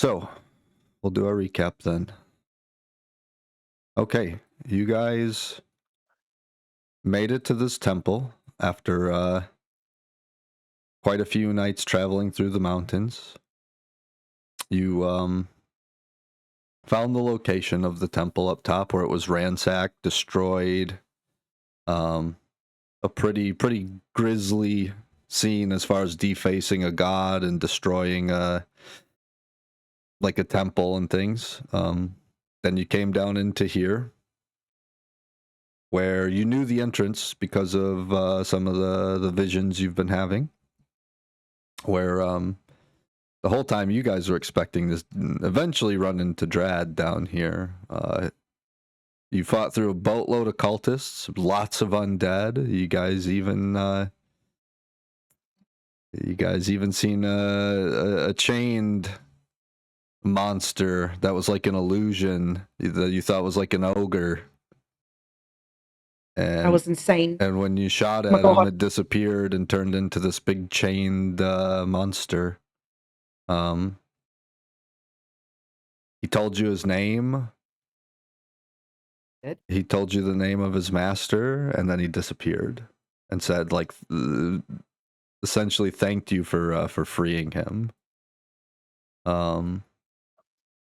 So, we'll do a recap then. Okay, you guys made it to this temple after quite a few nights traveling through the mountains. You found the location of the temple up top where it was ransacked, destroyed. A pretty grisly scene as far as defacing a god and destroying like a temple and things. Then you came down into here, where you knew the entrance because of some of the visions you've been having. Where the whole time you guys were expecting this, eventually run into Drad down here. You fought through a boatload of cultists, lots of undead. You guys even seen a chained monster that was like an illusion that you thought was like an ogre. And I was insane. And when you shot at him, it disappeared and turned into this big chained monster. He told you his name. He told you the name of his master, and then he disappeared and said, like, essentially thanked you for freeing him.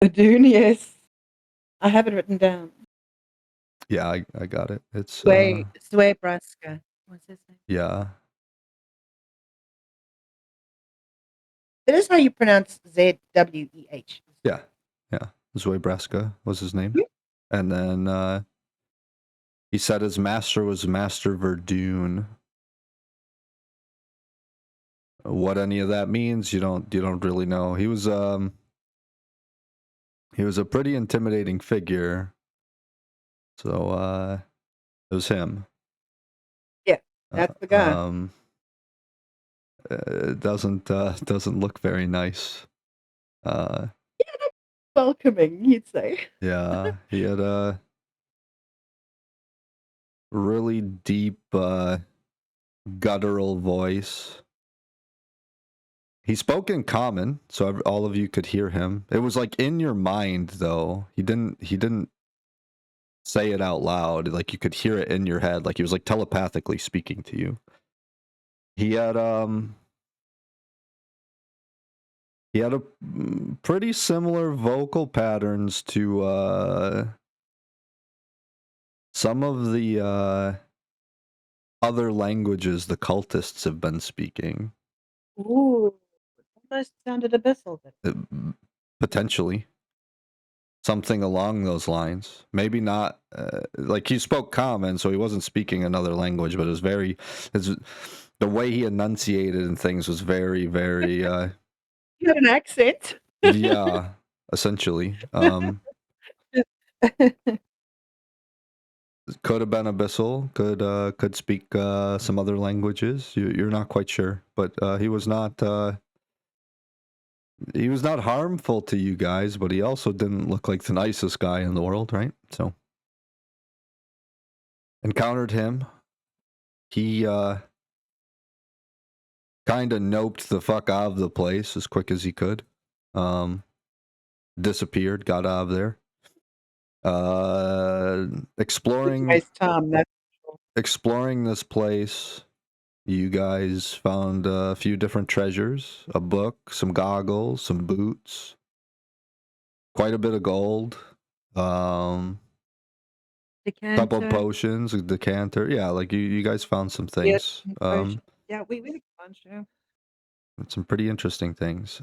Adunius. I have it written down. Yeah, I got it. It's Sway Braska. What's his name? Yeah. That is how you pronounce ZWEH. Yeah. Zoe Braska was his name. And then he said his master was Master Verdun. What any of that means, you don't really know. He was a pretty intimidating figure. So it was him. Yeah, that's the guy. It doesn't look very nice. Yeah, welcoming, you'd say. Yeah, he had a really deep guttural voice. He spoke in common, so all of you could hear him. It was like in your mind, though. He didn't say it out loud. Like you could hear it in your head. Like he was like telepathically speaking to you. He had a pretty similar vocal patterns to some of the other languages the cultists have been speaking. Ooh, almost sounded abyssal. Potentially. Something along those lines. Maybe not, like he spoke common, so he wasn't speaking another language, but it was the way he enunciated and things was very, very... You had an accent. Yeah, essentially. Could have been abyssal, could speak some other languages. You're not quite sure, but he was not harmful to you guys, but he also didn't look like the nicest guy in the world, right? So encountered him. He kind of noped the fuck out of the place as quick as he could. Disappeared, got out of there. Exploring this place, you guys found a few different treasures, a book, some goggles, some boots, quite a bit of gold, couple potions, a decanter. Yeah, like you guys found some things. Yeah, we had a bunch, yeah. Some pretty interesting things.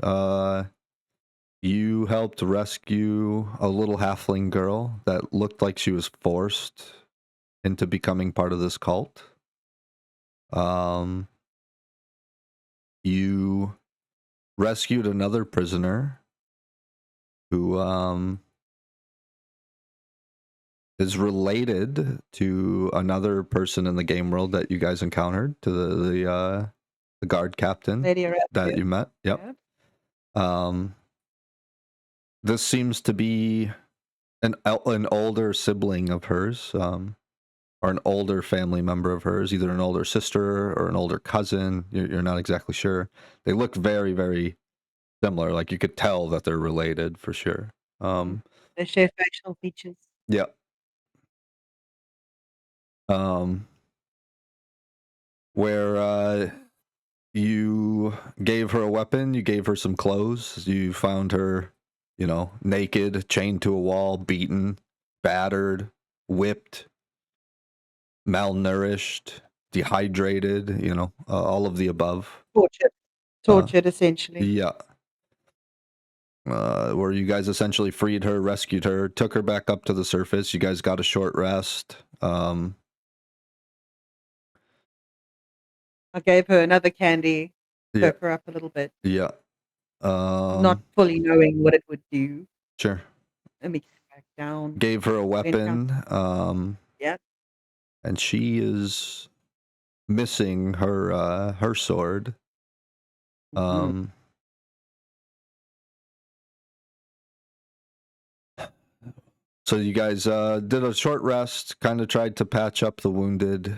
You helped rescue a little halfling girl that looked like she was forced into becoming part of this cult. You rescued another prisoner who is related to another person in the game world that you guys encountered, to the guard captain that you met. Yep. This seems to be an older sibling of hers, or an older family member of hers, either an older sister or an older cousin. You're not exactly sure. They look very, very similar. Like you could tell that they're related for sure. They share facial features. Yeah. Where you gave her a weapon, you gave her some clothes, you found her, naked, chained to a wall, beaten, battered, whipped, malnourished, dehydrated, all of the above. Tortured essentially. Yeah. Where you guys essentially freed her, rescued her, took her back up to the surface. You guys got a short rest. I gave her another candy, Yeah. perk her up a little bit, Yeah. not fully knowing what it would do. Sure. And we came back down. Gave her a weapon. Yeah. And she is missing her sword. So you guys did a short rest, kind of tried to patch up the wounded.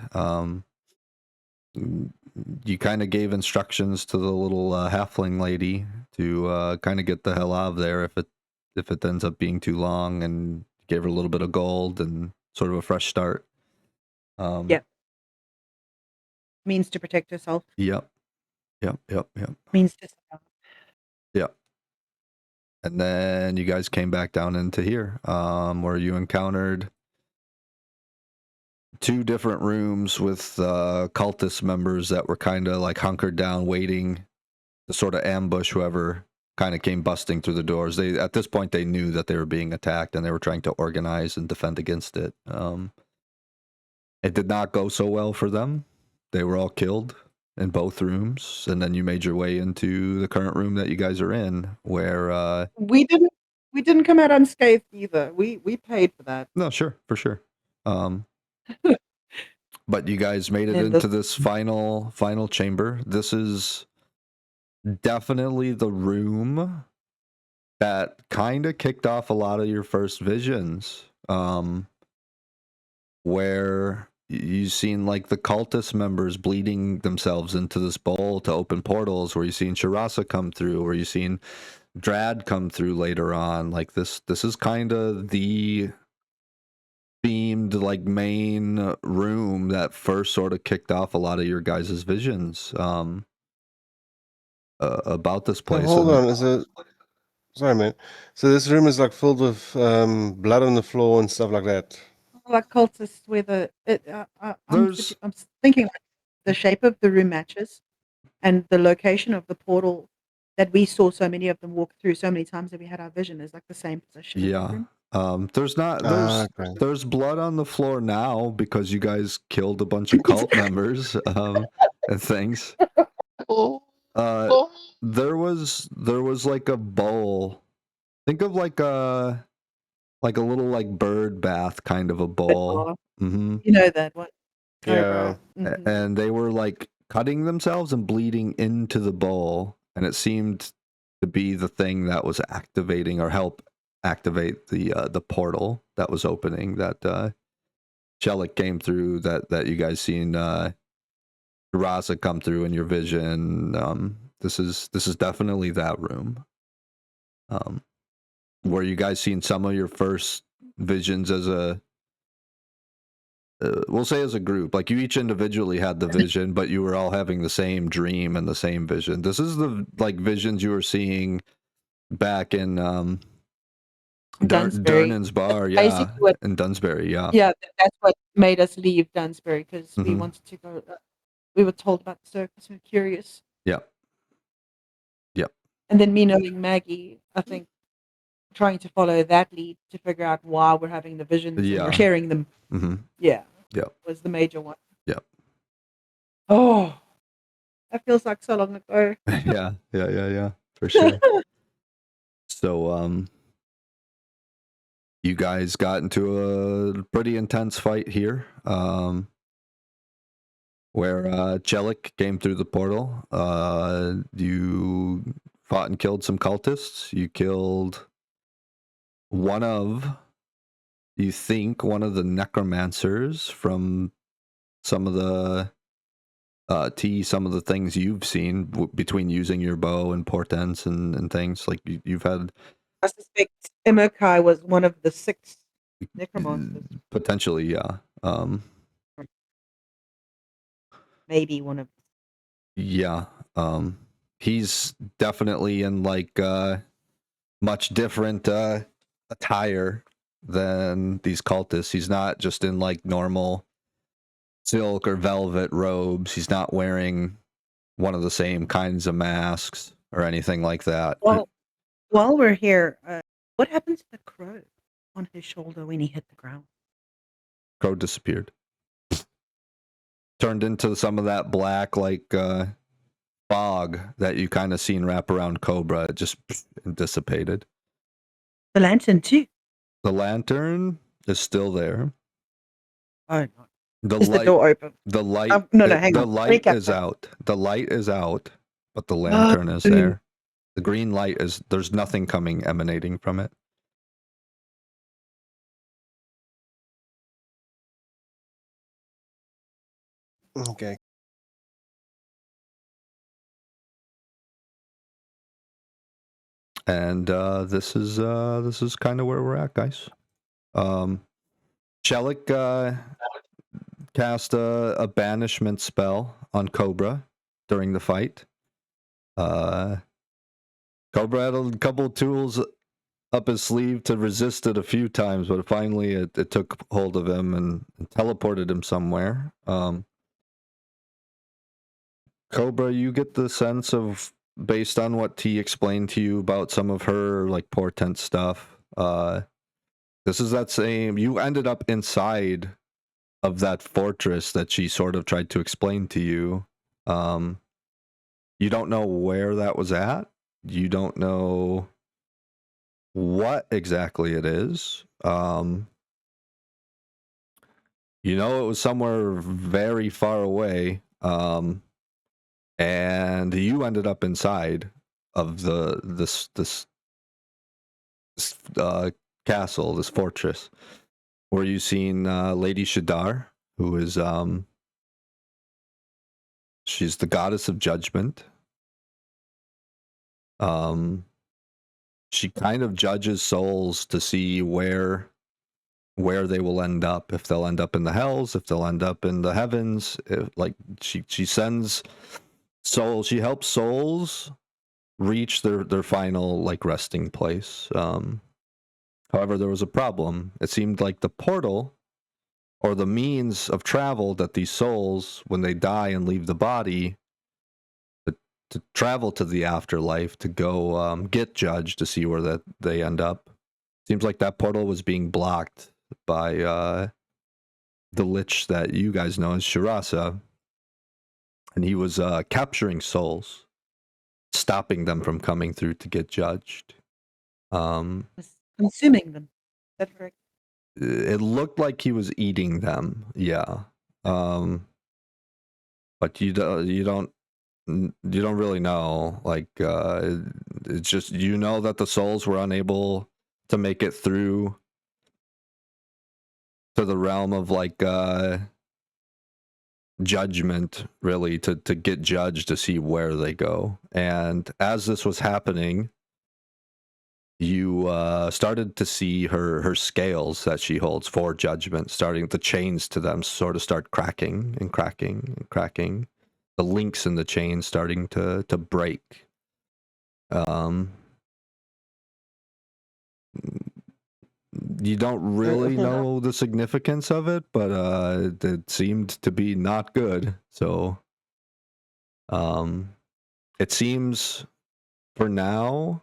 You kind of gave instructions to the little halfling lady to kind of get the hell out of there if it ends up being too long, and gave her a little bit of gold and sort of a fresh start. Yeah. Means to protect herself. Yep. Means to survive. Yep. And then you guys came back down into here, where you encountered 2 different rooms with cultist members that were kind of like hunkered down, waiting to sort of ambush whoever kind of came busting through the doors. At this point, they knew that they were being attacked, and they were trying to organize and defend against it. It did not go so well for them. They were all killed in both rooms, and then you made your way into the current room that you guys are in, where we didn't come out unscathed either. We paid for that. No, sure, for sure. But you guys made it into this final chamber. This is definitely the room that kind of kicked off a lot of your first visions, where you've seen like the cultist members bleeding themselves into this bowl to open portals, where you've seen Shirasa come through, where you've seen Drad come through later on. Like this is kind of the themed like main room that first sort of kicked off a lot of your guys' visions about this place. Hold on, sorry, man. So this room is like filled with blood on the floor and stuff like that. Like cultists, I'm thinking like the shape of the room matches, and the location of the portal that we saw so many of them walk through so many times that we had our vision is like the same position. Yeah. There's blood on the floor now because you guys killed a bunch of cult members and things. There was like a bowl. Think of like a little like bird bath kind of a bowl. You know that one. Yeah. And they were like cutting themselves and bleeding into the bowl, and it seemed to be the thing that was activating or help activate the portal that was opening, that Shelik came through, that you guys seen Raza come through in your vision. This is definitely that room, where you guys seen some of your first visions as a we'll say as a group. Like you each individually had the vision, but you were all having the same dream and the same vision. This is the like visions you were seeing back in Durnan's bar, yeah, in Dunsbury, yeah. Yeah, that's what made us leave Dunsbury, because we wanted to go. We were told about the circus. We were curious. Yeah. Yep. And then me knowing Maggie, I think trying to follow that lead to figure out why we're having the visions and we're sharing them. Yeah. Yep. Was the major one. Yep. Oh, that feels like so long ago. Yeah, for sure. So, you guys got into a pretty intense fight here, where Chelik came through the portal. You fought and killed some cultists. You killed one of the necromancers from some of the T, some of the things you've seen between using your bow and portents and things like you've had. I suspect Imokai was one of the 6 necromancers. Potentially, yeah. Maybe one of. Yeah. He's definitely in like much different attire than these cultists. He's not just in like normal silk or velvet robes. He's not wearing one of the same kinds of masks or anything like that. Well, while we're here, what happened to the crow on his shoulder when he hit the ground? Crow disappeared. Turned into some of that black like fog that you kind of seen wrap around Cobra. It just dissipated. The lantern too. The lantern is still there. Oh no. The Is light, the door open? the light, hang the on. light Recap is that. out. The light is out, but the lantern is there. The green light is, there's nothing coming emanating from it. Okay. And this is kind of where we're at, guys. Shelik cast a banishment spell on Cobra during the fight. Cobra had a couple of tools up his sleeve to resist it a few times, but finally it took hold of him and teleported him somewhere. Cobra, you get the sense of, based on what T explained to you about some of her like portent stuff, this is that same, you ended up inside of that fortress that she sort of tried to explain to you. You don't know where that was at. You don't know what exactly it is. You know it was somewhere very far away. And you ended up inside of this castle, this fortress, where you seen Lady Shadar, who is she's the goddess of judgment. She kind of judges souls to see where they will end up, if they'll end up in the hells, if they'll end up in the heavens. Like she sends souls, she helps souls reach their final like resting place. However, there was a problem. It seemed like the portal or the means of travel that these souls, when they die and leave the body, to travel to the afterlife, to go get judged, to see where that they end up. Seems like that portal was being blocked by the lich that you guys know as Shirasa, and he was capturing souls, stopping them from coming through to get judged. Consuming them. Is that correct? It looked like he was eating them, yeah. But you don't really know. Like it's just, you know that the souls were unable to make it through to the realm of like judgment, really, to get judged, to see where they go. And as this was happening, you started to see her scales that she holds for judgment, starting, the chains to them sort of start cracking and cracking and cracking. The links in the chain starting to break. You don't really know the significance of it, but it seemed to be not good. So it seems for now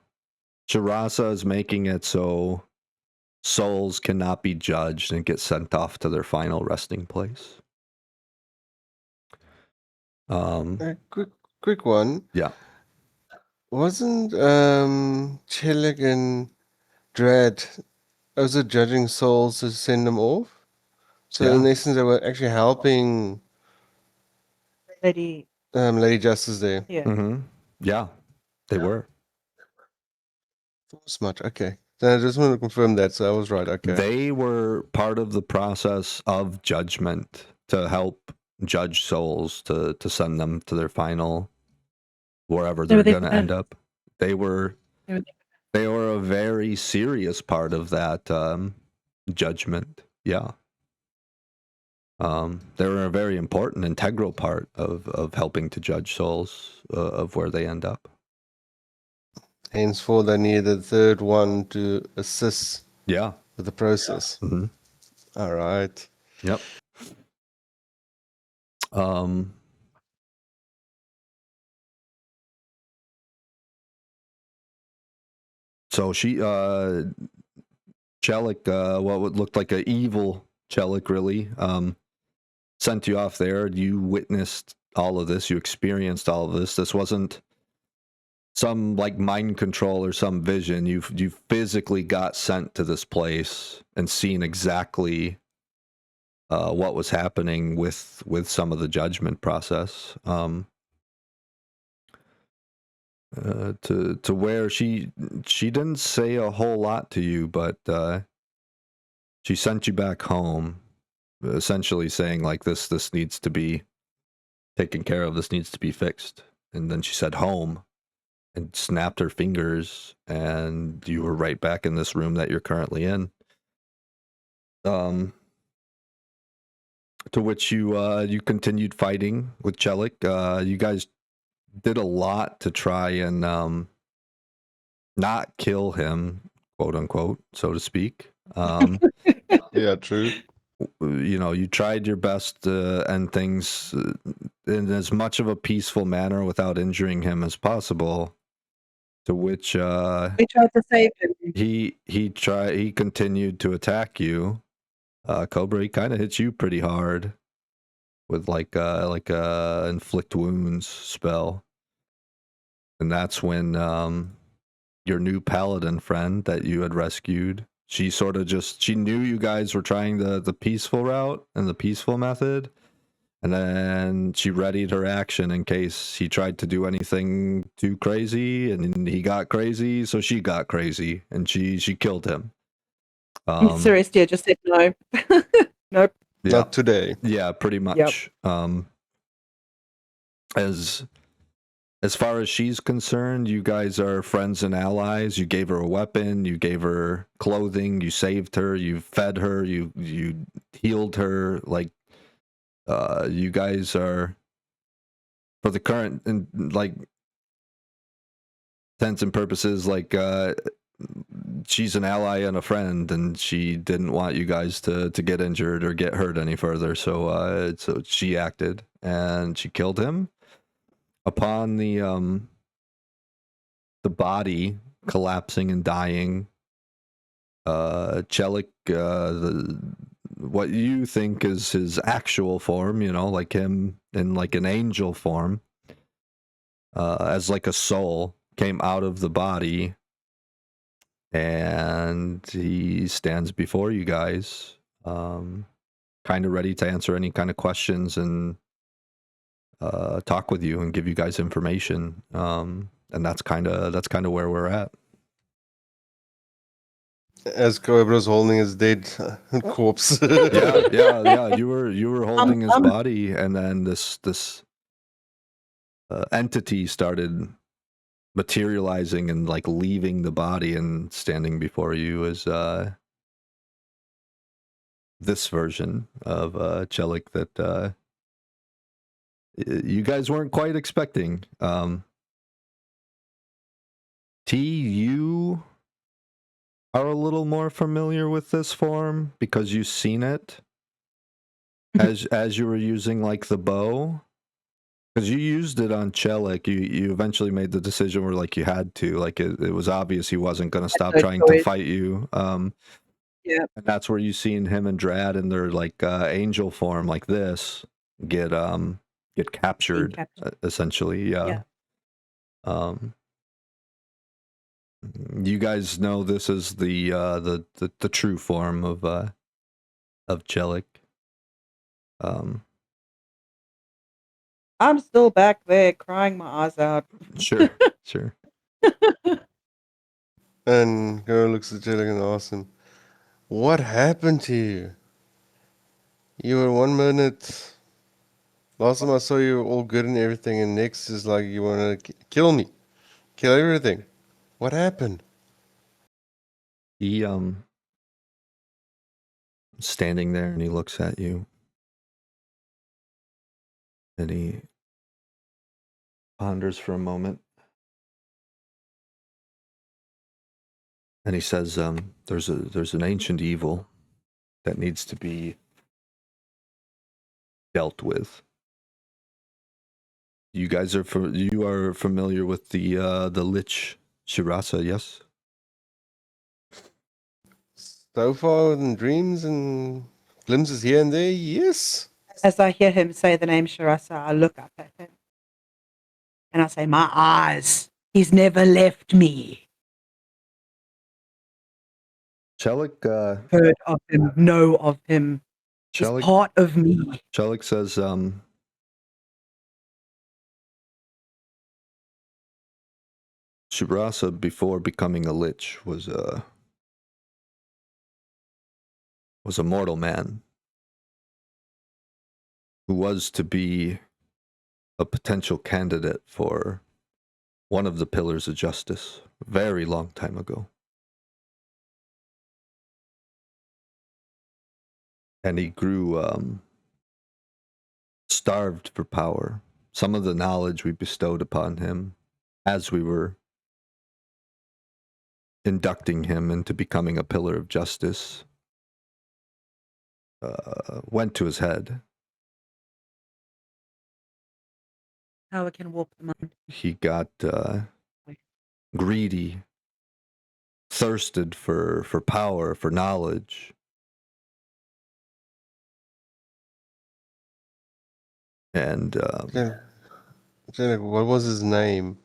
Shirasa is making it so souls cannot be judged and get sent off to their final resting place. Quick one. Yeah. Wasn't Chelik and Dread also judging souls to send them off? So in Yeah. essence, they were actually helping Lady. Lady Justice there. Yeah. Mm-hmm. Yeah, they were. Smart. Okay. Then I just want to confirm that, so I was right. Okay. They were part of the process of judgment to help judge souls to send them to their final wherever They were they're there going for to that. end up. They were They were there. they were a very serious part of that judgment. Yeah. They were a very important, integral part of helping to judge souls of where they end up. Henceforth, I need a third one to assist Yeah. with the process. Mm-hmm. All right. Yep. So she, Chelik, what looked like an evil Chelik, really, sent you off there. You witnessed all of this. You experienced all of this. This wasn't some like mind control or some vision. You physically got sent to this place and seen exactly what was happening with some of the judgment process. To where she didn't say a whole lot to you, but she sent you back home, essentially saying like this needs to be taken care of. This needs to be fixed. And then she said home and snapped her fingers, and you were right back in this room that you're currently in. To which you continued fighting with Chelik. You guys did a lot to try and not kill him, quote unquote, so to speak. Yeah, true. You know, you tried your best to end things in as much of a peaceful manner without injuring him as possible. To which We tried to save him. he continued to attack you. Cobra, he kind of hits you pretty hard with like a inflict wounds spell, and that's when your new paladin friend that you had rescued, she sort of she knew you guys were trying the peaceful route and the peaceful method, and then she readied her action in case he tried to do anything too crazy, and he got crazy, so she got crazy, and she killed him. Celestia just said no. Nope. Yeah. Not today. Yeah, pretty much. Yep. As far as she's concerned, you guys are friends and allies. You gave her a weapon, you gave her clothing, you saved her, you fed her, you healed her. Like, you guys are, for the current and like intents and purposes, like she's an ally and a friend, and she didn't want you guys to get injured or get hurt any further. So so she acted and she killed him. Upon the body collapsing and dying, Chelik, what you think is his actual form, you know, like him in like an angel form, as like a soul, came out of the body, and he stands before you guys, kind of ready to answer any kind of questions and talk with you and give you guys information. And that's kind of where we're at. As Cobra's holding his dead corpse. yeah. You were holding his body, and then this entity started materializing and like leaving the body, and standing before you is this version of Chelik that you guys weren't quite expecting. T, you are a little more familiar with this form because you've seen it as you were using like the bow, because you used it on Chelik. You eventually made the decision where like you had to, like it was obvious he wasn't going to stop trying to fight you. Yeah, and that's where you seen him and Drad in their like angel form like this get captured. Essentially. Yeah. You guys know this is the true form of Chelik. I'm still back there crying my eyes out. Sure. And girl looks at Jellic and asks him, "What happened to you? You were 1 minute Last time I saw you all good and everything, and next is like you want to kill me, kill everything. What happened? He standing there and he looks at you, and he ponders for a moment, and he says, "There's an ancient evil that needs to be dealt with. You guys are familiar with the Lich Shirasa, yes?" So far in dreams and glimpses here and there, yes. As I hear him say the name Shirasa, I look up at him and I say, my eyes, he's never left me. Chelik, Heard of him, know of him. He's part of me. Chelik says, Shirasa, before becoming a Lich, was a mortal man who was to be a potential candidate for one of the pillars of justice a very long time ago. And he grew starved for power. Some of the knowledge we bestowed upon him as we were inducting him into becoming a pillar of justice went to his head. How it can warp the mind. He got greedy, thirsted for power, for knowledge. And What was his name?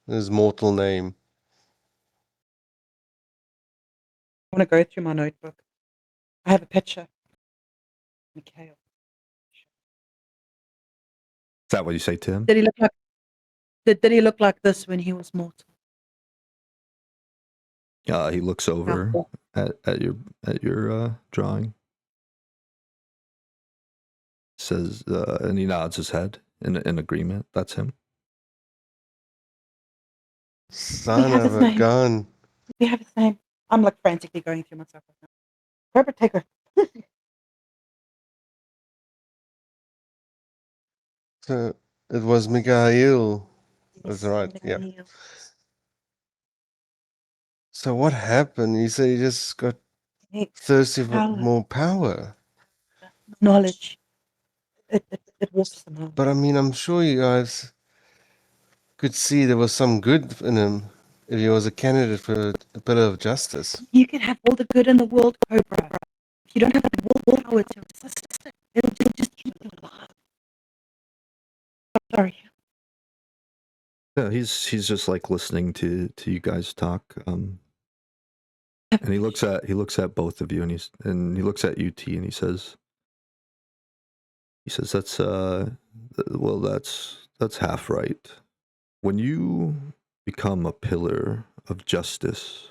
His mortal name? I want to go through my notebook. I have a picture. Mikhail. Is that what you say to him? Did he look like? Did he look like this when he was mortal? He looks over at your drawing. Says, and he nods his head in agreement. That's him. Son of a gun. We have his name. I'm like frantically going through myself right now. Grab her, take her. So it was Mikhail. That's right. Yeah. So what happened? You said he just got thirsty for more power. Knowledge. It warps the mind. But I mean, I'm sure you guys could see there was some good in him if he was a candidate for a pillar of justice. You can have all the good in the world, Cobra. If you don't have the willpower to resist it, it'll just keep you alive. Sorry. Yeah, he's just like listening to you guys talk. And he looks at both of you, and he looks at UT, and he says, that's well, that's half right. When you become a pillar of justice,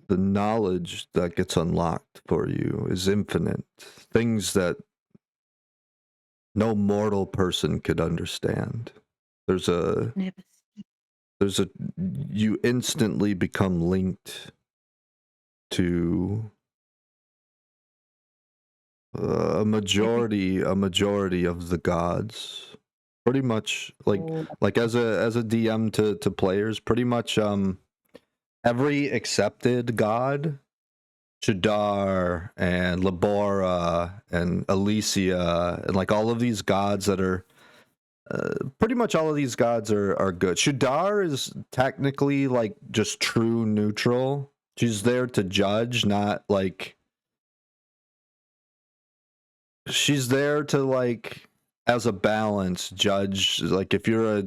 the knowledge that gets unlocked for you is infinite. Things that no mortal person could understand. You instantly become linked to a majority of the gods. Pretty much like as a DM to players, pretty much every accepted god, Shadar and Labora and Alyssia, and like all of these gods that are pretty much all of these gods are good. Shadar is technically like just true neutral. She's there to judge, not like she's there to like as a balance judge. Like if you're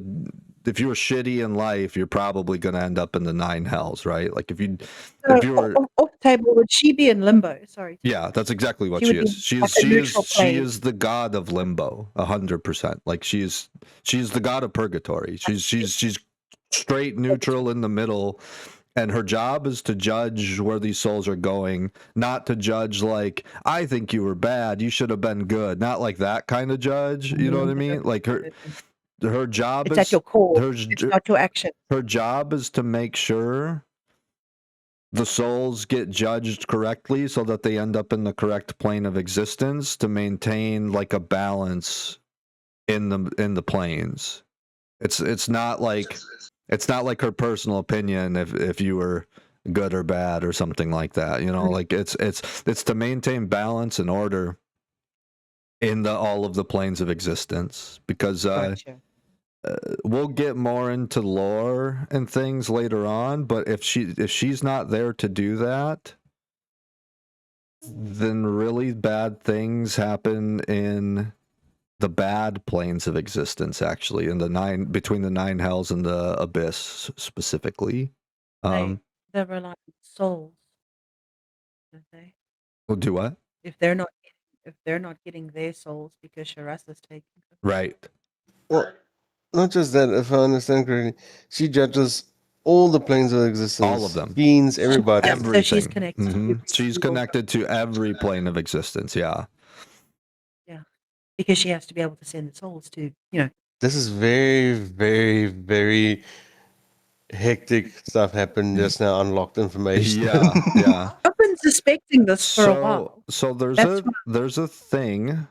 shitty in life, you're probably going to end up in the 9 hells, right? Like if you were off table, would she be in limbo? Sorry. Yeah, that's exactly what she is. She is the god of limbo, 100%. Like she's the god of purgatory. She's straight neutral in the middle, And her job is to judge where these souls are going, not to judge like, I think you were bad, you should have been good. Not like that kind of judge. You know what I mean? Like her job It's is at your core. her It's not your action. her job is to make sure the souls get judged correctly so that they end up in the correct plane of existence to maintain like a balance in the planes. It's not like her personal opinion if you were good or bad or something like that. You know, like it's to maintain balance and order in all of the planes of existence, because Gotcha. we'll get more into lore and things later on, but if she's not there to do that, then really bad things happen in the bad planes of existence, actually, in between the 9 hells and the abyss specifically. They rely on souls, don't they? Will do what? If they're not getting their souls because Sharasa's taking them. Right. Well, not just that, if I understand correctly, she judges all the planes of existence. All of them. Beings, everybody. Everything. So she's connected. Mm-hmm. She's connected to every plane of existence, yeah. Yeah. Because she has to be able to send the souls to, you know. This is very, very, very hectic stuff happened just now. Unlocked information. Yeah. I've been suspecting this for a while. So there's a thing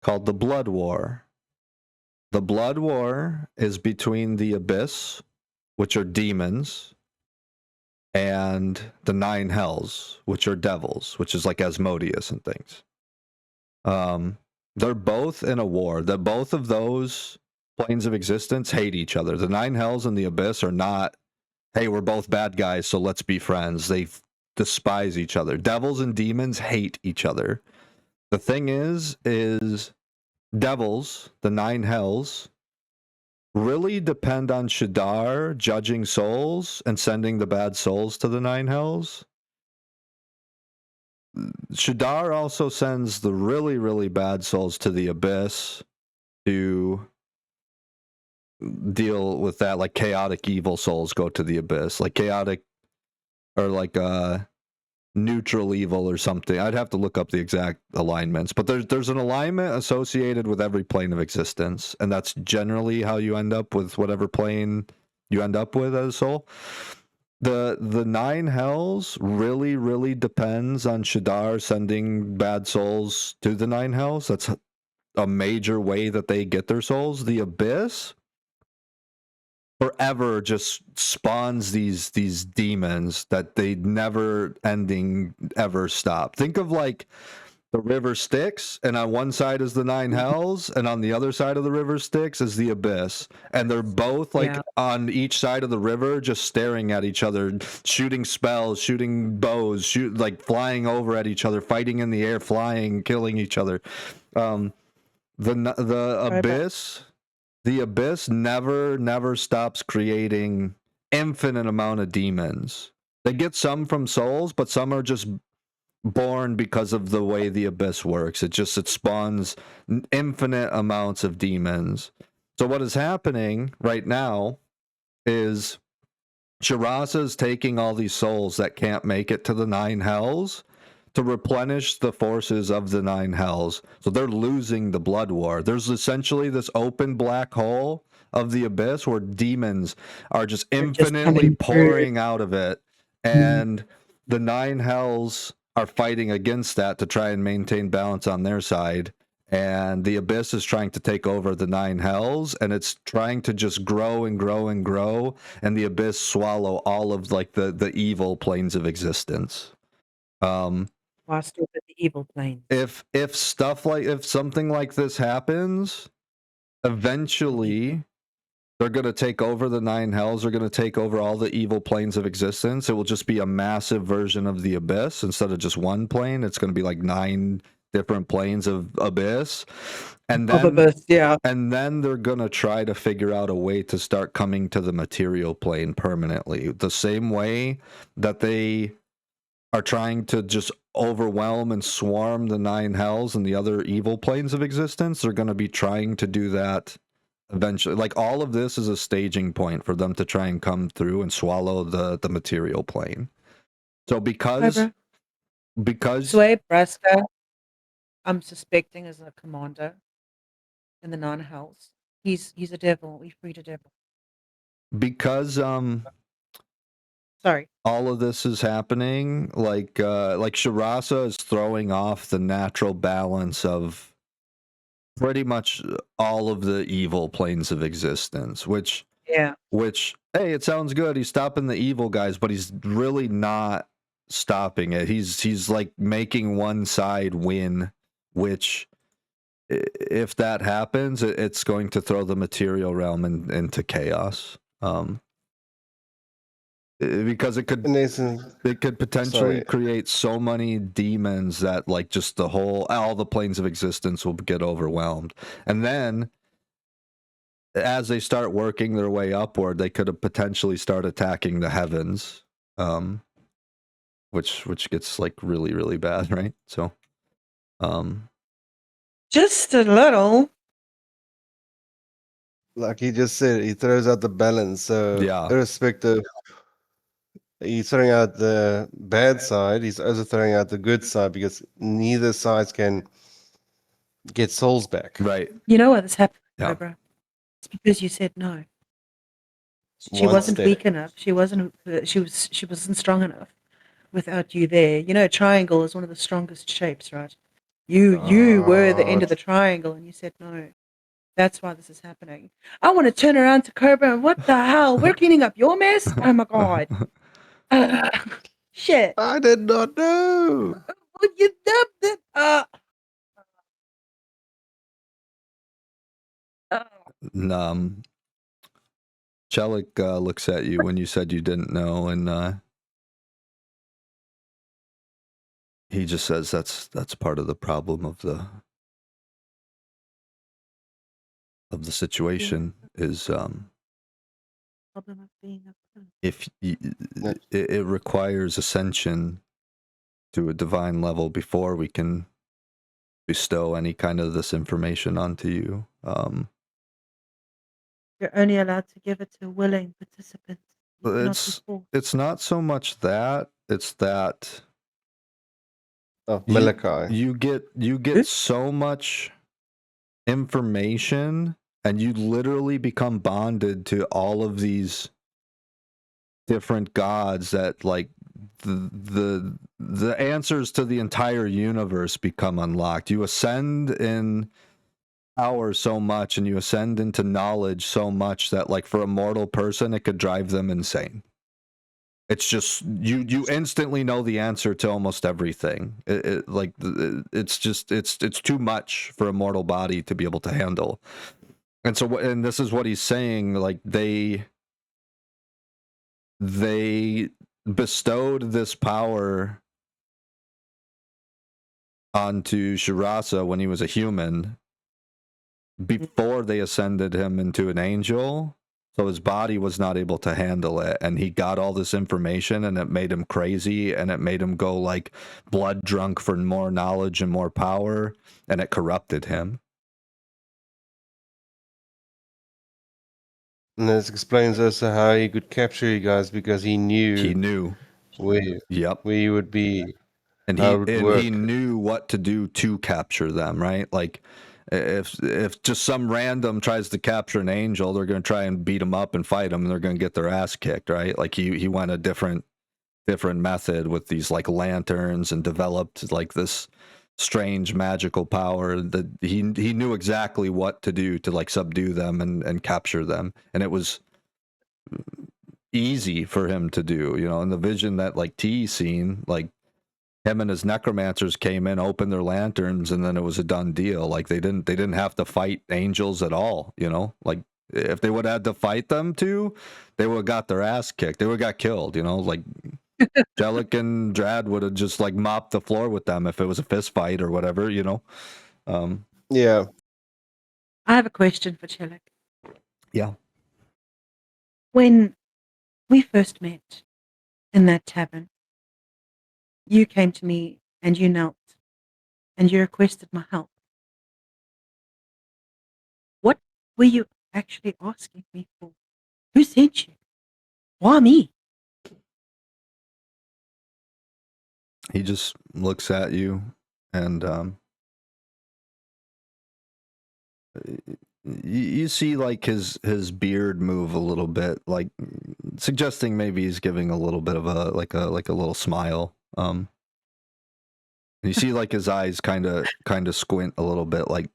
called the Blood War. The Blood War is between the Abyss, which are demons, and the 9 hells, which are devils, which is like Asmodeus and things. They're both in a war. That both of those planes of existence hate each other. The 9 hells and the Abyss are not, hey, we're both bad guys, so let's be friends. They despise each other. Devils and demons hate each other. The thing is devils, the 9 hells, really depend on Shadar judging souls and sending the bad souls to the 9 hells. Shadar also sends the really, really bad souls to the Abyss to deal with that. Like chaotic evil souls go to the Abyss. Like chaotic or like neutral evil or something. I'd have to look up the exact alignments, but there's an alignment associated with every plane of existence, and that's generally how you end up with whatever plane you end up with as a soul. The 9 hells really, really depends on Shadar sending bad souls to the 9 hells. That's a major way that they get their souls. The Abyss forever just spawns these demons that they never ending ever stop. Think of like the river Styx, and on one side is the 9 hells, and on the other side of the river Styx is the Abyss, and they're both like on each side of the river just staring at each other, shooting spells, shooting bows, like flying over at each other, fighting in the air, flying, killing each other. The Abyss never stops creating infinite amount of demons. They get some from souls, but some are just born because of the way the Abyss works. It spawns infinite amounts of demons. So what is happening right now is Shirasa is taking all these souls that can't make it to the 9 hells to replenish the forces of the 9 hells. So they're losing the Blood War. There's essentially this open black hole of the Abyss where demons are just infinitely pouring out of it, and the 9 hells are fighting against that to try and maintain balance on their side, and the Abyss is trying to take over the 9 hells, and it's trying to just grow and grow and grow, and the Abyss swallow all of like the evil planes of existence. Lost over the evil plane. If something like this happens, eventually they're going to take over the 9 hells. They're going to take over all the evil planes of existence. It will just be a massive version of the Abyss. Instead of just one plane, it's going to be like 9 different planes of Abyss. And then they're going to try to figure out a way to start coming to the material plane permanently. The same way that they are trying to just overwhelm and swarm the 9 hells and the other evil planes of existence, they're going to be trying to do that eventually, like all of this is a staging point for them to try and come through and swallow the material plane. So because Sway Braska, I'm suspecting is a commander in the Nine Hells. He's a devil. We freed a devil. Because Sorry. all of this is happening, like Shirasa is throwing off the natural balance of pretty much all of the evil planes of existence, which hey, it sounds good. He's stopping the evil guys, but he's really not stopping it. He's like making one side win, which if that happens, it's going to throw the material realm into chaos. Because it could potentially create so many demons that like just all the planes of existence will get overwhelmed. And then as they start working their way upward, they could potentially start attacking the heavens, which gets like really, really bad, right? So just a little. Like he just said, he throws out the balance. So yeah, irrespective, he's throwing out the bad side. He's also throwing out the good side because neither sides can get souls back. right. You know why this happened, Yeah. Cobra? It's because you said no. She One wasn't step. weak enough. She wasn't strong enough without you there. You know, a triangle is one of the strongest shapes, right? You were the end of the triangle, and you said no. That's why this is happening. I want to turn around to Cobra and what the hell? We're cleaning up your mess? Oh my god. Shit. I did not know. You dubbed it. Chelik looks at you when you said you didn't know, and he just says that's part of the problem of the situation is if it requires ascension to a divine level before we can bestow any kind of this information onto you. You're only allowed to give it to willing participants. It's not so much that, it's that Malachi. You get so much information and you literally become bonded to all of these different gods that like the answers to the entire universe become unlocked. You ascend in power so much and you ascend into knowledge so much that like for a mortal person it could drive them insane. It's just you instantly know the answer to almost everything. It's too much for a mortal body to be able to handle. And so this is what he's saying, like they bestowed this power onto Shirasa when he was a human before they ascended him into an angel. So his body was not able to handle it, and he got all this information, and it made him crazy, and it made him go like blood drunk for more knowledge and more power, and it corrupted him. And this explains also how he could capture you guys because he knew where you would be, and he knew what to do to capture them, right? Like if just some random tries to capture an angel, they're going to try and beat him up and fight him, and they're going to get their ass kicked, right? Like he went a different method with these like lanterns and developed like this strange magical power that he knew exactly what to do to like subdue them and capture them, and it was easy for him to do, you know. In the vision that like T seen, like him and his necromancers came in, opened their lanterns, and then it was a done deal. Like they didn't have to fight angels at all, you know. Like if they would have had to fight them too, they would have got their ass kicked. They would have got killed, you know. Like Jellic and Drad would have just like mopped the floor with them if it was a fist fight or whatever, you know. Yeah. I have a question for Jellic. Yeah. When we first met in that tavern, you came to me and you knelt and you requested my help. What were you actually asking me for? Who sent you? Why me? He just looks at you and you see like his beard move a little bit, like suggesting maybe he's giving a little bit of a little smile. You see like his eyes kind of squint a little bit, like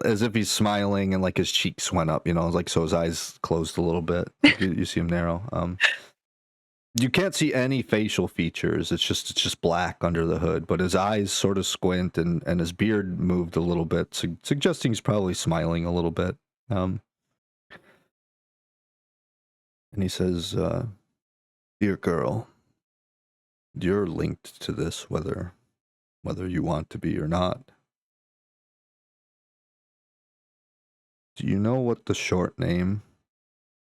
as if he's smiling, and like his cheeks went up, like so his eyes closed a little bit. Like you see him narrow. You can't see any facial features. It's just black under the hood, but his eyes sort of squint, and his beard moved a little bit, suggesting he's probably smiling a little bit. And he says, "Dear girl, you're linked to this, whether you want to be or not. Do you know what the short name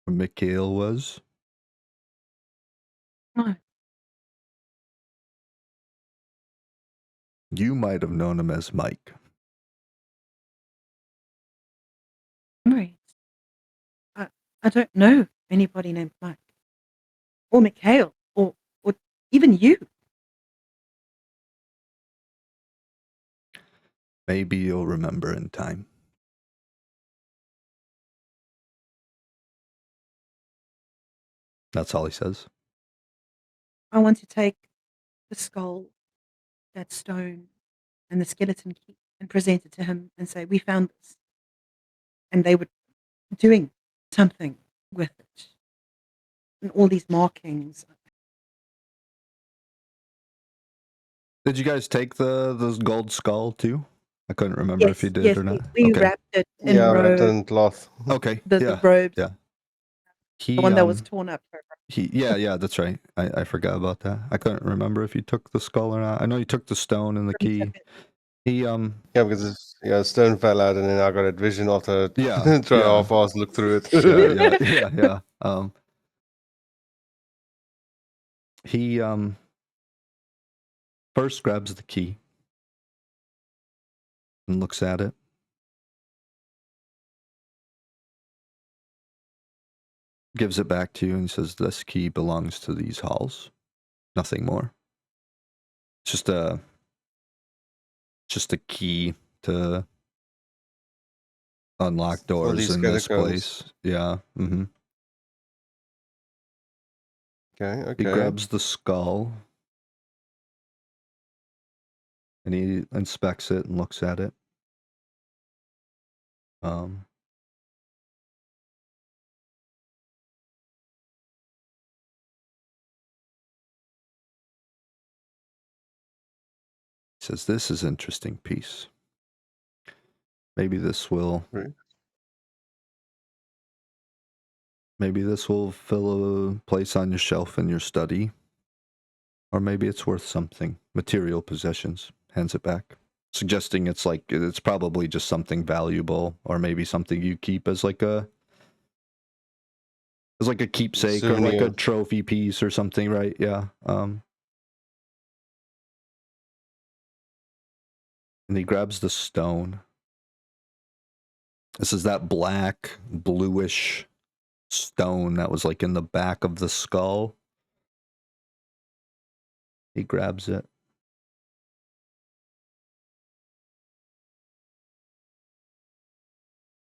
for Mikhail was?" No. You might have known him as Mike. Right. I don't know anybody named Mike. Or Mikhail. Or even you. Maybe you'll remember in time. That's all he says. I want to take the skull, that stone, and the skeleton key and present it to him and say, we found this. And they were doing something with it. And all these markings. Did you guys take the gold skull too? I couldn't remember if you did or not. We Okay. wrapped it in wrapped it in cloth. Okay. the robes. Yeah. The one that was torn up. Yeah, that's right. I forgot about that. I couldn't remember if you took the skull or not. I know you took the stone and the key. He Yeah, because stone fell out, and then I got a vision after trying to half-ass look through it. yeah. He first grabs the key and looks at it. Gives it back to you and says, "This key belongs to these halls. Nothing more. Just a key to unlock doors in this place." Yeah. Mm-hmm. Okay. He grabs the skull and he inspects it and looks at it. He says, "This is interesting piece. Maybe this will fill a place on your shelf in your study. Or maybe it's worth something. Material possessions." Hands it back, suggesting it's probably just something valuable, or maybe something you keep as like a keepsake or like a trophy piece or something, right? Yeah. And he grabs the stone. This is that black, bluish stone that was like in the back of the skull. He grabs it.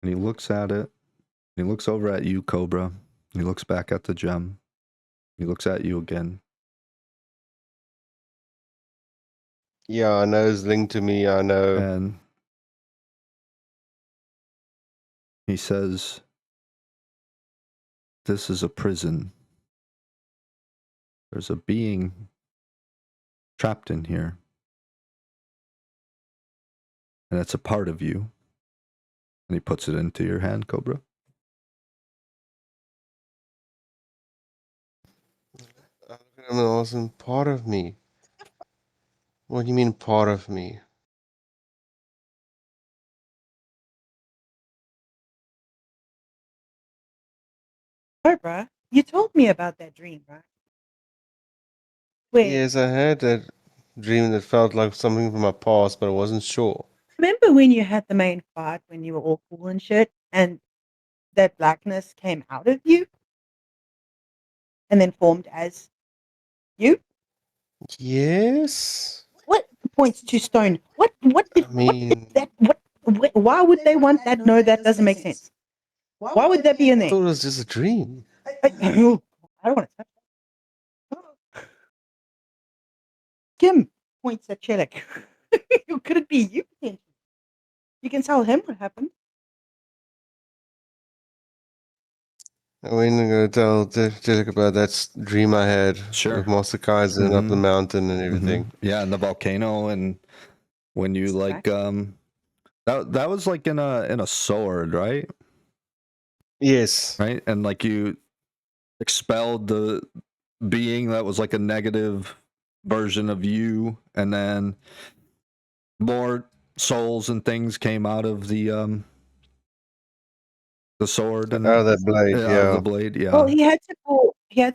And he looks at it. He looks over at you, Cobra. He looks back at the gem. He looks at you again. Yeah, I know it's linked to me. I know. And he says, "This is a prison. There's a being trapped in here. And it's a part of you." And he puts it into your hand, Cobra. I look at him and ask him, part of me? What do you mean, part of me? Cobra, you told me about that dream, right? Yes, I had that dream that felt like something from my past, but I wasn't sure. Remember when you had the main fight when you were all cool and shit, and that blackness came out of you and then formed as you? Yes. What points to stone? What did I mean, that why would they want that? No, that doesn't make sense. Why would that be in I there? thought it was just a dream. I don't want to touch that. Kim points at Chelik. Could it be you potentially? You can tell him what happened. When I'm gonna tell Jellic about that dream I had Sure. with Master Kaizen up the mountain and everything. Yeah, and the volcano, and when you like that was like in a sword, right? Yes. Right, and like you expelled the being that was like a negative version of you, and then more souls and things came out of the sword and Oh, that blade. out of Yeah. the blade. Yeah. Well, he had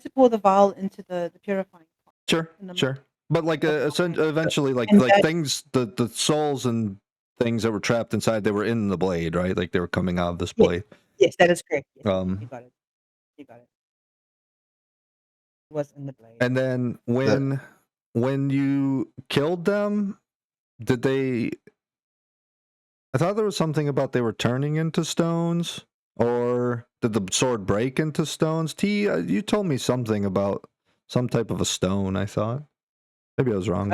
to pour the vial into the purifying pot. Sure. in the Sure. But like eventually, like And like that- things, the souls and things that were trapped inside, they were in the blade, right? Like they were coming out of this Yes. blade. Yes, that is correct. Yes, Um, you got it. You got it. It was in the blade. And then when you killed them, did they? I thought there was something about they were turning into stones, or did the sword break into stones? T, you told me something about some type of a stone. I thought maybe I was wrong.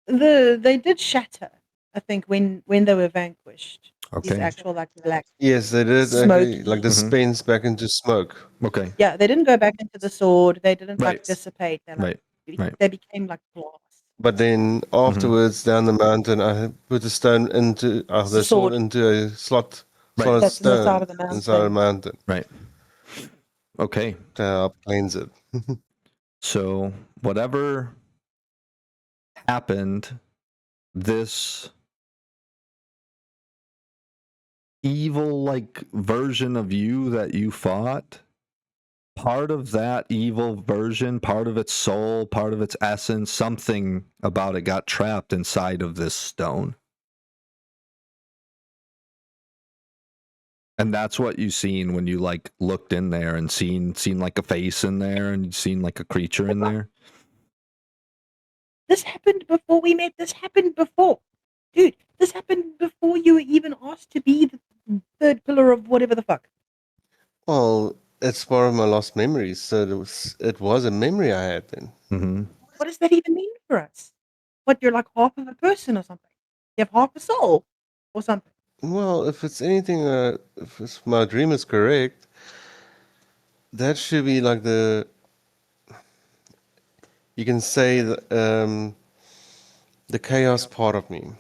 They did shatter. I think when they were vanquished. These Okay. actual like black. Yes, they did. Smoky. Actually, like dispense back into smoke. Okay. Yeah, they didn't go back into the sword. They didn't Right. like dissipate. They like Right. they became like glass. But then afterwards, down the mountain, I put the stone into the sword into a slot, Right. solid That's in the stone side of the mountain. inside the mountain Right. Okay. to help cleanse it. So whatever happened, this evil like version of you that you fought, part of that evil version, part of its soul, part of its essence, something about it got trapped inside of this stone. And that's what you seen when you like looked in there and seen like a face in there and seen like a creature in there. This happened before we met. This happened before. Dude, this happened before you were even asked to be the third pillar of whatever the fuck. Well, it's part of my lost memories, so it was a memory I had then. Mm-hmm. What does that even mean for us? What, you're like half of a person or something? You have half a soul or something? Well, if it's anything, if my dream is correct, that should be like you can say the chaos part of me,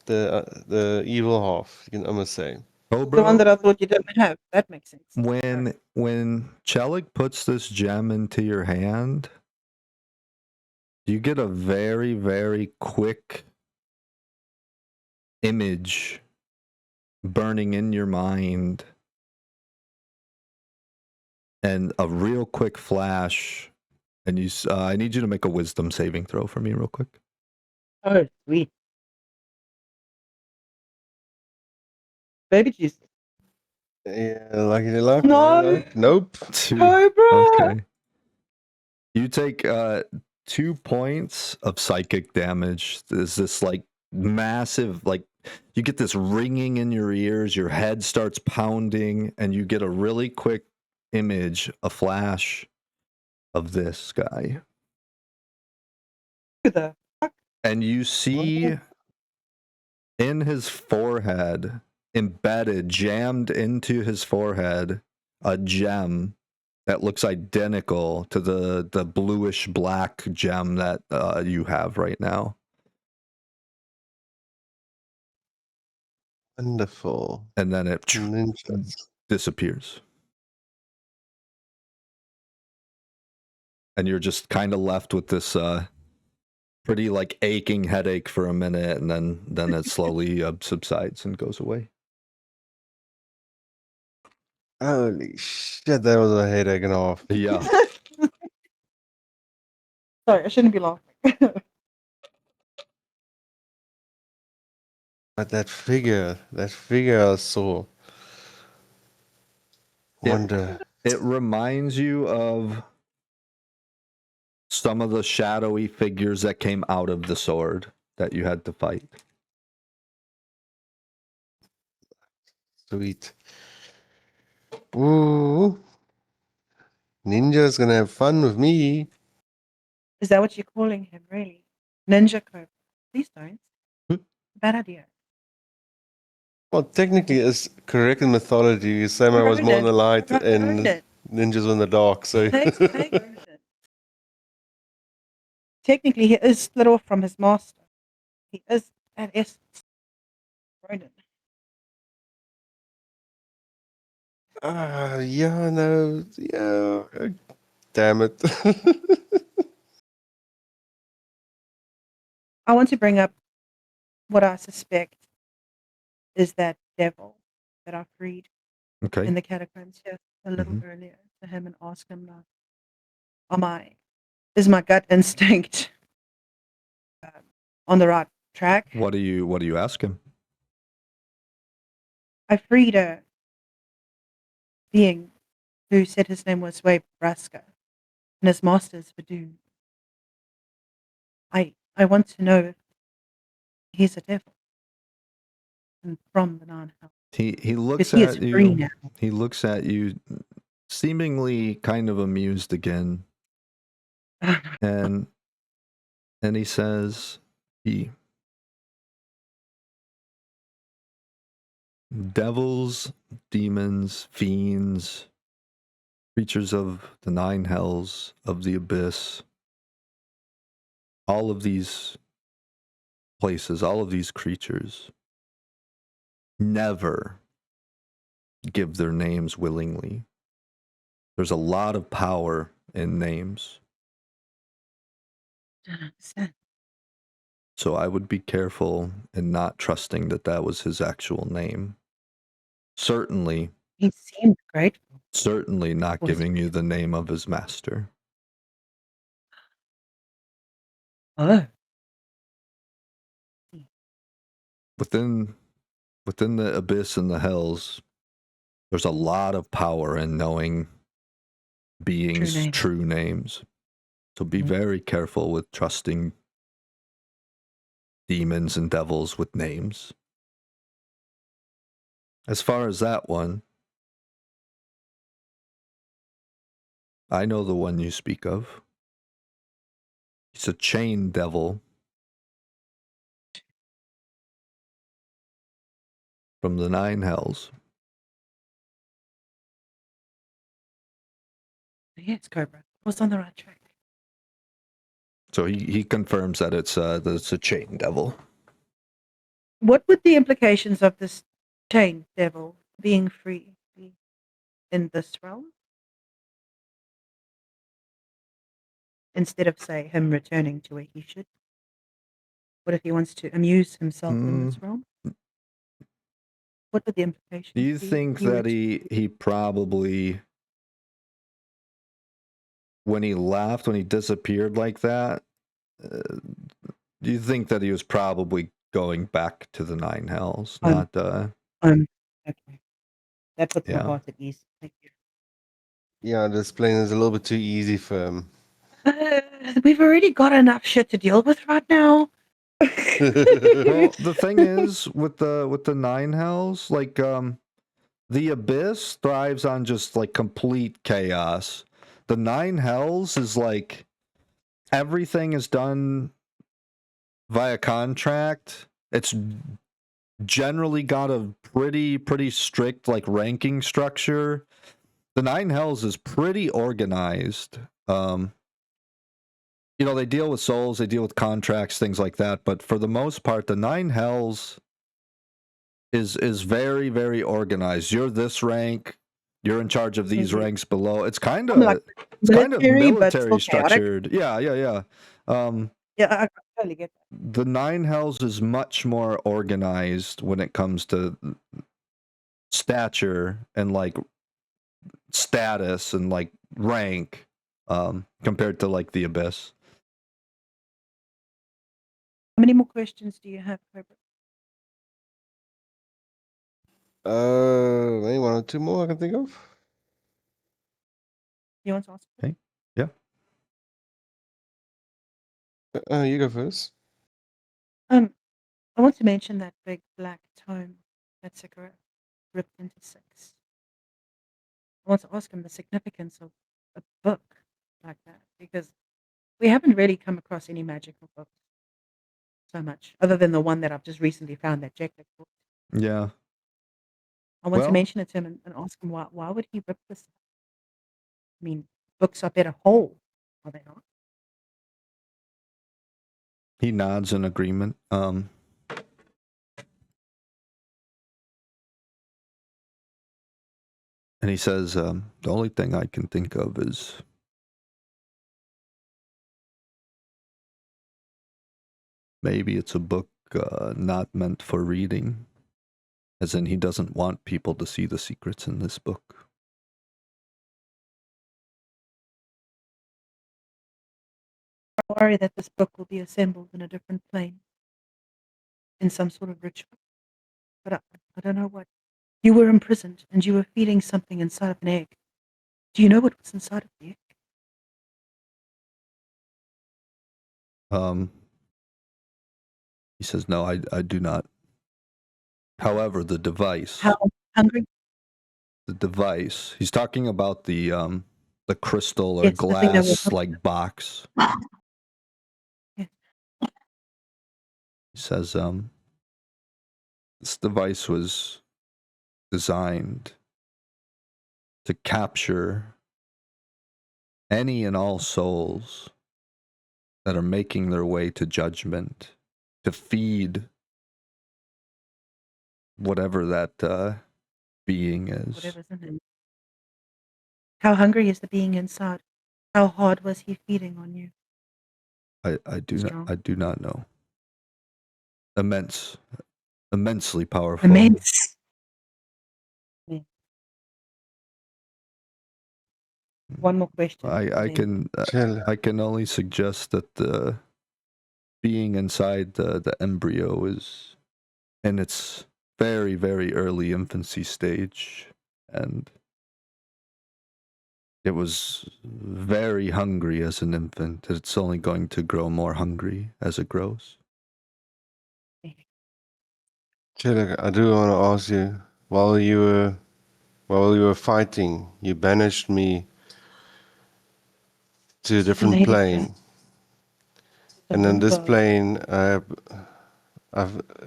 the evil half. You can almost say. Oh, The one bro. that I thought you didn't have. That makes sense. When Chelik puts this gem into your hand, you get a very, very quick image burning in your mind and a real quick flash. And I need you to make a wisdom saving throw for me real quick. Oh, sweet. Baby Jesus. Yeah, lucky luck. No. Nope. Cobra. Okay. You take 2 points of psychic damage. There's this like massive, like you get this ringing in your ears, your head starts pounding, and you get a really quick image, a flash of this guy. The fuck? And you see in his forehead, embedded, jammed into his forehead, a gem that looks identical to the bluish black gem that you have right now. Wonderful. And then it Ninjas. disappears. And you're just kind of left with this pretty like aching headache for a minute, and then it slowly subsides and goes away. Holy shit, that was a headache and a half. Yeah. Sorry, I shouldn't be laughing. But that figure I saw. wonder. It reminds you of some of the shadowy figures that came out of the sword that you had to fight. Sweet. Ooh. Ninja's gonna have fun with me. Is that what you're calling him, really? Ninja Cobra. Please don't. Bad idea. Well, technically, it's correct in mythology. Samurai was more in the light and ninjas were in the dark. So technically, he is split off from his master. He is at essence Ronin. yeah, no, yeah. Damn it. I want to bring up what I suspect is that devil that I freed in the catacombs here a little earlier to him and ask him, is my gut instinct on the right track? What do you ask him? I freed a being who said his name was Wade Braska and his master's Vadun. I want to know if he's a devil and from the Nine Hells. He looks he at is free you. now. He looks at you, seemingly kind of amused again, and he says, devils, demons, fiends, creatures of the nine hells, of the abyss, all of these places, all of these creatures never give their names willingly. There's a lot of power in names. So I would be careful in not trusting that that was his actual name. Certainly. He seemed grateful. Certainly not giving you the name of his master. Oh. Within the abyss and the hells, there's a lot of power in knowing beings' true names. So be very careful with trusting demons and devils with names. As far as that one, I know the one you speak of. He's a chain devil from the nine hells. Yes, Cobra. I was on the right track. So he confirms that it's a chain devil. What would the implications of this chain devil being free be in this realm? Instead of, say, him returning to where he should? What if he wants to amuse himself in this realm? What would the implications be? Do you think that he probably, when he left, when he disappeared like that, do you think that he was probably going back to the nine hells? Okay. That puts my heart at ease. Thank you. Yeah, this plane is a little bit too easy for him. We've already got enough shit to deal with right now. Well, the thing is with the nine hells, like the abyss thrives on just like complete chaos. The nine hells is like everything is done via contract. It's generally got a pretty strict like ranking structure. The nine hells is pretty organized. You know, they deal with souls, they deal with contracts, things like that, but for the most part the nine hells is very, very organized. You're this rank, you're in charge of these ranks below. It's kind of military structured. Yeah. Yeah, I totally get that. The nine hells is much more organized when it comes to stature and like status and like rank, compared to like the abyss. How many more questions do you have, Cobra? Maybe one or two more I can think of. You want to ask? Okay. Yeah. You go first. I want to mention that big black tome that Sakura ripped into 6. I want to ask him the significance of a book like that, because we haven't really come across any magical books so much, other than the one that I've just recently found that Jack bought. Yeah. I want to Well- mention it to him and ask him why would he rip this? I mean, books are better whole, are they not? He nods in agreement. And he says, the only thing I can think of is maybe it's a book not meant for reading. As in, he doesn't want people to see the secrets in this book. I worry that this book will be assembled in a different plane, in some sort of ritual. But I don't know what. You were imprisoned, and you were feeding something inside of an egg. Do you know what was inside of the egg? He says, no, I do not. However, the device. How hungry? The device. He's talking about the crystal or Yes, the thing that glass will- like box. Yes. He says, this device was designed to capture any and all souls that are making their way to judgment, to feed whatever that being is. Whatever's in him. How hungry is the being inside? How hard was he feeding on you? I do not know. Immensely powerful. Immense. Yeah. One more question. I Chill. can only suggest that the being inside the embryo is in its very, very early infancy stage, and it was very hungry as an infant. It's only going to grow more hungry as it grows. Chill. I do want to ask you, while you were fighting, you banished me to a different Lady plane. And in this plane, I've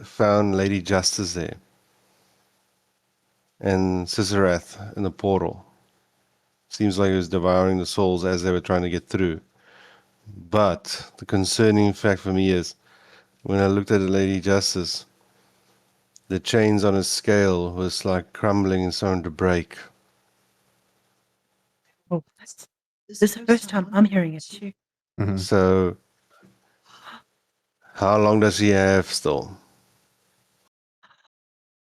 found Lady Justice there. And Siserath in the portal. Seems like he was devouring the souls as they were trying to get through. But the concerning fact for me is, when I looked at the Lady Justice, the chains on his scale was like crumbling and starting to break. Oh, this is the first time I'm hearing it too. Mhm. So, how long does he have still?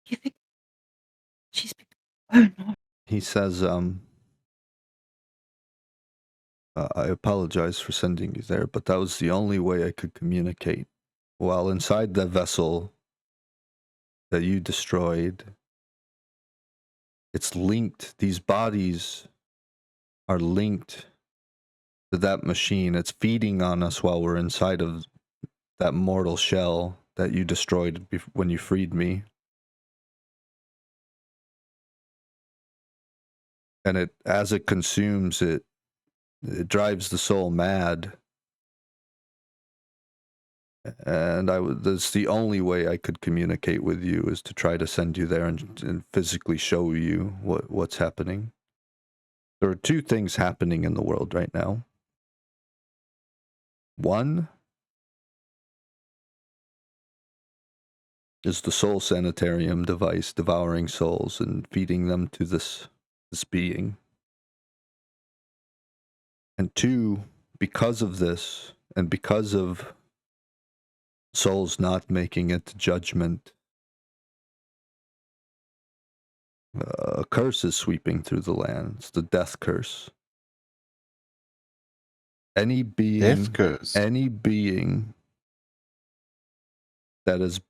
You think she's been... Oh no. He says, I apologize for sending you there, but that was the only way I could communicate. While inside the vessel that you destroyed, it's linked. These bodies are linked to that machine. It's feeding on us while we're inside of that mortal shell that you destroyed when you freed me. And as it consumes it, it drives the soul mad. And that's the only way I could communicate with you, is to try to send you there and physically show you what's happening. There are two things happening in the world right now. One is the soul sanitarium device devouring souls and feeding them to this being. And two, because of this, and because of souls not making it to judgment, a curse is sweeping through the land. It's the death curse. Any being Death curse. that has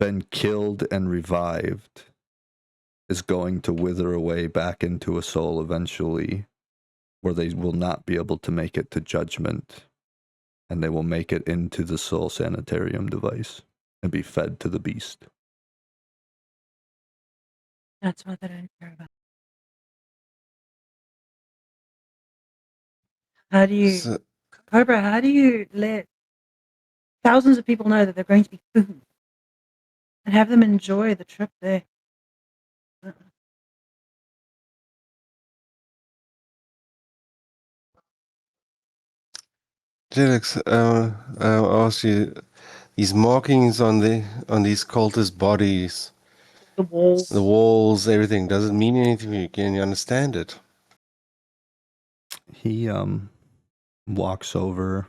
been killed and revived is going to wither away back into a soul eventually, where they will not be able to make it to judgment, and they will make it into the soul sanitarium device and be fed to the beast. That's what I don't care about. How do you, So, Cobra, how do you let thousands of people know that they're going to be food and have them enjoy the trip there? Jelix, I'll ask you, these markings on these cultist bodies, The walls. the walls, everything, does it mean anything to you? Can you understand it? He walks over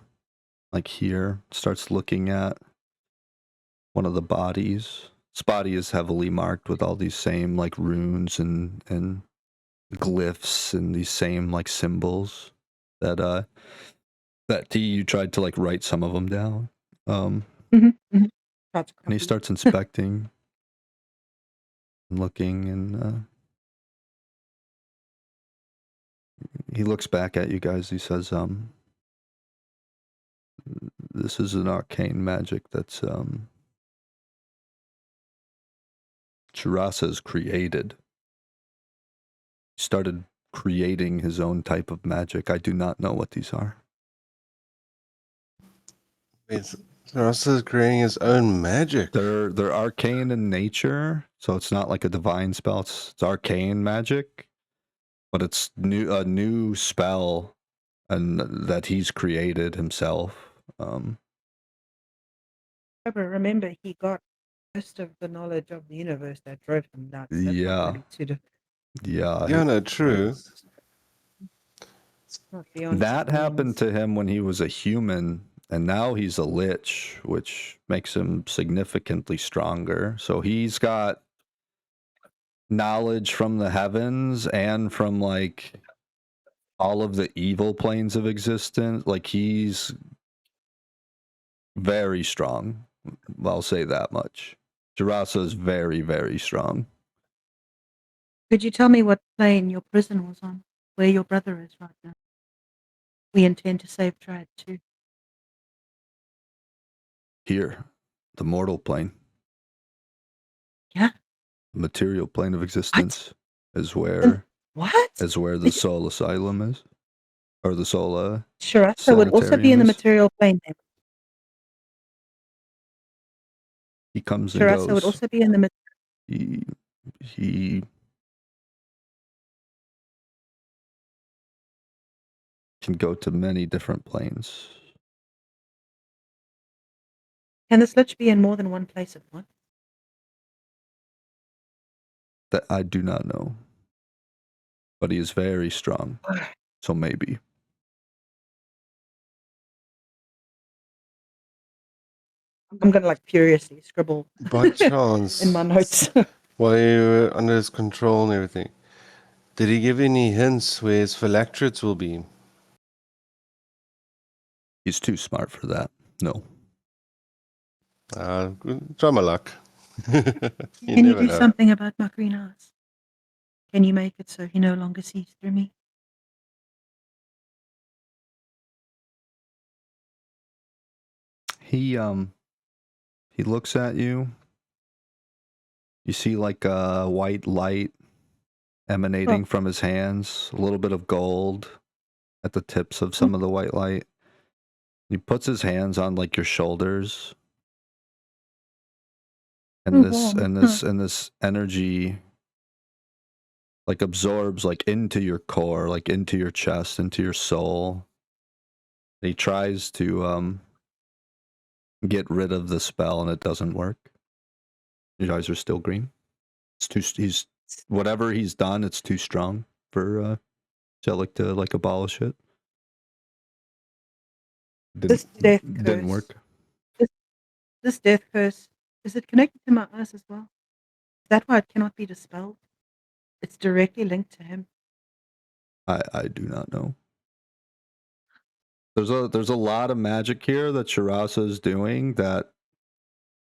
like here, starts looking at one of the bodies. This body is heavily marked with all these same like runes and glyphs and these same like symbols that you tried to like write some of them down. Mm-hmm. And he starts inspecting and looking, and he looks back at you guys. He says, this is an arcane magic that's Chirasa's created. He started creating his own type of magic. I do not know what these are. Russell's creating his own magic. They're arcane in nature, so it's not like a divine spell. It's arcane magic, but it's a new spell, and that he's created himself. But remember, he got most of the knowledge of the universe that drove him nuts. That's Yeah. not really Yeah. Yeah, no, true. not beyond That his happened means. to him when he was a human, and now he's a lich, which makes him significantly stronger. So he's got knowledge from the heavens and from like all of the evil planes of existence. Like he's very strong. I'll say that much. Jirasa is very, very strong. Could you tell me what plane your prison was on? Where your brother is right now? We intend to save Trad too. Here, the mortal plane. Yeah. The material plane of existence is where What? the soul asylum is. Or the soul Shirasa would also be in the sanitarium is. material plane then. He comes and Shirasa would goes. also be in the He can go to many different planes. Can this lich be in more than one place at once? That I do not know. But he is very strong. So maybe. I'm gonna like furiously scribble By chance, in my notes. while you were under his control and everything, did he give any hints where his phylacteries will be? He's too smart for that. No. Try my luck. Can you do something about my green eyes? Can you make it so he no longer sees through me? He looks at you. You see like a white light emanating from his hands, a little bit of gold at the tips of some of the white light. He puts his hands on like your shoulders. And this energy like absorbs like into your core, like into your chest, into your soul. And he tries to get rid of the spell, and it doesn't work. Your eyes are still green. He's whatever he's done, it's too strong for Jellic to like abolish it. Didn't work. This death curse, is it connected to my eyes as well? Is that why it cannot be dispelled? It's directly linked to him. I do not know. There's a lot of magic here that Shirasa is doing that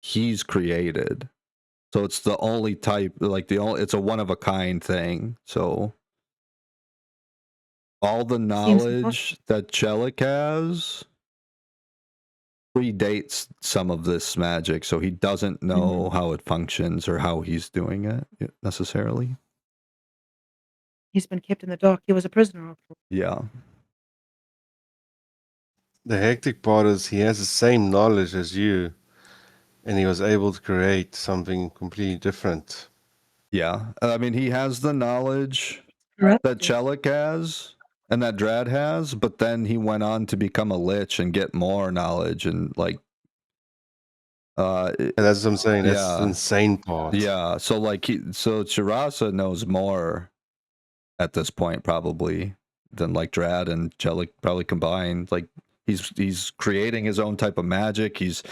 he's created. So it's the only type, like it's a one of a kind thing. So all the Seems impossible. knowledge that Chelik has predates some of this magic, so he doesn't know how it functions or how he's doing it necessarily. He's been kept in the dark. He was a prisoner after all. Yeah. The hectic part is he has the same knowledge as you, and he was able to create something completely different. Yeah. I mean, he has the knowledge Correct. that Chelik has and that Drad has, but then he went on to become a lich and get more knowledge and like And that's what I'm saying. That's the yeah. insane part. Yeah. So like so Chirasa knows more at this point probably than like Drad and Chelik probably combined. Like he's creating his own type of magic. He's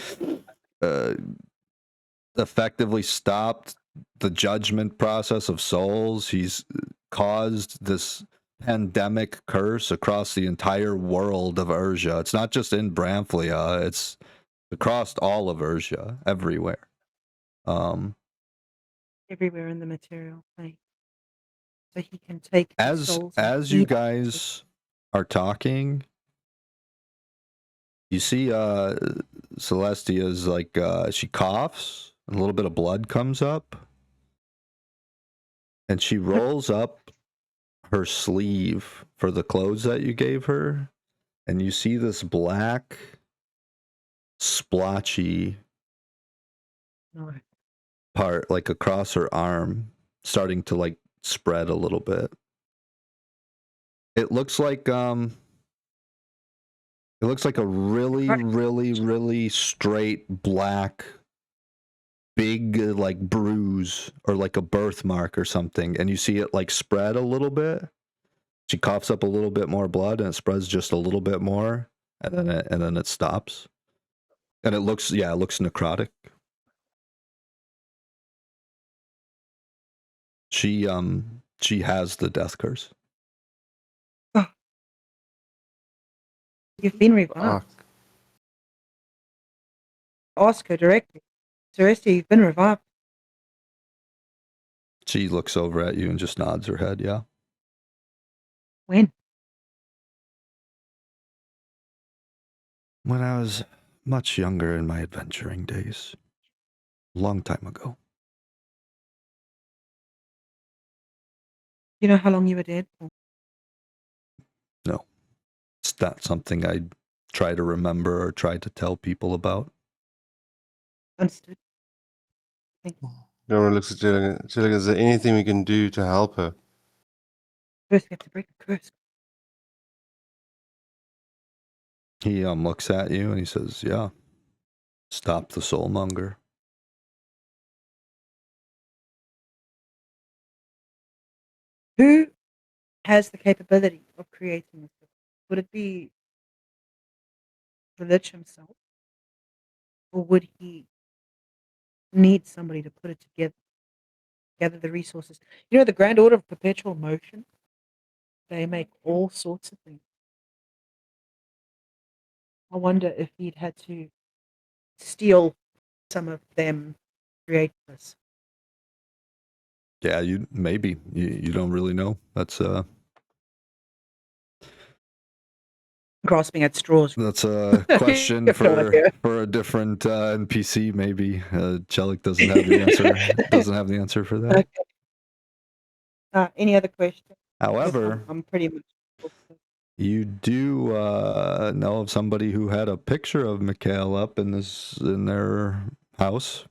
effectively stopped the judgment process of souls. He's caused this pandemic curse across the entire world of Urza. It's not just in Bramphlia, it's across all of Urza, everywhere. Everywhere in the material plane. So he can take the As souls. you guys are talking, you see Celestia's like she coughs and a little bit of blood comes up and she rolls up her sleeve for the clothes that you gave her, and you see this black splotchy part like across her arm starting to like spread a little bit. It looks like a really straight black big like bruise or like a birthmark or something, and you see it like spread a little bit. She coughs up a little bit more blood and it spreads just a little bit more, and then it stops. And it looks necrotic. She has the death curse. You've been revived. Ask her directly. Celestia, you've been revived. She looks over at you and just nods her head, yeah. When? When I was much younger in my adventuring days. A long time ago. You know how long you were dead for? No. It's not something I try to remember or try to tell people about. Understood. Thank you. Nora looks at Jilligan. Jilligan, is there anything we can do to help her? First, we have to break the curse. He looks at you and he says, yeah. Stop the soulmonger. Who has the capability of creating this? Would it be the Lich himself? Or would he need somebody to put it together? Gather the resources. You know, the Grand Order of Perpetual Motion? They make all sorts of things. I wonder if he'd had to steal some of them to create this. Yeah, you don't really know. That's grasping at straws. That's a question for a different NPC. Maybe Chelik doesn't have the answer. Doesn't have the answer for that. Okay. Any other questions? However, I'm pretty much. You do know of somebody who had a picture of Mikhail up in their house.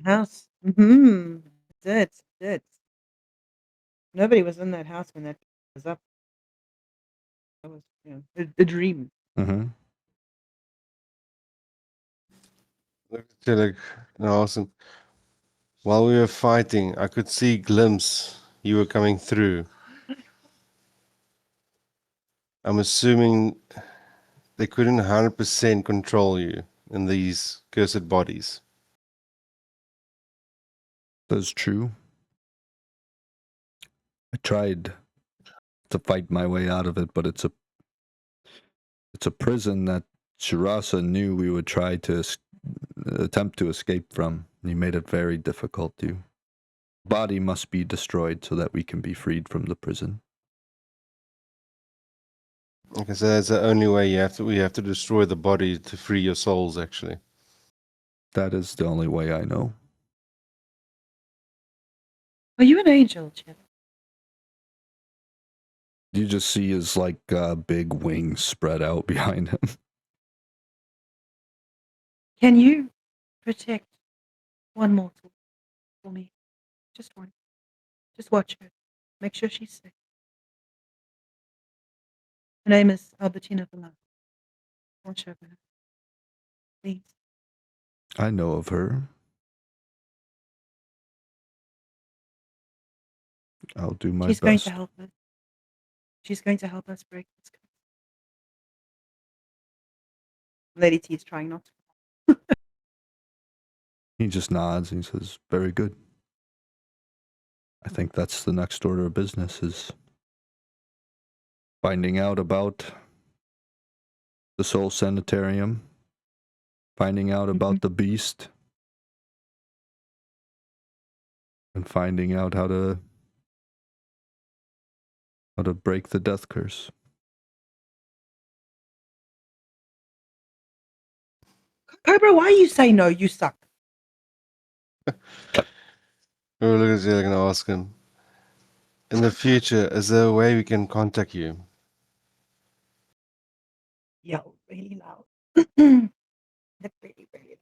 House. Mm-hmm. Did. Nobody was in that house when that was up. That was, the dream. Mm-hmm. Like, awesome. While we were fighting, I could see glimpse you were coming through. I'm assuming they couldn't 100% control you in these cursed bodies. That's true. I tried to fight my way out of it, but it's a prison that Shirasa knew we would try to attempt to escape from. He made it very difficult to. Body must be destroyed so that we can be freed from the prison. Okay, so that's the only way we have to destroy the body to free your souls, actually. That is the only way I know. Are you an angel, Chad? You just see his like big wings spread out behind him. Can you protect one mortal for me? Just one. Just watch her. Make sure she's safe. Her name is Albertina Villar. Watch over her. Please. I know of her. I'll do my She's going best. to help us. She's going to help us break this curse. Lady T is trying not to. He just nods and he says, "Very good. I think that's the next order of business is finding out about the Soul Sanitarium, finding out about the beast, and finding out how to break the death curse." Cobra, why you say no? You suck. Oh, look at you, going to ask him. In the future, is there a way we can contact you? Yo, really loud. Like really, really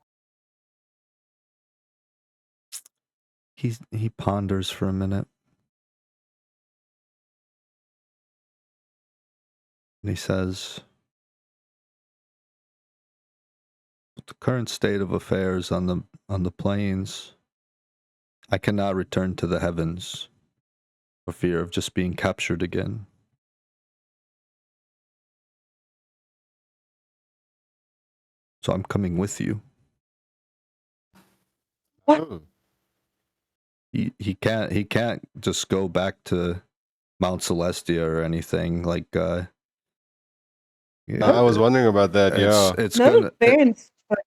loud. He ponders for a minute. And he says, "With the current state of affairs on the plains, I cannot return to the heavens for fear of just being captured again. So I'm coming with you." What? Oh. He can't just go back to Mount Celestia or anything like I was wondering about that, yeah. It's No offense, but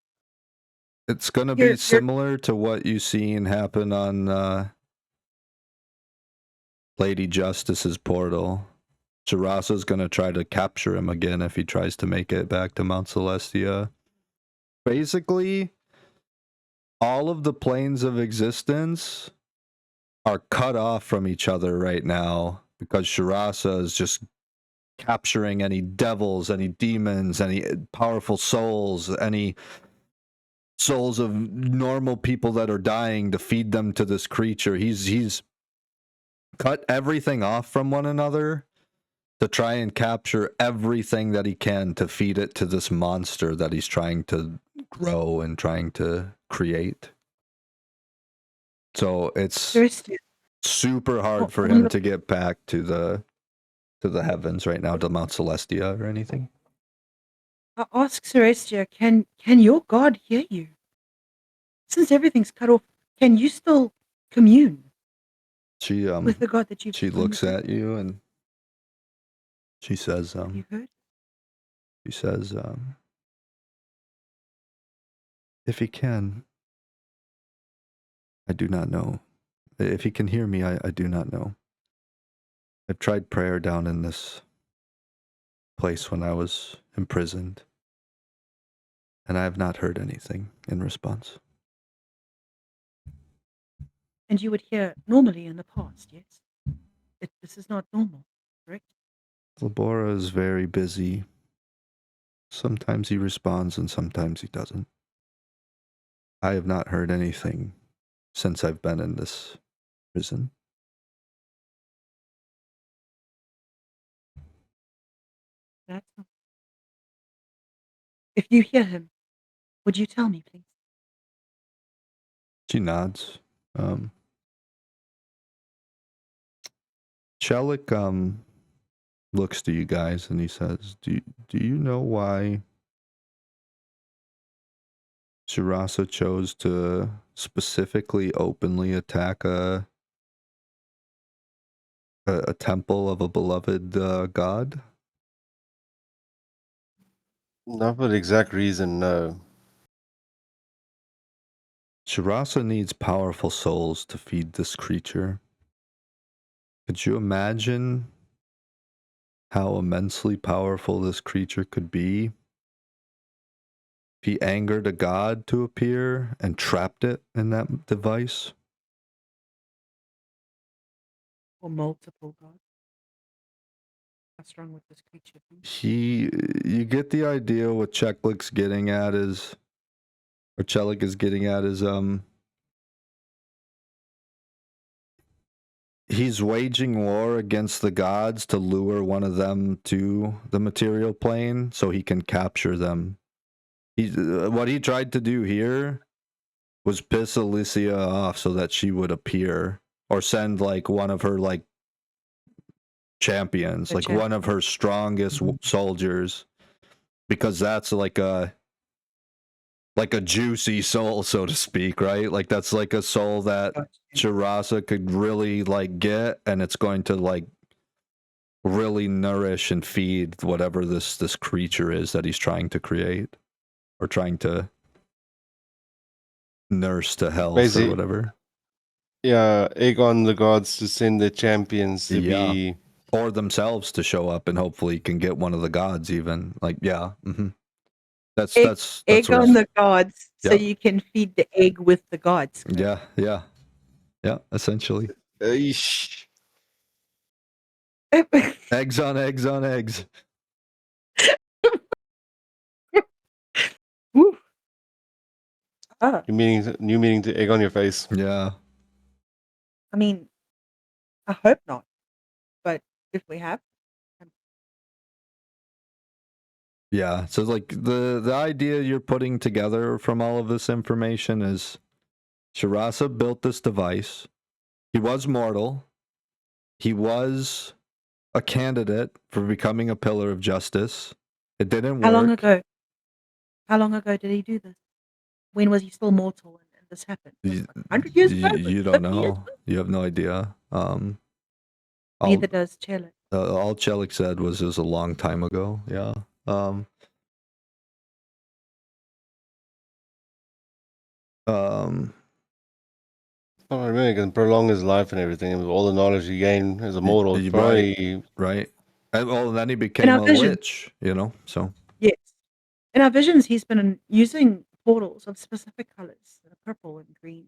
it's gonna You're- be similar to what you've seen happen on Lady Justice's portal. Chirasa's gonna try to capture him again if he tries to make it back to Mount Celestia. Basically, all of the planes of existence are cut off from each other right now because Shirasa is just capturing any devils, any demons, any powerful souls, any souls of normal people that are dying to feed them to this creature. He's cut everything off from one another to try and capture everything that he can to feed it to this monster that he's trying to grow and trying to create. So it's seriously, super hard for him to get back to the heavens right now, to Mount Celestia or anything. I ask Celestia, can your God hear you? Since everything's cut off, can you still commune She with the God that you've she looks at you and she says you heard? she says if he can, I do not know. If he can hear me, I do not know. I've tried prayer down in this place when I was imprisoned, and I have not heard anything in response. And you would hear normally in the past, yes? This is not normal, correct? Labora is very busy. Sometimes he responds and sometimes he doesn't. I have not heard anything since I've been in this prison. That's not. If you hear him, would you tell me, please? She nods. Chelik looks to you guys and he says, do you know why Shirasa chose to specifically openly attack a temple of a beloved god? Not for the exact reason, no. Shirasa needs powerful souls to feed this creature. Could you imagine how immensely powerful this creature could be. If he angered a god to appear and trapped it in that device. Or multiple gods. How strong would this creature be? You get the idea what Chelik is getting at is he's waging war against the gods to lure one of them to the material plane so he can capture them. What he tried to do here was piss Alyssia off so that she would appear or send like one of her like champions, like one of her strongest soldiers, because that's like a juicy soul, so to speak, right? Like that's like a soul that Shirasa could really like get, and it's going to like really nourish and feed whatever this creature is that he's trying to create or trying to nurse to health Basically, or whatever. Yeah, egg on the gods to send their champions to be, or themselves to show up, and hopefully can get one of the gods even. Like, yeah. Mm-hmm. That's egg on the gods, so you can feed the egg with the gods. Yeah, essentially. Eggs on eggs on eggs. Woo. You meaning to egg on your face. Yeah. I mean, I hope not, but if we have. Yeah, so like the idea you're putting together from all of this information is Shirasa built this device. He was mortal. He was a candidate for becoming a pillar of justice. It didn't work. How long ago did he do this? When was he still mortal and this happened? 100 years ago? You don't know. You have no idea. Neither does Chelik. All Chelik said was it was a long time ago. Yeah. Oh, really, he can prolong his life and everything, and with all the knowledge he gained as a mortal, right. And then he became a lich, you know. So yes, in our visions, he's been using portals of specific colors, purple and green.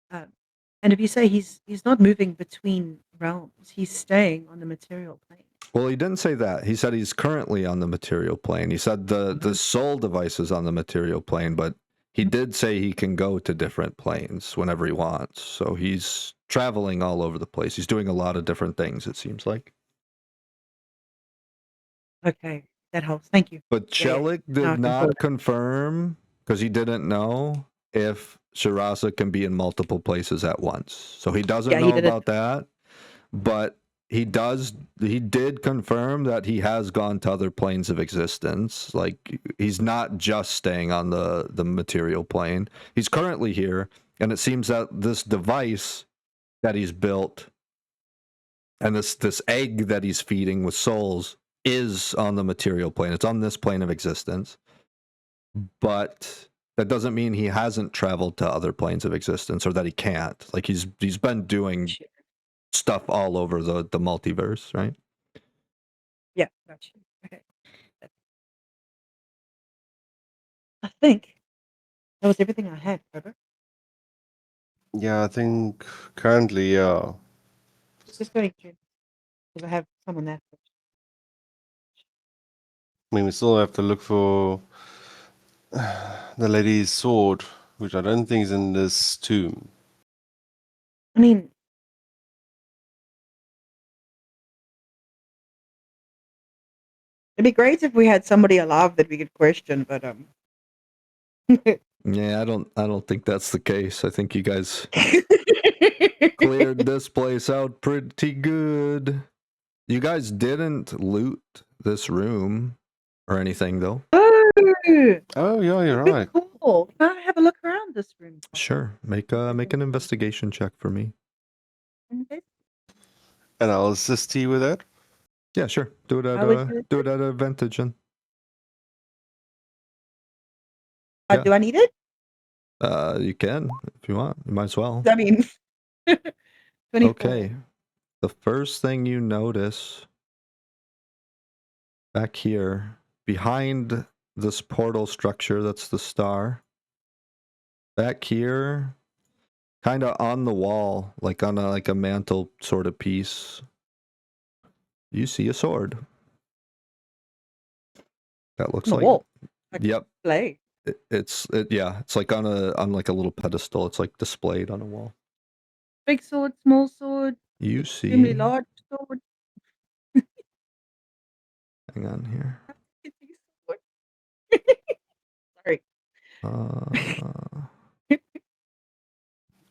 And if you say he's not moving between realms, he's staying on the material plane. Well, he didn't say that. He said he's currently on the material plane. He said the soul device is on the material plane, but he did say he can go to different planes whenever he wants. So he's traveling all over the place. He's doing a lot of different things, it seems like. Okay, that helps. Thank you. But Chelik did not confirm, because he didn't know if Shirasa can be in multiple places at once. So he doesn't know about that. But he did confirm that he has gone to other planes of existence. Like, he's not just staying on the material plane. He's currently here, and it seems that this device that he's built and this egg that he's feeding with souls is on the material plane. It's on this plane of existence. But that doesn't mean he hasn't traveled to other planes of existence, or that he can't. Like, he's been doing stuff all over the multiverse, right? Yeah, gotcha. Okay. I think that was everything I had, Trevor. Yeah, I think currently, yeah. Just going to, because I have some on that. I mean, we still have to look for the lady's sword, which I don't think is in this tomb. I mean, it'd be great if we had somebody alive that we could question, but Yeah, I don't think that's the case. I think you guys cleared this place out pretty good. You guys didn't loot this room or anything, though. Oh, yeah, you're right. Cool. Can I have a look around this room? Sure. Make an investigation check for me. Okay. And I'll assist you with that. Yeah, sure. Do it at advantage. And do I need it? You can if you want. You might as well. I mean, 24. Okay. The first thing you notice back here behind this portal structure. That's the star. Back here, kind of on the wall, like on a mantle sort of piece. You see a sword. That looks On the like wall. Like yep. Play. It's like on like a little pedestal. It's like displayed on a wall. Big sword, small sword, You extremely see. large sword. Hang on here. Sorry.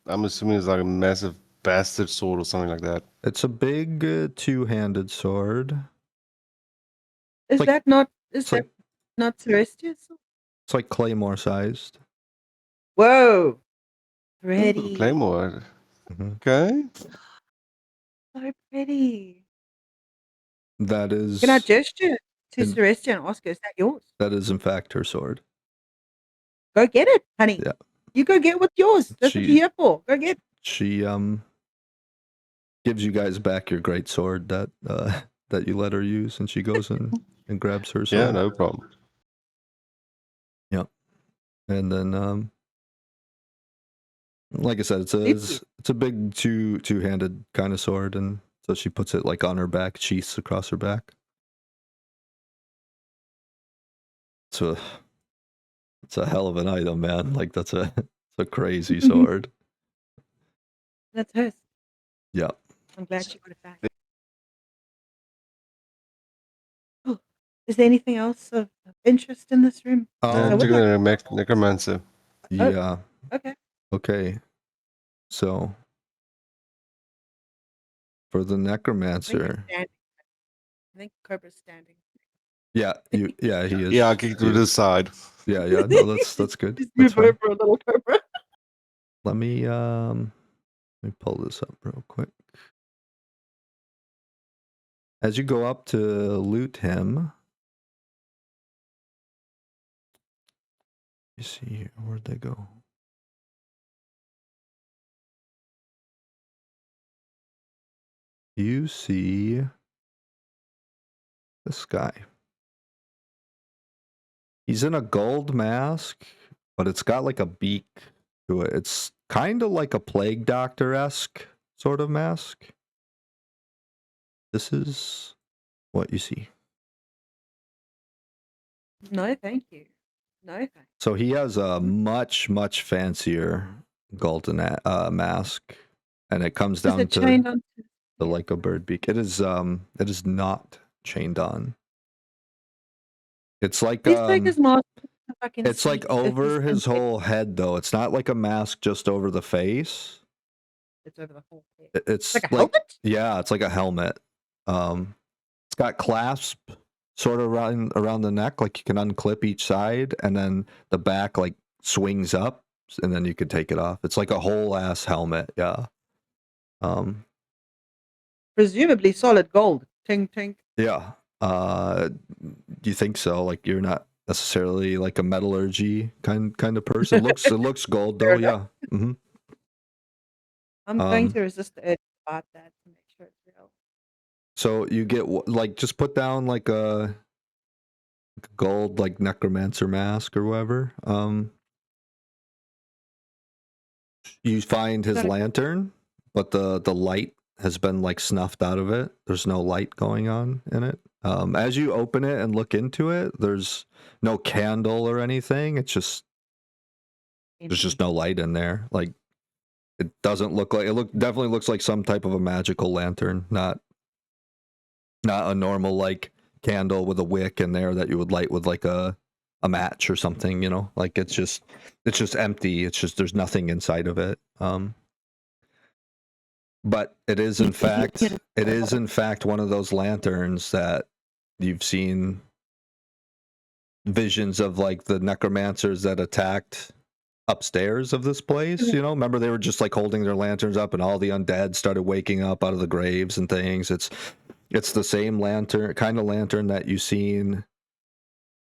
I'm assuming it's like a massive bastard sword or something like that. It's a big two-handed sword. Is like- that not It's like not Celestia's sword? it's like claymore sized. Whoa. Ooh, Pretty. Claymore. Mhm. Okay. So pretty. That is Can I gesture to And- Celestia and ask her, is that yours? that is in fact her sword. Go get it, honey. Yeah. You go get what's yours. That's what She- you're here for. Go get it. She gives you guys back your great sword that that you let her use, and she goes and grabs her sword. Yeah, no problem. And then like I said, it's a big two-handed kind of sword, and so she puts it like on her back, sheaths across her back. It's a hell of an item, man. Like it's a crazy sword. That's hers. Yeah. I'm glad she got it back. Oh, is there anything else of interest in this room? Yeah, would took a necromancer. Yeah. Okay. Okay. So for the I think he's necromancer, standing. I think Cobra's standing. yeah, he is. Yeah, I kicked to the side. Yeah, no, that's good. Just That's move fine. over a little, Cobra. Let me pull this up real quick. As you go up to loot him, you see here, where'd they go? You see this guy. He's in a gold mask, but it's got like a beak to it. It's kind of like a plague doctor-esque sort of mask. This is what you see. No, thank you. No, thank you. So he has a much fancier golden mask, and it comes Is down it to chained onto? like a bird beak. It is not chained on. It's like Please take his mask. If I can it's see like if over he's his in- whole head though. It's not like a mask just over the face. It's over the whole head. It's Like a helmet? Yeah, it's like a helmet. It's got clasp sort of around the neck, like you can unclip each side, and then the back like swings up, and then you could take it off. It's like a whole ass helmet. Yeah. Presumably solid gold. Tink, tink. Yeah. Do you think so? Like you're not necessarily like a metallurgy kind of person. It looks gold though. Fair Yeah. Mm-hmm. I'm going to resist the urge to buy that to make sure it's real. So you get like just put down like a gold like necromancer mask or whatever. You find his lantern, but the light has been like snuffed out of it. There's no light going on in it. As you open it and look into it, there's no candle or anything. It's just there's just no light in there. Like it doesn't look like definitely looks like some type of a magical lantern, not a normal like candle with a wick in there that you would light with like a match or something, you know. Like it's just empty. It's just there's nothing inside of it. But it is in fact one of those lanterns that you've seen visions of, like the necromancers that attacked upstairs of this place, you know. Remember they were just like holding their lanterns up and all the undead started waking up out of the graves and things. It's the same kind of lantern that you seen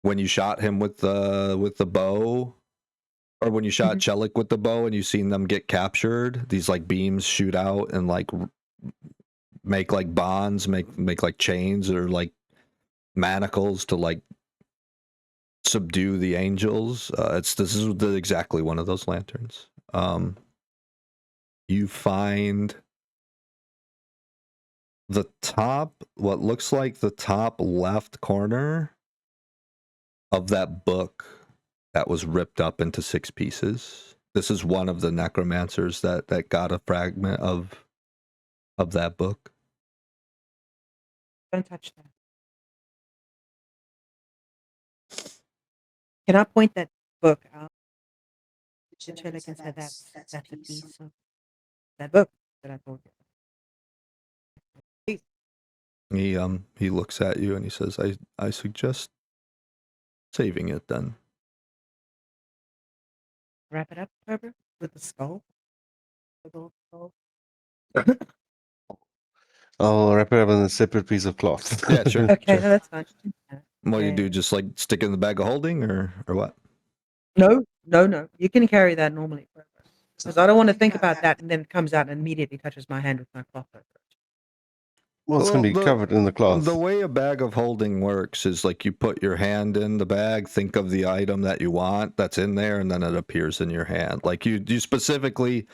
when you shot him with the bow, or when you shot Chelik with the bow and you seen them get captured. These like beams shoot out and like make like bonds, make like chains, or like manacles to like subdue the angels. This is exactly one of those lanterns. You find the top, what looks like the top left corner of that book that was ripped up into 6 pieces. This is one of the necromancers that got a fragment of that book. Don't touch that. Can I point that book out to Chelik and say that's a piece of that book that I told you? He looks at you and he says, I suggest saving it then. Wrap it up, Herbert, with the skull. The gold skull. I'll wrap it up in a separate piece of cloth. Yeah, sure. Okay, sure. no, that's fine. What do you do? Yeah. Just like stick it in the bag of holding or what? No. You can carry that normally. Because I don't want to think about that and then it comes out and immediately touches my hand with my cloth. Well, it's going to be covered in the cloth. The way a bag of holding works is like you put your hand in the bag, think of the item that you want that's in there, and then it appears in your hand. Like you specifically,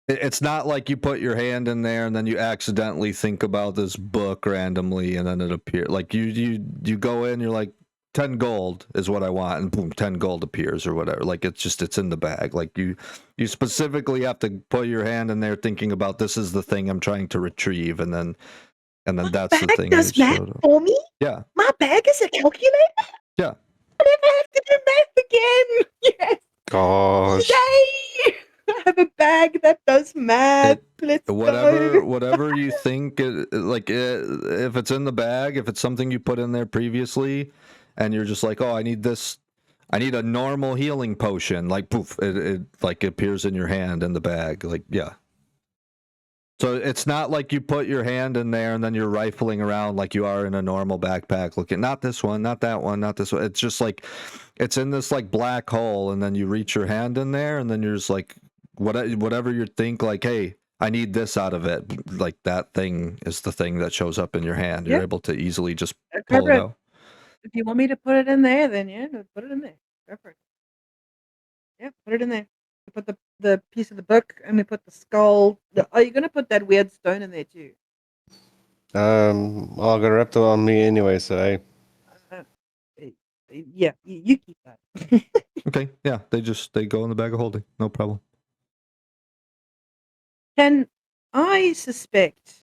it's not like you put your hand in there and then you accidentally think about this book randomly and then it appears. Like you go in, you're like, 10 gold is what I want, and boom, 10 gold appears or whatever. Like it's in the bag. Like you specifically have to put your hand in there thinking about this is the thing I'm trying to retrieve, and then that's the thing. Does math for me? Yeah. My bag is a calculator? Yeah. I never have to do math again. Yes. Gosh. Yay! I have a bag that does math. Let's go. Whatever you think, if it's in the bag, if it's something you put in there previously, and you're just like, oh, I need this, I need a normal healing potion. Like poof, it like appears in your hand in the bag. Like yeah. So it's not like you put your hand in there and then you're rifling around like you are in a normal backpack looking, not this one, not that one, not this one. It's just like, it's in this like black hole, and then you reach your hand in there and then you're just like, whatever you think, like, hey, I need this out of it. Like that thing is the thing that shows up in your hand. You're able to easily just pull it out. If you want me to put it in there, then yeah, put it in there. Go for it. Yeah, put it in there. We put the piece of the book and we put the skull. Are you going to put that weird stone in there too? I'll get wrapped on me anyway, so yeah, you keep that. Okay, yeah, they go in the bag of holding, no problem. Can I suspect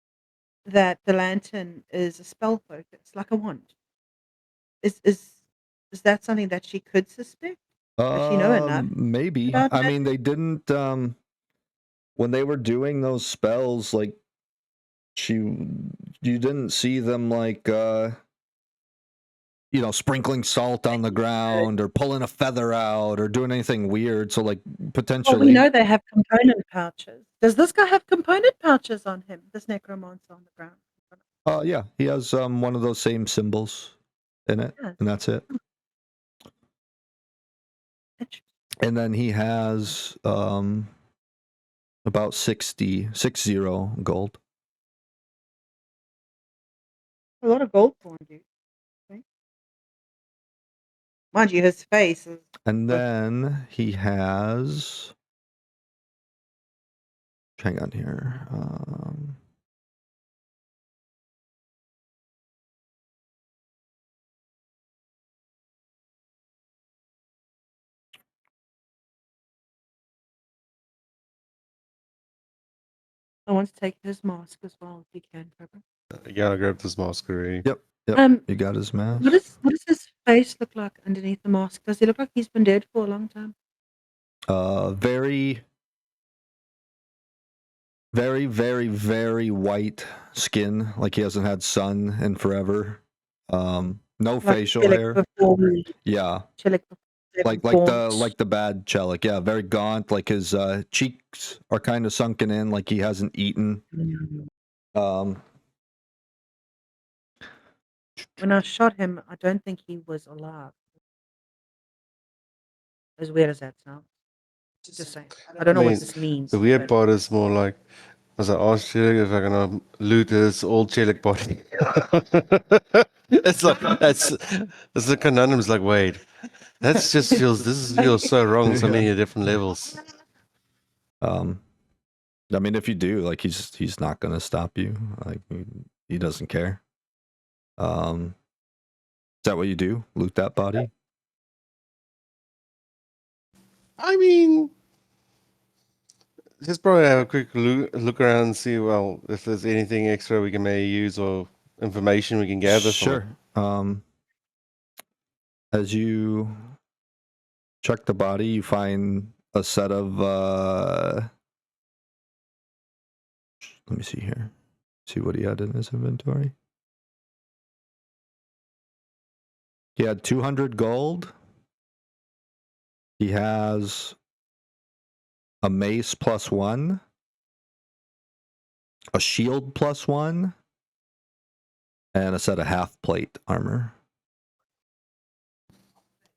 that the lantern is a spell focus, like a wand? Is that something that she could suspect? Does she know enough? Maybe. I mean, they didn't. When they were doing those spells, like you didn't see them like sprinkling salt on the ground or pulling a feather out or doing anything weird. So like potentially, well, we know they have component pouches. Does this guy have component pouches on him? This necromancer on the ground? Yeah, he has one of those same symbols in it, and that's it. And then he has about 60 gold. A lot of gold for you. Okay. Mind you, his face is. And then he has. Hang on here. I want to take his mask as well, if you can, Trevor. you gotta grab this mask already. Yep. You got his mask. What does his face look like underneath the mask? Does he look like he's been dead for a long time? Very, very, very, very white skin, like he hasn't had sun in forever. No like facial hair. Yeah. Like the bad Chelik. Yeah, very gaunt. Like his cheeks are kind of sunken in, like he hasn't eaten. When I shot him, I don't think he was alive. As weird as that sounds. Just saying. I don't know what this means. The weird part is more like As I asked Chelik if I can loot his old Chelik body. It's like it's a conundrum. It's like, wait, feels so wrong on so many different levels. I mean, if you do, like, he's not gonna stop you. Like, he doesn't care. Is that what you do? Loot that body? I mean, just probably have a quick look around and see, well, if there's anything extra we can maybe use or information we can gather Sure. As you check the body, you find a set of let me see here. See what he had in his inventory. He had 200 gold. He has a mace +1, a shield +1, and a set of half plate armor.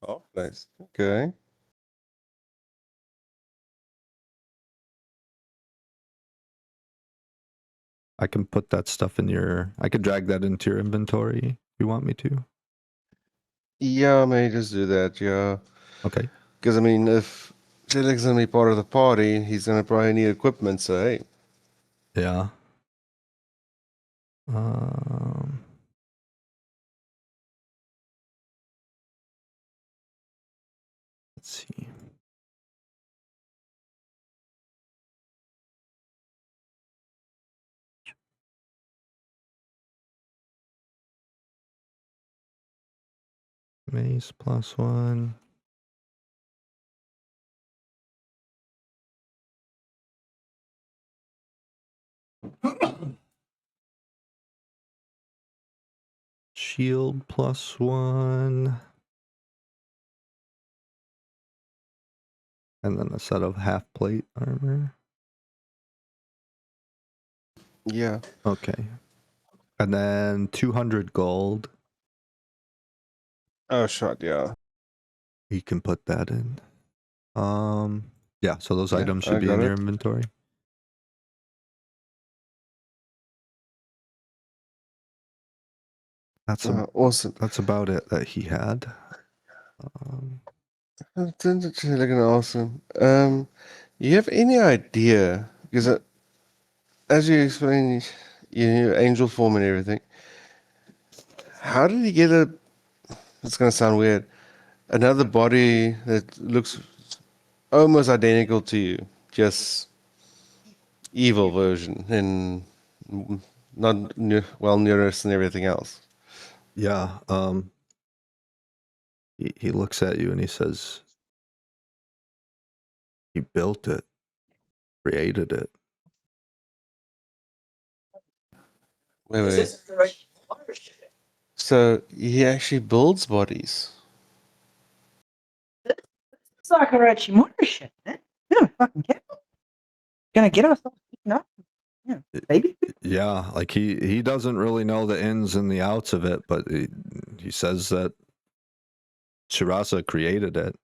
Oh, nice. Okay. I can put that stuff in I can drag that into your inventory if you want me to. Yeah, I may just do that, yeah. Okay. Because, I mean, if Chelik's going to be part of the party, he's going to probably need equipment, so hey. Yeah. Let's see. Mace +1. Shield +1. And then a set of half plate armor. Yeah. Okay. And then 200 gold. Oh, shot, yeah. You can put that in. Yeah, so those Yeah, items I should be got in your it. inventory. That's awesome. That's about it that he had. That's looking awesome. You have any idea? Because as you explained, you know, angel form and everything. How did he get a? It's gonna sound weird. Another body that looks almost identical to you, just evil version and not well nourished and everything else. Yeah. He looks at you and he says, "He built it, created it." Wait. So he actually builds bodies. It's like Orochimaru shit, man. We don't fucking care. Gonna get ourselves eaten up. Yeah, baby. Yeah, like he doesn't really know the ins and the outs of it, but he says that Shirasa created it.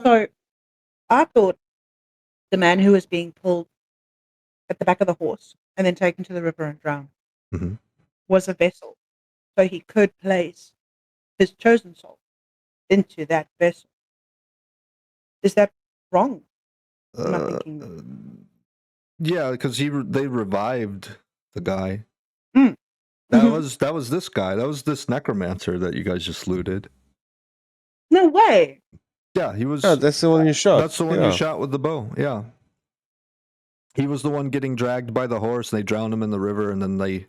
So I thought the man who was being pulled at the back of the horse and then taken to the river and drowned Mhm. was a vessel. So he could place his chosen soul into that vessel. Is that wrong? Am I thinking? Yeah, because they revived the guy. Mm. That was this guy. That was this necromancer that you guys just looted. No way. Yeah, he was. Oh, that's the one you shot. That's the one you shot with the bow. Yeah. He was the one getting dragged by the horse, and they drowned him in the river, and then they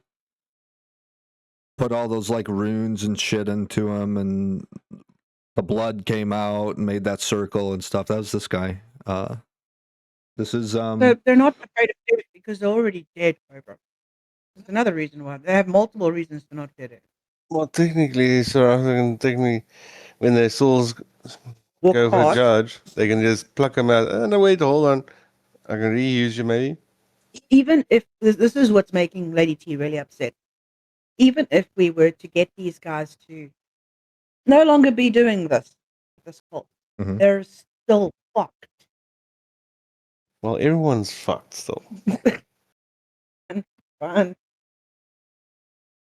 put all those like runes and shit into him, and the blood came out and made that circle and stuff. That was this guy. This is So they're not afraid of death because they're already dead, Cobra. That's another reason why. They have multiple reasons to not get it. Well, technically, when their souls go for a judge, they can just pluck them out. Oh, no, wait, hold on. I can reuse you, maybe. Even if this is what's making Lady T really upset. Even if we were to get these guys to no longer be doing this cult, they're still fucked. Well, everyone's fucked still. Fun.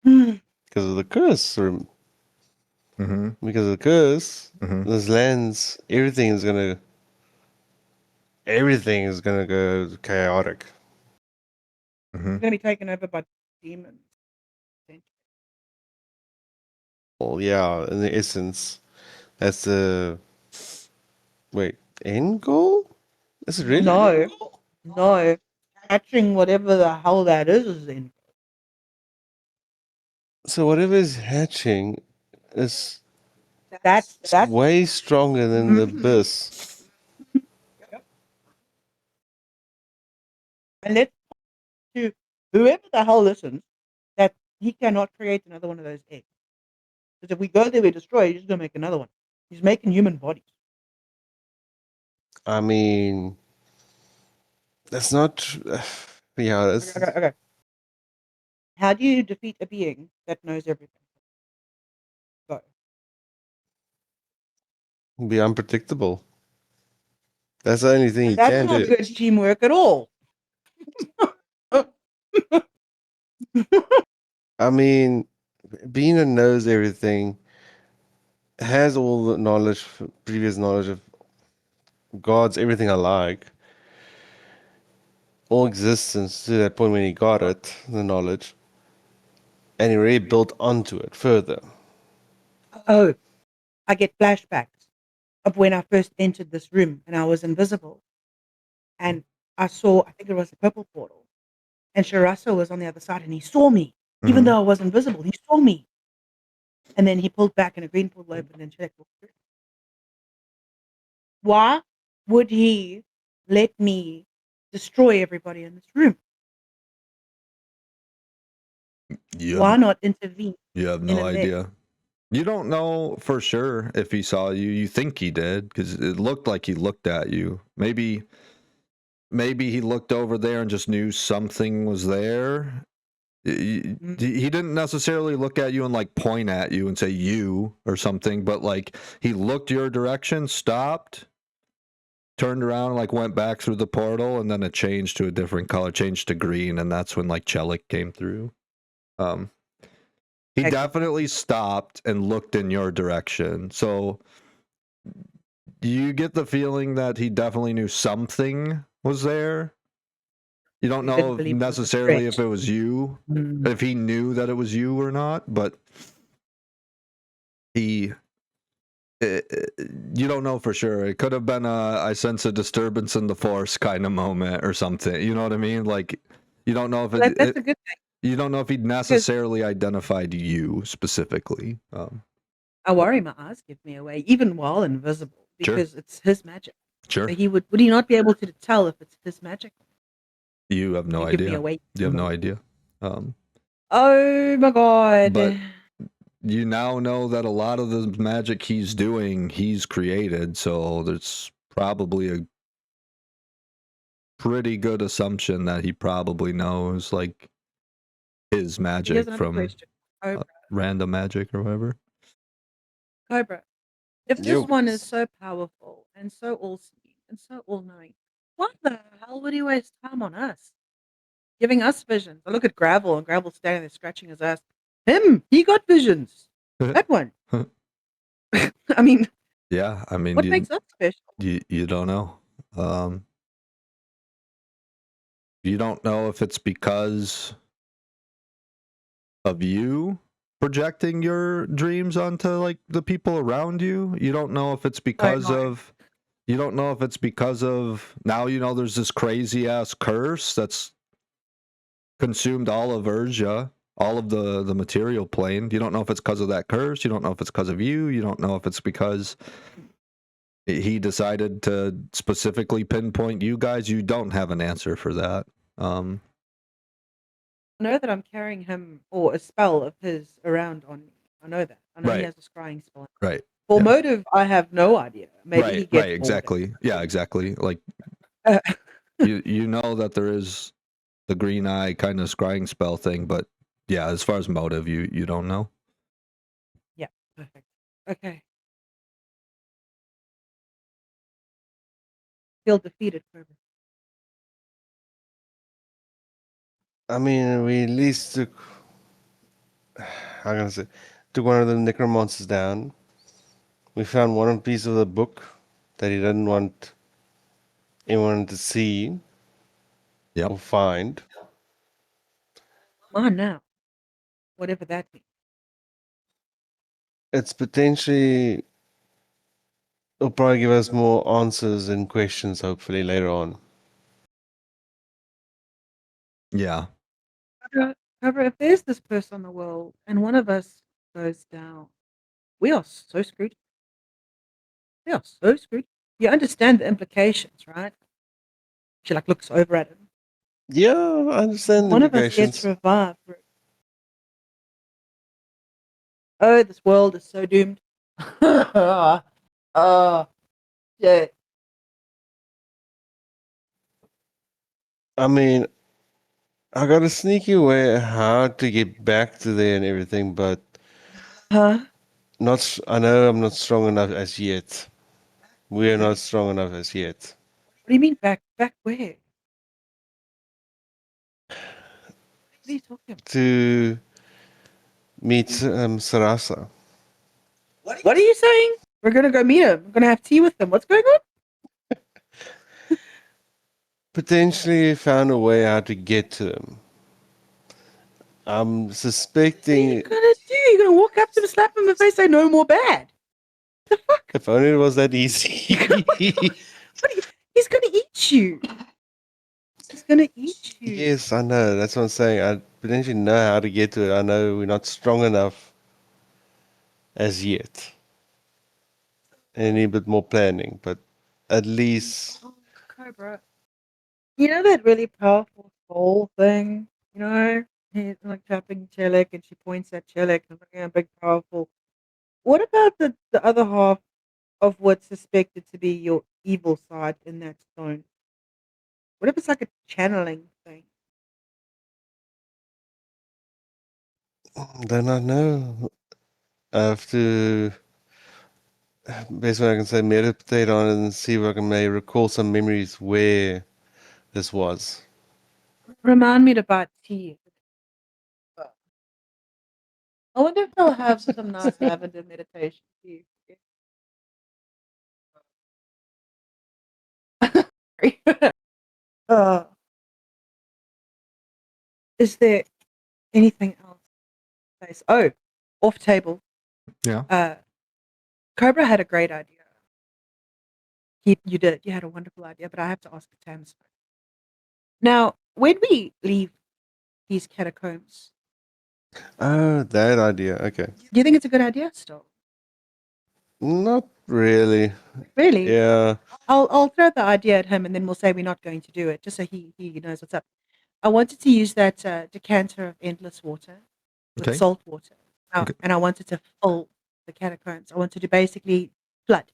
Because of the curse. Mm-hmm. Because of the curse, Mm-hmm. this lands, everything is gonna go chaotic. Mm-hmm. It's gonna be taken over by demons. Well, yeah, in the essence, that's the end goal? Is it really? No, no. Catching whatever the hell that is in. So whatever is hatching is That's way stronger than the Mhm. abyss. Yep. And let's to whoever the hell listens that he cannot create another one of those eggs. Because if we go there, we destroy. He's just gonna make another one. He's making human bodies. I mean, that's not. Yeah, that's Okay. How do you defeat a being that knows everything? Go. be unpredictable. That's the only thing you That's can not do. good teamwork at all. I mean, being that knows everything, has all the knowledge, previous knowledge of God's everything alike, all existence to that point when he got it, the knowledge, and he really built onto it further. Oh, I get flashbacks of when I first entered this room and I was invisible. And I think it was a purple portal. And Shirasso was on the other side and he saw me. Even Mm-hmm. though I was invisible, he saw me. And then he pulled back and a green portal opened and checked. Why would he let me destroy everybody in this room? Why not intervene You have in no a mess? idea. You don't know for sure if he saw you. You think he did because it looked like he looked at you. Maybe he looked over there and just knew something was there. He didn't necessarily look at you and like point at you and say you or something, but like he looked your direction, stopped, turned around, like went back through the portal, and then it changed to a different color, changed to green, and that's when like Chelik came through. He definitely stopped and looked in your direction. So you get the feeling that he definitely knew something was there. You don't know if necessarily if it was you, if he knew that it was you or not, but you don't know for sure. It could have been a I sense a disturbance in the force kind of moment or something. You know what I mean? Like you don't know if That's a good thing. You don't know if he necessarily identified you specifically. I worry my eyes give me away, even while invisible, because it's his magic. Sure. So would he not be able to tell if it's his magic? You have no idea. Give me away. You have no idea. Oh my god. But you now know that a lot of the magic he's doing, he's created, so there's probably a pretty good assumption that he probably knows like his magic from random magic or whatever. Cobra, if this one is so powerful and so all-seeing and so all-knowing, why the hell would he waste time on us? Giving us visions. I look at Gravel and Gravel's standing there scratching his ass. He got visions. That one. I mean, yeah, I mean, what makes us special? You don't know. You don't know if it's because of you projecting your dreams onto like the people around you. You don't know if it's because of you don't know if it's because of now you know there's this crazy ass curse that's consumed all of Urja, all of the material plane. You don't know if it's because of that curse. You don't know if it's because of you. You don't know if it's because he decided to specifically pinpoint you guys. You don't have an answer for that. I know that I'm carrying him or a spell of his around on me. I know that. I know he has a scrying spell. Right. For motive, I have no idea. Maybe he gets exactly. Yeah, exactly. Like you know that there is the green eye kind of scrying spell thing, but yeah, as far as motive, you don't know. Yeah, perfect. Okay. feel defeated, Cobra. I mean, we at least took. How can I say? Took one of the necromancers down. We found one piece of the book that he didn't want anyone to see Yep. or find. Come on now. Whatever that means. It's potentially. It'll probably give us more answers and questions, hopefully, later on. Yeah. Cobra, if there's this person on the world and one of us goes down, we are so screwed. We are so screwed. You understand the implications, right? She like looks over at him. Yeah, I understand the One of us gets implications. revived. Oh, this world is so doomed. Oh, yeah. I mean, I got a sneaky way how to get back to there and everything, but Huh? not. I know I'm not strong enough as yet. We are not strong enough as yet. What do you mean back? Back where? What are you talking about? To meet Sarasa. What are you saying? We're gonna go meet him. We're gonna have tea with him. What's going on? Potentially found a way how to get to him. I'm What are suspecting. you gonna do? You're gonna walk up to him, slap him in the face, say no more bad. The fuck? If only it was that easy. He's gonna eat you. He's gonna eat you. Yes, I know. That's what I'm saying. I potentially know how to get to it. I know we're not strong enough as yet. And need a bit more planning, but at least. Oh, Cobra. You know that really powerful soul thing? You know? He's like tapping Chelik and she points at Chelik and like, yeah, big powerful. What about the other half of what's suspected to be your evil side in that stone? What if it's like a channeling thing? Do not know. I have to. Best way I can say, meditate on it and see if I can may recall some memories where this was. Remind me to buy tea. I wonder if they'll have some nice lavender meditation tea. uh, is there anything else? Oh, off table. Yeah. Cobra had a great idea. You did. You had a wonderful idea, but I have to ask the Tams. Now, when we leave these catacombs, Oh, that idea. Okay. do you think it's a good idea still? Not really. Really? Yeah. I'll throw the idea at him and then we'll say we're not going to do it, just so he knows what's up. I wanted to use that decanter of endless water with Okay. salt water. Okay. And I wanted to fill the catacombs. I wanted to basically flood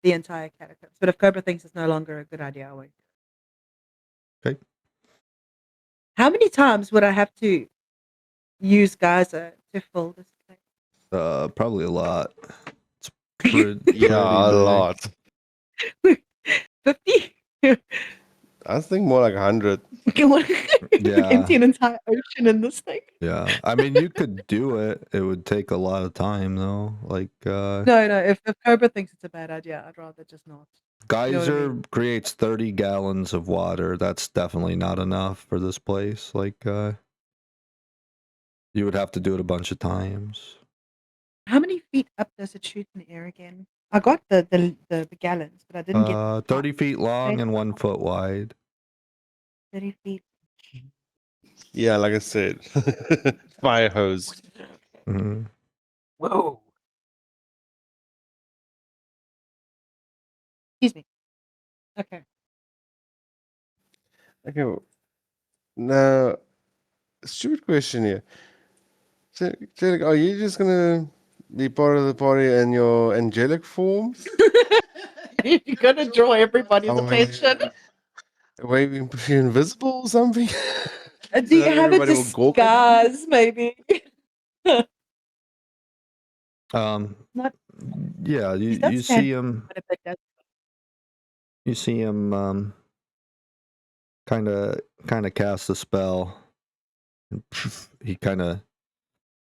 the entire catacombs. But if Cobra thinks it's no longer a good idea, I won't. Okay. How many times would I have to use Gaza to fill this place? Probably a lot. It's pretty Yeah, a big. lot. 50? I think more like 100. Yeah. Empty an entire ocean in this thing. Yeah. I mean, you could do it. It would take a lot of time, though. Like, No. If Cobra thinks it's a bad idea, I'd rather just not. Geyser creates 30 gallons of water. That's definitely not enough for this place. Like, you would have to do it a bunch of times. How many feet up does it shoot in the air again? I got the gallons, but I didn't get the 30 feet long and 1 foot wide. 30 feet. Yeah, like I said, fire hose. Mm-hmm. Whoa. Excuse me. Okay. Okay. Now, stupid question here. So, are you just gonna be part of the party in your angelic form? You're gonna draw everybody's Oh, attention. Waving invisible or something? Do you That have a everybody will gawk at you? disguise, maybe? Not. Yeah, He does you stand see him. quite a bit, doesn't You see him kind of cast a spell. And he kind of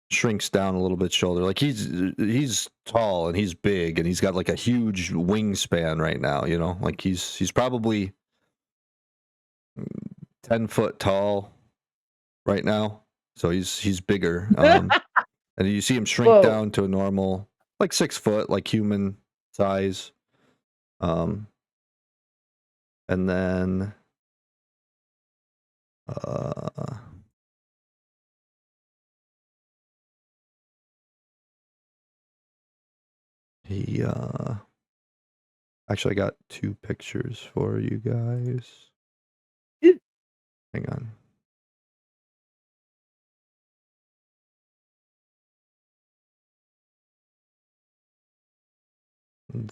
shrinks down a little bit shoulder. Like he's tall and he's big and he's got like a huge wingspan right now, you know? Like he's probably 10 foot tall right now. So he's bigger. And you see him shrink Whoa. down to a normal, like 6 foot, like human size. And then he actually I got 2 pictures for you guys. Ooh. Hang on.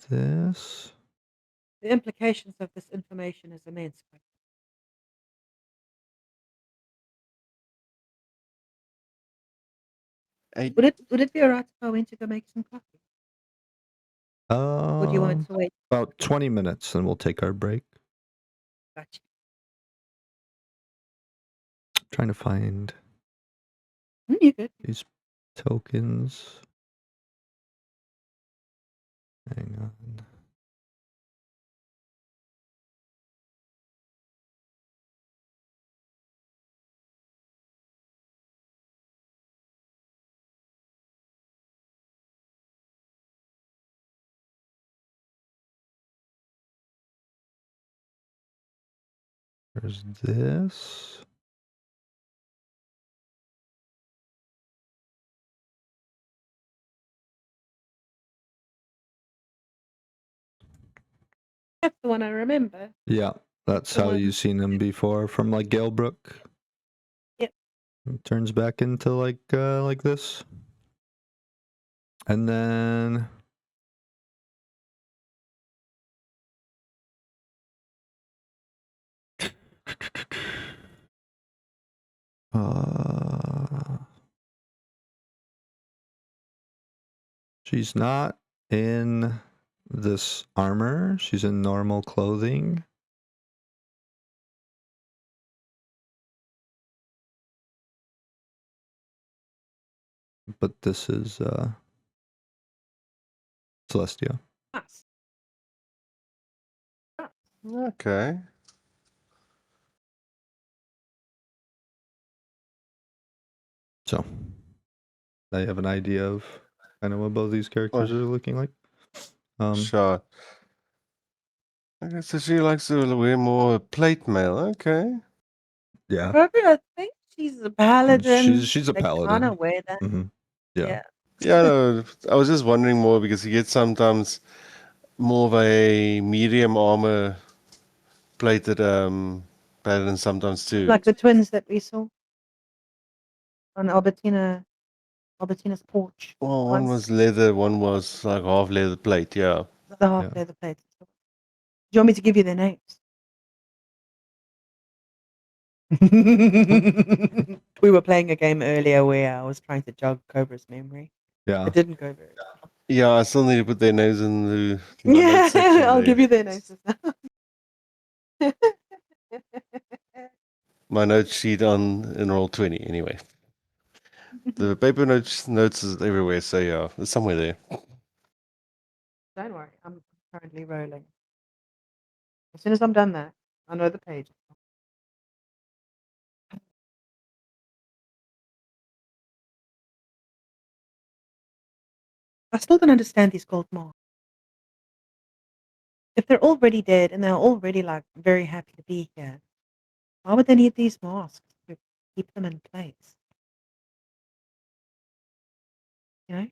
This. The implications of this information is immense. Would it be alright if I went to go make some coffee? Or do you want to wait? About 20 minutes and we'll take our break. Gotcha. Trying to find You good? these tokens. Hang on. There's this. That's the one I remember. Yeah, that's The how one- you've seen him before from like Galebrook. Yep. It turns back into like this. And then she's not in this armor. She's in normal clothing. But this is Celestia. Us. Okay. So now you have an idea of kind of what both these characters are looking like. Sure. Okay, so she likes to wear more plate mail. Okay. Yeah. Probably, I think she's a paladin. She's a They paladin. kind of wear that. Yeah. Yeah, no, I was just wondering more because you get sometimes more of a medium armor plated paladin sometimes too. Like the twins that we saw on Albertina's porch. Well, one once. was leather, one was like half leather plate. Yeah. The half leather plates. Do you want me to give you their names? We were playing a game earlier where I was trying to jog Cobra's memory. Yeah. It didn't go very well. Yeah, I still need to put their names in the Yeah, section I'll there. give you their names just now. My note sheet in roll 20 anyway. The paper notes is everywhere, so yeah, it's somewhere there. Don't worry, I'm currently rolling. As soon as I'm done that, I know the page. I still don't understand these gold masks. If they're already dead and they're already like very happy to be here, why would they need these masks to keep them in place? You know,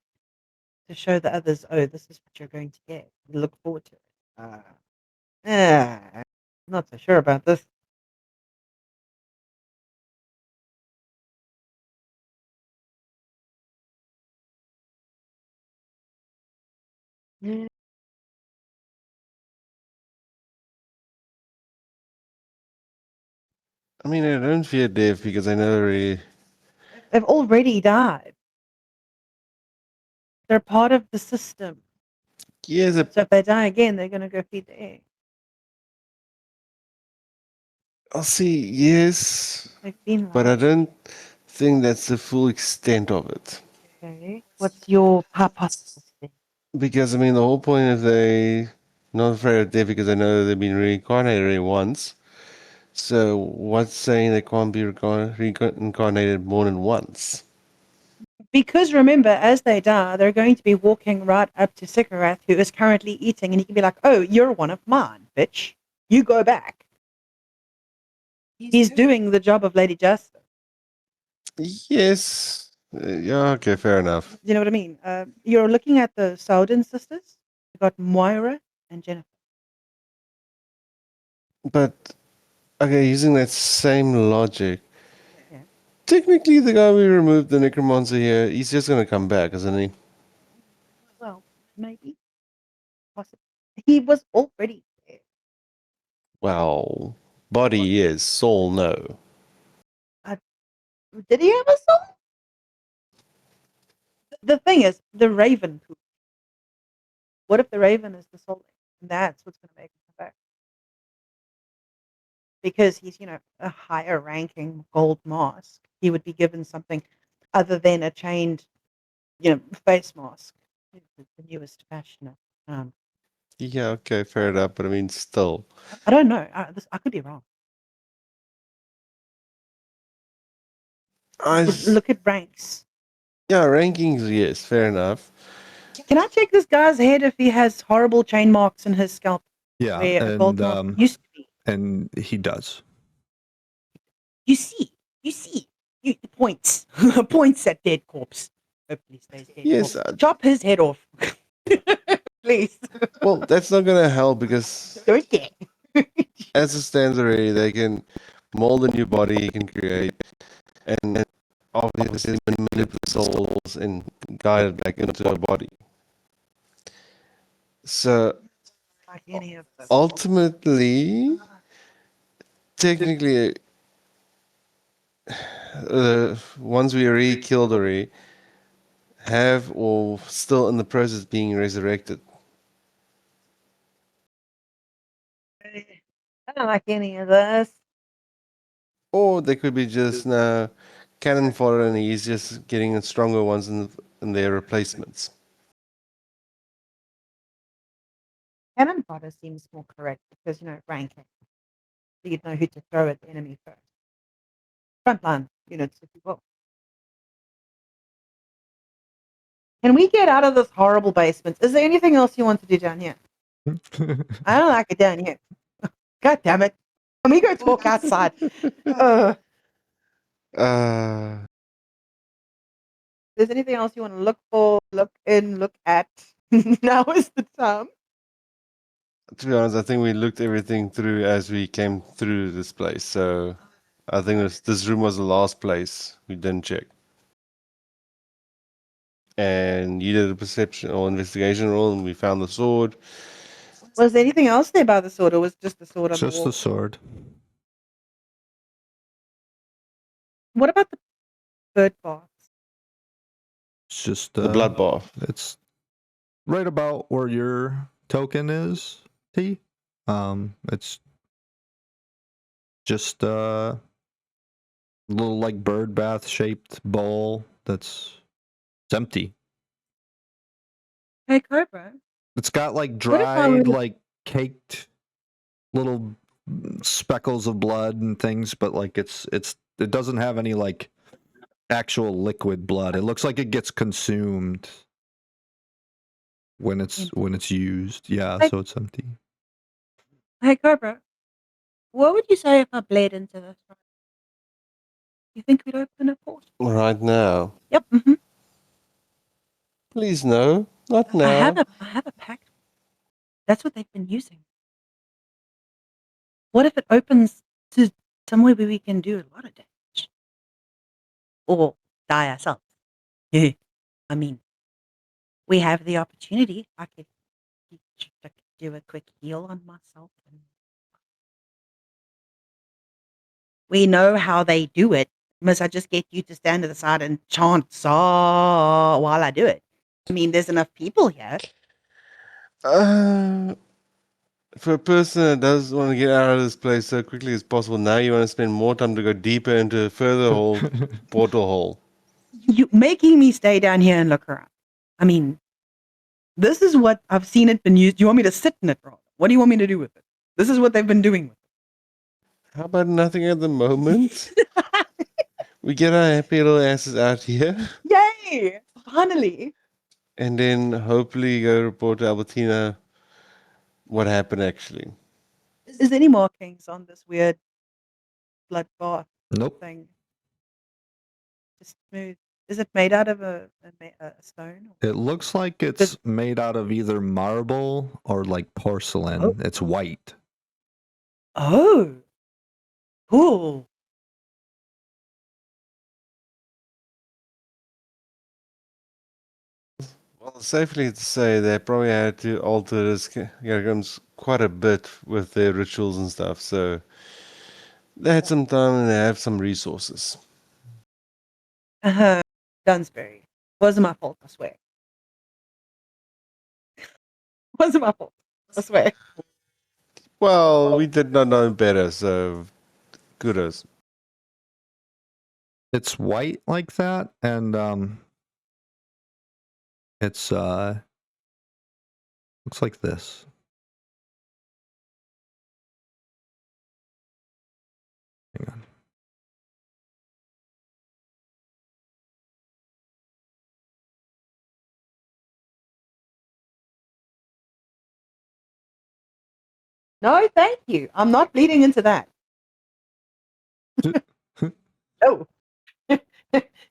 to show the others, oh, this is what you're going to get. You look forward to it. I'm not so sure about this. Yeah. I mean, I don't fear death because I never really. They've already died. They're part of the system. Yes, So if they die again, they're going to go feed the egg. I'll see, yes, They've been but I right. don't think that's the full extent of it. Okay. What's your hypothesis then? Because, I mean, the whole point is they not afraid of death because they know they've been reincarnated already once. So what's saying they can't be reincarnated more than once? Because remember, as they die, they're going to be walking right up to Sikarath, who is currently eating, and he can be like, "Oh, you're one of mine, bitch. You go back." He's doing the job of Lady Justice. Yes. Yeah, okay, fair enough. You know what I mean? You're looking at the Selden sisters. You've got Moira and Jennifer. But, okay, using that same logic, Yeah. technically the guy we removed, the necromancer here, he's just going to come back, isn't he? Well, maybe. Possibly. He was already there. Well, body yes, soul no. Did he have a soul? The thing is, the Raven poop. What if the Raven is the soul? That's what's going to make him come back. Because he's, a higher ranking gold mask. He would be given something other than a chained, face mask. The newest fashion of Yeah, okay, fair enough. But I mean, still. I don't know. I could be wrong. Look at ranks. Yeah, rankings, yes, fair enough. Can I check this guy's head if he has horrible chain marks in his scalp? Yeah, Where a gold mask used to be. and he does. You see, the points, points at dead corpse. Hopefully stays dead. Yes. Chop his head off, please. Well, that's not going to help because Don't care. as it stands already, they can mold a new body, you can create, and obviously manipulate the souls and guide it back into a body. So Like any of them. ultimately, technically, ones we already killed already have or still in the process of being resurrected. I don't like any of this. Or they could be just now cannon fodder and he's just getting stronger ones in their replacements. Cannon fodder seems more correct because, ranking. So you'd know who to throw at the enemy first. Frontline units, if you will. Can we get out of this horrible basement? Is there anything else you want to do down here? I don't like it down here. God damn it. Can we go talk outside? If there's anything else you want to look for, look in, look at, now is the time. To be honest, I think we looked everything through as we came through this place. So I think this room was the last place we didn't check. And you did a perception or investigation roll and we found the sword. Was there anything else there by the sword, or was just the sword on the wall? Just the sword. What about the bird baths? It's just The blood bath. It's right about where your token is, T. It's just a little like bird bath shaped bowl that's empty. Hey, Cobra. It's got like What if I dried, were- like caked little speckles of blood and things, but like it doesn't have any like actual liquid blood. It looks like it gets consumed when it's used. Yeah, so it's empty. Hey, Cobra. What would you say if I bled into this? You think we'd open a port? Right now. Yep. Mm-hmm. Please no, not now. I have a pack. That's what they've been using. What if it opens to somewhere where we can do a lot of damage? Or die ourselves? Yeah. I mean, we have the opportunity. I could do a quick heal on myself. We know how they do it. Must I just get you to stand to the side and chant saw while I do it? I mean, there's enough people here. For a person that does want to get out of this place so quickly as possible, now you want to spend more time to go deeper into a further hole, portal hole. You making me stay down here and look around. I mean, this is what I've seen it been used. You want me to sit in it, Rob? What do you want me to do with it? This is what they've been doing with How about nothing at the moment? it. We get our happy little asses out here, Yay! Finally. and then hopefully go report to Albertina what happened actually. Is there any markings on this weird blood bath Nope. thing? Just smooth. Is it made out of a stone? It looks like it's made out of either marble or like porcelain. Oh. It's white. Oh. Cool. Well, safely to say they probably had to alter this catacombs quite a bit with their rituals and stuff, so they had some time and they have some resources. Dunsbury. Wasn't my fault, I swear. Wasn't my fault, I swear. Well, we did not know better, so kudos. It's white like that, and it's looks like this. Hang on. No, thank you. I'm not bleeding into that. No.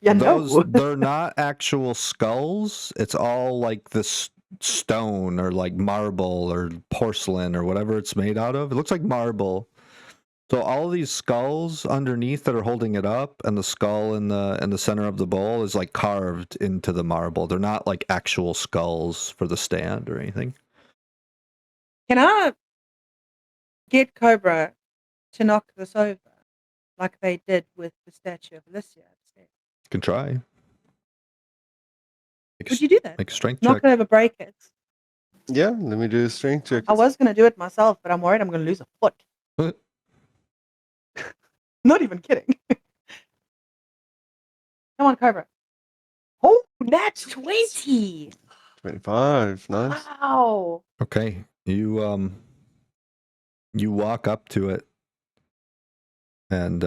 Yeah, Those no. they're not actual skulls. It's all like this stone or like marble or porcelain or whatever it's made out of. It looks like marble. So all of these skulls underneath that are holding it up, and the skull in the center of the bowl is like carved into the marble. They're not like actual skulls for the stand or anything. Can I get Cobra to knock this over like they did with the statue of Alyssia upstairs? You can try. Would you do that? Make a strength Knock check. it over, break it. Yeah, let me do a strength check. I was going to do it myself, but I'm worried I'm going to lose a foot. Not even kidding. Come on, Cobra. Oh, that's 20. 25, nice. Wow. Okay, you walk up to it, and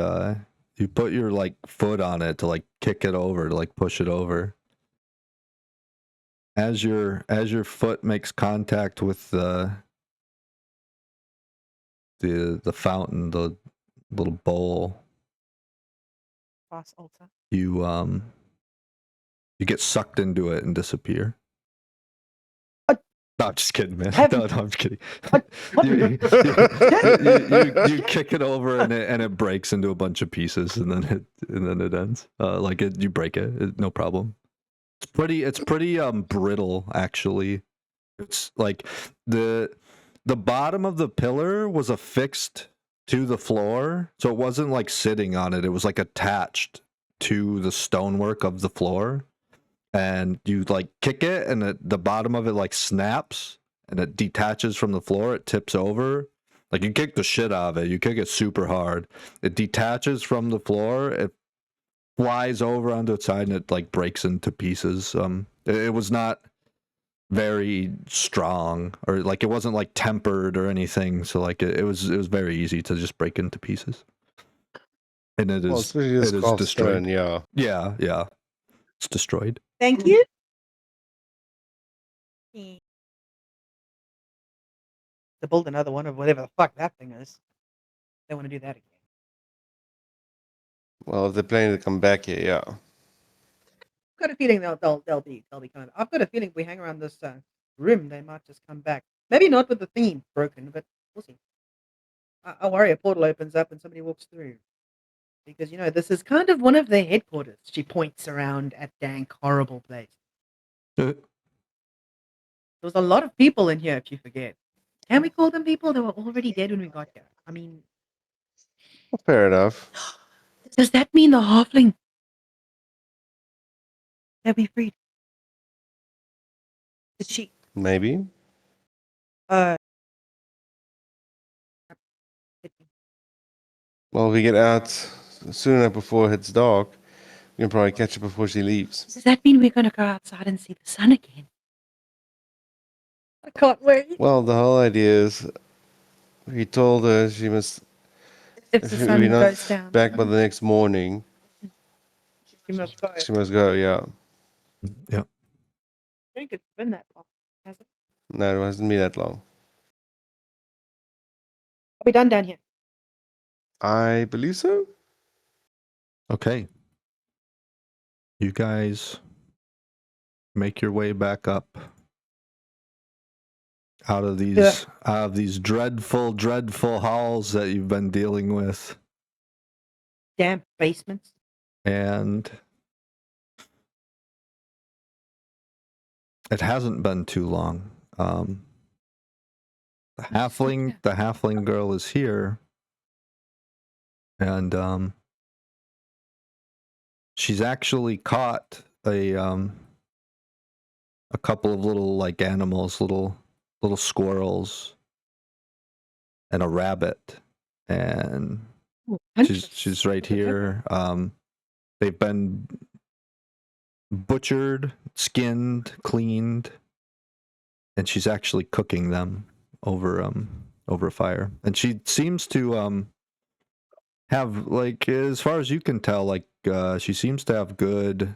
you put your like foot on it to like kick it over, to like push it over. As your foot makes contact with the fountain, the little bowl, Cross altar. you get sucked into it and disappear. What? No, I'm just kidding, man. Have- No, I'm just kidding. What? you kick it over and it breaks into a bunch of pieces, and then it ends. You break it, no problem. It's pretty brittle, actually. It's like the bottom of the pillar was affixed to the floor, so it wasn't like sitting on it. It was like attached to the stonework of the floor, and you like kick it, and the bottom of it like snaps, and it detaches from the floor. It tips over. Like, you kick the shit out of it. You kick it super hard. It detaches from the floor. It flies over onto its side, and it like breaks into pieces. It was not very strong, or like it wasn't like tempered or anything, so like it was very easy to just break into pieces. And it Well, is especially this cast destroyed. stone, yeah. Yeah, it's destroyed. Thank you. To build another one of whatever the fuck that thing is. They want to do that again. Well, if they're planning to come back here, yeah. I've got a feeling they'll be coming. I've got a feeling if we hang around this room, they might just come back. Maybe not with the theme broken, but we'll see. I worry a portal opens up and somebody walks through, because this is kind of one of their headquarters. She points around at dank, horrible place. There was a lot of people in here, if you forget. Can we call them people? They were already dead when we got here. I mean, Fair enough. does that mean the halfling that we freed? Did she? Maybe. Well, we get out soon enough before it's dark. We can probably catch her before she leaves. Does that mean we're going to go outside and see the sun again? I can't wait. Well, the whole idea is we told her she must, If if the we're sun not goes down, back by the next morning, she must go. she must go, yeah. Yeah. I think it's been that long, has it? No, it hasn't been that long. Are we done down here? I believe so. Okay. You guys make your way back up out of these dreadful halls that you've been dealing with. Damn basements. And it hasn't been too long. The halfling girl is here, and she's actually caught a couple of little like animals, little squirrels, and a rabbit, and Ooh, she's right here. They've been butchered, skinned, cleaned, and she's actually cooking them over a fire. And she seems to have, like, as far as you can tell, like she seems to have good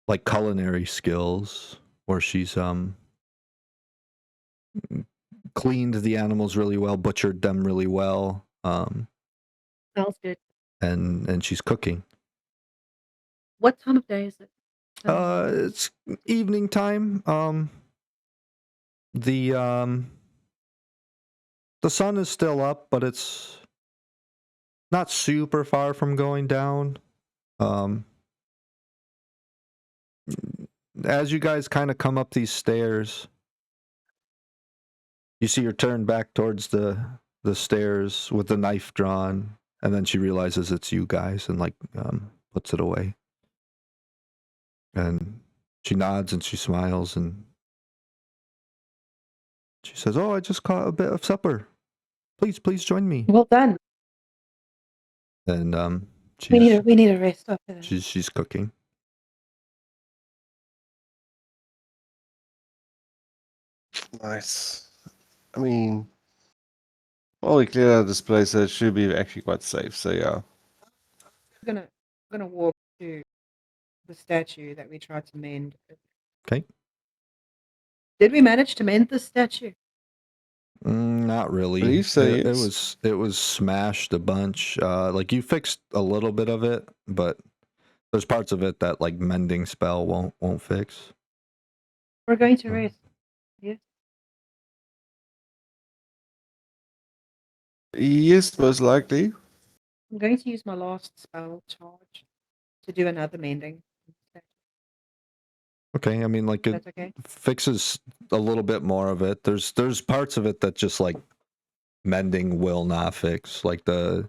like culinary skills, where she's cleaned the animals really well, butchered them really well, Smells good. and she's cooking. What time of day is it? It's evening time. The sun is still up, but it's not super far from going down. As you guys kind of come up these stairs, you see her turn back towards the stairs with the knife drawn, and then she realizes it's you guys and like puts it away. And she nods and she smiles and she says, "Oh, I just caught a bit of supper. Please join me." Well done. And We need a rest after that. she's cooking. Nice. I mean, well, we cleared out this place, so it should be actually quite safe. So yeah. I'm gonna walk to the statue that we tried to mend. Okay. Did we manage to mend the statue? Not really. Believe so, It yes. was smashed a bunch. Like you fixed a little bit of it, but there's parts of it that like mending spell won't fix. We're going to rest. Yes. Yes, most likely. I'm going to use my last spell charge to do another mending. Okay, I mean, like it That's okay. fixes a little bit more of it. There's parts of it that just like mending will not fix. Like the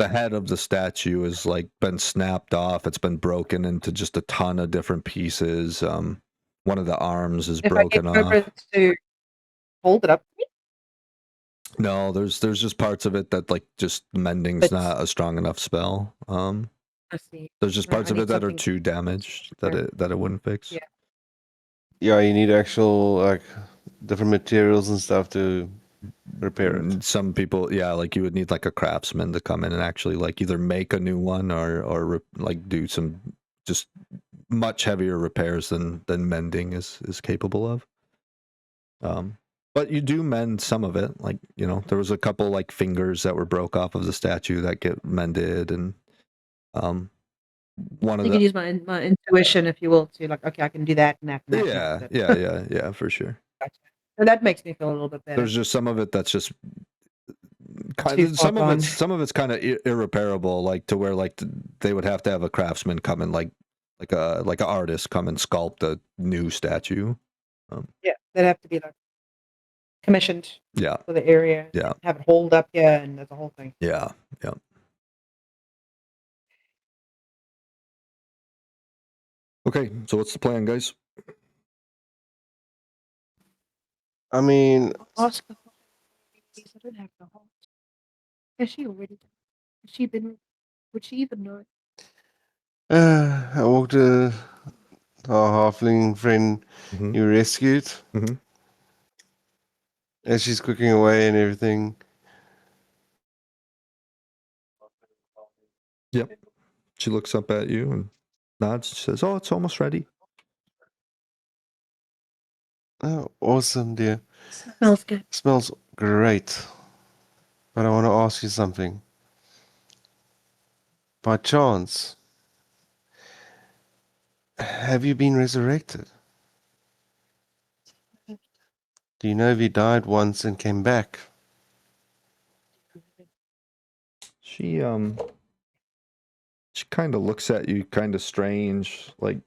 head of the statue is like been snapped off. It's been broken into just a ton of different pieces. One of the arms is broken If I off. get Cobra to hold it up to me? No, there's just parts of it that like just mending's not a strong enough spell. I see. There's just parts of it that are too damaged that it wouldn't fix. Yeah. Yeah, you need actual like different materials and stuff to repair it. Some people, yeah, like you would need like a craftsman to come in and actually like either make a new one or like do some just much heavier repairs than mending is capable of. But you do mend some of it. Like, you know, there was a couple like fingers that were broke off of the statue that get mended, and one of You the can use my intuition, if you will, to like, okay, I can do that and that and that. and that. yeah, for sure. Gotcha. And that makes me feel a little bit better. There's just some of it that's just kind Too of far gone. some of it's kind of irreparable, like to where like they would have to have a craftsman come and like an artist come and sculpt a new statue. Yeah, they'd have to be like commissioned Yeah, for the area. yeah, Have it hold up here, and that's the whole thing. yeah. Okay, so what's the plan, guys? I mean, Ask the I don't have the whole. Has she already? Has she been? Would she even know? I walked our halfling friend Mm-hmm. you rescued Mm-hmm. as she's cooking away and everything. Yep. She looks up at you and nods. She says, "Oh, it's almost ready." Oh, awesome, dear. Smells good. Smells great. But I want to ask you something. By chance, have you been resurrected? Do you know if you died once and came back? She kind of looks at you kind of strange, like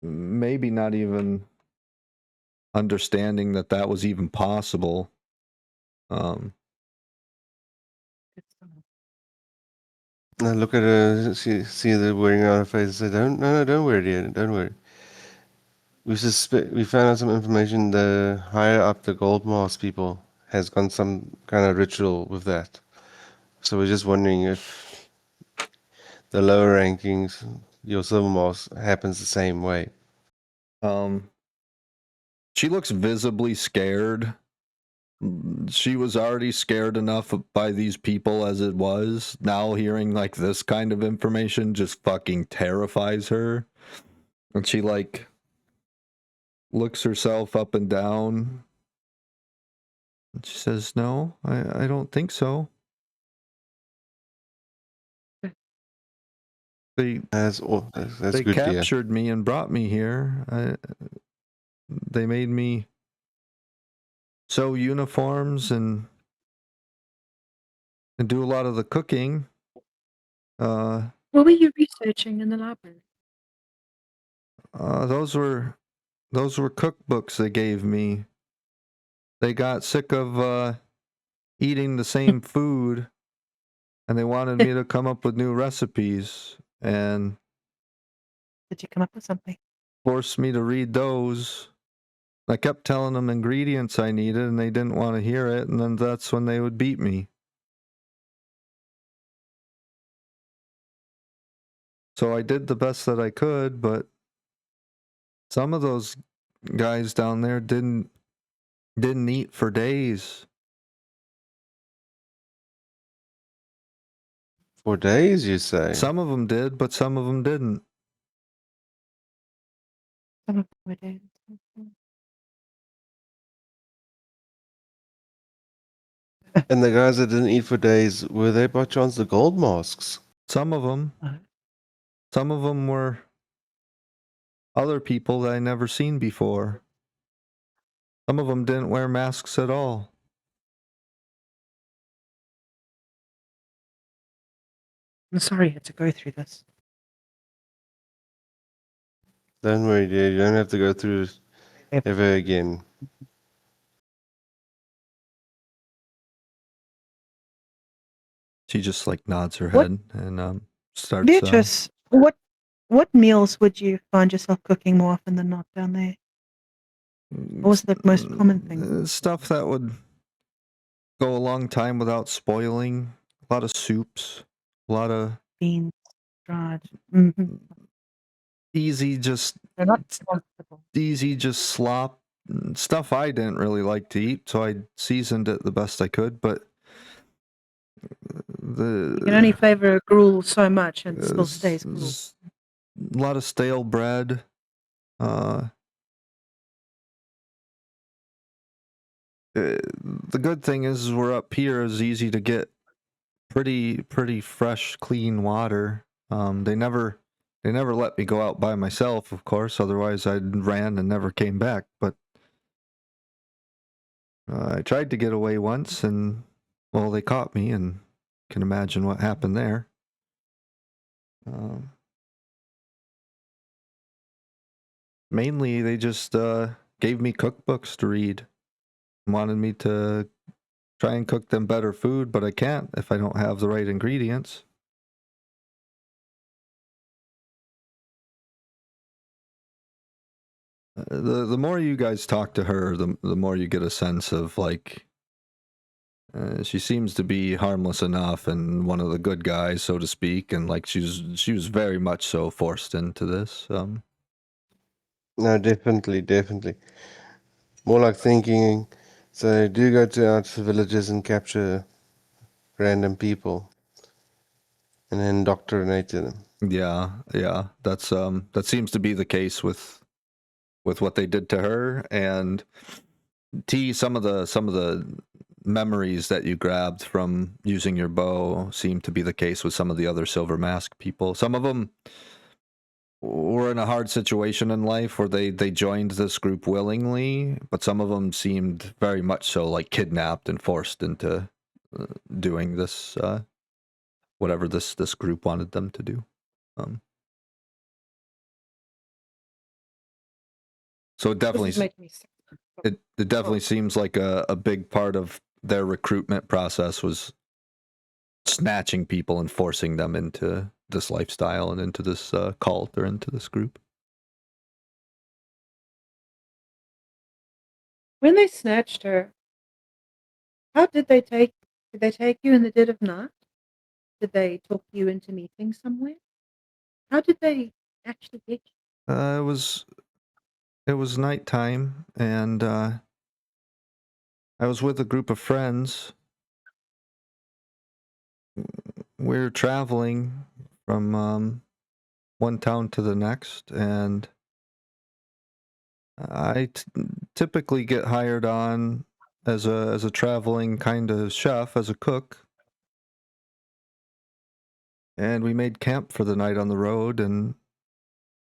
maybe not even understanding that that was even possible. I look at her, see the worrying on her face and say, don't worry, dear, don't worry. We found out some information. The higher up the gold mask people has gone some kind of ritual with that. So we're just wondering if the lower rankings, your silver mask, happens the same way. She looks visibly scared. She was already scared enough by these people as it was. Now hearing like this kind of information just fucking terrifies her. And she like looks herself up and down. And she says, "No, I don't think so." That's They good, dear. captured me and brought me here. They made me sew uniforms and do a lot of the cooking. What were you researching in the library? Those were cookbooks they gave me. They got sick of eating the same food, and they wanted me to come up with new recipes, and Did you come up with something? forced me to read those. I kept telling them ingredients I needed, and they didn't want to hear it, and then that's when they would beat me. So I did the best that I could, but some of those guys down there didn't eat for days. For days, you say? Some of them did, but some of them didn't. Some of them did. And the guys that didn't eat for days, were they by chance the gold masks? Some of them. Some of them were other people that I never seen before. Some of them didn't wear masks at all. I'm sorry you had to go through this. Don't worry, dear. You don't have to go through it ever again. She just like nods her What- head and starts. Beatrice, what meals would you find yourself cooking more often than not down there? What was the most common thing? Stuff that would go a long time without spoiling. A lot of soups. A lot of Beans, dried. Mm-hmm. easy, just They're not comfortable. easy, just slop. Stuff I didn't really like to eat, so I seasoned it the best I could. But You can only flavor a gruel so much and it still stays gruel. A lot of stale bread. The good thing is we're up here. It's easy to get pretty fresh, clean water. They never let me go out by myself, of course. Otherwise, I ran and never came back. But I tried to get away once, and well, they caught me, and can imagine what happened there. Mainly, they just gave me cookbooks to read, wanted me to try and cook them better food, but I can't if I don't have the right ingredients. The more you guys talk to her, the more you get a sense of like she seems to be harmless enough and one of the good guys, so to speak, and like she was very much so forced into this. No, definitely. More like thinking, so they do go out to villages and capture random people and then indoctrinate them. Yeah, that's that seems to be the case with what they did to her. And T, some of the memories that you grabbed from using your bow seem to be the case with some of the other Silver Mask people. Some of them were in a hard situation in life where they joined this group willingly, but some of them seemed very much so like kidnapped and forced into doing this whatever this group wanted them to do. So it definitely it definitely seems like a big part of their recruitment process was snatching people and forcing them into this lifestyle and into this cult or into this group. When they snatched her, how did they take you in the dead of night? Did they talk you into meeting somewhere? How did they actually get you? It was nighttime, and I was with a group of friends. We were traveling from one town to the next, and I typically get hired on as a traveling kind of chef, as a cook. And we made camp for the night on the road, and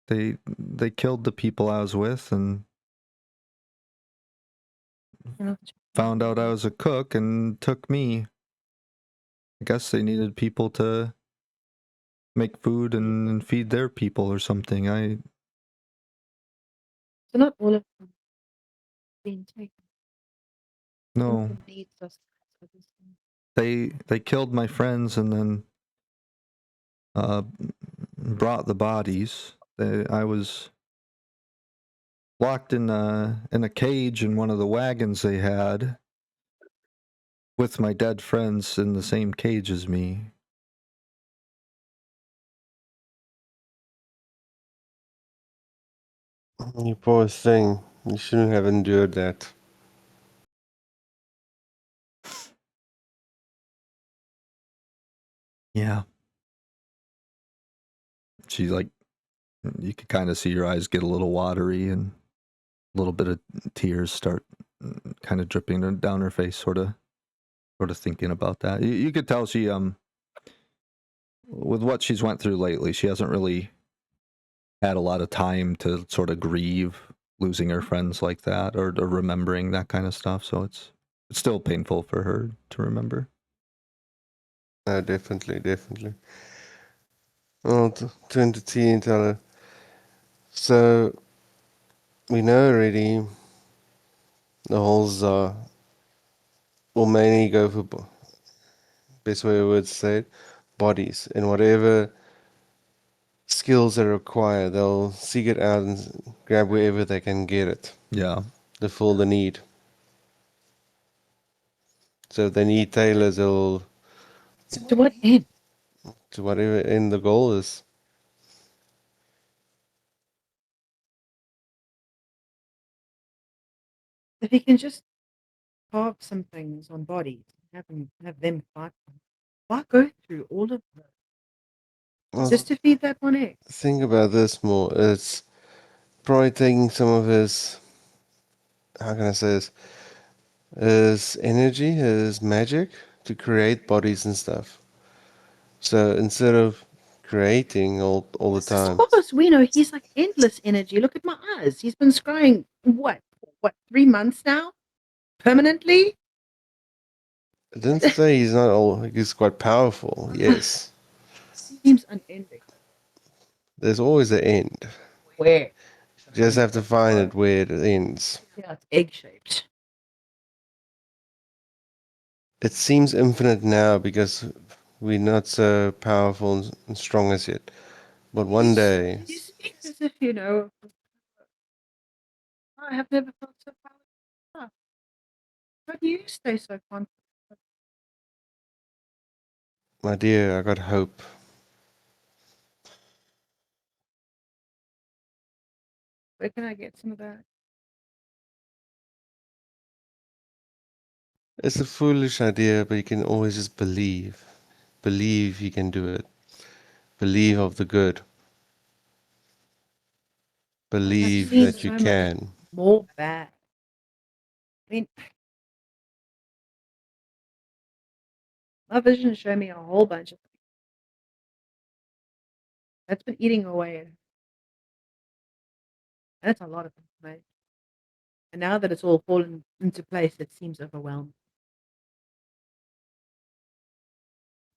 they killed the people I was with and found out I was a cook and took me. I guess they needed people to make food and feed their people or something. So not all of them being taken. No. They killed my friends and then brought the bodies. I was locked in a cage in one of the wagons they had with my dead friends in the same cage as me. You poor thing. You shouldn't have endured that. Yeah. She's like, you could kind of see your eyes get a little watery and a little bit of tears start kind of dripping down her face, sort of thinking about that. You could tell she, with what she's went through lately, she hasn't really had a lot of time to sort of grieve losing her friends like that or remembering that kind of stuff. So it's still painful for her to remember. No, definitely. Well, turn to T and tell her. So, we know already the holes will mainly go for, best way I would say it, bodies. And whatever skills they require, they'll seek it out and grab wherever they can get it. Yeah. To fill the need. So if they need tailors, they'll... To what end? To whatever end the goal is. If he can just carve some things on bodies, have them fight them, why go through all of that? Well, Just to feed that one egg? think about this more. It's probably taking some of his... How can I say this? His energy, his magic to create bodies and stuff. So instead of creating all the time... As far as we know, he's like endless energy. Look at my eyes. He's been scrying, what, 3 months now? Permanently? I didn't say he's not all... He's quite powerful, yes. Seems unending. There's always an end. Where? You just have to find it where it ends. Yeah, it's egg-shaped. It seems infinite now because we're not so powerful and strong as yet. But one day... You speak as if you know. I have never felt so powerful. How do you stay so confident? My dear, I got hope. Where can I get some of that? It's a foolish idea, but you can always just believe. Believe you can do it. Believe of the good. I've Believe seen that you so much can. more bad. I mean, my vision showed me a whole bunch of things. That's been eating away. And that's a lot of information. And now that it's all fallen into place, it seems overwhelming.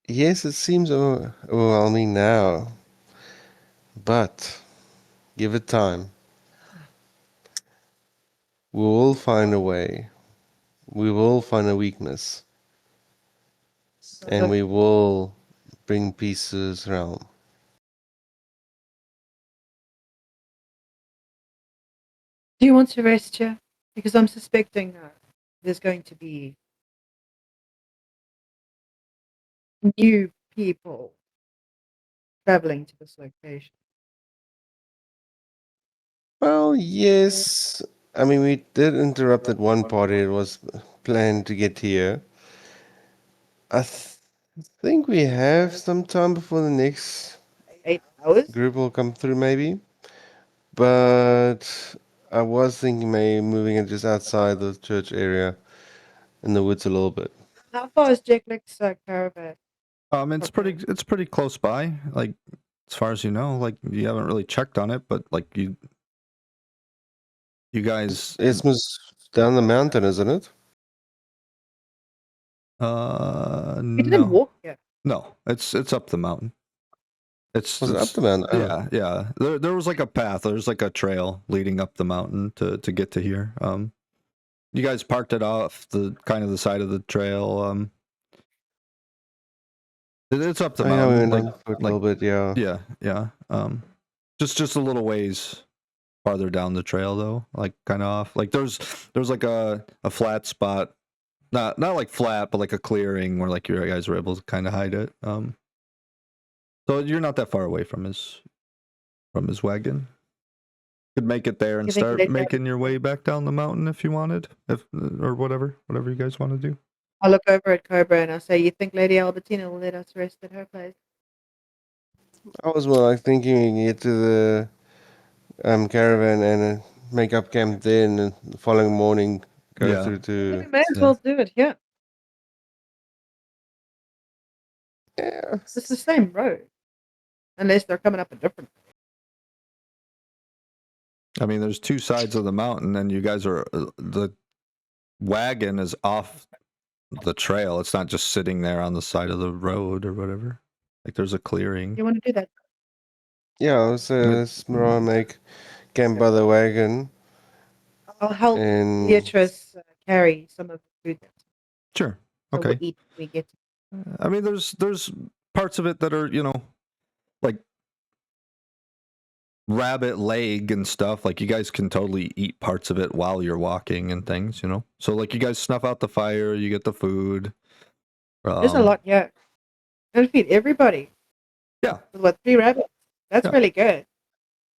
Yes, it seems overwhelming now, but give it time. We will find a way. We will find a weakness. And we will bring peace to this realm. Do you want to rest here? Because I'm suspecting there's going to be new people traveling to this location. Well, yes. I mean, we did interrupt at one party. It was planned to get here. I think we have some time before the next 8 hours? group will come through, maybe. But I was thinking maybe moving it just outside the church area in the woods a little bit. How far is Jack Lick's caravan? It's pretty close by. Like, as far as you know, like you haven't really checked on it, but like you guys. Isthmus down the mountain, isn't it? We didn't No, walk yet. no, it's up the mountain. Was it up the mountain? Oh. Yeah, yeah. There was like a path. There's like a trail leading up the mountain to get to here. You guys parked it off the kind of the side of the trail. It's up the Oh, yeah, we mountain. went on for a little bit, yeah. Yeah, yeah. Just a little ways farther down the trail though, like kind of off. Like there's like a flat spot, not like flat, but like a clearing where like you guys were able to kind of hide it. So you're not that far away from his wagon. Could make it there and You think start they'd have- making your way back down the mountain if you wanted, or whatever you guys want to do. I'll look over at Cobra and I'll say, "You think Lady Albertina will let us rest at her place?" I was more like thinking we can get to the caravan and make up camp there, and the following morning go Yeah. through Yeah, we to. may as well do it here. Yeah. It's the same road, unless they're coming up a different. I mean, there's two sides of the mountain, and you guys are the wagon is off the trail. It's not just sitting there on the side of the road or whatever. Like there's a clearing. You want to do that? Yeah, so Smara make camp by the wagon. I'll help And Beatrice carry some of the food. Sure. So Okay. we'll eat when we get to. I mean, there's parts of it that are, like rabbit leg and stuff. Like you guys can totally eat parts of it while you're walking and things, So like you guys snuff out the fire, you get the food. There's a lot here. Gonna feed everybody. Yeah. With what, 3 rabbits? That's really good.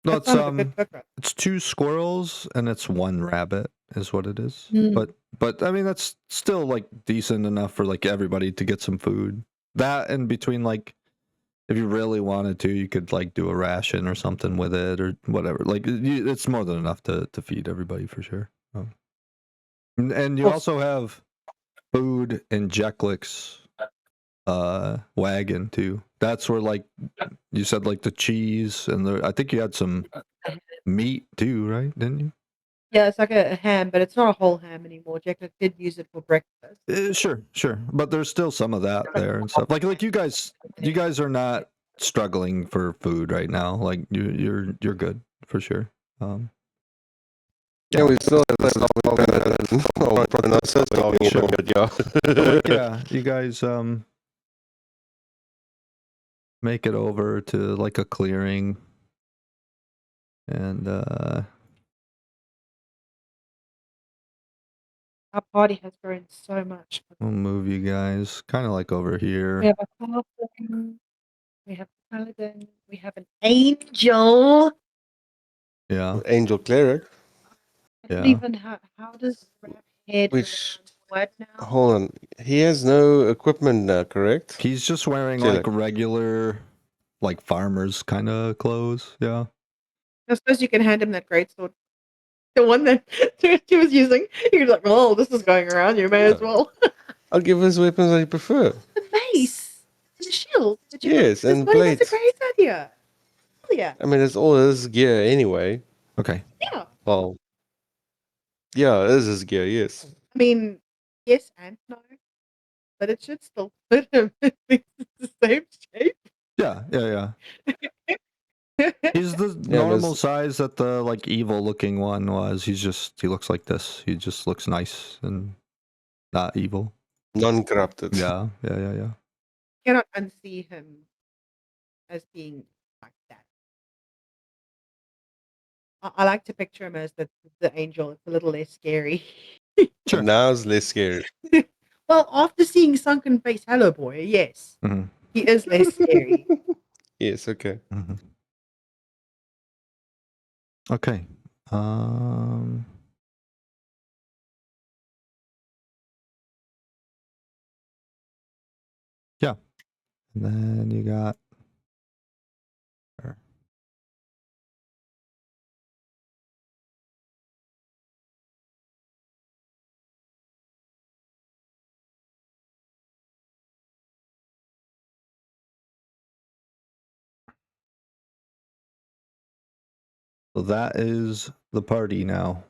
No, That sounds like a good cook rate. it's 2 squirrels and it's 1 rabbit is what it is. Mm. But I mean that's still like decent enough for like everybody to get some food. That in between, like if you really wanted to, you could like do a ration or something with it or whatever. Like it's more than enough to feed everybody for sure. And you also have food in Jecklick's wagon too. That's where like you said like the cheese and I think you had some meat too, right? Didn't you? Yeah, it's like a ham, but it's not a whole ham anymore. Jack did use it for breakfast. Sure, but there's still some of that there and stuff. Like you guys are not struggling for food right now. Like you're good for sure. yeah, we still have this Yeah, you guys make it over to like a clearing and Our party has grown so much. We'll move you guys kind of like over We here. have a halfling, we have a paladin, we have an angel. Yeah. Angel cleric. I don't Yeah. even how does Rab head Which- around what now? Hold on. He has no equipment now, correct? He's just wearing Chillick. like regular, like farmers kind of clothes. Yeah. I suppose you can hand him that great sword. The one that she was using. You're like, oh, this is going around. You may as Yeah. well. I'll give his weapons I prefer. The mace and the shield. That you Yes, got. and That's a blades. great idea. Hell yeah. I mean, it's all his gear anyway. Okay. Yeah. Well, yeah, it is his gear, yes. I mean, yes and no, but it should still fit him. It's the same shape. Yeah. Yeah. Yeah. He's the Yeah, but normal it's- size that the like evil looking one was. He looks like this. He just looks nice and not evil. Non-corrupted. Yeah. Yeah. Yeah. Yeah. Cannot unsee him as being like that. I like to picture him as the angel. It's a little less scary. Sure. Now it's less scary. Well, after seeing Sunken Face Hello Boy, yes, Mhm. he is less scary. Yes, okay. Mhm. Okay. Um. Yeah. And then you got. So that is the party now.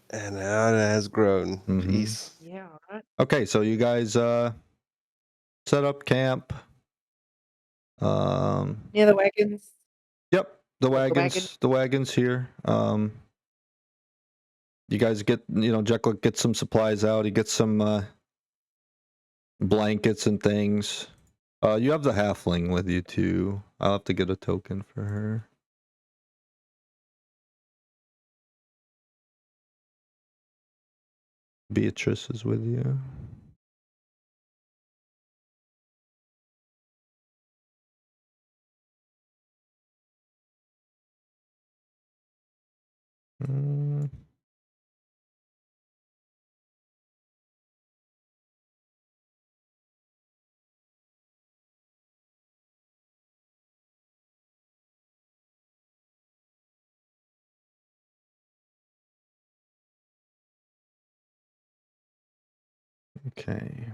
And now it has grown. Mhm. Jeez. Yeah, right. Okay, so you guys set up camp. Near the wagons. Yep, the wagon. wagons. The wagons here. You guys get, Jekyll gets some supplies out. He gets some blankets and things. You have the halfling with you too. I'll have to get a token for her. Beatrice is with you. Mm. Okay.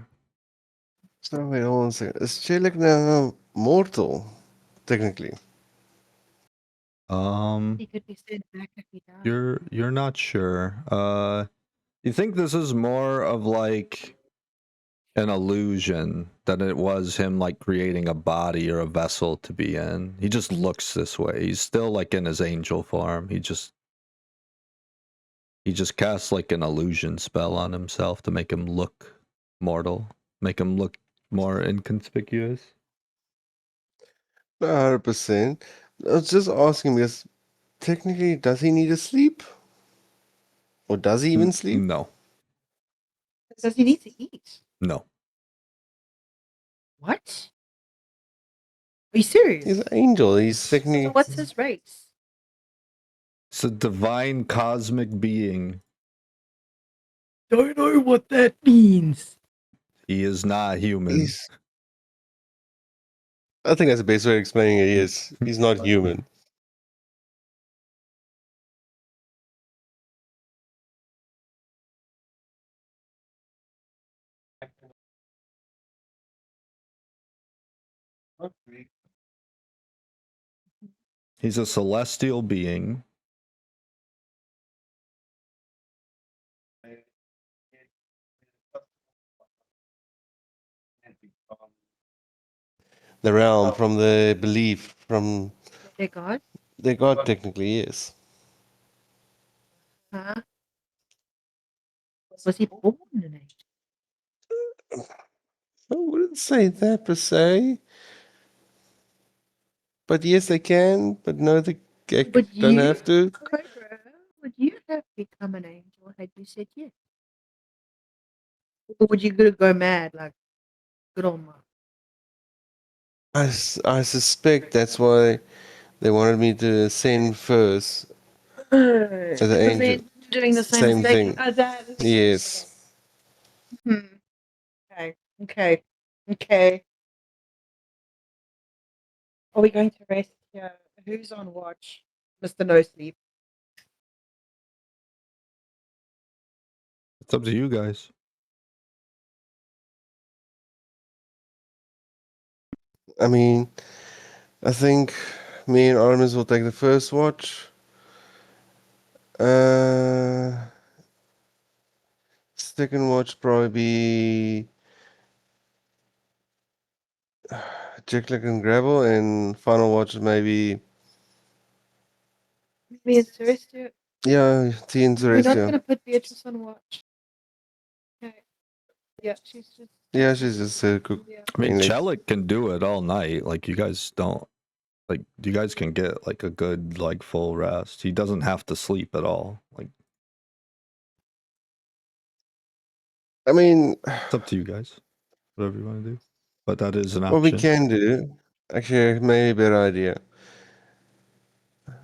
So wait, hold on a second. Is Chalik now mortal? Technically. He could be sent back if he died. You're not sure. You think this is more of like an illusion than it was him like creating a body or a vessel to be in. He just looks this way. He's still like in his angel form. He just casts like an illusion spell on himself to make him look mortal, make him look more inconspicuous. 100%. I was just asking because technically, does he need to sleep? Or does he even sleep? No. Does he need to eat? No. What? Are you serious? He's an angel. He's technically. So what's his race? It's a divine cosmic being. Don't know what that means. He is not human. I think that's the best way of explaining it. He's not human. He's a celestial being. The realm, from the belief, from Their god? their god, technically, yes. Huh? Was he born in it? I wouldn't say that per se. But yes, they can. But no, they But don't you, have to. Cobra, have become an angel had you said yes? Or would you go mad like good old mom? I suspect that's why they wanted me to ascend first as an Because angel. they're doing the same, Same mistake. thing. That is Yes. okay. Okay. Okay. Okay. Are we going to rest here? Who's on watch? Mr. No Sleep. It's up to you guys. I mean, I think me and Artemis will take the first watch. Second watch probably be Jicklick and Gravel, and final watch maybe Me and Celestia. T and We're not Celestia. going to put Beatrice on watch. Okay. Yeah, she's just. Yeah, she's just a cook. Yeah. I mean, Mainly. Chelik can do it all night. Like, you guys don't. Like, you guys can get, like, a good, like, full rest. He doesn't have to sleep at all. Like, I mean, it's up to you guys. Whatever you want to do. But that is an what we option. can do, actually, maybe a better idea.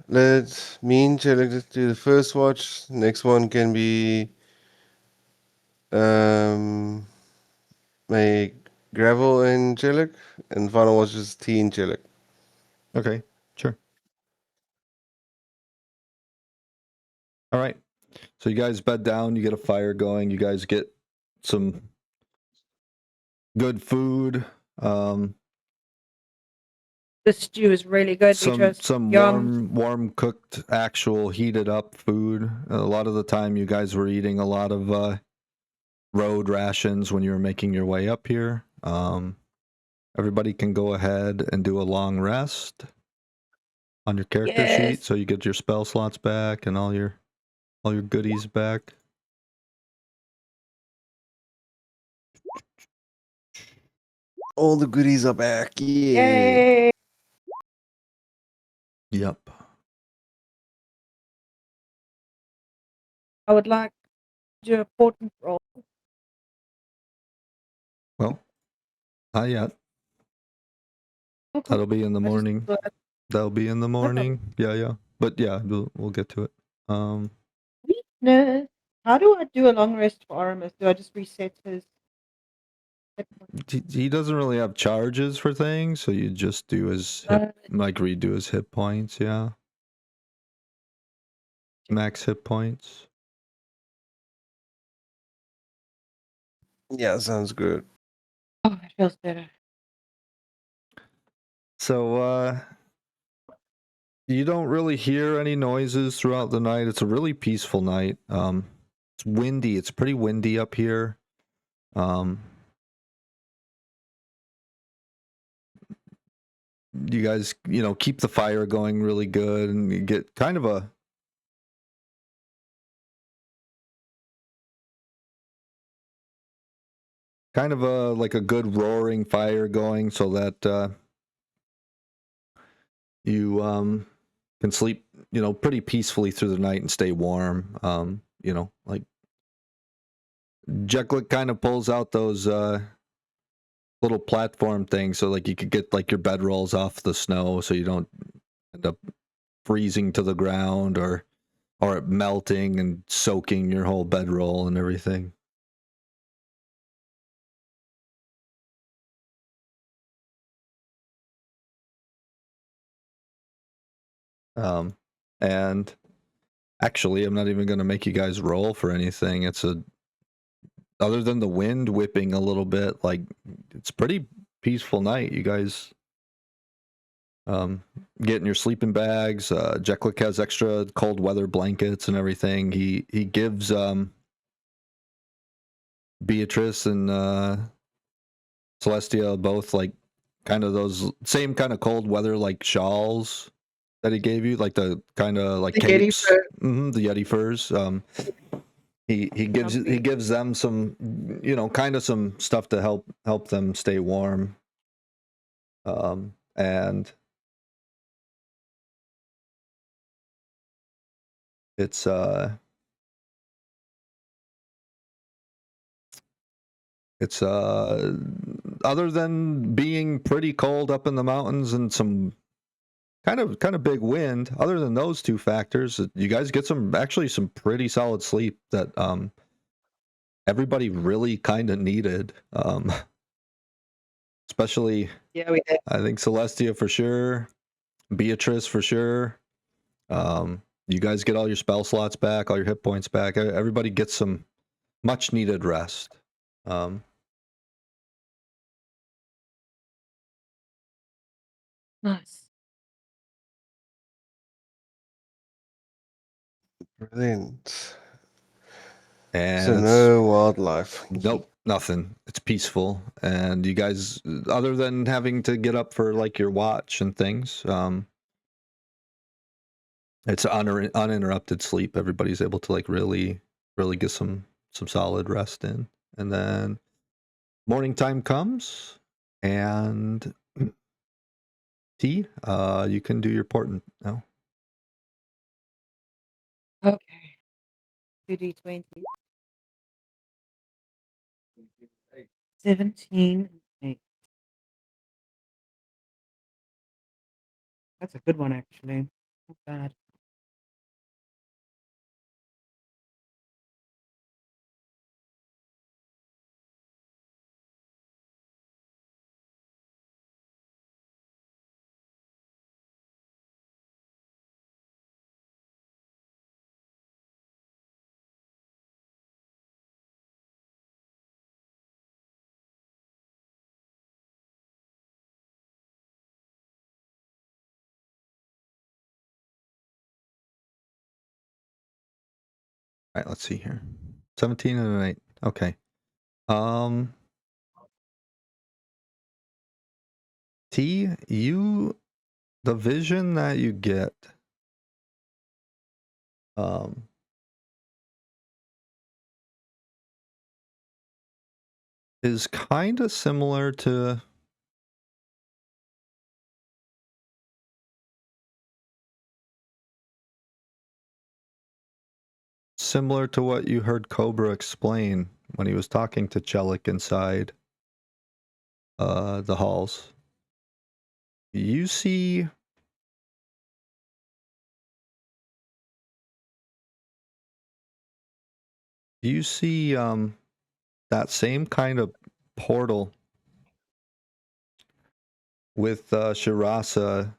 Let me and Chelik just do the first watch. Next one can be my Gravel and Chelik, and final watch is T and Chelik. Okay, sure. All right. So you guys bed down, you get a fire going, you guys get some good food, The stew is really good. some warm cooked, actual heated up food. A lot of the time you guys were eating a lot of road rations when you were making your way up here. Everybody can go ahead and do a long rest on your character sheet, so you get your spell slots back and all your goodies back. All the goodies are back. Yeah. Yay! Yep. I would like to do a portent roll. Well, not yet. Okay. That'll be in the morning. That'll be in the morning. Yeah. But yeah, we'll get to it. Weakness. How do I do a long rest for Aramis? Do I just reset his hit points? He doesn't really have charges for things, so you just do his redo his hit points. Yeah, max hit points. Yeah, sounds good. Oh, it feels better. So you don't really hear any noises throughout the night. It's a really peaceful night. It's windy. It's pretty windy up here. You guys, keep the fire going really good, and you get kind of a like a good roaring fire going, so that you can sleep, pretty peacefully through the night and stay warm. Like Jekyll kind of pulls out those little platform things, so like you could get like your bedrolls off the snow, so you don't end up freezing to the ground or melting and soaking your whole bedroll and everything. And actually, I'm not even going to make you guys roll for anything. Other than the wind whipping a little bit, like, it's pretty peaceful night. You guys get in your sleeping bags. Jekyll has extra cold weather blankets and everything. He gives Beatrice and Celestia both like kind of those same kind of cold weather like shawls that he gave you, like the kind of like The capes. Yeti fur. The Yeti furs. He gives them some, kind of some stuff to help them stay warm. And it's It's other than being pretty cold up in the mountains and some kind of big wind, other than those two factors, you guys get some pretty solid sleep that everybody really kind of needed. Especially, Yeah, we did. I think Celestia for sure, Beatrice for sure. You guys get all your spell slots back, all your hit points back. Everybody gets some much needed rest. Nice. Brilliant. And So no wildlife. Nope, nothing. It's peaceful, and you guys, other than having to get up for like your watch and things, it's uninterrupted sleep. Everybody's able to like really get some solid rest in, and then morning time comes, and T, you can do your portent now. Okay. 2d20. 17. 8. That's a good one, actually. Not bad. All right, let's see here. 17 and an 8. Okay. T, the vision that you get is kind of similar to what you heard Cobra explain when he was talking to Chelik inside the halls. You see that same kind of portal with Shirasa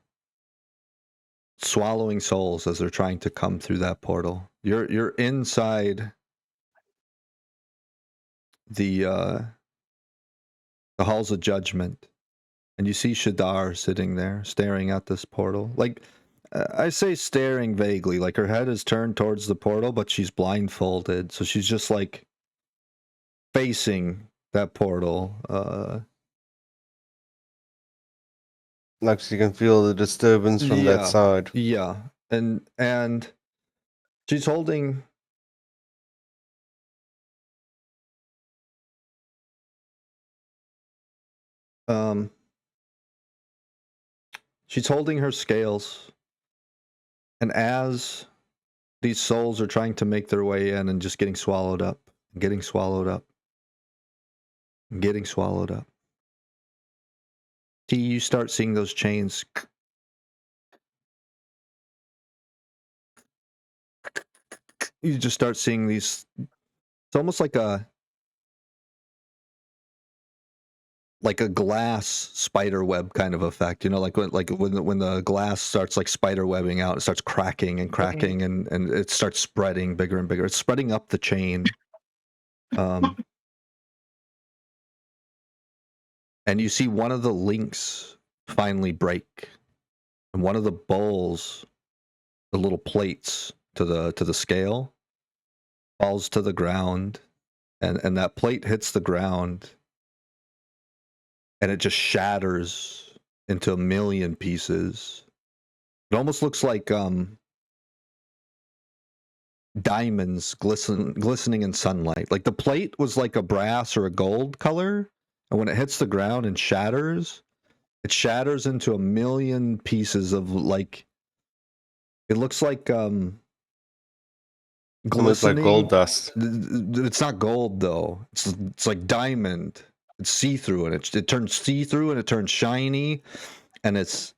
swallowing souls as they're trying to come through that portal. You're inside the halls of judgment, and you see Shadar sitting there staring at this portal. Like, I say staring vaguely, like her head is turned towards the portal, but she's blindfolded, so she's just like facing that portal. Like you can feel the disturbance from that side. Yeah, and she's holding her scales, and as these souls are trying to make their way in and just getting swallowed up, getting swallowed up, getting swallowed up, you start seeing those chains. You just start seeing these. It's almost like a glass spider web kind of effect, you know, like when the glass starts like spider webbing out, it starts cracking and cracking, and it starts spreading bigger and bigger. It's spreading up the chain. And you see one of the links finally break, and one of the bowls, the little plates to the scale, falls to the ground, and that plate hits the ground, and it just shatters into a million pieces. It almost looks like diamonds glistening in sunlight. Like the plate was like a brass or a gold color, and when it hits the ground and shatters, it shatters into a million pieces of like, it looks like Almost like gold dust. It's not gold though. It's like diamond. It's see through, and it turns see through, and it turns shiny, and it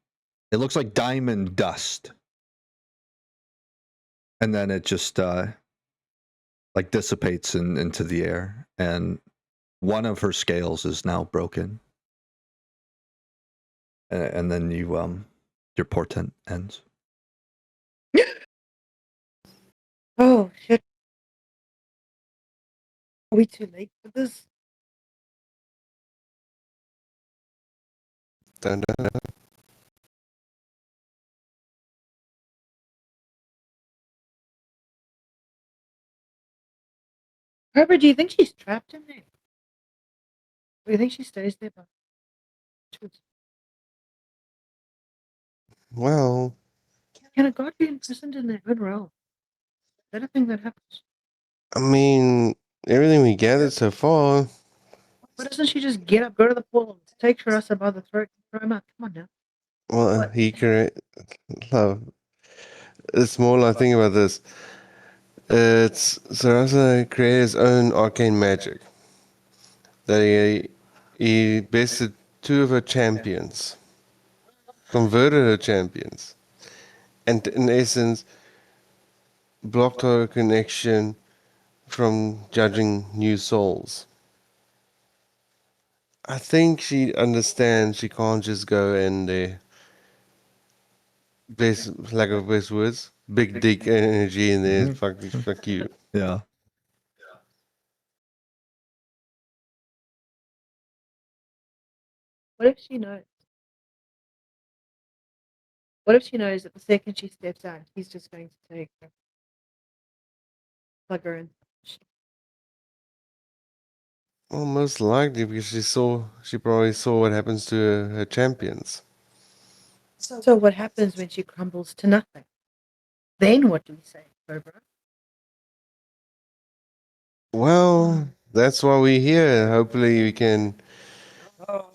looks like diamond dust, and then it just like dissipates into the air, and one of her scales is now broken, and then your portent ends. Oh shit! Are we too late for this? Dun, dun, dun. Herbert, do you think she's trapped in there? Or do you think she stays there? Well, Can a god be imprisoned in their own realm? Is that a thing that happens? I mean, everything we gathered so far. Why doesn't she just get up, go to the pool, take Sharasa by the throat, and throw him out? Come on now. Well, he create love. It's more like think about this. It's Sarasa created his own arcane magic. That he bested two of her champions, converted her champions, and in essence blocked her connection from judging new souls. I think she understands she can't just go in there. Best lack of best words. Big dick energy in there. Fuck you. Yeah. What if she knows? What if she knows that the second she steps out, he's just going to take her, plug her in? Well, most likely because she probably saw what happens to her champions. So what happens when she crumbles to nothing? Then what do we say, Cobra? Well, that's why we're here. Hopefully we can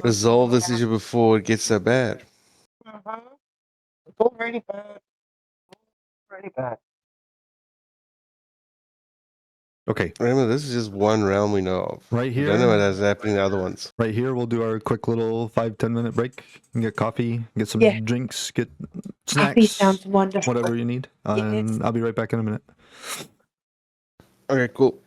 resolve this issue before it gets so bad. It's already bad. Already bad. Okay. Remember, this is just one realm we know of. Right We don't know what here. is happening in the other ones. Right here, we'll do our quick little 5-10 minute break. Get coffee, get some Yeah. drinks, get Coffee snacks, sounds wonderful. whatever you need. And I'll be right back in a minute. Okay, cool.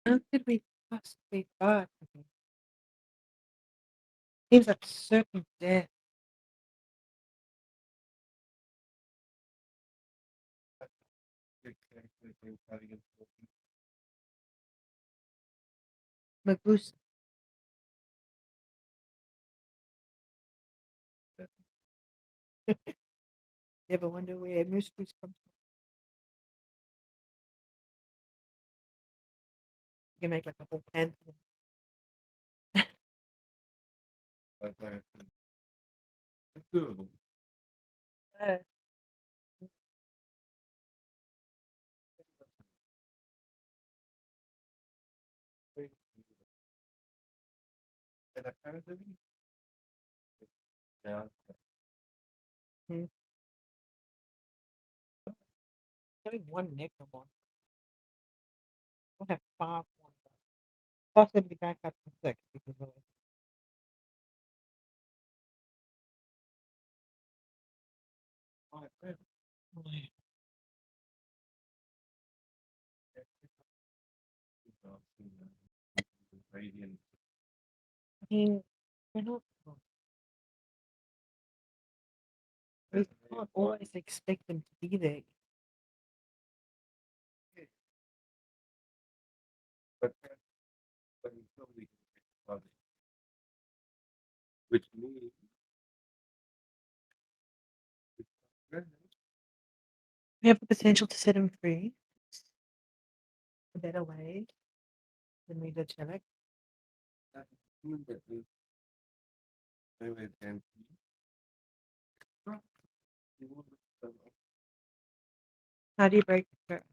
How could we possibly buy? Seems like certain death. Magoose. You ever wonder where moose goose comes from? You can make like a whole pan. Uh, only one neck no more. We'll have 5 more. Possibly back up to 6 because of it. I mean, we're not. We can't always expect them to be there. Which means We have the potential to set them free. A better way than we did Chillick. How do you break the curse?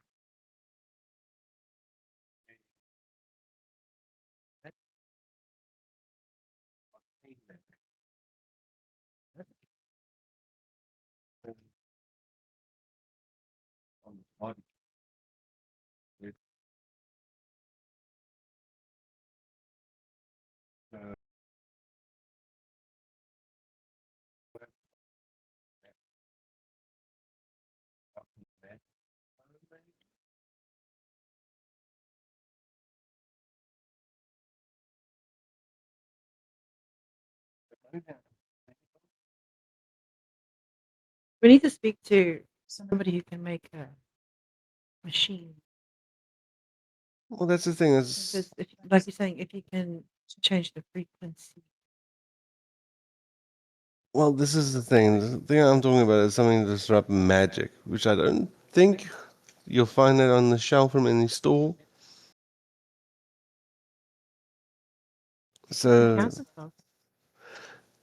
We need to speak to somebody who can make a machine. Well, that's the thing. Because, like you're saying, if you can change the frequency. Well, this is the thing. The thing I'm talking about is something to disrupt magic, which I don't think you'll find that on the shelf from any store. So,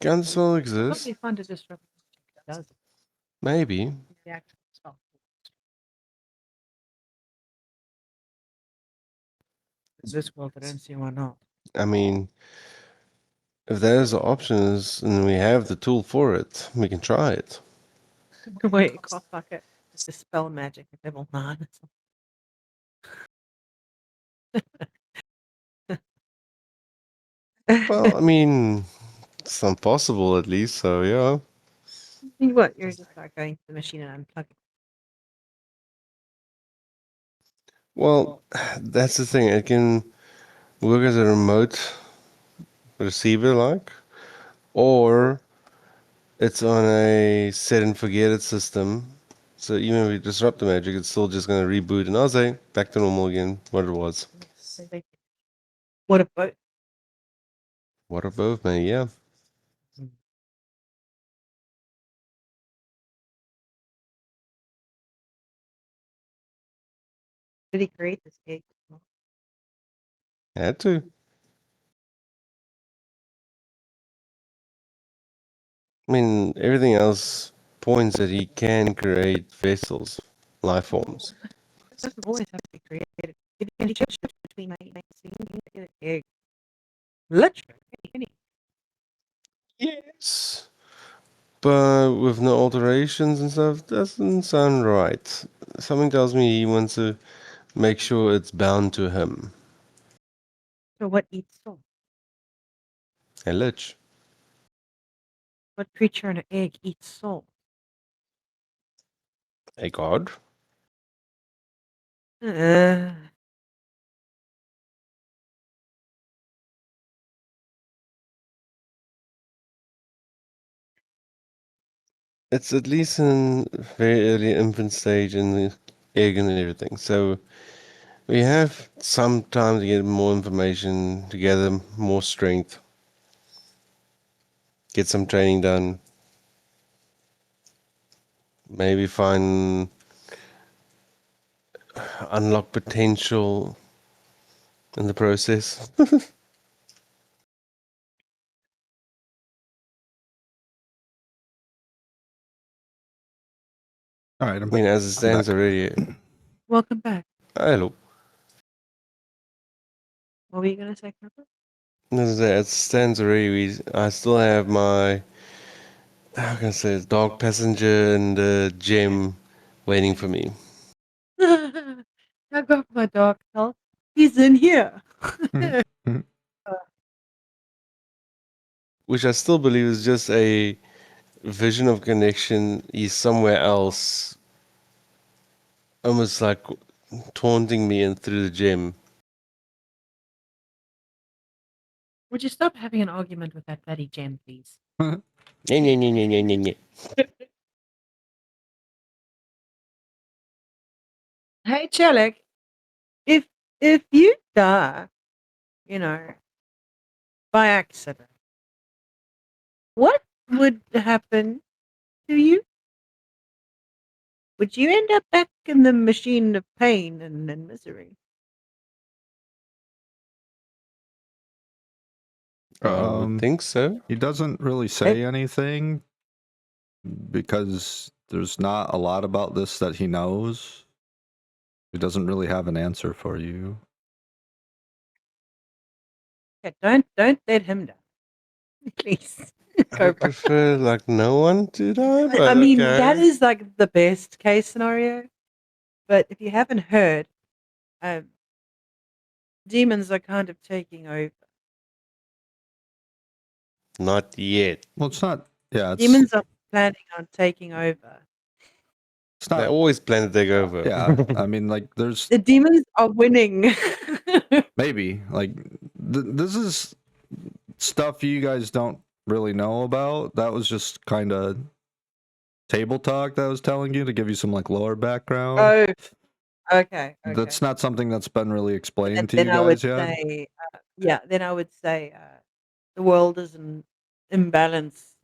Gunsel It's exists. probably fun to disrupt it does Maybe. the actual stuff. In this world, I don't see why not. I mean, if there's options and we have the tool for it, we can try it. Wait, it costs like a dispel magic at level 9 or something. Well, I mean, it's not possible at least, so yeah. What? You're just like going to the machine and unplugging. Well, that's the thing. It can work as a remote receiver, like, or it's on a set and forget it system. So even if we disrupt the magic, it's still just going to reboot and I'll say back to normal again, what it was. What about? What are both, man? Yeah. Did he create this cake? Had to. I mean, everything else points that he can create vessels, life forms. It doesn't always have to be created. It can be just between mates. You can get an egg. Literally, any. Yes. But with no alterations and stuff, doesn't sound right. Something tells me he wants to make sure it's bound to him. So what eats soul? A lich. What creature in an egg eats soul? A god. Uh, It's at least in very early infant stage in the egg and everything. So we have some time to get more information, to gather more strength, get some training done, maybe find unlock potential in the process. All right, I mean, as it stands back. already. welcome back. Hello. What were you gonna say, Pepper? As it stands already, I still have my, how can I say, it, dog passenger and the gem waiting for me. I got my dog health. He's in here. Which I still believe is just a vision of connection. He's somewhere else, almost like taunting me and through the gem. Would you stop having an argument with that bloody gem, please? Nye, nye, nye, nye, nye, nye, nye. Hey, Chelik, if you die, by accident, what would happen to you? Would you end up back in the machine of pain and misery? I would think so. He doesn't really say anything because there's not a lot about this that he knows. He doesn't really have an answer for you. Yeah, don't let him die, please. I prefer like no one to die, but I mean, okay. that is like the best case scenario. But if you haven't heard, demons are kind of taking over. Not yet. Well, it's not. Yeah, it's, Demons are planning on taking over. it's They not. always plan to take over. Yeah, I mean, like, there's The demons are winning. maybe like this is stuff you guys don't really know about. That was just kind of table talk that I was telling you to give you some like lore background. Oh, okay. That's not something that's been really explained to Then you I would guys yet. say, then I would say the world is in imbalance.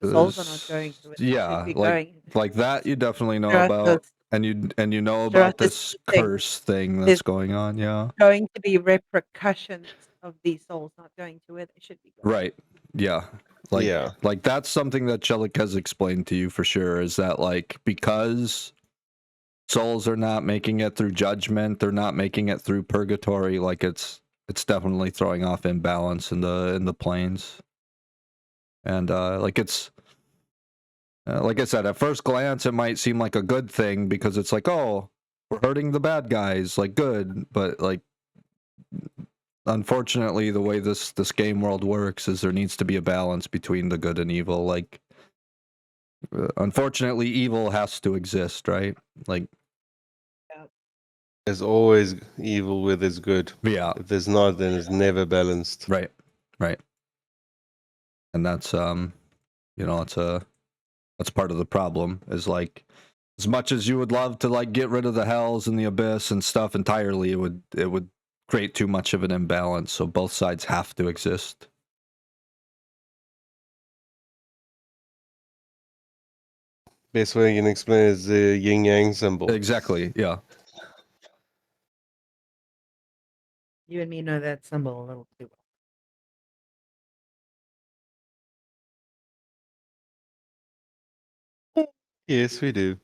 The souls are not going to it. They should Yeah, be going. like that you definitely know There are about, those- and you know there are about this things. curse thing that's There's going on. Yeah, going to be repercussions of these souls not going to where they should be going. right. Yeah, Like, Yeah. like that's something that Chelik has explained to you for sure, is that like because souls are not making it through judgment, they're not making it through purgatory, like it's definitely throwing off imbalance in the planes. And like it's like I said, at first glance it might seem like a good thing because it's like, oh, we're hurting the bad guys, like good, but like unfortunately the way this game world works is there needs to be a balance between the good and evil. Like unfortunately evil has to exist, right? Like There's always evil where there's good. yeah, If there's not, then it's never balanced. right. And that's you know, that's part of the problem, is like as much as you would love to like get rid of the hells and the abyss and stuff entirely, it would create too much of an imbalance, so both sides have to exist. Best way you can explain is the yin yang symbol. Exactly, yeah. You and me know that symbol a little too well. Yes, we do.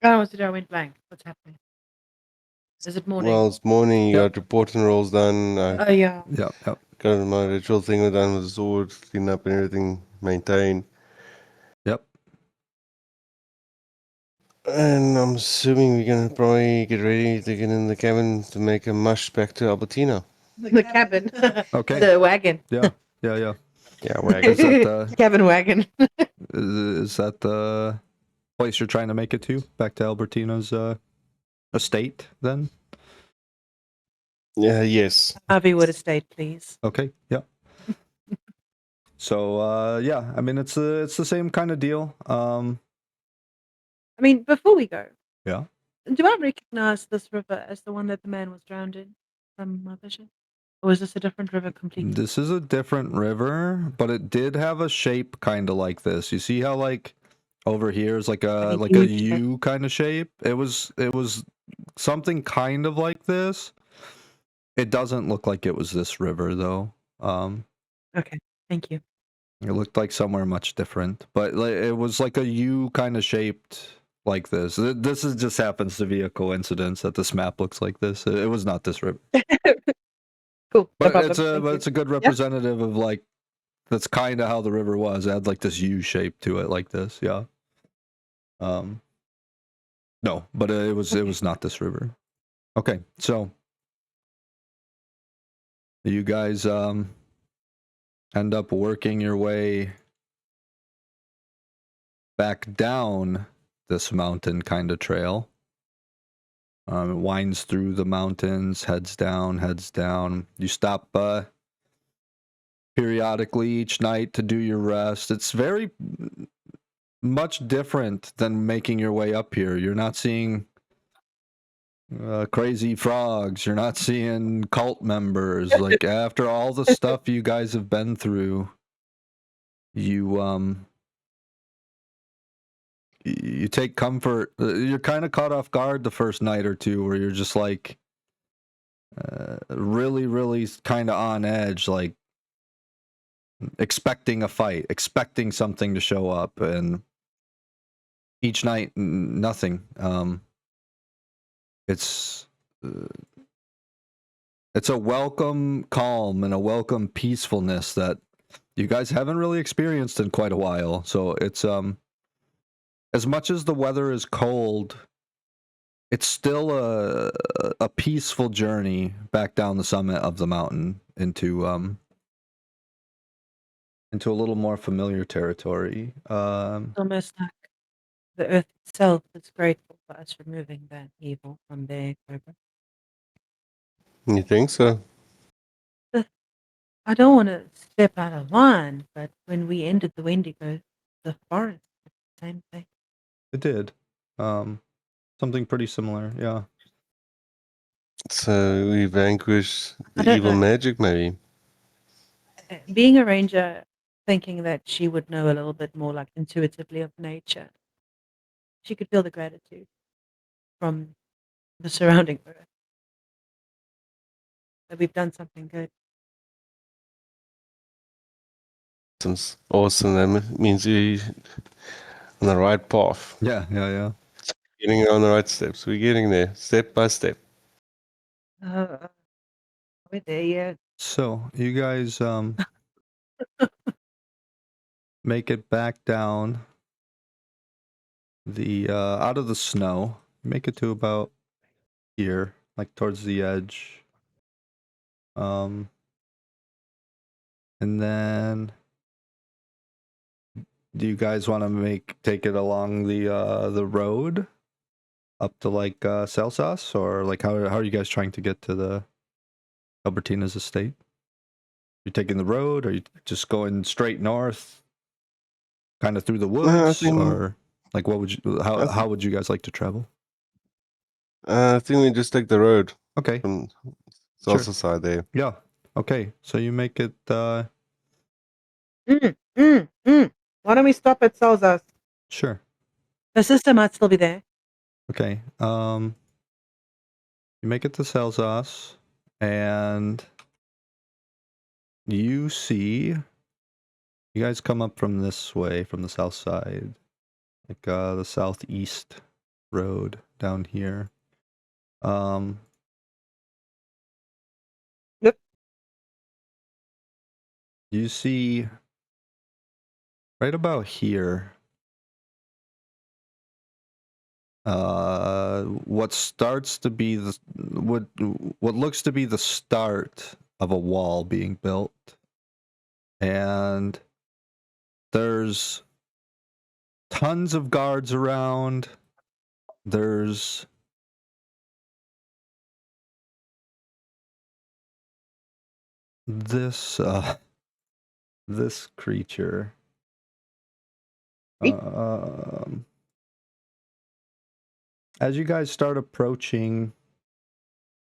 Oh, what's I went blank. What's happening? Is it morning? Well, it's morning. You Yep. got reporting rolls done. I yeah. Yeah. got my ritual thing done with the sword, clean up and everything, maintained. Yep. And I'm assuming we're gonna probably get ready to get in the cabin to make a mush back to Albertina. The cabin. Okay. The wagon. Yeah. Yeah, Is wagon. that Cabin wagon. is that the place you're trying to make it to? Back to Albertina's estate then? Yeah, yes. Harveywood Estate, please. Okay. Yeah. So yeah, I mean it's the same kind of deal. I mean, before we go. Yeah. Do I recognize this river as the one that the man was drowned in from my vision? Or is this a different river completely? This is a different river, but it did have a shape kind of like this. You see how like over here is like a U kind of shape? It was something kind of like this. It doesn't look like it was this river though. Okay, thank you. It looked like somewhere much different, but it was like a U kind of shaped like this. This is just happens to be a coincidence that this map looks like this. It was not this river. Cool. But No it's problem. a good representative of like that's kind of how the river was. It had like this U shape to it, like this. Yeah. No, but it was not this river. Okay, so you guys end up working your way back down this mountain kind of trail. It winds through the mountains, heads down. You stop periodically each night to do your rest. It's very much different than making your way up here. You're not seeing crazy frogs. You're not seeing cult members. Like after all the stuff you guys have been through, you take comfort. You're kind of caught off guard the first night or two, where you're just like really kind of on edge, like expecting a fight, expecting something to show up, and each night nothing. It's a welcome calm and a welcome peacefulness that you guys haven't really experienced in quite a while. So it's as much as the weather is cold, it's still a peaceful journey back down the summit of the mountain into a little more familiar territory. It's almost like the earth itself is grateful for us removing that evil from their cobra. You think so? I don't want to step out of line, but when we ended the Wendigo, the forest did the same thing. It did. Something pretty similar, yeah. So we vanquish I the don't evil know. magic, maybe. Being a ranger, thinking that she would know a little bit more like intuitively of nature, she could feel the gratitude from the surrounding earth. That we've done something good. Awesome. That means you're on the right path. Yeah. Getting on the right steps. We're getting there, step by step. We're there yet. So you guys make it back down the out of the snow. Make it to about here, like towards the edge. And then do you guys want to take it along the road up to like Celsas, or like how are you guys trying to get to the Albertina's estate? You taking the road, or you just going straight north, kind of through the woods, or like what would you how would you guys like to travel? I think we just take the road. Okay. From Sure. Salsa side there. Yeah. Okay. So you make it. Why don't we stop at Salzas? Sure. The sister might still be there. Okay. You make it to Celsas, and you see. You guys come up from this way, from the south side, like the southeast road down here. Yep. You see right about here what starts to be what looks to be the start of a wall being built, and there's tons of guards around. There's this this creature. As you guys start approaching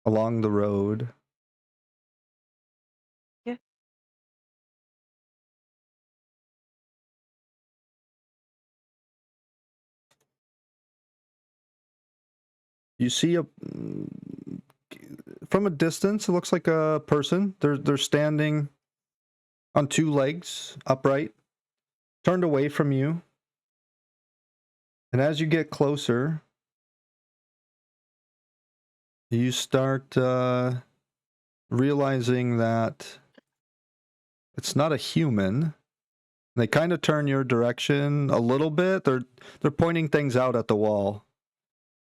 along the road, Yeah. you see from a distance, it looks like a person. They're standing on two legs, upright, turned away from you. And as you get closer, you start realizing that it's not a human. They kind of turn your direction a little bit. They're pointing things out at the wall.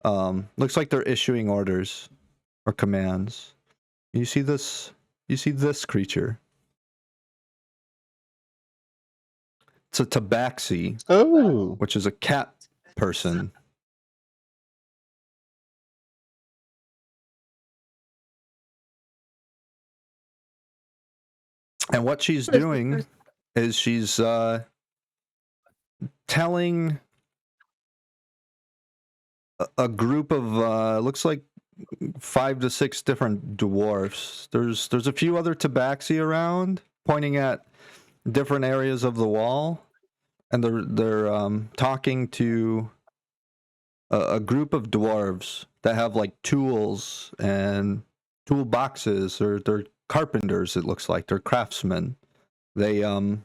Looks like they're issuing orders or commands. You see this creature. It's a tabaxi, Oh. which is a cat person. And what she's doing is she's telling a group of looks like 5 to 6 different dwarfs. There's a few other tabaxi around, pointing at different areas of the wall, and they're talking to a group of dwarves that have like tools and toolboxes, or they're carpenters. It looks like they're craftsmen. They're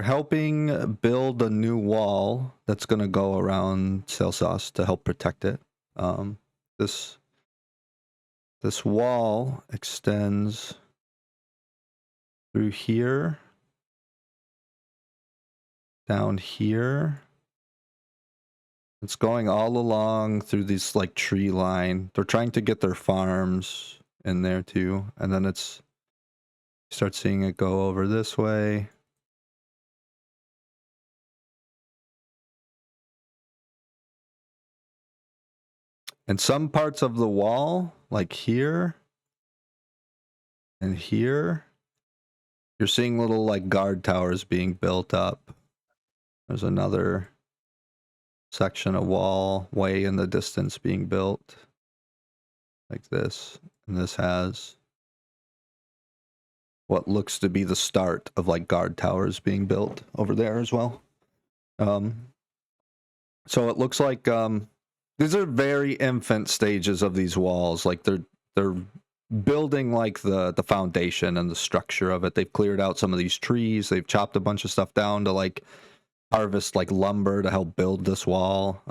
helping build a new wall that's going to go around Celsas to help protect it. This wall extends through here, down here. It's going all along through this like tree line. They're trying to get their farms in there too, and then start seeing it go over this way. And some parts of the wall, like here and here, you're seeing little like guard towers being built up. There's another section of wall way in the distance being built like this. And this has what looks to be the start of like guard towers being built over there as well. So it looks like these are very infant stages of these walls. Like they're building like the foundation and the structure of it. They've cleared out some of these trees. They've chopped a bunch of stuff down to like harvest like lumber to help build this wall.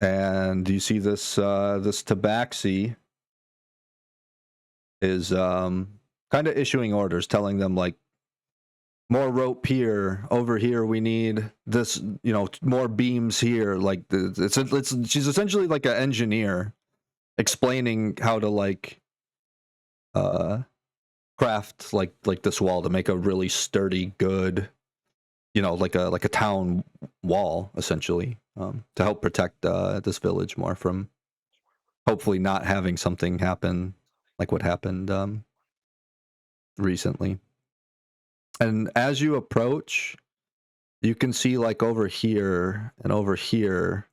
And you see this this tabaxi is kind of issuing orders, telling them like more rope here, over here we need this, more beams here. Like she's essentially like an engineer explaining how to like craft like this wall to make a really sturdy, good, like a town wall essentially, to help protect this village more from hopefully not having something happen like what happened recently. And as you approach, you can see like over here and over here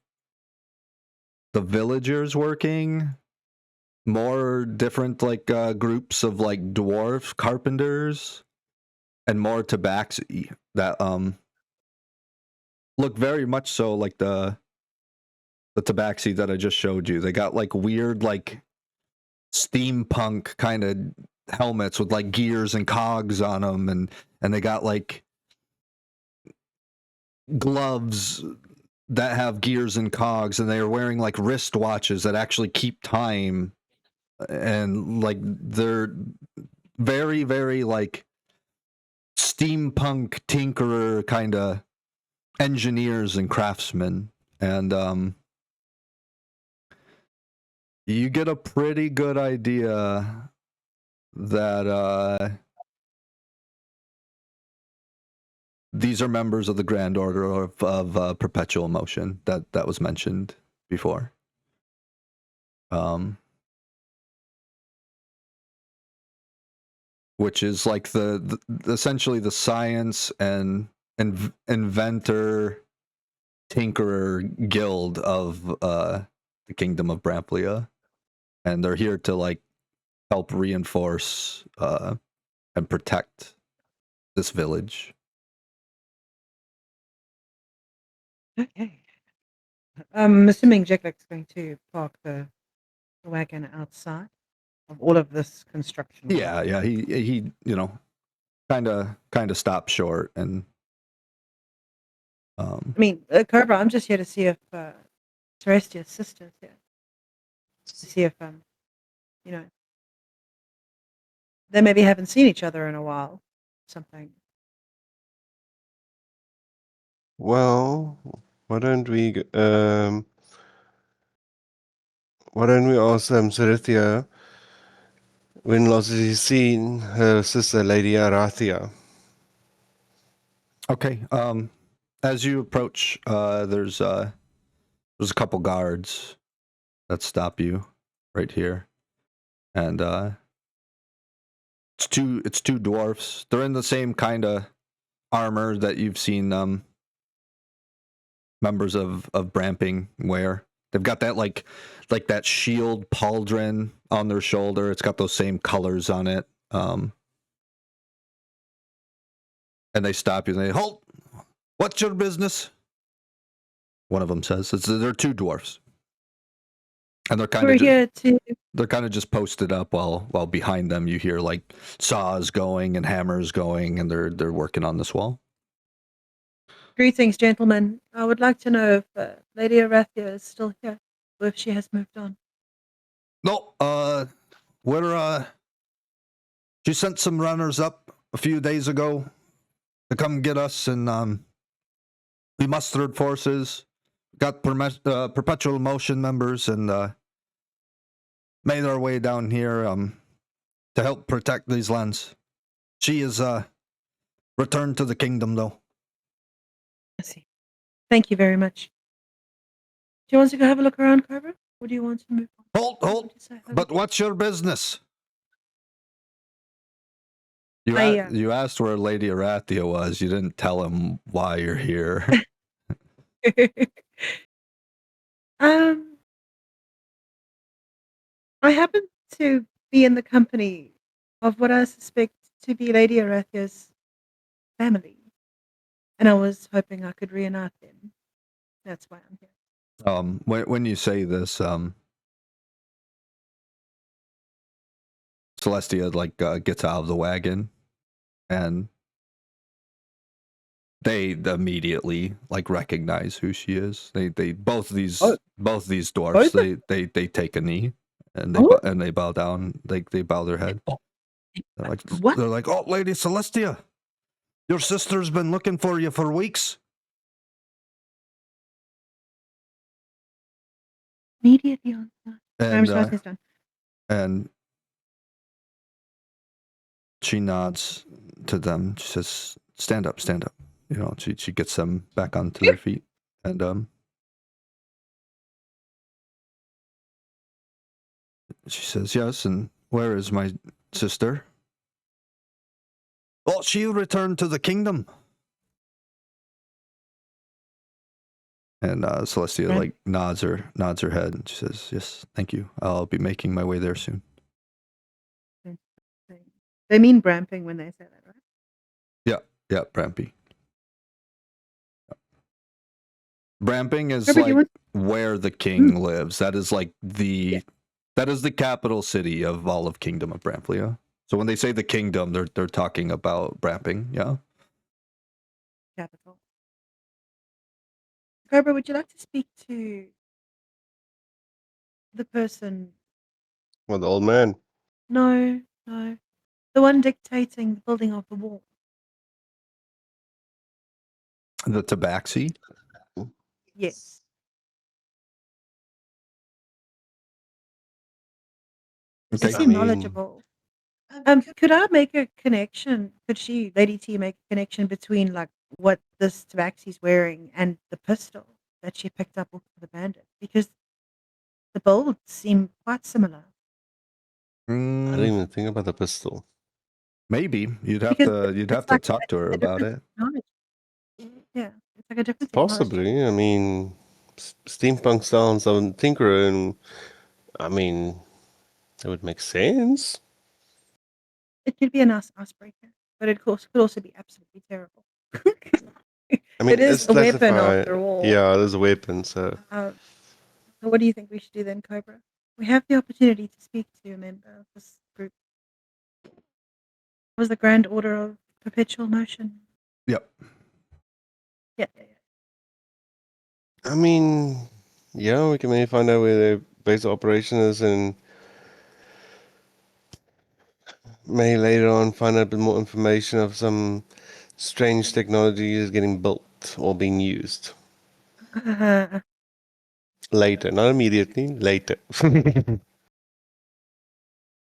the villagers working, more different like groups of like dwarf carpenters, and more tabaxi that look very much so like the tabaxi that I just showed you. They got like weird like steampunk kind of helmets with like gears and cogs on them, and they got like gloves that have gears and cogs, and they are wearing like wristwatches that actually keep time, and like they're very, very like steampunk tinkerer kind of engineers and craftsmen. And you get a pretty good idea that these are members of the Grand Order of Perpetual Motion that was mentioned before. Which is like the essentially the science and inventor tinkerer guild of the Kingdom of Bramplia, and they're here to like help reinforce and protect this village. Okay. I'm assuming Jack's going to park the wagon outside of all of this construction work. Yeah. He kind of stopped short and. I mean, Cobra, I'm just here to see if Celestia's sister's here. To see if they maybe haven't seen each other in a while. Something. Well, why don't we ask Cerithia when last has he seen her sister, Lady Arathia? Okay. As you approach, there's a couple guards that stop you right here, and it's two dwarfs. They're in the same kind of armor that you've seen members of Bramping wear. They've got that like that shield pauldron on their shoulder. It's got those same colors on it. And they stop you and they halt. What's your business? One of them says. They're two dwarfs, and they're kind of just posted up while behind them you hear like saws going and hammers going, and they're working on this wall. Greetings, gentlemen. I would like to know if Lady Arathia is still here, or if she has moved on. No, she sent some runners up a few days ago to come get us, and we mustered forces, got perpetual motion members, and made our way down here to help protect these lands. She is returned to the kingdom, though. I see. Thank you very much. Do you want to go have a look around, Carver? Or do you want to move on? Hold. But what's your business? You asked where Lady Arathia was. You didn't tell him why you're here. I happen to be in the company of what I suspect to be Lady Arathia's family. and I was hoping I could reunite them. That's why I'm here. When you say this, Celestia like gets out of the wagon, and they immediately like recognize who she is. They both these dwarfs they take a knee and they bow down. They bow their head. They're like, What? they're like, oh, Lady Celestia, your sister's been looking for you for weeks. Immediately on that. And she nods to them. She says, stand up. You know, she gets them back onto their feet. And she says, yes, and where is my sister? Oh, she returned to the kingdom. And Celestia like nods her head, and she says, yes, thank you. I'll be making my way there soon. They mean Bramping when they say that, right? Yeah, Brampy. Bramping is like where the king lives. That is like that is the capital city of all of Kingdom of Bramplia. So when they say the kingdom, they're talking about Bramping, yeah. Capital. Cobra, would you like to speak to the person? Well, the old man. No. The one dictating the building of the wall. The Tabaxi? Yes. Okay. She seemed knowledgeable. Could I make a connection? Could she, Lady T, make a connection between like what this Tabaxi's wearing and the pistol that she picked up off the bandit? Because the builds seem quite similar. I didn't even think about the pistol. Maybe you'd have to talk to her about it. Technology. Yeah, it's like a different Possibly. technology. I mean, steampunk style and some tinkerer, and I mean, it would make sense. It could be a nice icebreaker, but it could also be absolutely terrible. I mean, it is a weapon after all. Yeah, it is a weapon. So, what do you think we should do then, Cobra? We have the opportunity to speak to a member of this group. It was the Grand Order of Perpetual Motion. Yep. Yeah. I mean, yeah, we can maybe find out where their base of operation is, and maybe later on find out a bit more information of some strange technology is getting built or being used. Later, not immediately, later. I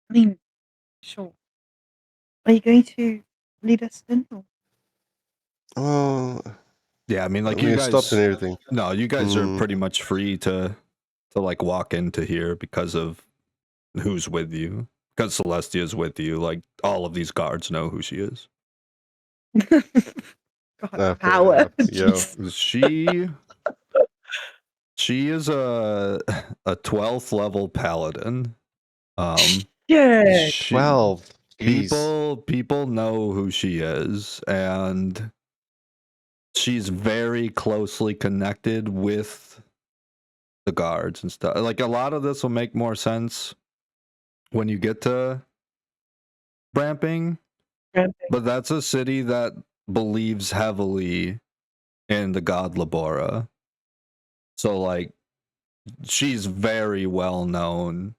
mean, sure. Are you going to lead us in? Or? Well, yeah, I mean, like we you guys stopped and everything. No, you guys are pretty much free to like walk into here because of who's with you. Because Celestia is with you. Like all of these guards know who she is. God, power. Yeah. She is a 12th level paladin. Yeah. 12. People know who she is, and she's very closely connected with the guards and stuff. Like a lot of this will make more sense when you get to Bramping. But that's a city that believes heavily in the god Labora. So like she's very well known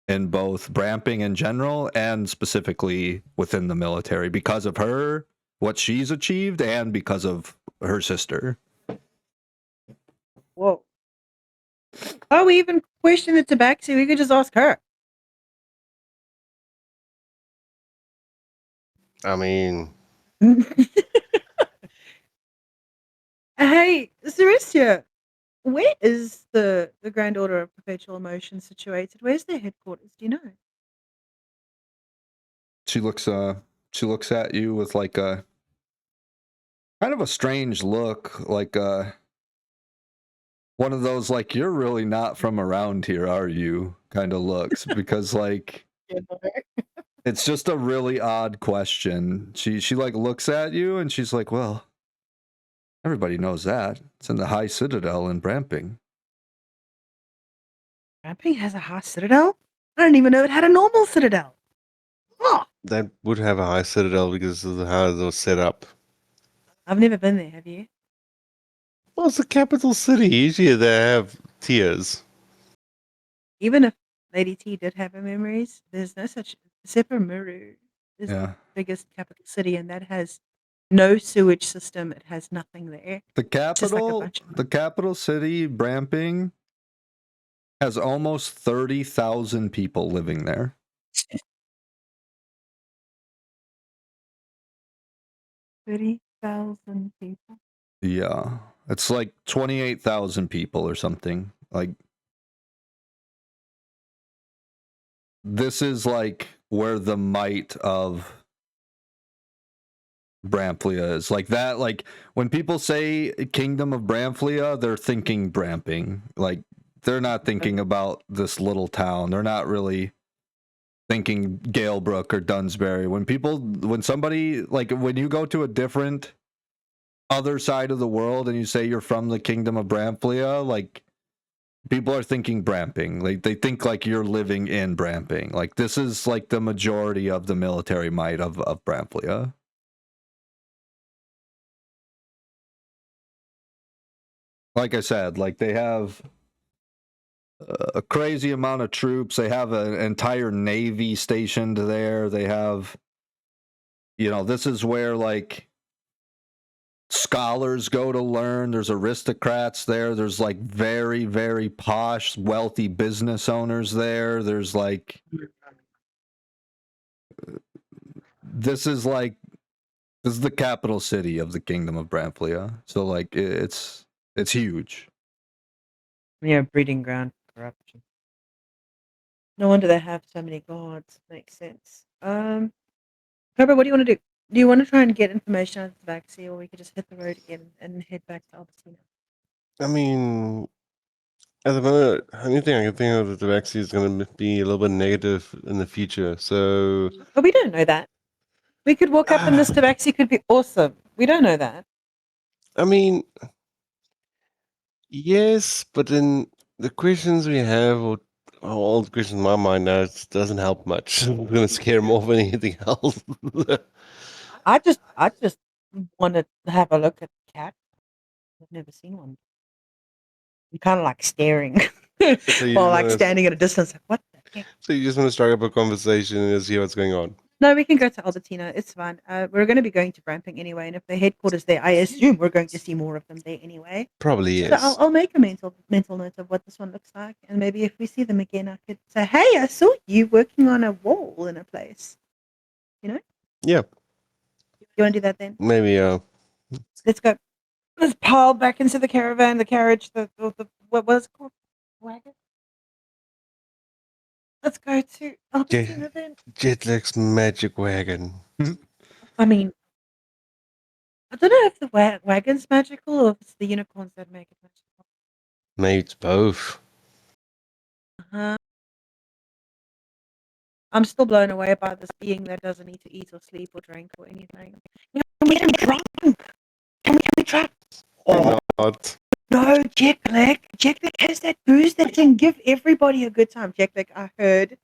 in both Bramping in general and specifically within the military because of her, what she's achieved, and because of her sister. Whoa. Oh, we even question the Tabaxi. We could just ask her. I mean, hey, Ceristia, where is the Grand Order of Perpetual Motion situated? Where's their headquarters? Do you know? She looks at you with like a kind of a strange look, like one of those like you're really not from around here, are you? Kind of looks because like it's just a really odd question. She like looks at you and she's like, well, Everybody knows that. It's in the High Citadel in Bramping. Bramping has a high citadel? I didn't even know it had a normal citadel. Oh, That would have a high citadel because of how it was set up. I've never been there, have you? Well, it's the capital city. Usually they have tiers. Even if Lady T did have her memories, there's no such. Sepamuru is Yeah. the biggest capital city, and that has no sewage system. It has nothing there. The Just like a capital, bunch of the capital city, Bramping, has almost 30,000 people living there. 30,000 people. Yeah. It's like 28,000 people or something. Like, this is like where the might of Bramplia is. Like that, like when people say Kingdom of Bramplia, they're thinking Bramping. Like, they're not thinking about this little town. They're not really thinking Galebrook or Dunsbury. When somebody, like when you go to a different other side of the world and you say you're from the Kingdom of Bramplia, like people are thinking Bramping. Like they think like you're living in Bramping. Like this is like the majority of the military might of Bramplia. Like I said, like they have a crazy amount of troops. They have an entire navy stationed there. They have, this is where like scholars go to learn. There's aristocrats there. There's like very, very posh, wealthy business owners there. There's like, this is the capital city of the Kingdom of Bramplia. So like it's huge. Yeah, breeding ground for corruption. No wonder they have so many gods. Makes sense. Cobra, what do you want to do? Do you want to try and get information out of the vaccine, or we could just hit the road again and head back to Albertina? I mean, at the moment, only thing I can think of is the vaccine is going to be a little bit negative in the future. So, But we don't know that. We could walk up and this tabaxi could be awesome. We don't know that. I mean, yes, but then the questions we have, or all the questions in my mind now, it doesn't help much. It's going to scare more than anything else. I just want to have a look at the cat. I've never seen one. I'm kind of like staring while like standing at a distance. Like, what the heck? So you just want to strike up a conversation and see what's going on? No, we can go to Albertina. It's fine. We're going to be going to Bramping anyway, and if the headquarters there, I assume we're going to see more of them there anyway. Probably So yes. I'll make a mental note of what this one looks like, and maybe if we see them again, I could say, "Hey, I saw you working on a wall in a place." You know? Yeah. You want to do that then? Maybe. Let's go. Let's pile back into the caravan, the carriage, the what was it called? Wagon. Let's go to Albertina then. Jetlag's magic wagon. I mean, I don't know if the wagon's magical or if it's the unicorns that make it magical. Maybe it's both. I'm still blown away by this being that doesn't need to eat or sleep or drink or anything. Can we get him drunk? Can we drunk? Or not. No, Jacklick. Jacklick has that booze that can give everybody a good time. Jacklick, I heard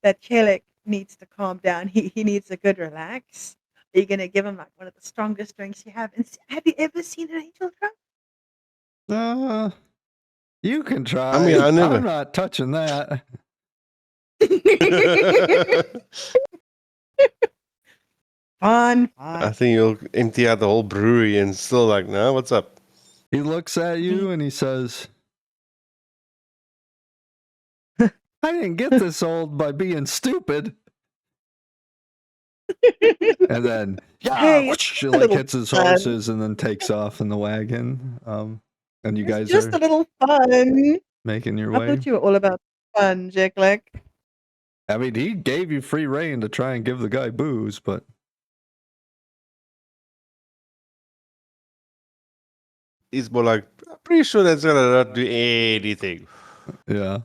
that Kellick needs to calm down. He needs a good relax. Are you going to give him like one of the strongest drinks you have? And have you ever seen an angel drunk? You can try. I mean, I never. I'm not touching that. Fun. I think you'll empty out the whole brewery and still like, no, what's up? He looks at you and he says, I didn't get this old by being stupid. And then, whoosh, like hits his horses and then takes off in the wagon. And you guys just are a little fun. making your I way. thought you were all about fun, Jacklick. I mean, he gave you free reign to try and give the guy booze, but He's more like, I'm pretty sure that's gonna not do anything. yeah.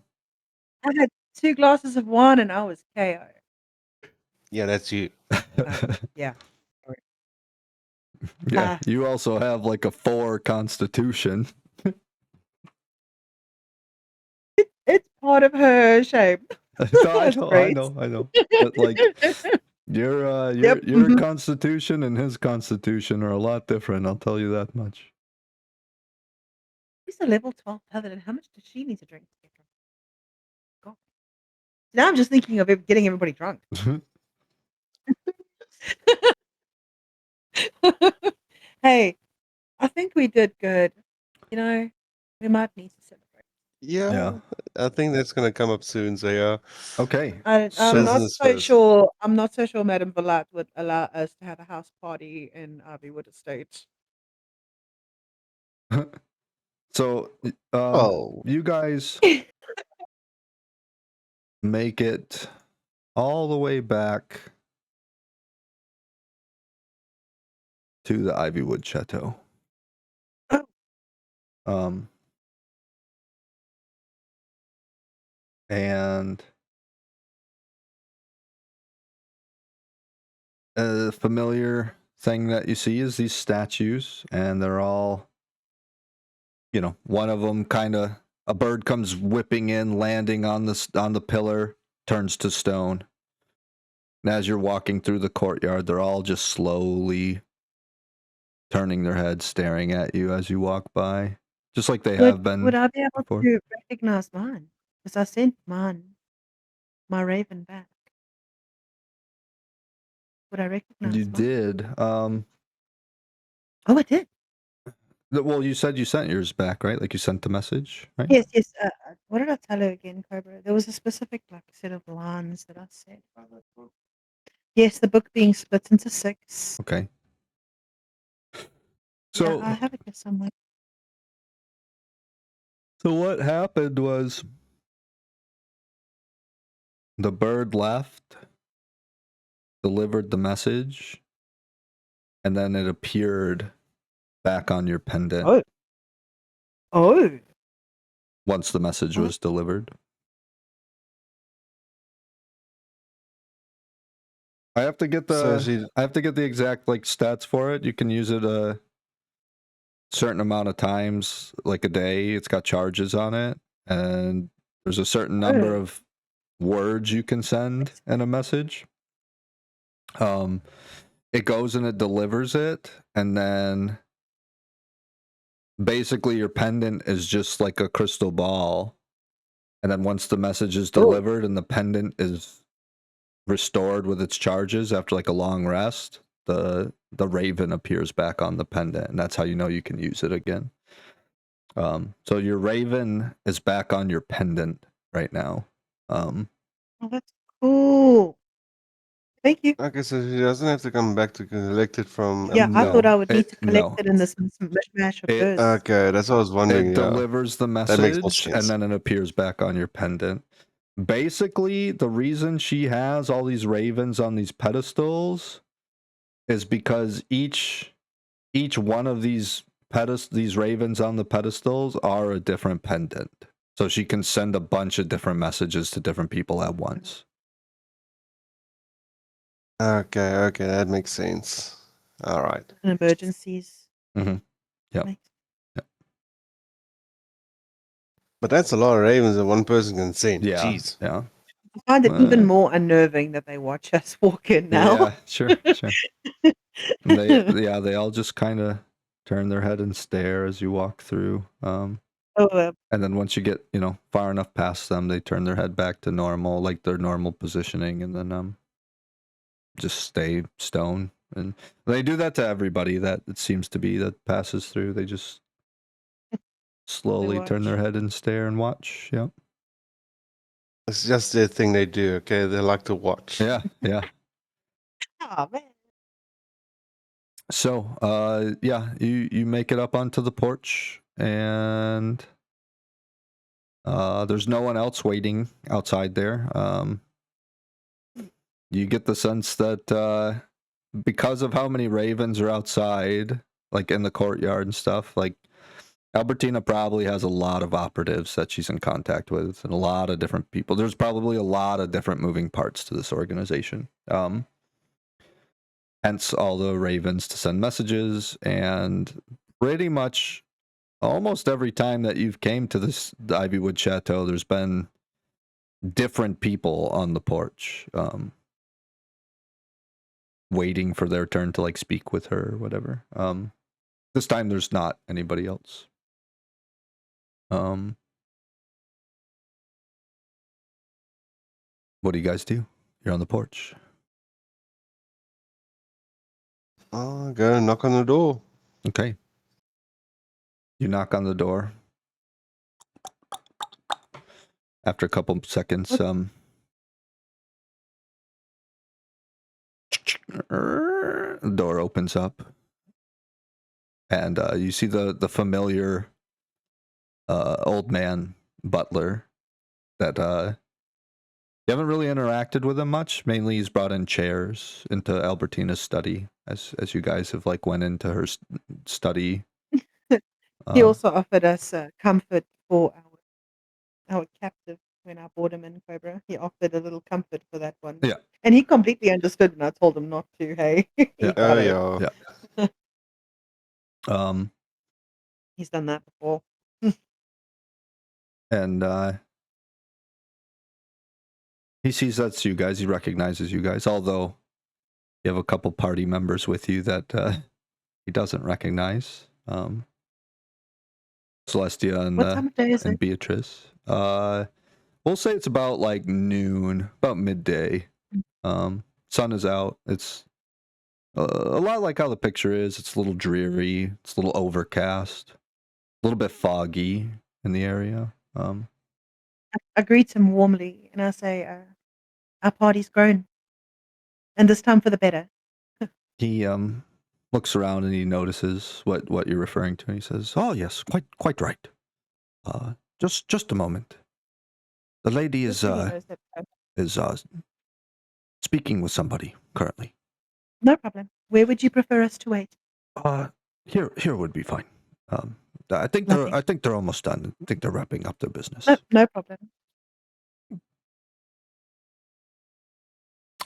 I had 2 glasses of wine and I was KO. Yeah, that's you. Yeah. Yeah, you also have like a 4 constitution. It's part of her shape. I It's know, great. I know. But like your Yep. your constitution and his constitution are a lot different, I'll tell you that much. He's a level 12 paladin. How much does she need to drink to get drunk? God. Now I'm just thinking of getting everybody drunk. Hey, I think we did good. You know, we might need to celebrate. Yeah, I think that's gonna come up soon. So yeah, Okay. I'm So not business so first. sure. I'm not so sure Madame Velat would allow us to have a house party in Ivywood Estates. so Oh, you guys make it all the way back to the Ivywood Chateau. Oh. And a familiar thing that you see is these statues, and they're all, you know, one of them kind of, a bird comes whipping in, landing on the pillar, turns to stone. And as you're walking through the courtyard, they're all just slowly turning their heads, staring at you as you walk by, just like they have been. Would I be able before. to recognize mine? Because I sent my raven back. Would I recognize You mine? did. Oh, I did. Well, you said you sent yours back, right? Like you sent the message, right? Yes, yes. What did I tell her again, Cobra? There was a specific set of lines that I said. Yes, the book being split into 6. Okay. So So I have it here somewhere. So what happened was the bird left, delivered the message, and then it appeared back on your pendant. Oh. Once the message was delivered. I have to get the exact like stats for it. You can use it a certain amount of times, like a day. It's got charges on it, and there's a certain number of words you can send in a message. It goes and it delivers it, and then basically your pendant is just like a crystal ball, and then once the message is delivered and the pendant is restored with its charges after like a long rest, the raven appears back on the pendant, and that's how you know you can use it again. So your raven is back on your pendant right now. Oh, that's cool. Thank you. okay, so she doesn't have to come back to collect it from. Yeah, I thought I would need to collect no. it in this mishmash of birds. Okay, that's what I was wondering. It delivers the That makes more message, sense. and then it appears back on your pendant. Basically, the reason she has all these ravens on these pedestals is because each one of these ravens on the pedestals are a different pendant. So she can send a bunch of different messages to different people at once. Okay, that makes sense. All right. In emergencies. Mm-hmm. Yeah. But that's a lot of ravens that one person can send. Yeah. Jeez. Yeah. I find it even more unnerving that they watch us walk in now. Yeah, sure. They all just kind of turn their head and stare as you walk through. And then once you get, far enough past them, they turn their head back to normal, like their normal positioning, and then just stay stone. And they do that to everybody that it seems to be that passes through. They just slowly turn their head and stare and watch. Yeah. It's just the thing they do, okay? They like to watch. Yeah. Oh, man. So, you make it up onto the porch, and there's no one else waiting outside there. You get the sense that because of how many ravens are outside, like in the courtyard and stuff, like Albertina probably has a lot of operatives that she's in contact with, and a lot of different people. There's probably a lot of different moving parts to this organization. hence all the ravens to send messages, and pretty much almost every time that you've came to the Ivywood Chateau, there's been different people on the porch, waiting for their turn to like speak with her or whatever. This time there's not anybody else. What do you guys do? You're on the porch. Oh, go and knock on the door. Okay. You knock on the door. After a couple seconds, the door opens up, and you see the familiar old man butler that you haven't really interacted with him much. Mainly, he's brought in chairs into Albertina's study as you guys have like went into her study. He also offered us comfort for our captive when I brought him in, Cobra. He offered a little comfort for that one. Yeah. And he completely understood when I told him not to, hey. He Yeah. got it. Yeah. He's done that before. And he sees that's you guys. He recognizes you guys, although you have a couple party members with you that he doesn't recognize. Celestia and, What time of day is and it? Beatrice. We'll say it's about like noon, about midday. Sun is out. It's a lot like how the picture is. It's a little dreary. It's a little overcast. A little bit foggy in the area. I greet him warmly and I say, our party's grown. And this time for the better. He looks around and he notices what you're referring to, and he says, "Oh yes, quite right. Just a moment. The lady Just so he knows that, is speaking with somebody currently. no problem. Where would you prefer us to wait? Here would be fine. I think they're almost done. I think they're wrapping up their business. No problem. Do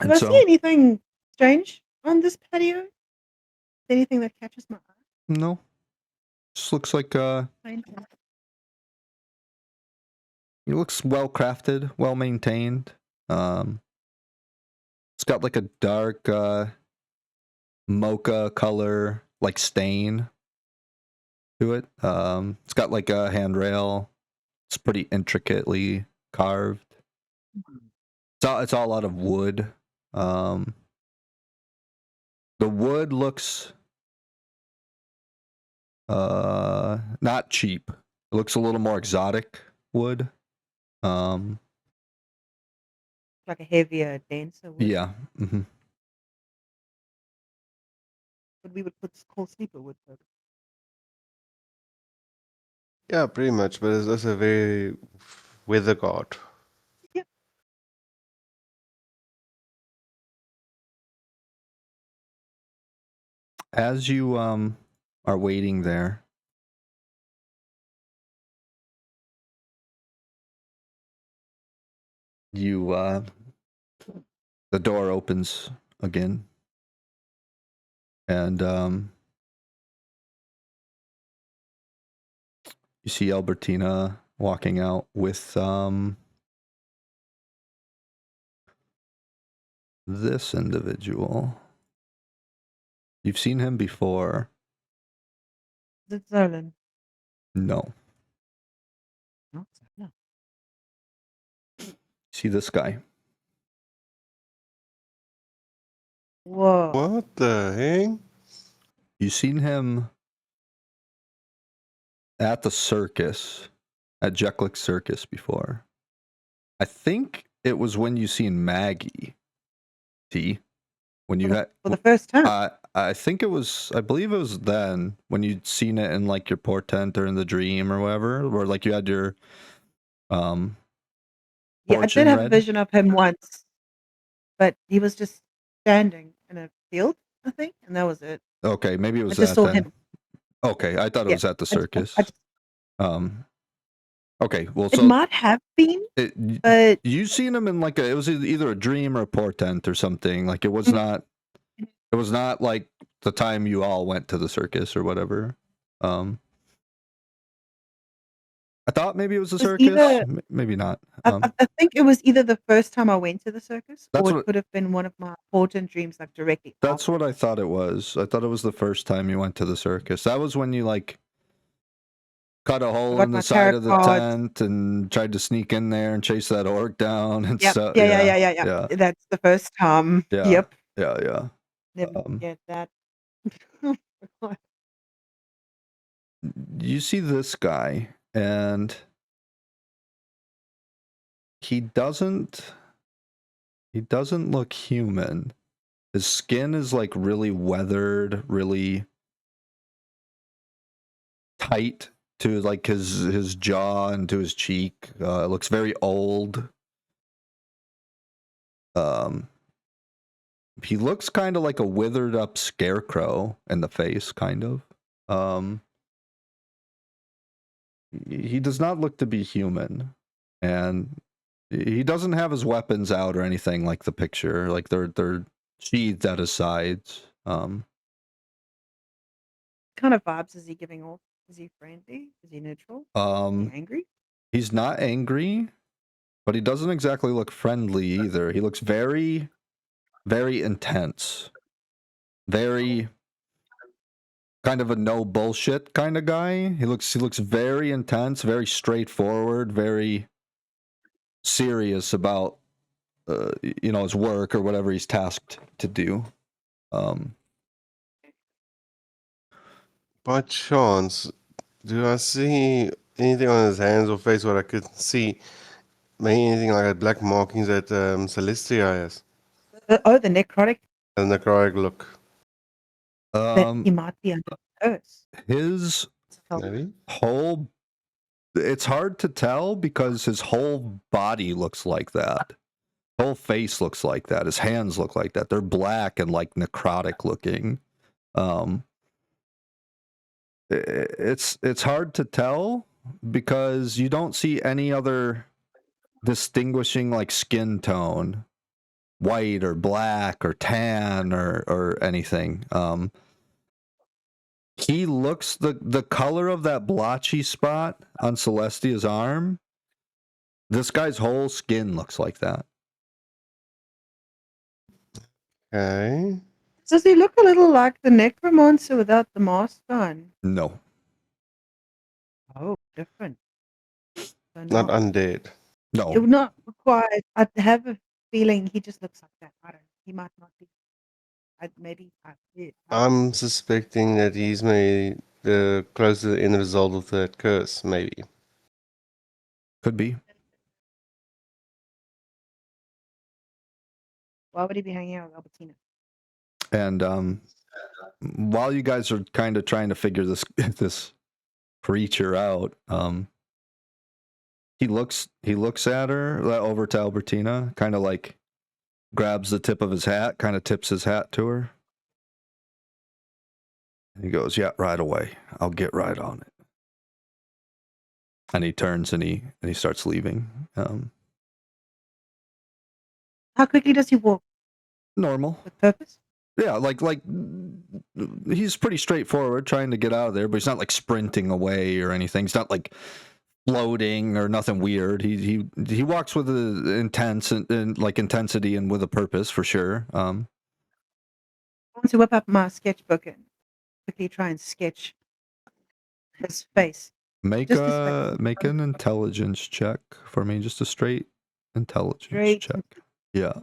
And I so, see anything strange on this patio? Anything that catches my eye? no, just looks like it looks well crafted, well maintained. It's got like a dark mocha color like stain to it. It's got like a handrail. It's pretty intricately carved. It's all out of wood. The wood looks not cheap. It looks a little more exotic wood. Like a heavier, denser wood. Yeah. Mm-hmm. What we would call sleeper wood. Yeah, pretty much. But it's also very weather guard. Yeah. As you are waiting there, you the door opens again, and you see Albertina walking out with this individual. You've seen him before. Is it Zolan? No. Not Zolan. See this guy. Whoa. What the heck? You've seen him at the circus, at Jekyll's Circus before. I think it was when you seen Maggie. T. When you had For the first time. I think it was, I believe it was then when you'd seen it in like your portent or in the dream or whatever, where like you had your Yeah, I fortune did have a read. vision of him once, but he was just standing in a field, I think, and that was it. Okay, maybe it was I just that saw then. him. Okay, I thought it Yeah, was at the I just, circus. I just, Okay, well, it so might have been, but you seen him in like it was either a dream or a portent or something. Like it was Mhm. not It was not like the time you all went to the circus or whatever. I thought maybe it was a It was circus. either Maybe not. I think it was either the first time I went to the circus, That's or it what- could have been one of my important dreams, like directly That's after. what I thought it was. I thought it was the first time you went to the circus. That was when you like cut a hole got in the my side tarot of the cards. tent and tried to sneak in there and chase that orc down and Yep. stuff. Yeah. Yeah. That's the first time. Yeah. Yep. Yeah. Never forget that. You see this guy, and he doesn't look human. His skin is like really weathered, really tight to like his jaw and to his cheek. It looks very old. He looks kind of like a withered up scarecrow in the face, kind of. He does not look to be human, and he doesn't have his weapons out or anything like the picture. Like they're sheathed at his sides. Kind of vibes is he giving off? Is he friendly? Is he neutral? Is he angry? He's not angry, but he doesn't exactly look friendly either. He looks very, very intense. Very kind of a no bullshit kind of guy. He looks very intense, very straightforward, very serious about his work or whatever he's tasked to do. By chance, do I see anything on his hands or face where I could see maybe anything like that black markings that Celestia has? The necrotic. The necrotic look. That he might be under curse. His Maybe? whole, it's hard to tell because his whole body looks like that. Whole face looks like that. His hands look like that. They're black and like necrotic looking. It's hard to tell because you don't see any other distinguishing like skin tone, white or black or tan or anything. He looks the color of that blotchy spot on Celestia's arm. This guy's whole skin looks like that. Okay. Does he look a little like the necromancer without the mask on? No. Oh, different. So Not undead. No. Not quite. I have a feeling he just looks like that. I don't know. He might not be. I'm suspecting that he's maybe the close to the end result of that curse, maybe. Could be. Why would he be hanging out with Albertina? And while you guys are kind of trying to figure this creature out, he looks at her over to Albertina, kind of like grabs the tip of his hat, kind of tips his hat to her. And he goes, "Yeah, right away. I'll get right on it." And he turns and he starts leaving. How quickly does he walk? Normal. With purpose? Yeah, like he's pretty straightforward trying to get out of there, but he's not like sprinting away or anything. He's not like floating or nothing weird. He walks with a intense and like intensity and with a purpose for sure. I want to whip up my sketchbook and quickly try and sketch his face. Make an intelligence check for me, just a straight intelligence check. Yeah.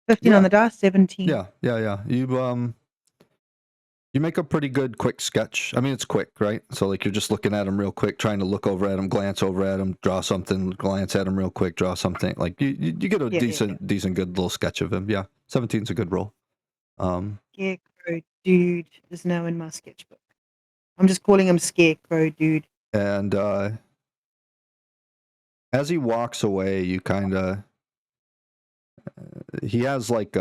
15 on the dice, 17. Yeah. You make a pretty good quick sketch. I mean, it's quick, right? So like you're just looking at him real quick, trying to look over at him, glance over at him, draw something, glance at him real quick, draw something. Like you get a decent good little sketch of him. Yeah, 17's a good roll. Scarecrow dude is now in my sketchbook. I'm just calling him Scarecrow dude. And as he walks away, you kind of he has like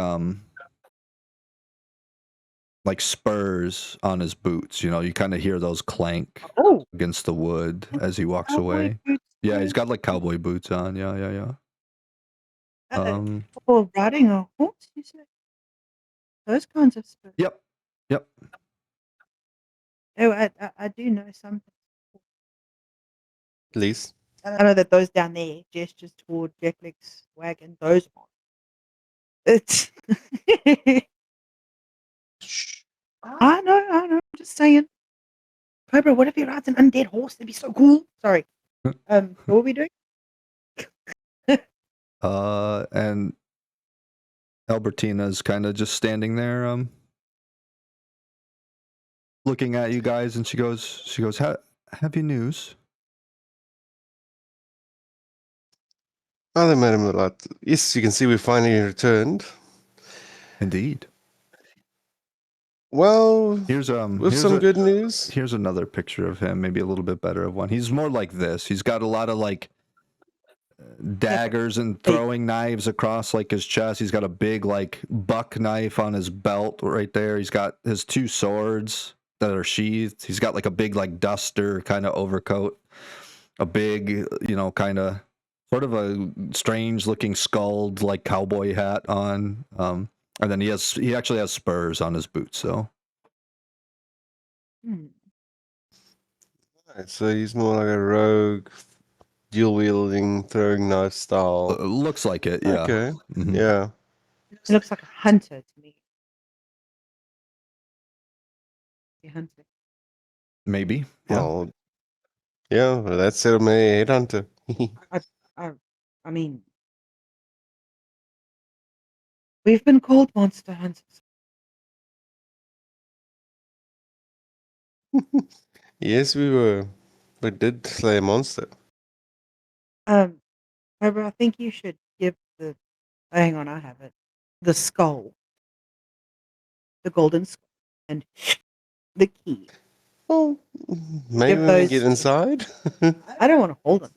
spurs on his boots. You know, you kind of hear those clank against the wood as he walks away. Boots. Yeah, he's got like cowboy boots on. Yeah. Or riding a horse, you said? Those kinds of spurs. Yep. Yep. Oh, I do know something. Please. I know that those down there gestures toward Jetlick's wagon. Those aren't. It's. I know. I'm just saying. Cobra, what if he rides an undead horse? That'd be so cool. Sorry. What are we doing? And Albertina's kind of just standing there, looking at you guys, and she goes, have you news? Other Madam Lot. Yes, you can see we finally returned. Indeed. Well, Here's good news. Here's another picture of him, maybe a little bit better of one. He's more like this. He's got a lot of like daggers and throwing knives across like his chest. He's got a big like buck knife on his belt right there. He's got his two swords that are sheathed. He's got like a big like duster kind of overcoat, a big, kind of sort of a strange looking skulled like cowboy hat on. And then he actually has spurs on his boots. So Right, so he's more like a rogue, dual wielding, throwing knife style. looks like it. Yeah. Okay. Mm-hmm. Yeah. He looks like a hunter to me. A hunter. Maybe. Yeah. Well, yeah. Well, that's it. I'm a headhunter. I mean, we've been called monster hunters. Yes, we were. We did slay a monster. Cobra, I think you should give the. Hang on, I have it. The skull, the golden skull, and the key. Well, maybe when we get inside. I don't want to hold them.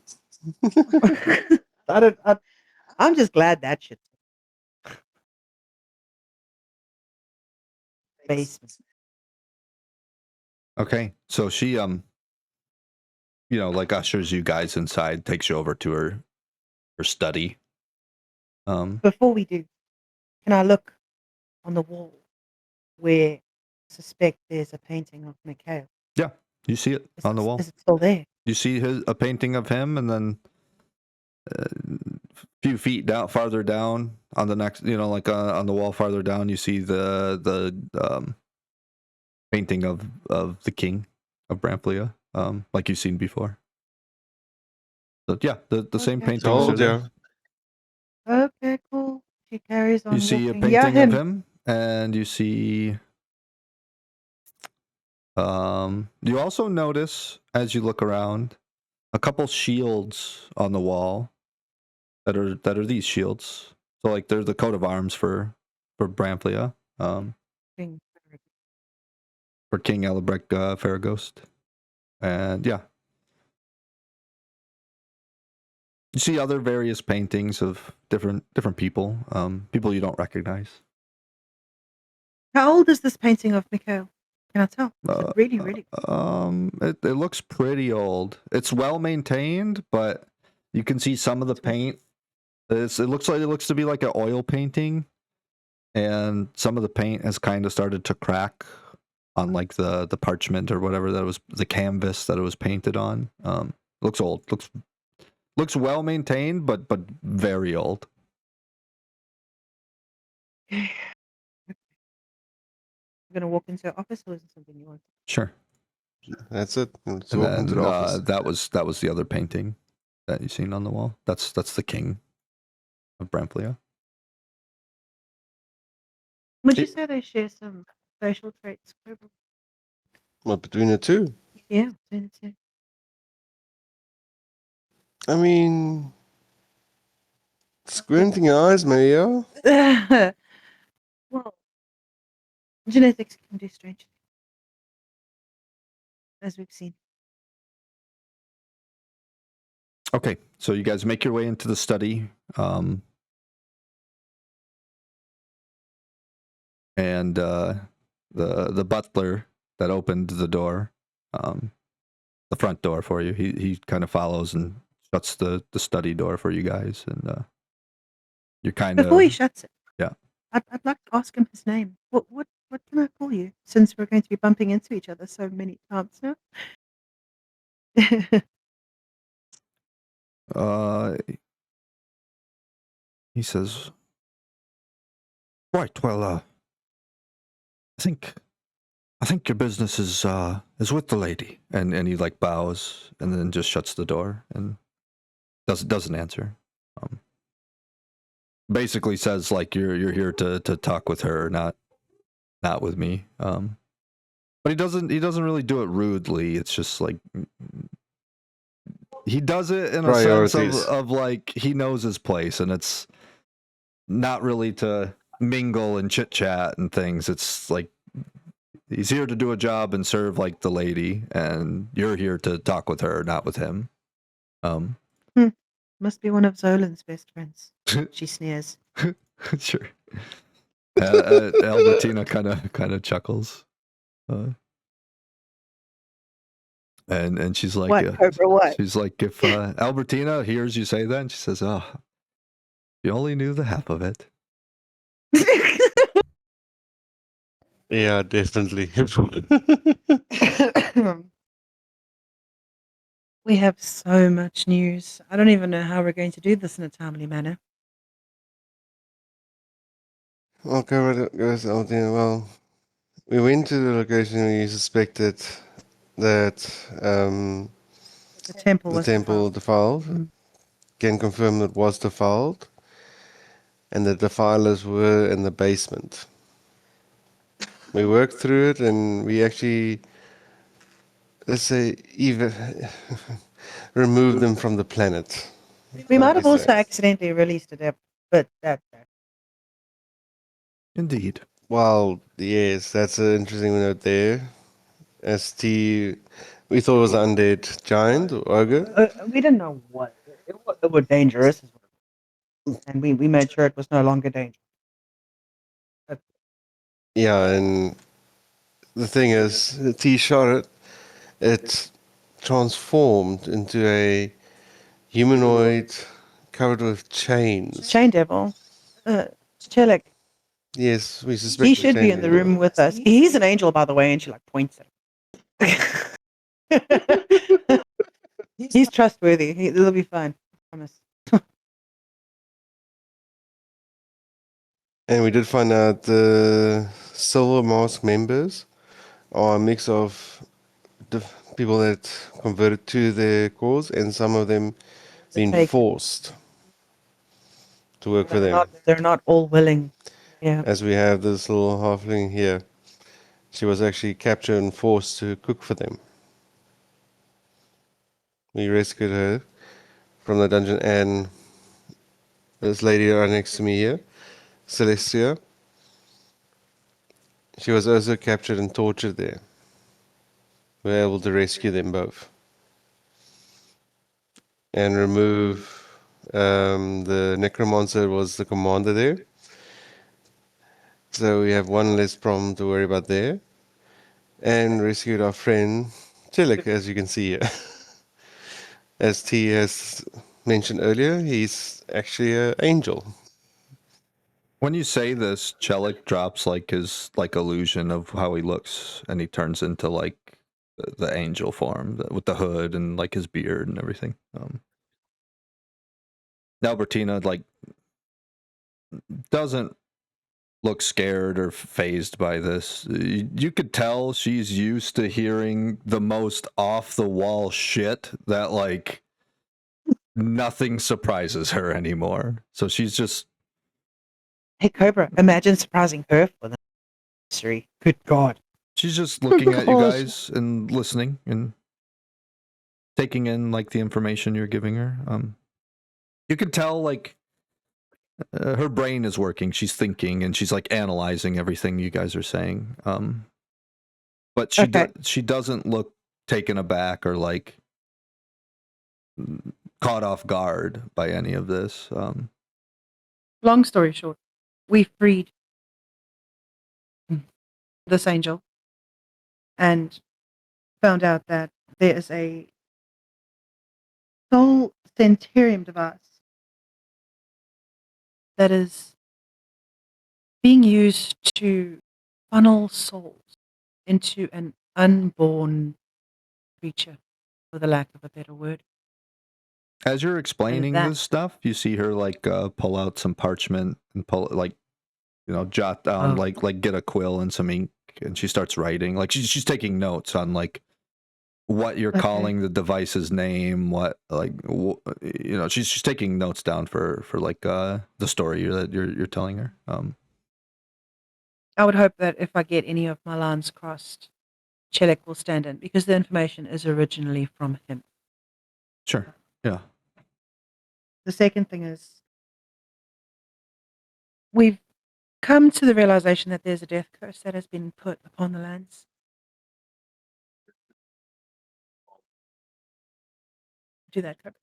I'm just glad that shit's basement. Okay. So she like ushers you guys inside, takes you over to her study. Before we do, can I look on the wall where I suspect there's a painting of Mikhail? Yeah, you see it on the wall. Is it still there? You see a painting of him, and then a few feet farther down on the next, like on the wall farther down, you see the painting of the king of Bramplia, like you've seen before. So yeah, the same paintings are Told there. you. Okay, cool. She carries on. You see walking. a painting of him, and you see. You also notice as you look around a couple shields on the wall that are these shields. So like they're the coat of arms for Bramplia, for King Elebrecht Faragost, and yeah. You see other various paintings of different people, people you don't recognize. How old is this painting of Mikhail? Can I tell? Is it really? It looks pretty old. It's well maintained, but you can see some of the paint. It looks to be like an oil painting, and some of the paint has kind of started to crack on like the parchment or whatever that was, the canvas that it was painted on. Looks old. Looks well maintained, but very old. I'm gonna walk into the office, or is it something you want? Sure. That's it. Let's And walk then into the office. that was the other painting that you've seen on the wall. That's the king of Bramplia. Would you say they share some facial traits? What, between the two? Yeah, between the two. I mean, squinting eyes, Maria. Well, genetics can do strange things, as we've seen. Okay, so you guys make your way into the study, and the butler that opened the door, the front door for you, he kind of follows and shuts the study door for you guys, and You're kind Before he of shuts it, yeah. I'd like to ask him his name. What can I call you? Since we're going to be bumping into each other so many times now. Uh, he says, "Right. Well, I think your business is with the lady," and he like bows and then just shuts the door and doesn't answer. Basically says like you're here to talk with her, not with me. But he doesn't really do it rudely. It's just like he does it in a sense Priorities. of like he knows his place, and it's not really to mingle and chit chat and things. It's like he's here to do a job and serve like the lady, and you're here to talk with her, not with him. Must be one of Zolan's best friends. She sneers. Sure. Albertina kind of chuckles, and she's like, What, Cobra? What? she's like, if Albertina hears you say that, and she says, "Oh, you only knew the half of it." Yeah, definitely. We have so much news. I don't even know how we're going to do this in a timely manner. Okay, well, we went to the location where you suspected that The temple the was temple defiled. Mm. Can confirm that it was defiled, and the defilers were in the basement. We worked through it, and we actually, let's say, even removed them from the planet. We might have Yes, also sir. accidentally released it, but that Indeed. Well, yes, that's an interesting note there. ST, we thought it was an undead giant or ogre. we didn't know what it was dangerous, and we made sure it was no longer dangerous. Yeah, and the thing is, the T shot it, it transformed into a humanoid covered with chains. Chain Devil, Chelik, Yes, we suspect he the should be chain in the devil. room with us. He's an angel, by the way, and she like points at him. He's trustworthy. It'll be fine. I promise. And we did find out the Silver Mask members are a mix of the people that converted to their cause and some of them being Take- forced to work for them. They're not all willing. Yeah. As we have this little halfling here. She was actually captured and forced to cook for them. We rescued her from the dungeon, and this lady right next to me here, Celestia, she was also captured and tortured there. We were able to rescue them both and remove the necromancer was the commander there. So we have one less problem to worry about there. And rescued our friend Chilik, as you can see here. As T has mentioned earlier, he's actually an angel. When you say this, Chelik drops like his like illusion of how he looks, and he turns into like the angel form with the hood and like his beard and everything. Albertina like doesn't look scared or phased by this. You could tell she's used to hearing the most off the wall shit that like nothing surprises her anymore. So she's just Hey, Cobra, imagine surprising her for the mystery. Good God. she's just looking at you Gosh. guys and listening and taking in like the information you're giving her. You can tell like her brain is working. She's thinking and she's like analyzing everything you guys are saying. But she doesn't look taken aback or like caught off guard by any of this. Long story short, we freed this angel and found out that there is a soul centurium device that is being used to funnel souls into an unborn creature, for the lack of a better word. As you're explaining that- this stuff, you see her like pull out some parchment and pull like, you know, jot down Oh. like get a quill and some ink, and she starts writing. Like she's taking notes on like what you're Okay. calling the device's name, what like you know, she's taking notes down for like the story that you're telling her. I would hope that if I get any of my lines crossed, Chelik will stand in, because the information is originally from him. Sure. Yeah. The second thing is, we've come to the realization that there's a death curse that has been put upon the lands. Do that, Curtis.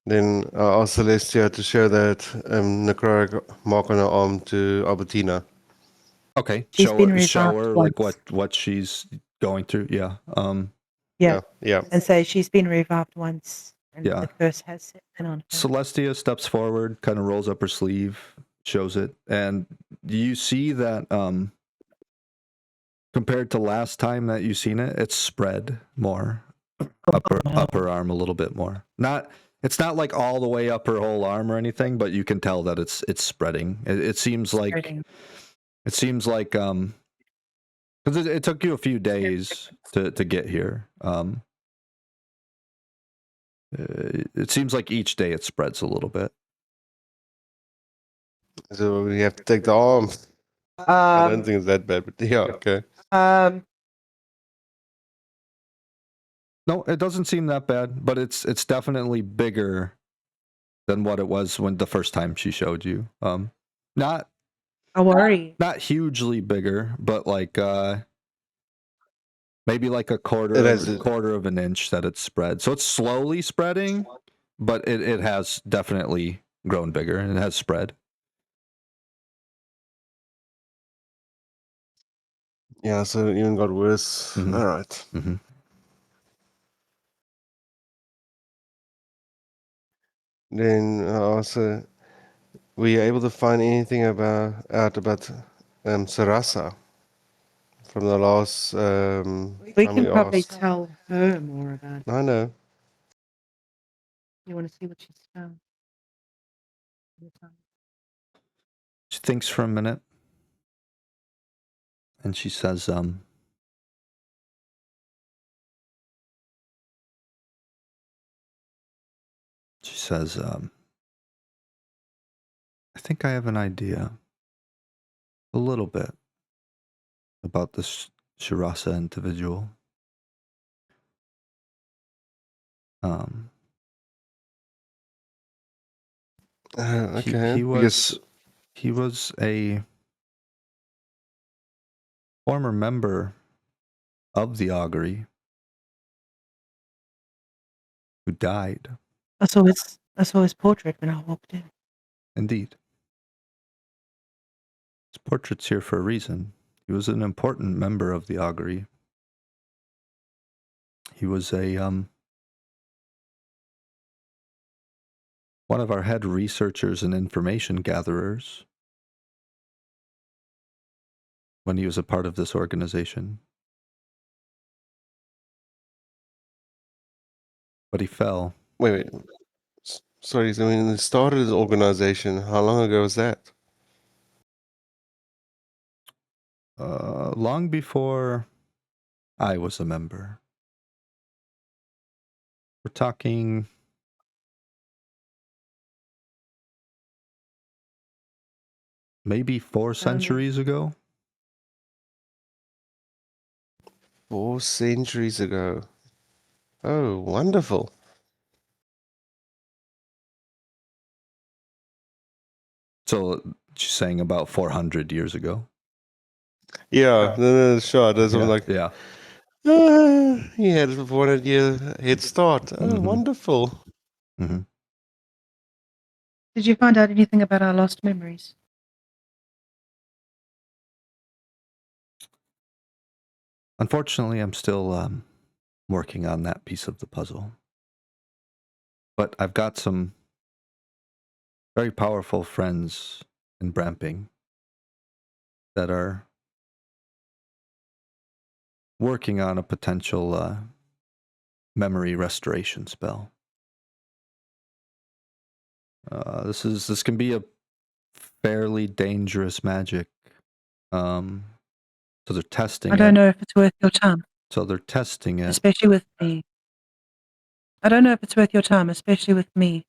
Then I asked Celestia to show that necrotic mark on her arm to Albertina. Okay. She's been Show revived her like once. what she's going through. Yeah. Yeah. And say she's been revived once, and Yeah. the curse has set in on her. Celestia steps forward, kind of rolls up her sleeve, shows it, and you see that compared to last time that you've seen it, it's spread more. Upper arm a little bit more. It's not like all the way up her whole arm or anything, but you can tell that it's spreading. It seems like Spreading. because it took you a few days to get here. It seems like each day it spreads a little bit. So we have to take the arm. I don't think it's that bad, but yeah, okay. No, it doesn't seem that bad, but it's definitely bigger than what it was when the first time she showed you. Not I worry. not hugely bigger, but like maybe like a quarter of an inch that it's spread. So it's slowly spreading, but it has definitely grown bigger and it has spread. Yeah, so it even got worse. Mhm. All right. Mm-hmm. Then also, were you able to find anything out about Sarasa from the last We time can probably asked? tell her more about it. I know. You want to see what she's found? She thinks for a minute, and she says, I think I have an idea, a little bit, about this Shirasa individual. Okay. He was a former member of the augury who died. I saw his portrait when I walked in. Indeed. His portrait's here for a reason. He was an important member of the augury. He was a one of our head researchers and information gatherers when he was a part of this organization. But he fell. Wait. Sorry, so when it started the organization, how long ago was that? Long before I was a member. We're talking maybe 4 centuries ago. 4 centuries ago. Oh, wonderful. So she's saying about 400 years ago. Yeah, no, sure. There's something like, yeah. He had a 400-year head start. Oh, Mhm. wonderful. Mm-hmm. Did you find out anything about our lost memories? Unfortunately, I'm still working on that piece of the puzzle. But I've got some very powerful friends in Bramping that are working on a potential memory restoration spell. This can be a fairly dangerous magic. So they're testing I don't it. know if it's worth your time, So they're testing it. especially with me. I don't know if it's worth your time, especially with me.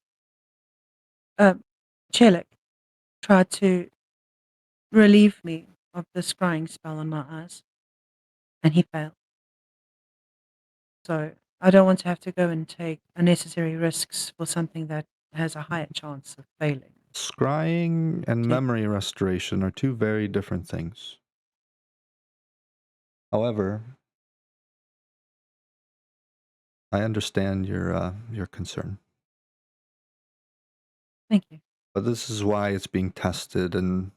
Chelik tried to relieve me of the scrying spell on my eyes, and he failed. So I don't want to have to go and take unnecessary risks for something that has a higher chance of failing. Scrying and Okay. memory restoration are two very different things. However, I understand your concern. Thank you. But this is why it's being tested in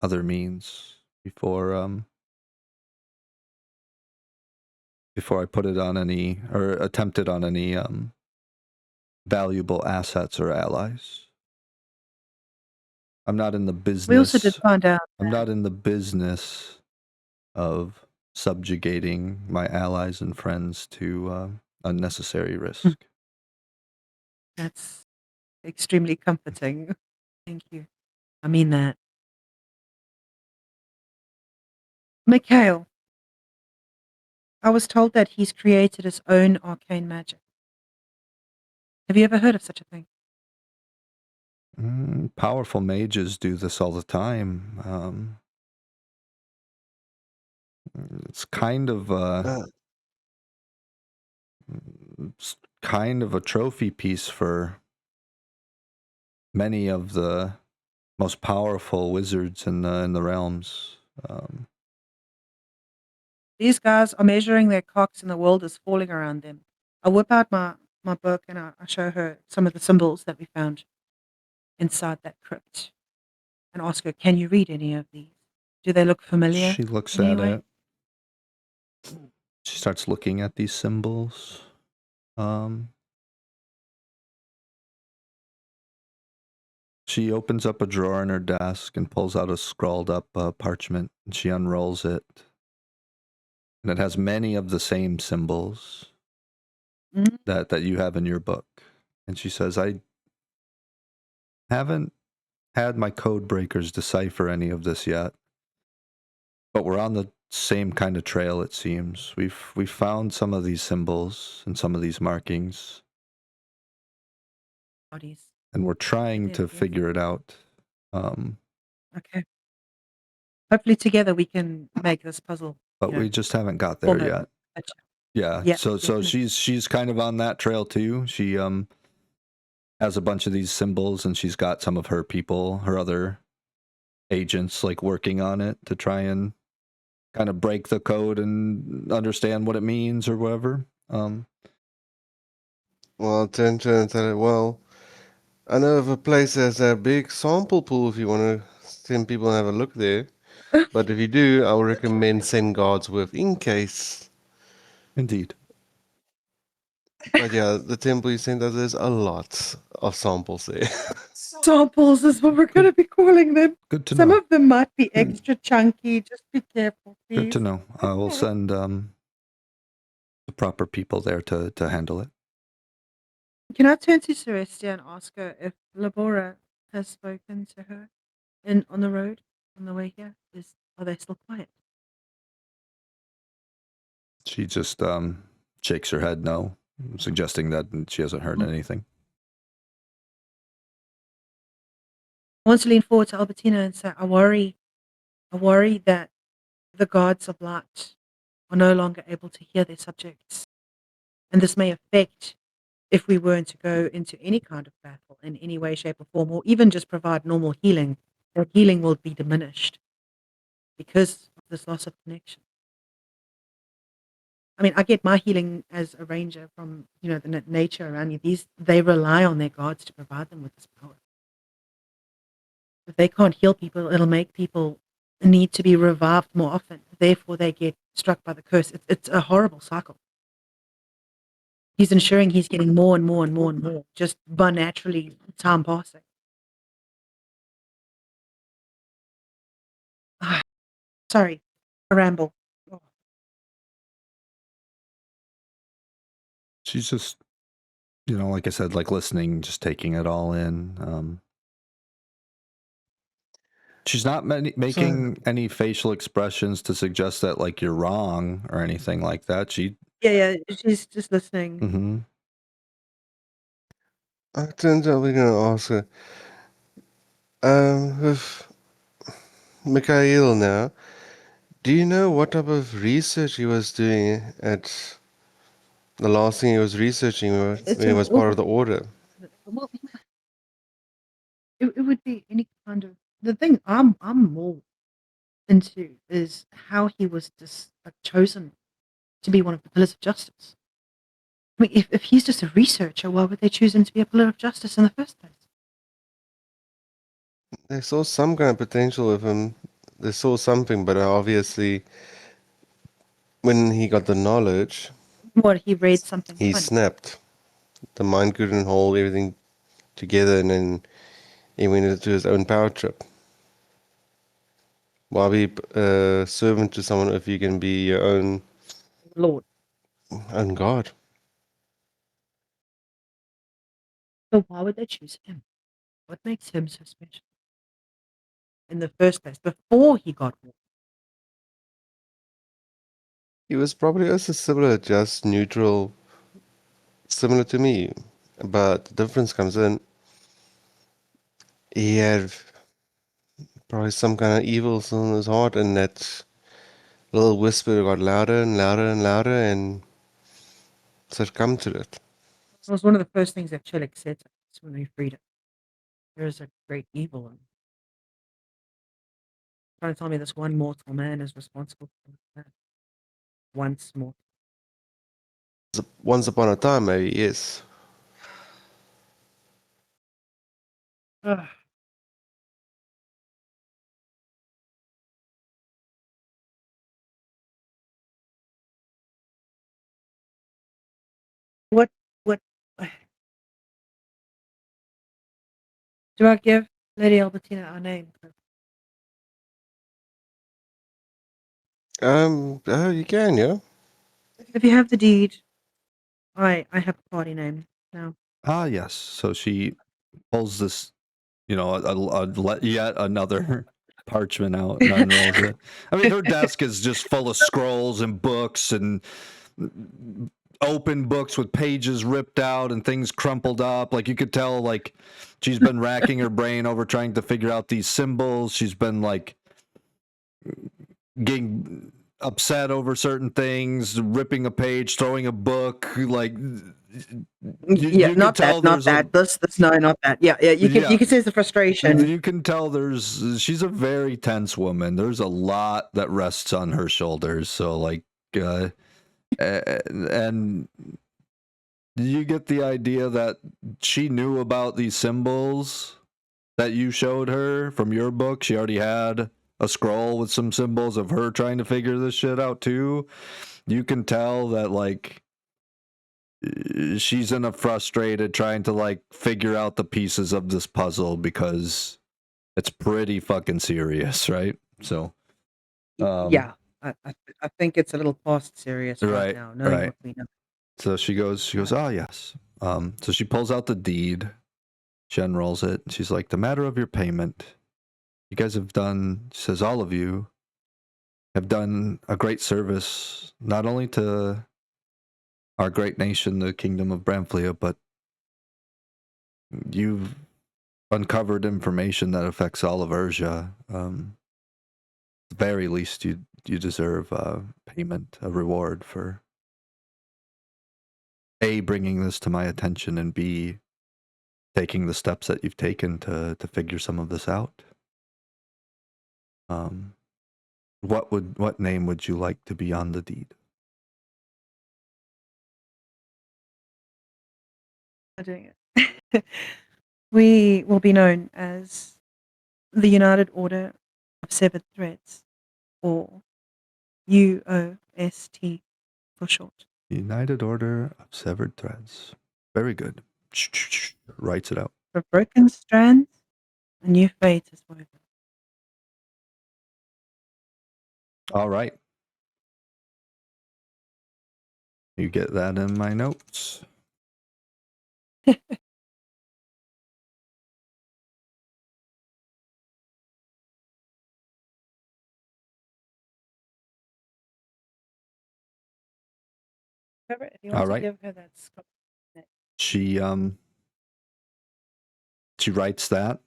other means before I put it on any or attempt it on any valuable assets or allies. I'm not in the business. We also did find out I'm that not in the business of subjugating my allies and friends to unnecessary risk. that's extremely comforting. Thank you. I mean that. Mikhail, I was told that he's created his own arcane magic. Have you ever heard of such a thing? Powerful mages do this all the time. It's kind of it's kind of a trophy piece for many of the most powerful wizards in the realms. These guys are measuring their cocks and the world is falling around them. I whip out my book and I show her some of the symbols that we found inside that crypt and ask her, can you read any of these? Do they look familiar? She looks in any at way? it. She starts looking at these symbols. She opens up a drawer in her desk and pulls out a scrawled up parchment, and she unrolls it. And it has many of the same symbols Mhm. that you have in your book. And she says, I haven't had my code breakers decipher any of this yet, but we're on the same kind of trail, it seems. We've found some of these symbols and some of these markings, Bodies. and we're trying Yes, to yes. figure it out. Okay. Hopefully together we can make this puzzle. But we just haven't got there yet. Yeah. Yeah, So definitely. she's kind of on that trail too. She has a bunch of these symbols, and she's got some of her people, her other agents, like working on it to try and kind of break the code and understand what it means or whatever. Well, I'll turn to her and tell her, well, I know of a place that has a big sample pool if you want to send people and have a look there. But if you do, I would recommend send guards with in case. Indeed. But yeah, the temple you sent us, there's a lot of samples there. Samples is what we're going to be calling them. Good to Some know. of them might be extra chunky. Just be careful, please. Good to know. I will send the proper people there to handle it. Can I turn to Celestia and ask her if Labora has spoken to her on the road on the way here? Are they still quiet? She just shakes her head no, suggesting that she hasn't heard anything. I want to lean forward to Albertina and say, I worry that the gods of light are no longer able to hear their subjects. And this may affect if we weren't to go into any kind of battle in any way, shape, or form, or even just provide normal healing, that healing will be diminished because of this loss of connection. I mean, I get my healing as a ranger from, the nature around you. They rely on their gods to provide them with this power. If they can't heal people, it'll make people need to be revived more often. Therefore, they get struck by the curse. It's a horrible cycle. He's ensuring he's getting more and more and more and more just by naturally time passing. Sorry, a ramble. She's just, like I said, like listening, just taking it all in. She's not making any facial expressions to suggest that like you're wrong or anything like that. Yeah, she's just listening. Mm-hmm. I turns out we're gonna ask her. With Mikhail now, do you know what type of research he was doing at the last thing he was researching when he was part of the order? Well, it would be any kind of the thing I'm more into is how he was just chosen to be one of the pillars of justice. I mean, if he's just a researcher, why would they choose him to be a pillar of justice in the first place? They saw some kind of potential with him. They saw something, but obviously, when he got the knowledge, What, he read something he funny? snapped. The mind couldn't hold everything together, and then he went into his own power trip. Why be a servant to someone if you can be your own Lord. god? So why would they choose him? What makes him so special? In the first place, before he got war. He was probably also similar, just neutral, similar to me. But the difference comes in, he had probably some kind of evil still in his heart, and that little whisper got louder and louder and louder, and succumbed to it. It was one of the first things that Chelik said to us when we freed him. There is a great evil in trying to tell me this one mortal man is responsible for that. Once more. Once upon a time, maybe, yes. Ugh. What do I give Lady Albertina our name? You can, yeah. If you have the deed, I have a party name now. Ah, yes. So she pulls this, yet another parchment out and unrolls it. I mean, her desk is just full of scrolls and books and open books with pages ripped out and things crumpled up. Like you could tell, like she's been racking her brain over trying to figure out these symbols. She's been like getting upset over certain things, ripping a page, throwing a book, like you Not can tell that, not that. This, no, not that. Yeah, you can sense the frustration. You can tell she's a very tense woman. There's a lot that rests on her shoulders. So like, and you get the idea that she knew about these symbols that you showed her from your book. She already had a scroll with some symbols of her trying to figure this shit out too. You can tell that like she's in a frustrated trying to like figure out the pieces of this puzzle because it's pretty fucking serious, right? So yeah, I think it's a little past serious right now, knowing what we know. So she goes, oh yes. So she pulls out the deed, she unrolls it, she's like, the matter of your payment. You guys have done, she says, all of you have done a great service, not only to our great nation, the Kingdom of Bramflia, but you've uncovered information that affects all of Ursia. At the very least, you deserve payment, a reward for A, bringing this to my attention, and B, taking the steps that you've taken to figure some of this out. What name would you like to be on the deed? Doing it. We will be known as the United Order of Severed Threads, or UOST for short. United Order of Severed Threads. Very good. Writes it out. For broken strands, a new fate is woven. All right. You get that in my notes. Trevor, if you All want to right. give her that Scottish name. She writes that.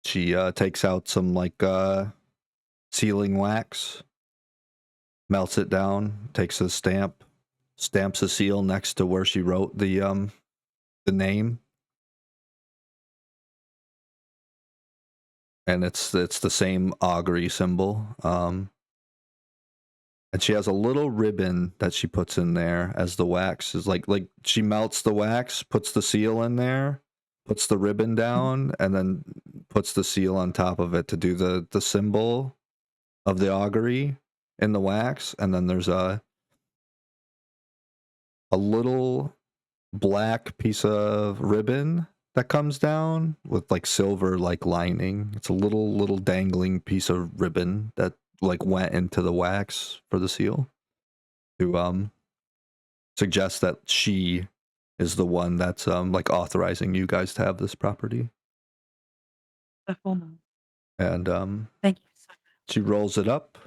She takes out some like sealing wax, melts it down, takes a stamp, stamps a seal next to where she wrote the name. And it's the same augury symbol. And she has a little ribbon that she puts in there as the wax is like she melts the wax, puts the seal in there, puts the ribbon down, and then puts the seal on top of it to do the symbol of the augury in the wax. And then there's a little black piece of ribbon that comes down with like silver like lining. It's a little dangling piece of ribbon that like went into the wax for the seal to suggest that she is the one that's like authorizing you guys to have this property. The formal. And Thank you so much. she rolls it up,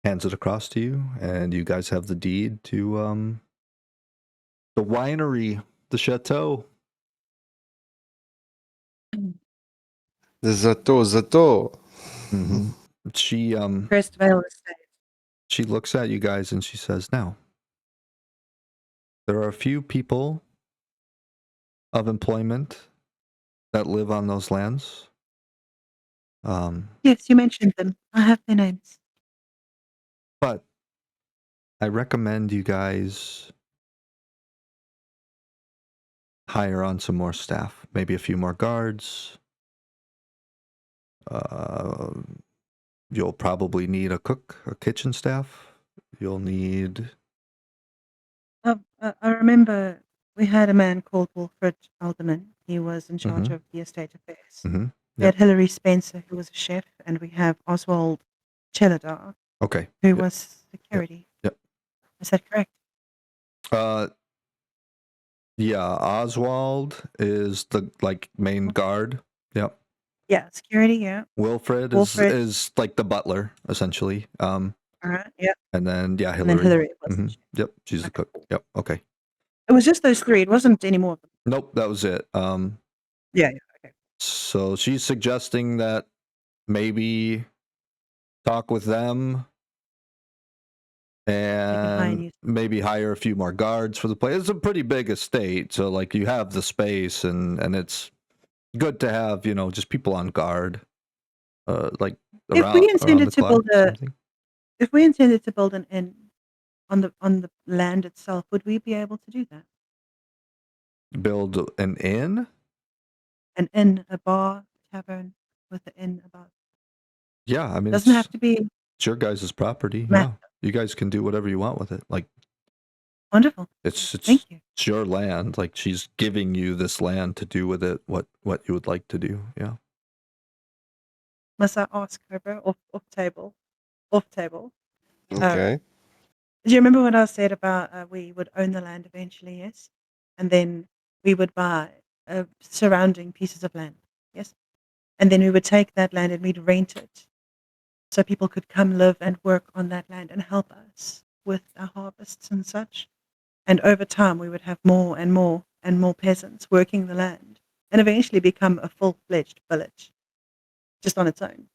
hands it across to you, and you guys have the deed to the winery, the chateau. The Zato. Mm-hmm. She Crest Vale Estate. she looks at you guys and she says, "Now, there are a few people of employment that live on those lands. Yes, you mentioned them. I have their names. But I recommend you guys hire on some more staff, maybe a few more guards. You'll probably need a cook, a kitchen staff. You'll need I remember we had a man called Wilfred Alderman. He was in charge Mhm. of the estate affairs. Mhm. We had Hilary Spencer, who was a chef, and we have Oswald Cheladar, Okay. who Yep. was security. Yep. Is that correct? Yeah, Oswald is the like main guard. Yep. Yeah, security, yeah. Wilfred Wilfred. is like the butler essentially. All right, yeah. And then yeah, And then Hillary. Hilary was the chef. Yep, she's the Okay. cook. Yep. Okay. It was just those three. It wasn't any more of them. Nope, that was it. Yeah, okay. So she's suggesting that maybe talk with them and maybe hire a few more guards for the place. It's a pretty big estate, so like you have the space and it's good to have, just people on guard. Like If we intended to build if we intended to build an inn on the land itself, would we be able to do that? Build an inn? An inn, a bar, tavern with an inn about. Yeah, I mean, doesn't have to be. It's your guys' property. Yeah, you guys can do whatever you want with it. Like, wonderful. Thank you. It's your land. Like she's giving you this land to do with it what you would like to do. Yeah. Must I ask her off table? Off table. Okay. Do you remember what I said about we would own the land eventually? Yes, and then we would buy surrounding pieces of land. Yes, and then we would take that land and we'd rent it, so people could come live and work on that land and help us with our harvests and such. And over time, we would have more and more and more peasants working the land, and eventually become a full-fledged village, just on its own.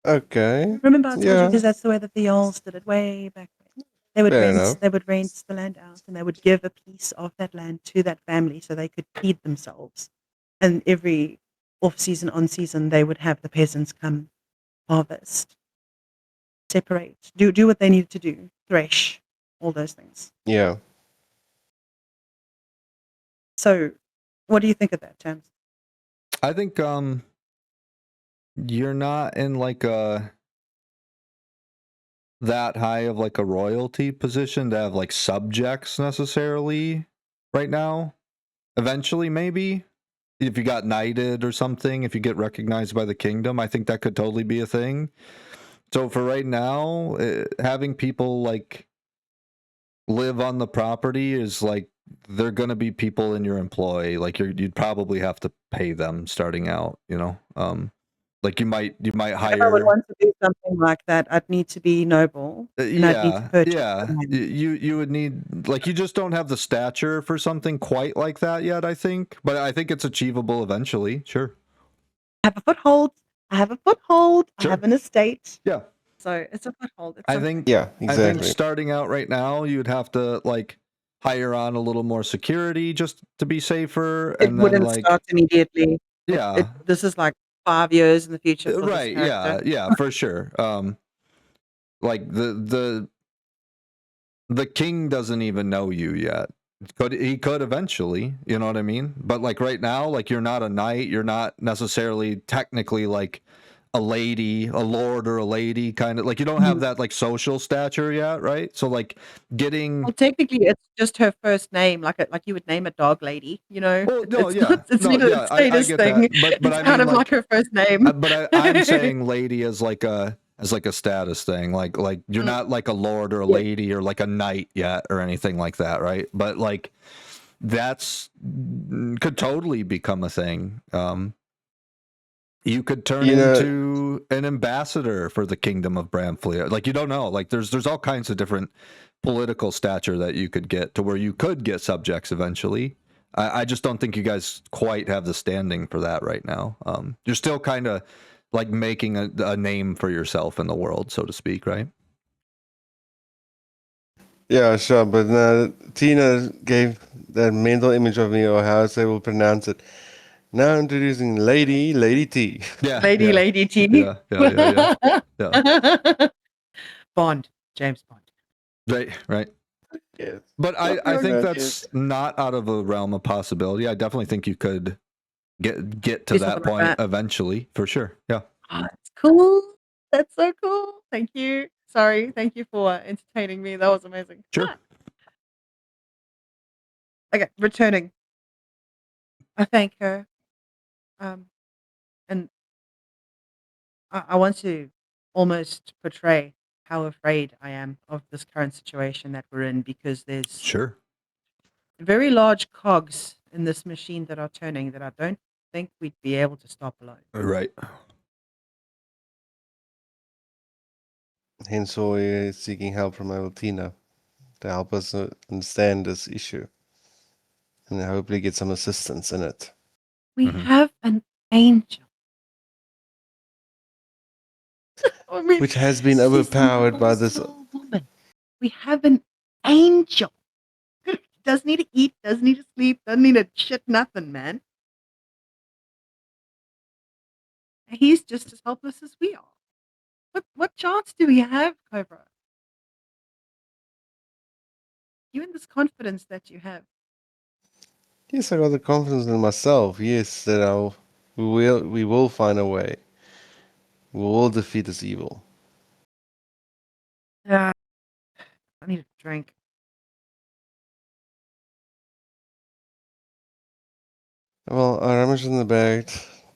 Okay. Remember, I told you because that's the way that the Jarls did it way back then. They would rent the land out, and they would give a piece of that land to that family so they could feed themselves. And every off-season, on-season, they would have the peasants come harvest, separate, do what they needed to do, thresh, all those things. Yeah. So, what do you think of that, Tams? I think you're not in like that high of like a royalty position to have like subjects necessarily right now. Eventually, maybe. if you got knighted or something, if you get recognized by the kingdom, I think that could totally be a thing. So for right now, having people like live on the property is like they're gonna be people in your employ. Like you'd probably have to pay them starting out. You know, like you might If I would hire. want to do something like that, I'd need to be noble, and I'd need to Yeah, purchase yeah. the land. You would need like you just don't have the stature for something quite like that yet. I think, but I think it's achievable eventually. Sure. I have a foothold. I have a foothold. I Sure. have an estate. Yeah. So it's a foothold. It's I something. think. Yeah, I think exactly. starting out right now, you'd have to like hire on a little more security just to be safer, It and then wouldn't like start immediately. yeah, This is like 5 years in the future for this right, yeah, character. yeah, for sure. Like the king doesn't even know you yet. He could eventually, you know what I mean? But like right now, like you're not a knight, you're not necessarily technically like a lady, a lord or a lady kind of like you don't have that like social stature yet, right? So like getting Well, technically, it's just her first name, like you would name a dog lady, you know? well, no, It's yeah, not it's no, not a yeah, I status get that, thing. but It's I kind mean of like like, her first name. I'm saying lady as like a status thing, like you're Mm, not like a lord or a yes. lady or like a knight yet or anything like that, right? But like that's could totally become a thing. You could turn You know, into an ambassador for the kingdom of Bramfleet. Like you don't know. Like there's all kinds of different political stature that you could get to where you could get subjects eventually. I just don't think you guys quite have the standing for that right now. You're still kind of like making a name for yourself in the world, so to speak, right? yeah, sure, but Tina gave that mental image of me, or how they will pronounce it. Now introducing Lady T. Yeah, Lady T. yeah. Bond, James Bond. Right. Yes. But I Something like think that, that's not out of a realm of possibility. I definitely think you could get to Do that something like point that. eventually, for sure. Yeah. Oh, that's cool. That's so cool. Thank you. Sorry. Thank you for entertaining me. That was amazing. Sure. Okay, returning. I thank her. And I want to almost portray how afraid I am of this current situation that we're in because there's Sure. very large cogs in this machine that are turning that I don't think we'd be able to stop alone. Right. Hence why we're seeking help from our Tina to help us understand this issue and hopefully get some assistance in it. We Mhm. have an angel. I mean, Which has been she's a overpowered by this. small woman. We have an angel. Doesn't need to eat, doesn't need to sleep, doesn't need to shit nothing, man. He's just as helpless as we are. What chance do we have, Cobra? You and this confidence that you have. Yes, I got the confidence in myself. Yes, that we will find a way. We will defeat this evil. I need a drink. Well, I rummaged in the bag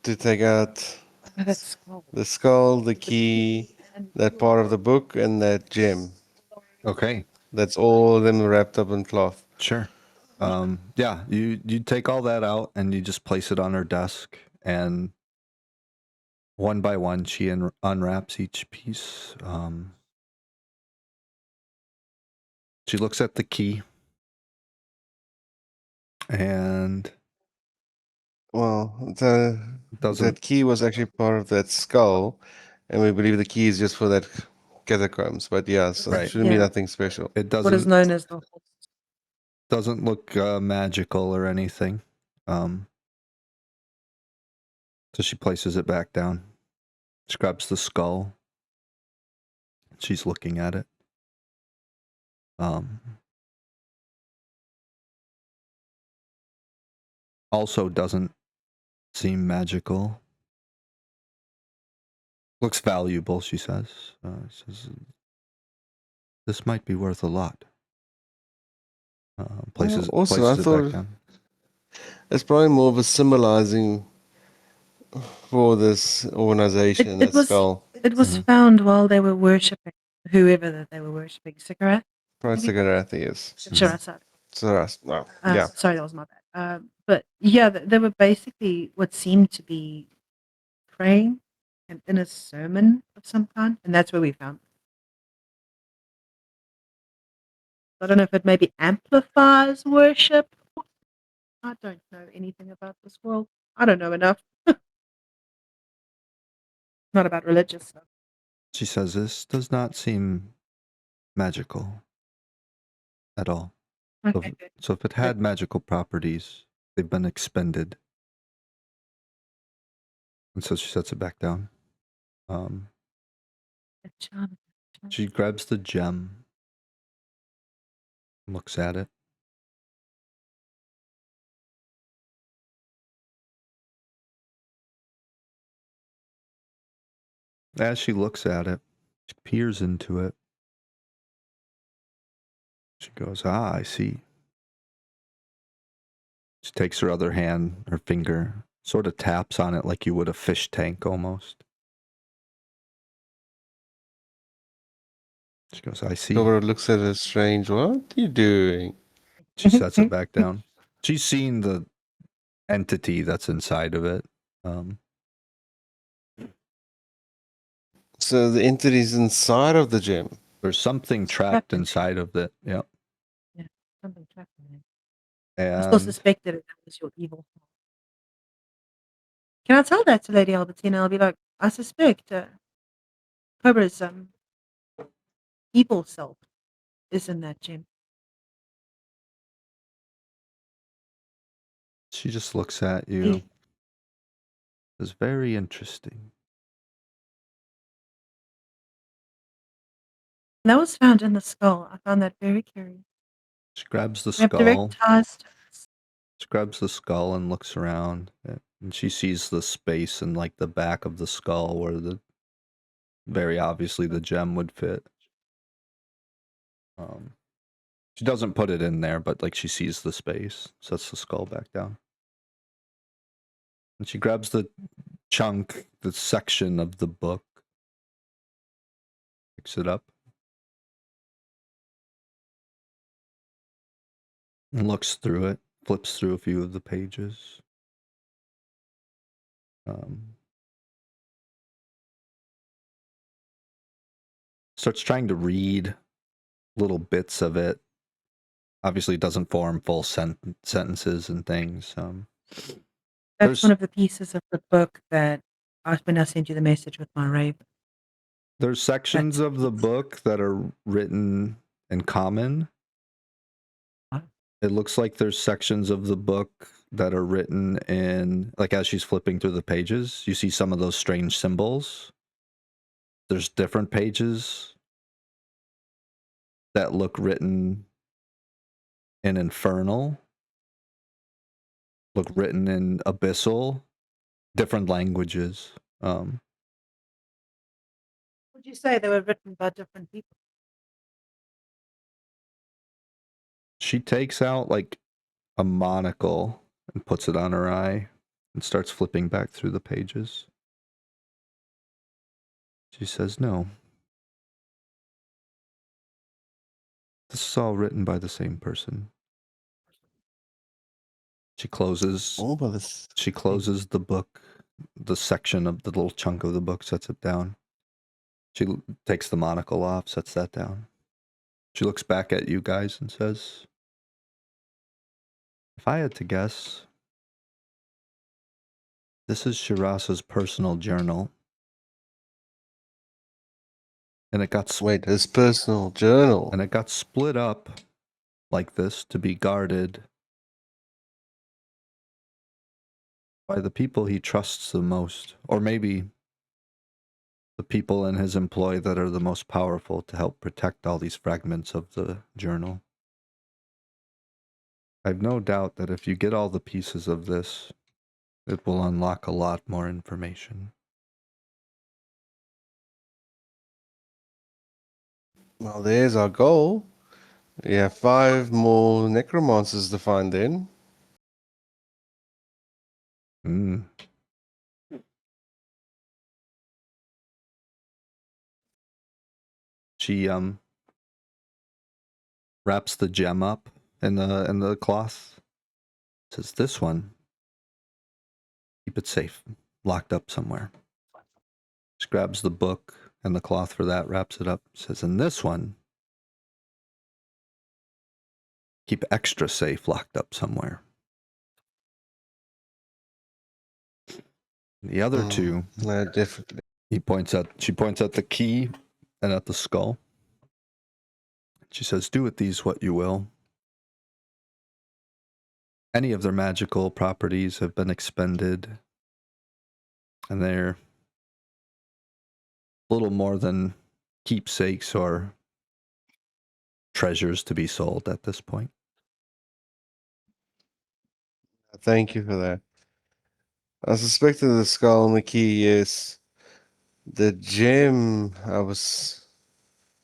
to take out That skull. the skull, the key, that part of the book, and that gem. Okay. That's all of them wrapped up in cloth. Sure. Yeah, you take all that out and you just place it on her desk, and one by one she unwraps each piece. She looks at the key, and Well, doesn't that key was actually part of that skull, and we believe the key is just for that catacombs. But yeah, so Right. it shouldn't be Yeah. nothing special. it What is doesn't known as the doesn't look magical or anything. So she places it back down, scrubs the skull. She's looking at it. Also doesn't seem magical. Looks valuable, she says. Says this might be worth a lot. Places Also, I it back thought down. It's probably more of a symbolizing for this organization, that skull. It was Mhm. found while they were worshipping whoever that they were worshipping. Sigurd? Probably Sigarathi is. Shirasat. Saras. Well, yeah. Sorry, that was my bad. But yeah, they were basically what seemed to be praying and in a sermon of some kind, and that's where we found it. I don't know if it maybe amplifies worship. I don't know anything about this world. I don't know enough. Not about religious stuff. She says this does not seem magical at all. Okay, good. So if it had magical properties, they've been expended. And so she sets it back down. Good job. She grabs the gem, looks at it. As she looks at it, she peers into it. She goes, "Ah, I see." She takes her other hand, her finger, sort of taps on it like you would a fish tank almost. She goes, "I see." Cobra looks at her strange. What are you doing? She sets it back down. She's seen the entity that's inside of it. So the entity's inside of the gem. There's something trapped inside of it. Yep. Yeah, something trapped in there. I still And suspected it was your evil. Can I tell that to Lady Albertina? I'll be like, I suspect Cobra's evil self is in that gem. she just looks at you. It's very interesting. And that was found in the skull. I found that very curious. She grabs the We have direct skull. ties to it. She grabs the skull and looks around, and she sees the space in like the back of the skull where the very obviously the gem would fit. She doesn't put it in there, but like she sees the space, sets the skull back down, and she grabs the chunk, the section of the book, picks it up, and looks through it, flips through a few of the pages. Starts trying to read little bits of it. Obviously, it doesn't form full sentences and things. That's one of the pieces of the book that when I sent you the message with my raven. There's sections of the book that are written in common. It looks like there's sections of the book that are written in, like as she's flipping through the pages, you see some of those strange symbols. There's different pages that look written in infernal, look written in abyssal, different languages. Would you say they were written by different people? She takes out like a monocle and puts it on her eye and starts flipping back through the pages. She says, "No. This is all written by the same person." She closes She closes the book, the section of the little chunk of the book, sets it down. She takes the monocle off, sets that down. She looks back at you guys and says, "If I had to guess, this is Shirasa's personal journal." And it got his personal journal. And it got split up like this to be guarded by the people he trusts the most, or maybe the people in his employ that are the most powerful to help protect all these fragments of the journal. I've no doubt that if you get all the pieces of this, it will unlock a lot more information. Well, there's our goal. We have 5 more necromancers to find then. Mm. She wraps the gem up in the cloth. Says, "This one, keep it safe, locked up somewhere." She grabs the book and the cloth for that, wraps it up. Says, "And this one, keep extra safe, locked up somewhere." The other two, No, definitely. she points at the key and at the skull. She says, "Do with these what you will. Any of their magical properties have been expended, and they're little more than keepsakes or treasures to be sold at this point." Thank you for that. I suspected the skull and the key, yes. The gem I was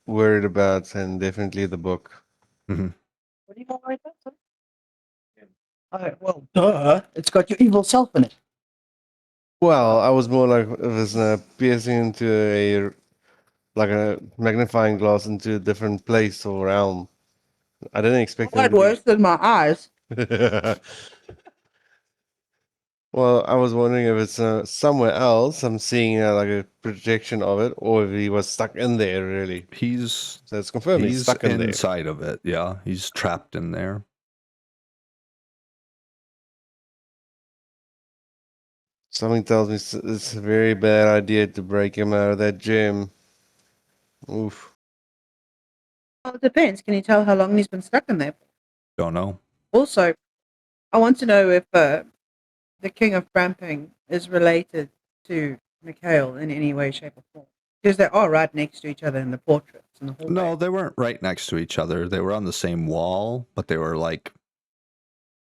worried about, and definitely the book. Mm-hmm. What do you want right there, sir? Well, duh. It's got your evil self in it. Well, I was more like it was piercing into a magnifying glass into a different place or realm. I didn't expect Quite them worse than my eyes. to be. Well, I was wondering if it's somewhere else. I'm seeing like a projection of it, or if he was stuck in there. Really, He's so it's confirmed he's stuck in there. inside of it. Yeah, he's trapped in there. Something tells me it's a very bad idea to break him out of that gym. Oof. Well, it depends. Can you tell how long he's been stuck in there? Don't know. Also, I want to know if the King of Bramping is related to Mikhail in any way, shape, or form. Because they are right next to each other in the portraits in the hallway. No, they weren't right next to each other. They were on the same wall, but they were like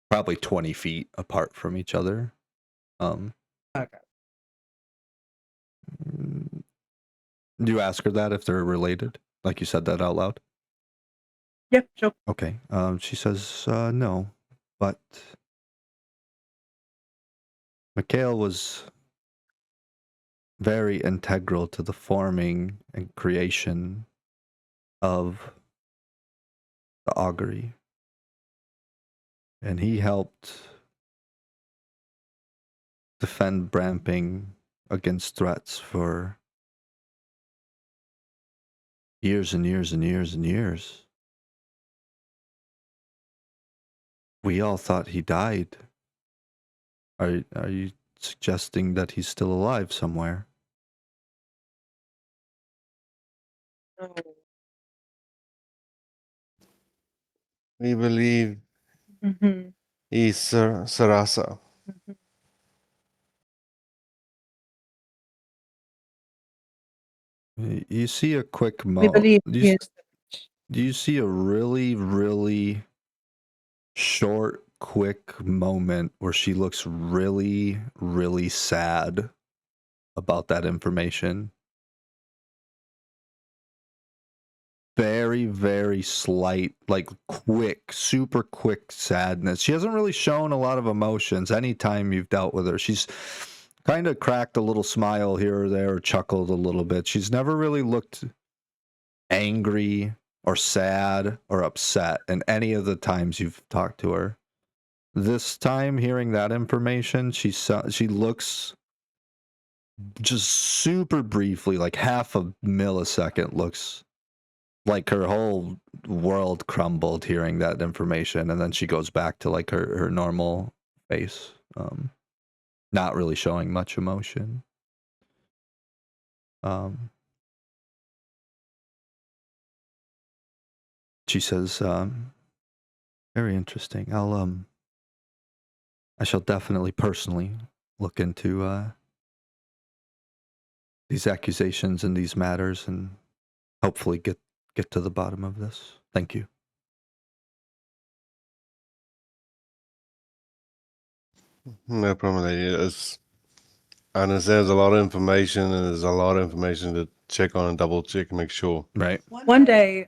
probably 20 feet apart from each other. Okay. Do you ask her that if they're related? Like you said that out loud? Yeah, sure. Okay. She says no, but Mikhail was very integral to the forming and creation of the augury. And he helped defend Bramping against threats for years and years and years and years. We all thought he died. Are you suggesting that he's still alive somewhere? We believe Mm-hmm. he's Sarasa. Mm-hmm. You see a quick We believe he is. Do you see a really, really short, quick moment where she looks really, really sad about that information? Very, very slight, like quick, super quick sadness. She hasn't really shown a lot of emotions anytime you've dealt with her. She's kind of cracked a little smile here or there, or chuckled a little bit. She's never really looked angry or sad or upset in any of the times you've talked to her. This time, hearing that information, she looks just super briefly, like half a millisecond, looks like her whole world crumbled hearing that information, and then she goes back to like her normal face, not really showing much emotion. She says, very interesting. I shall definitely personally look into these accusations and these matters, and hopefully get to the bottom of this. Thank you. No problem, lady. I understand there's a lot of information, and there's a lot of information to check on and double check and make sure. Right. One day,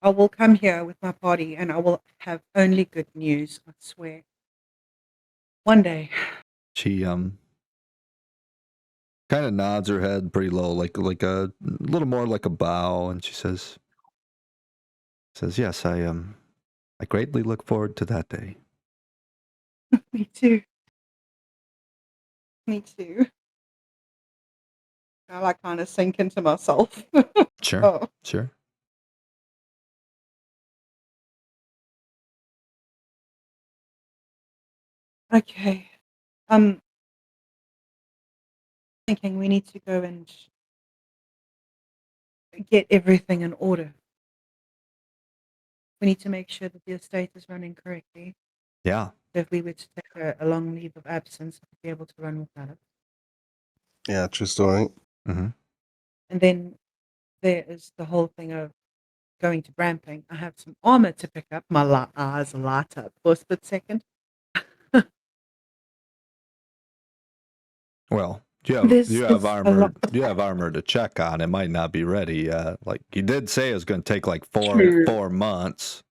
I will come here with my party and I will have only good news, I swear. One day. She kind of nods her head pretty low, like a little more like a bow, and she says, "Yes, I greatly look forward to that day." Me too. Me too. I like kind of sink into myself. Sure, Oh, sure. okay. Thinking we need to go and get everything in order. We need to make sure that the estate is running correctly. Yeah. If we were to take a long leave of absence, we'd be able to run without it. Yeah, true story. Mm-hmm. And then there is the whole thing of going to Bramping. I have some armor to pick up. My eyes light up for a split second. Well, you There's have a armor. lot. You have armor to check on. It might not be ready. Like you did say, it was going to take like True. 4 months.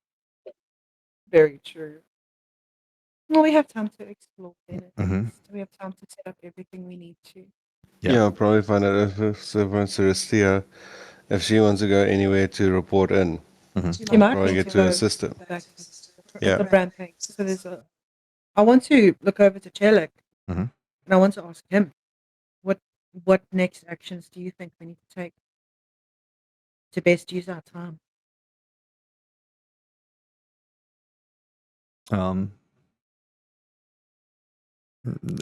Very true. Well, we have time to explore then. At Mhm. least. We have time to set up everything we need to. Yeah. Yeah, I'll probably find out if Celestia, if she wants to go anywhere to report in. Mhm. You might Probably need get to to go assist her. back Yeah. to Bramping. So there's a. I want to look over to Chelik, Mhm. and I want to ask him, what next actions do you think we need to take to best use our time?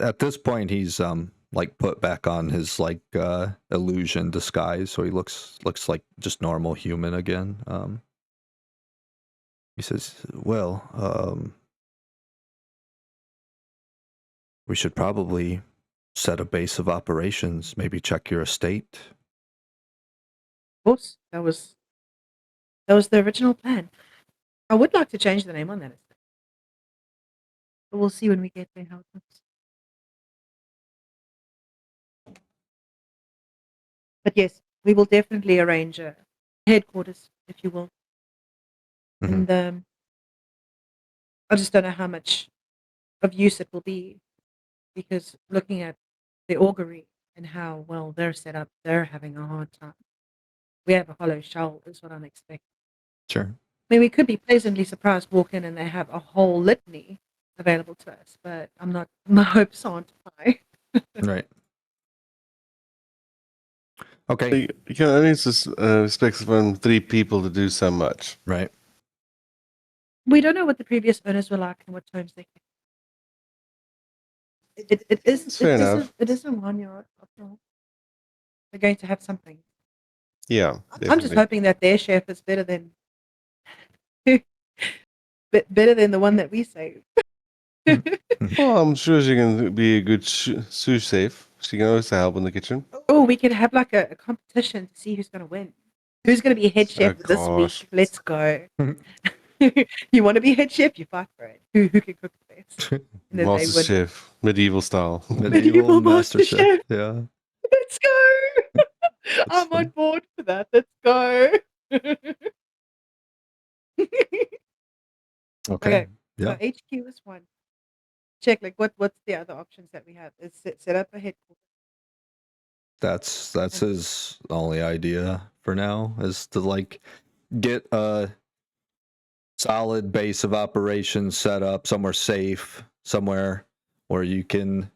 At this point, he's like put back on his like illusion disguise, so he looks like just normal human again. He says, "Well, we should probably set a base of operations. Maybe check your estate." Of course, that was the original plan. I would like to change the name on that estate, but we'll see when we get there how it looks. But yes, we will definitely arrange a headquarters, if you will. Mhm. And I just don't know how much of use it will be, because looking at the augury and how well they're set up, they're having a hard time. We have a hollow shell, is what I'm expecting. Sure. I mean, we could be pleasantly surprised, walk in and they have a whole litany available to us, but my hopes aren't high. Right. Okay. You can only expect from 3 people to do so much. Right. We don't know what the previous owners were like and what terms they came. It's fair enough. It is a 1 yard after all. They're going to have something. Yeah, I'm just definitely. hoping that their chef is better than better than the one that we saved. Well, I'm sure she can be a good sous chef. She can always help in the kitchen. Oh, we can have like a competition to see who's going to win. Who's going to be head chef Oh, this gosh. week? Let's go. You want to be head chef? You fight for it. Who can cook the best? And then Master they win. Chef, medieval style. Medieval Master master chef. chef. Yeah. Let's go. I'm fun. on board for that. Let's go. Okay. Yeah. So HQ is one. Check like what's the other options that we have? Is set up a headquarters. That's his only idea for now, is to like get a solid base of operations set up somewhere safe, somewhere where you can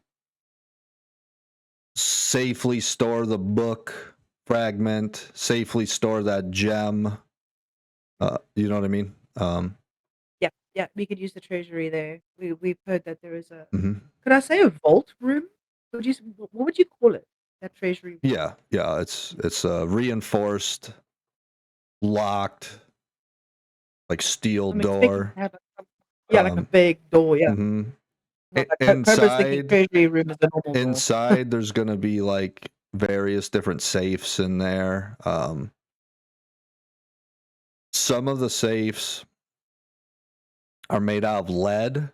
safely store the book fragment, safely store that gem. You know what I mean? Yeah, we could use the treasury there. We've heard that there is a. Mhm. Could I say a vault room? What would you call it? That treasury room? Yeah. It's reinforced, locked, like steel I'm expecting door. to have like a Um, big door. Yeah, mhm. not like Cobra's thinking Inside, treasury room is a normal door. inside, there's gonna be like various different safes in there. Some of the safes are made out of lead,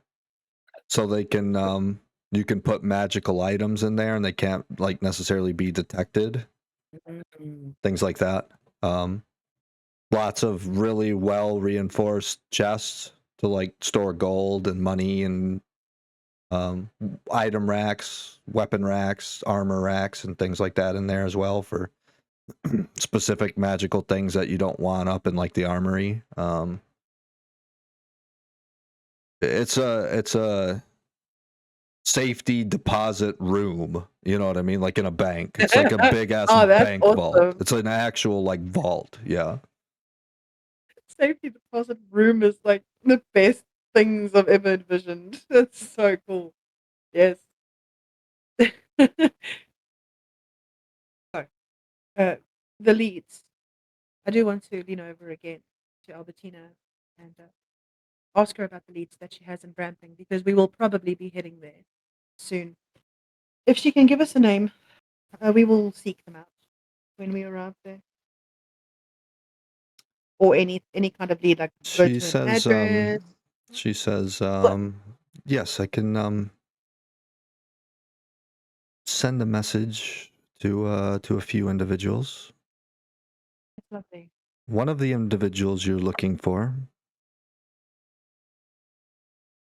so they can you can put magical items in there, and they can't like necessarily be detected. Mm. Things like that. Lots of really well reinforced chests to like store gold and money and item racks, weapon racks, armor racks, and things like that in there as well for specific magical things that you don't want up in like the armory. It's a safety deposit room. You know what I mean? Like in a bank. It's like a big ass Oh, that's bank vault. awesome. It's an actual like vault. Yeah. Safety deposit room is like the best things I've ever envisioned. That's so cool. Yes. So, the leads. I do want to lean over again to Albertina and ask her about the leads that she has in Bramping because we will probably be heading there soon. If she can give us a name, we will seek them out when we arrive there. Or any kind of lead, like go She to an says address. What? yes, I can send a message to a few individuals. That's lovely. One of the individuals you're looking for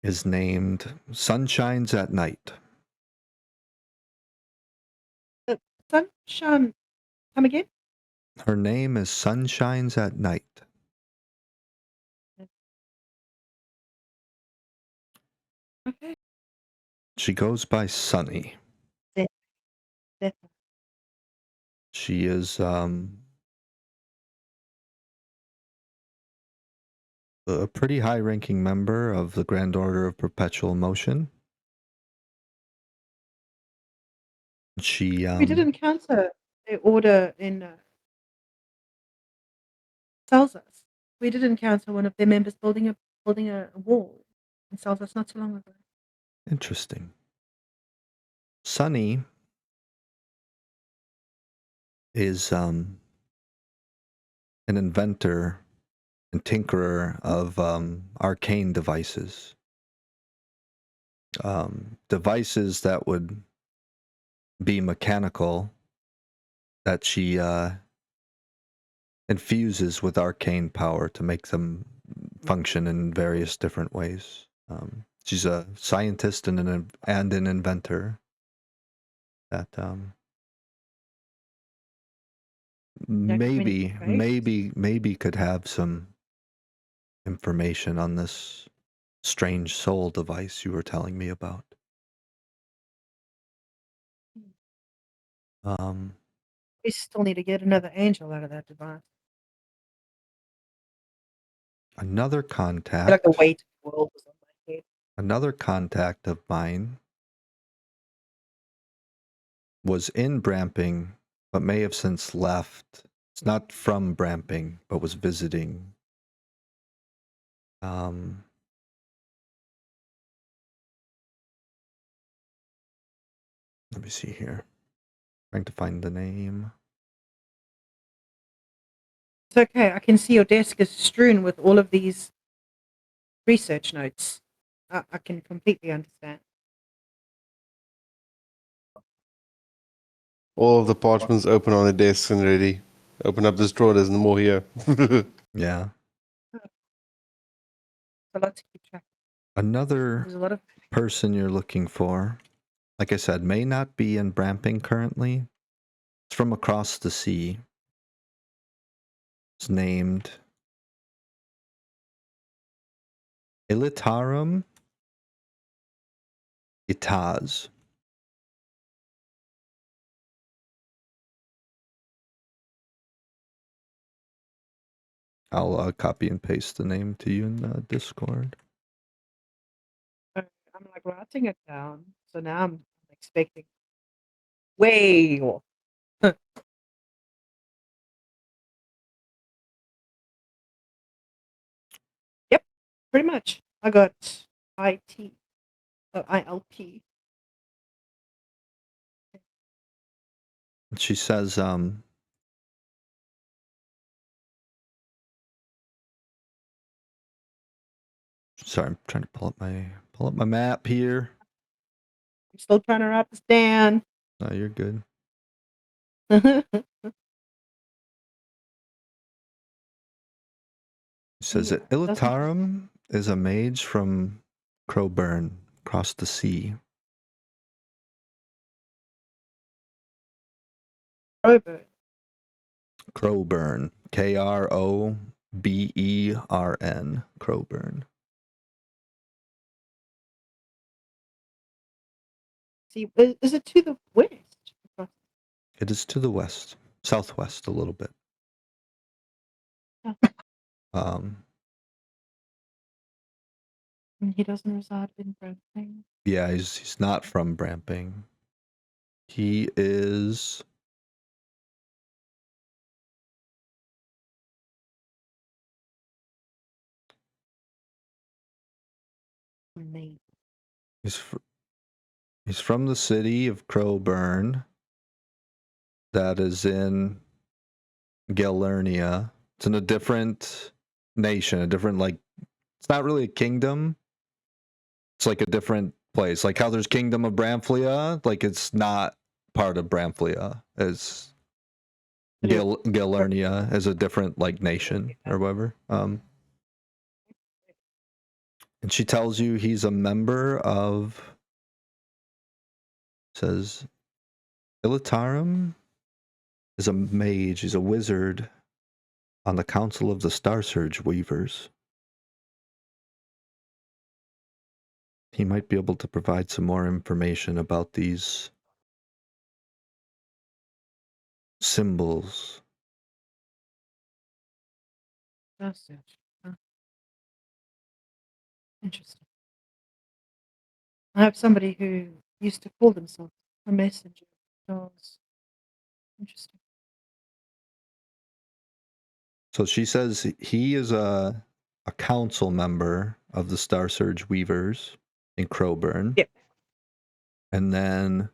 is named Sunshines at Night. Sunshine, come again? Her name is Sunshines at Night. Okay. She goes by Sunny. Definitely. She is a pretty high-ranking member of the Grand Order of Perpetual Motion. She We did encounter the order in Salzas. We did encounter one of their members building a wall in Salzas not too long ago. interesting. Sunny is an inventor and tinkerer of arcane devices. Devices that would be mechanical that she infuses with arcane power to make them function in various different ways. She's a scientist and an inventor that maybe could have some information on this strange soul device you were telling me about. We still need to get another angel out of that device. Another I feel contact. like the weight of the world was on my head. Another contact of mine was in Bramping, but may have since left. It's not from Bramping, but was visiting. Let me see here. Trying to find the name. It's okay. I can see your desk is strewn with all of these research notes. I can completely understand. All of the parchments open on the desks and ready. Open up this drawer, there's no more here. Yeah. It's a lot to keep track of. Another There's a lot of person you're looking for, like I said, may not be in Bramping currently. It's from across the sea. It's named Ilitarum Itaz. I'll copy and paste the name to you in Discord. I'm like writing it down. So now I'm expecting way more. Yep, pretty much. I got IT, ILP. She says, sorry, I'm trying to pull up my map here. I'm still trying to write this down. No, you're good. It says that Yeah, it doesn't- Ilitarum is a mage from Crowburn, across the sea. Robert. Crowburn. K-R-O-B-E-R-N. Crowburn. See, is it to the west? It is to the west, southwest a little bit. Yeah. Um, And he doesn't reside in Brampton. yeah, he's not from Bramping. He is Maine. he's from the city of Crowburn. That is in Galernia. It's in a different nation, a different it's not really a kingdom. It's like a different place. Like how there's Kingdom of Bramphlia, like it's not part of Bramphlia. It's Galernia is a different nation or whatever. And she tells you he's a member of, says Ilitarum is a mage, he's a wizard on the Council of the Star Surge Weavers. He might be able to provide some more information about these symbols. That's it. Huh. Interesting. I have somebody who used to call themselves a messenger. Charles. Interesting. So she says he is a council member of the Star Surge Weavers in Crowburn. Yep. And then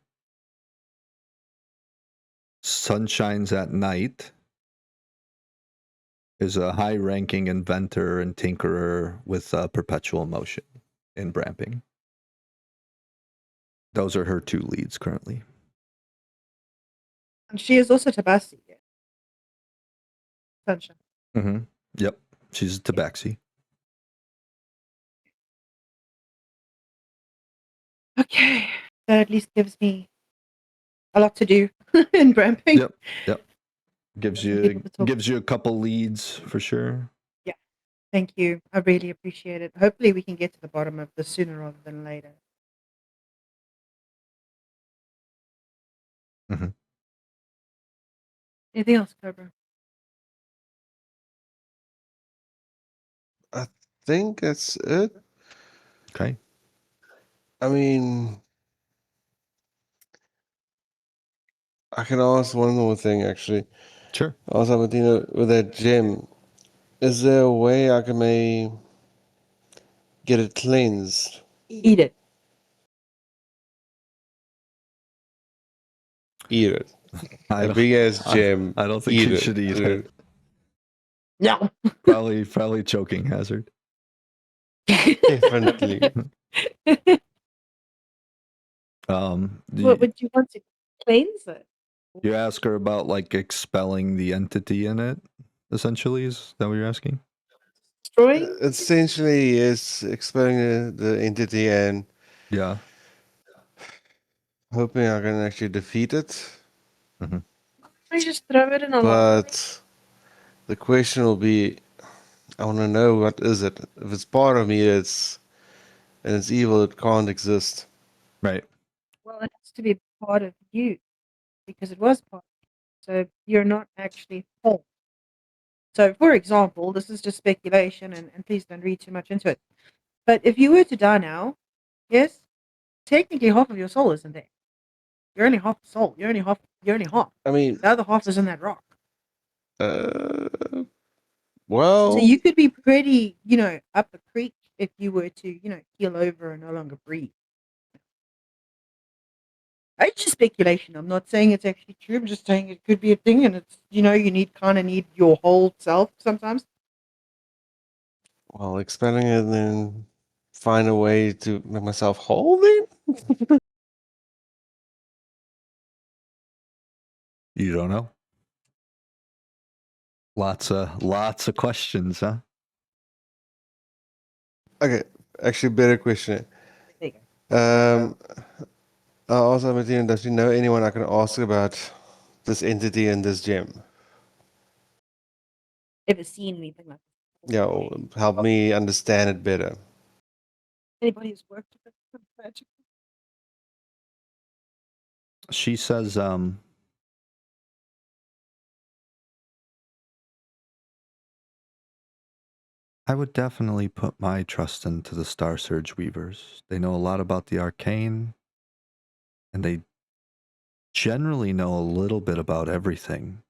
Sunshines at Night is a high-ranking inventor and tinkerer with perpetual motion in Bramping. Those are her two leads currently. And she is also Tabasi. Yeah. Sunshine. Mm-hmm. Yep. She's a tabaxi. Okay. That at least gives me a lot to do in Bramping. Yep. Yep. Gives you a couple leads for sure. Yeah. Thank you. I really appreciate it. Hopefully we can get to the bottom of this sooner rather than later. Mm-hmm. Anything else, Cobra? I think that's it. Okay. I mean, I can ask one more thing actually. Sure. Also, Martina, with that gem, is there a way I can maybe get it cleansed? Eat it. Eat it. A big ass gem. I don't think you should eat dude. it. No. Probably choking hazard. Definitely. What would you want to cleanse it? You ask her about expelling the entity in it, essentially, is that what you're asking? Destroying? Essentially, it's expelling the entity and Yeah. hoping I can actually defeat it. I just throw it in a But the question will be, I want to know what is it. If it's part of me, and it's evil. It can't exist. Right. Well, it has to be part of you because it was part of you. So you're not actually whole. So, for example, this is just speculation, and please don't read too much into it. But if you were to die now, yes, technically half of your soul isn't there. You're only half the soul. You're only half. I mean, The other half is in that rock. well, So you could be pretty, up the creek if you were to, keel over and no longer breathe. It's just speculation. I'm not saying it's actually true. I'm just saying it could be a thing, and it's you need your whole self sometimes. well, expelling it and then find a way to make myself whole. Then You don't know. Lots of questions, huh? okay. Actually, better question. There you go. Um, I also, Martina, does she know anyone I can ask about this entity and this gem? Ever seen anything like this? Yeah, or help me understand it better. Anybody who's worked with it? Magic? She says, I would definitely put my trust into the Star Surge Weavers. They know a lot about the arcane, and they generally know a little bit about everything.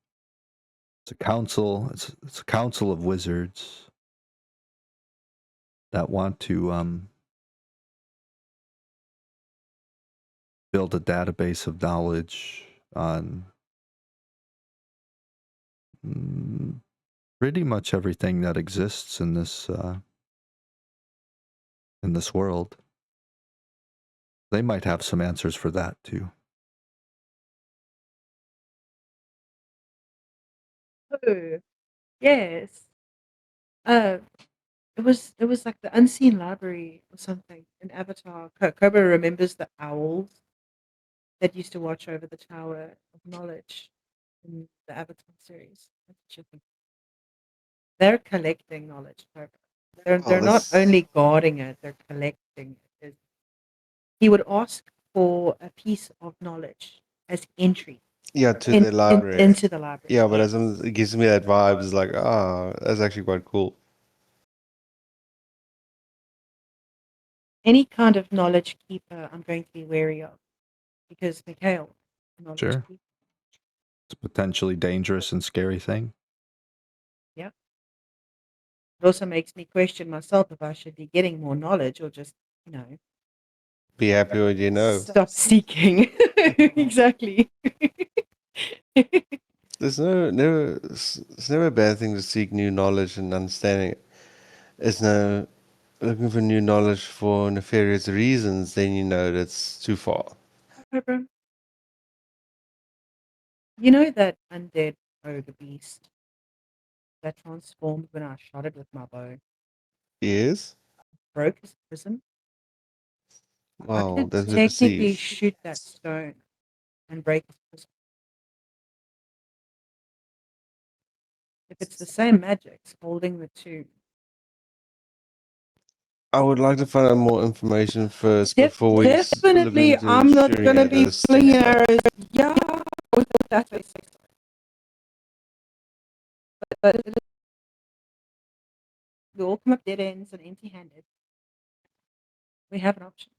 It's a council. It's a council of wizards that want to build a database of knowledge on pretty much everything that exists in this world. They might have some answers for that too. Oh, yes. It was like the unseen library or something in Avatar. Cobra remembers the owls that used to watch over the Tower of Knowledge in the Avatar series. That's what you think. They're collecting knowledge, Cobra. They're not only guarding it, they're collecting it. He would ask for a piece of knowledge as entry Yeah, to the library. into the library. Yeah, but yes. it gives me that vibe. It's like, that's actually quite cool. Any kind of knowledge keeper, I'm going to be wary of because Mikhail, knowledge Sure. keeper. It's a potentially dangerous and scary thing. Yeah. It also makes me question myself if I should be getting more knowledge or just, Be happy with you know. stop seeking. Exactly. There's it's never a bad thing to seek new knowledge and understanding it. It's no looking for new knowledge for nefarious reasons, then you know that's too far. Cobra, you know that undead ogre beast that transformed when I shot it with my bow? Yes? Broke his prism. I Wow, could that's technically perceived. shoot that stone and break his prism. If it's the same magics holding the two. I would like to find out more information first before we look Definitely, into I'm not shooting going to at be this flinging thing. arrows. Yeah, that's what but we all come up dead ends and empty-handed. We have an option.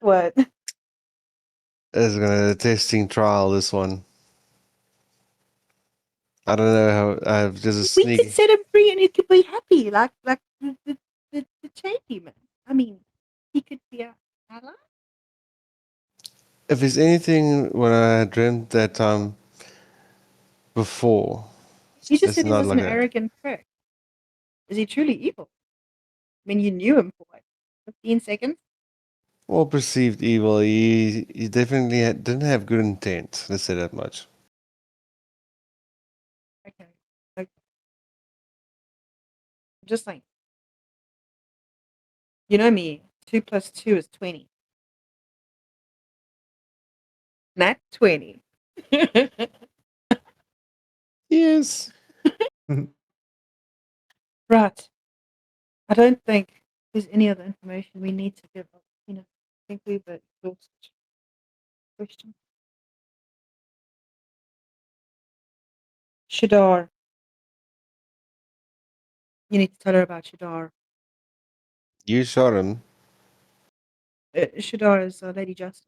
What? It's gonna be a testing trial, this one. I don't know how I have just a We could sneak. set him free and he could be happy, like the chain demon. I mean, he could be a ally. If there's anything when I dreamt that time before, You just it's said he not was like an that. arrogant prick. Is he truly evil? I mean, you knew him for what, 15 seconds? Well, perceived evil. He definitely didn't have good intent. Let's say that much. Okay. I'm just saying. You know me. 2 plus 2 is 20. Not 20. Yes. Right. I don't think there's any other information we need to give up. I think we've exhausted question. Shadar. You need to tell her about Shadar. You shot him. Shadar is Lady Justice.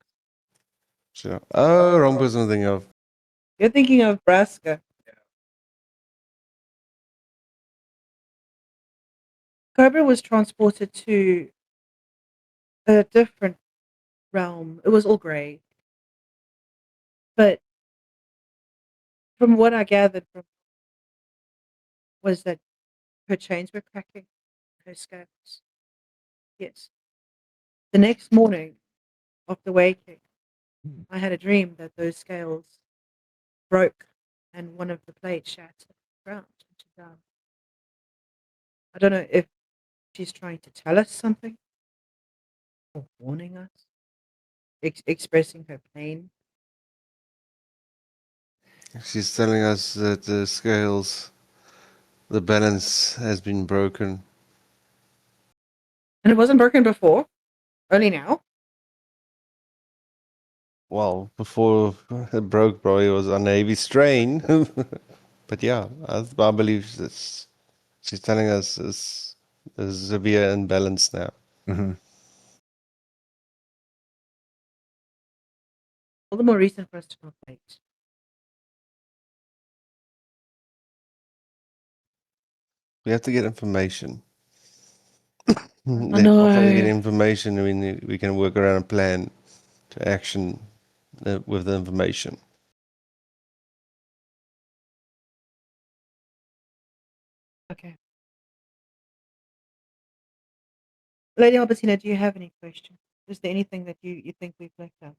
Sure. Oh, wrong person to think of. You're thinking of Braska. Cobra was transported to a different realm. It was all grey. But from what I gathered from was that her chains were cracking, her scales. Yes. The next morning after waking, I had a dream that those scales broke and one of the plates shattered to the ground. I don't know if she's trying to tell us something or warning us, expressing her pain. She's telling us that the scales, the balance has been broken. And it wasn't broken before, only now. Well, before it broke, probably it was on a heavy strain. But yeah, I believe this. She's telling us it's a severe imbalance now. Mm-hmm. All the more reason for us to not wait. We have to get information. I Then know. after we get information, we can work around a plan to action with the information. Okay. Lady Albertina, do you have any questions? Is there anything that you think we've left out?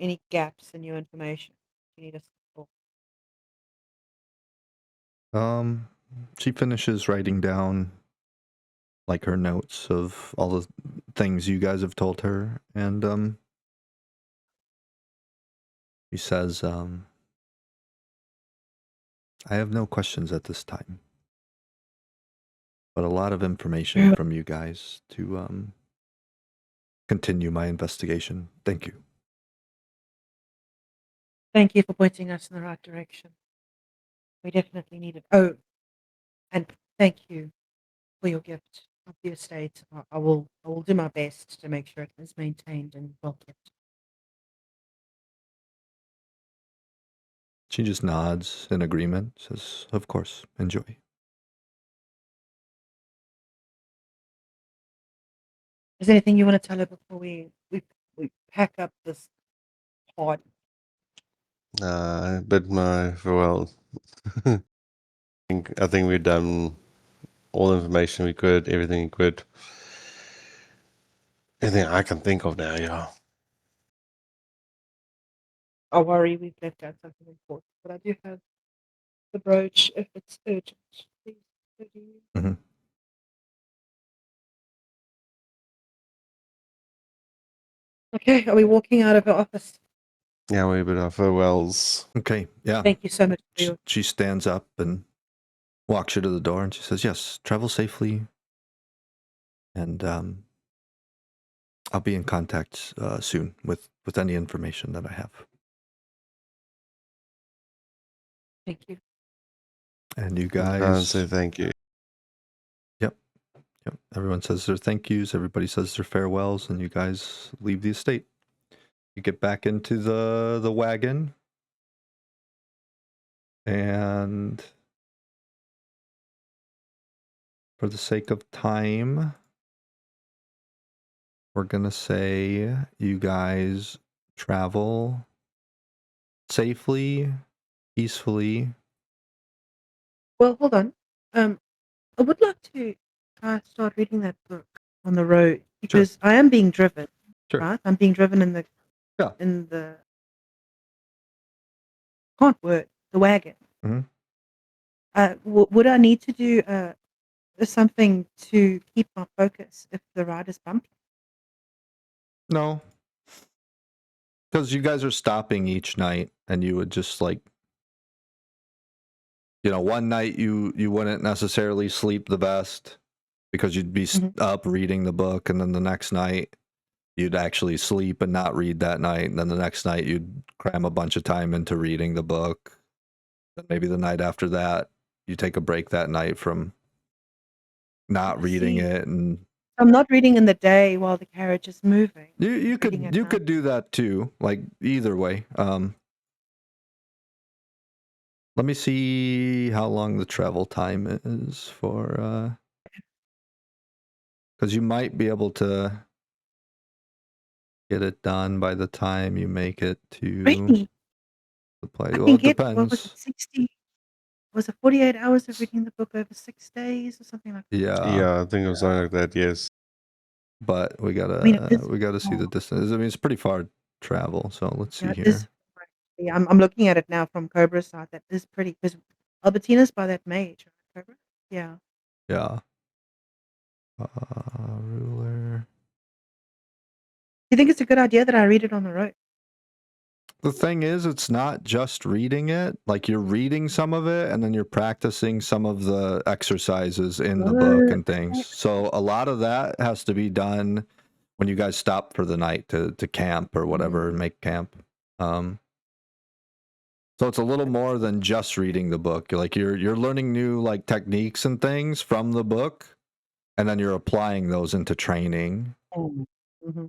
Any gaps in your information you need us to fill? She finishes writing down like her notes of all the things you guys have told her, and he says, I have no questions at this time, but a lot of information from you guys to continue my investigation. Thank you. Thank you for pointing us in the right direction. We definitely need it. Oh, and thank you for your gift of the estate. I will do my best to make sure it is maintained and well kept. She just nods in agreement, says, of course, enjoy. Is there anything you want to tell her before we pack up this pod? But my farewell. I think we've done all the information we could, everything we could. Anything I can think of now, yeah. I worry we've left out something important, but I do have the brooch if it's urgent. Please, could you- Mm-hmm. Okay, are we walking out of her office? Yeah, we bid our farewells. Okay, yeah. Thank you so much for your She stands up and walks you to the door, and she says, yes, travel safely, and I'll be in contact soon with any information that I have. thank you. And you And guys, say thank you. yep, everyone says their thank yous, everybody says their farewells, and you guys leave the estate. You get back into the wagon, and for the sake of time, we're gonna say you guys travel safely, peacefully. Well, hold on. I would like to start reading that book on the road because I am being driven. Sure. Right? I'm being driven in the can't word the wagon. Mhm. Would I need to do something to keep my focus if the ride is bumpy? No, because you guys are stopping each night, and you would just like, one night you wouldn't necessarily sleep the best because you'd be up reading the book, and then the next night you'd actually sleep and not read that night, and then the next night you'd cram a bunch of time into reading the book. Then maybe the night after that you take a break that night from not reading it, and I'm not reading in the day while the carriage is moving. you could do that too. Like either way. Let me see how long the travel time is for, because you might be able to get it done by the time you make it to Really? the place. I Well, can it get, what was depends. it, 60? Was it 48 hours of reading the book over 6 days or something like that? Yeah, I think it was something like that, yes. But we gotta see the distance. I mean, it's pretty far travel, so let's see here. Yeah, I'm looking at it now from Cobra's side. That is pretty, because Albertina's by that mage, right, Cobra? Yeah. Yeah. Ruler. You think it's a good idea that I read it on the road? The thing is, it's not just reading it. Like you're reading some of it, and then you're practicing some of the exercises in the book and things. So a lot of that has to be done when you guys stop for the night to camp or whatever and make camp. So it's a little more than just reading the book. You're learning new like techniques and things from the book, and then you're applying those into training. Mm-hmm.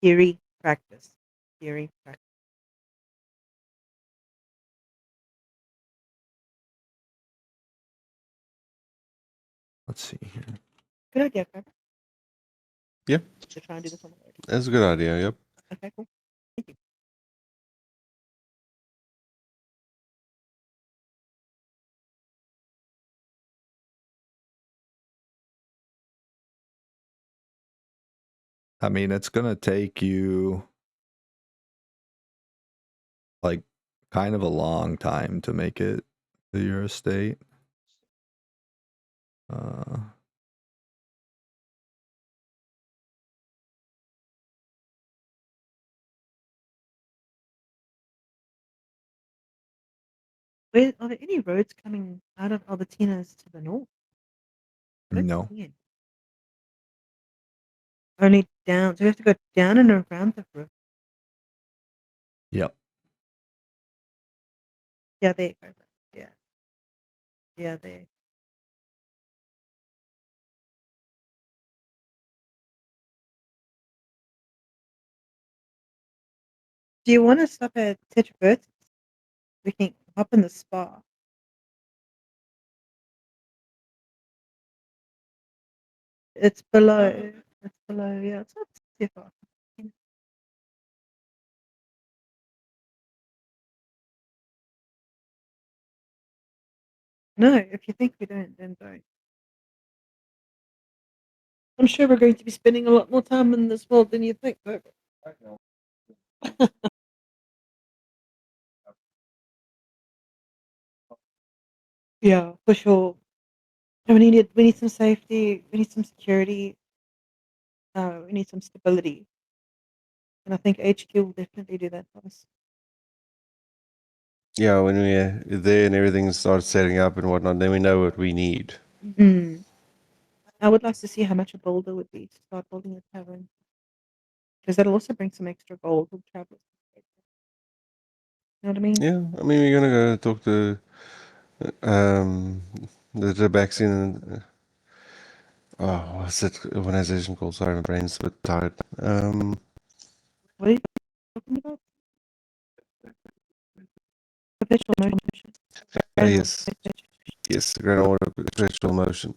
Theory, practice. Theory, practice. Let's see here. Good idea, Trevor. Yeah. To try and do this on the road. That's a good idea. Yep. Okay, cool. Thank you. I mean, it's gonna take you like kind of a long time to make it to your estate. Are there any roads coming out of Albertina's to the north? I don't No. see any. Only down. So we have to go down and around the river. Yep. Yeah, there you go. Yeah. Yeah, there. Do you want to stop at Tetrabert? We can hop in the spa. It's below. It's below. Yeah, it's not too far. No, if you think we don't, then don't. I'm sure we're going to be spending a lot more time in this world than you think, though. Yeah, for sure. And we need some safety. We need some security. We need some stability. And I think HQ will definitely do that for us. Yeah, when we're there and everything starts setting up and whatnot, then we know what we need. Mm. I would like to see how much a builder would be to start building a tavern. Because that'll also bring some extra gold with travelers. You know what I mean? Yeah, I mean, we're gonna go talk to the Tabaxian. Oh, what's that organization called? Sorry, my brain's a bit tired. What are you talking about? Perpetual motion. Yes, Grand Order Perpetual Motion.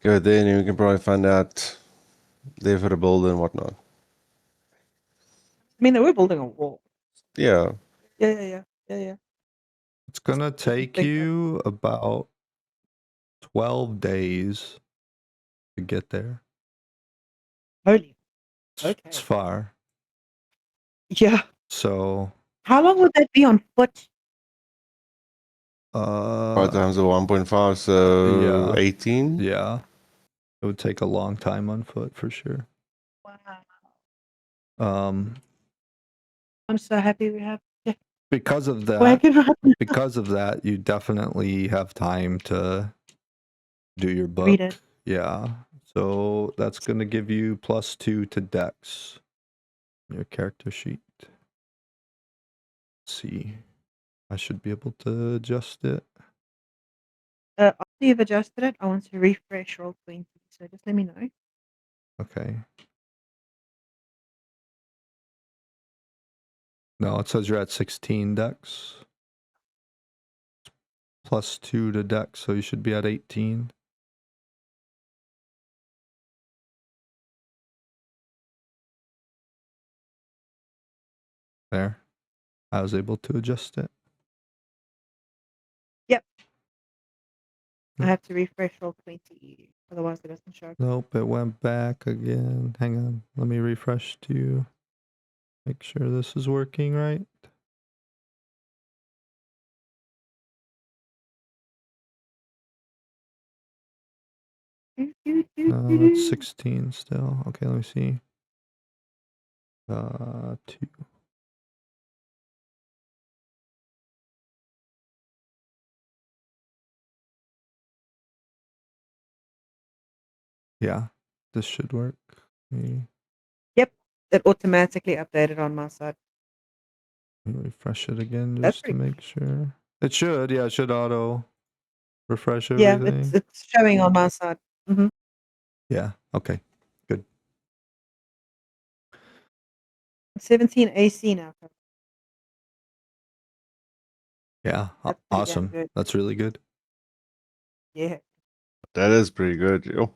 Go there and we can probably find out there for the builder and whatnot. I mean, they were building a wall. Yeah. Yeah. It's gonna take you about 12 days to get there. Holy. It's, Okay. it's far. Yeah. So How long would that be on foot? 5 times the 1.5, so yeah. 18. Yeah. It would take a long time on foot for sure. Wow. I'm so happy we have because of wagon that, right because of that, you definitely have time to do your book. Read it. Yeah. So that's gonna give you +2 to Dex. Your character sheet. Let's see. I should be able to adjust it. After you've adjusted it, I want to refresh Roll20. So just let me know. Okay. No, it says you're at 16 Dex. +2 to Dex, so you should be at 18. There. I was able to adjust it. Yep. I have to refresh Roll20, otherwise it doesn't show. Nope, it went back again. Hang on. Let me refresh to you. Make sure this is working right. It's 16 still. Okay, let me see. 2. Yeah, this should work. Let me Yep, it automatically updated on my side. refresh it again That's just to pretty. make sure. It should, yeah, it should auto refresh Yeah, everything. it's showing on my side. Hmm. Yeah, okay, good. 17 AC now. Yeah, That's pretty damn awesome. good. That's really good. Yeah. That is pretty good, yo.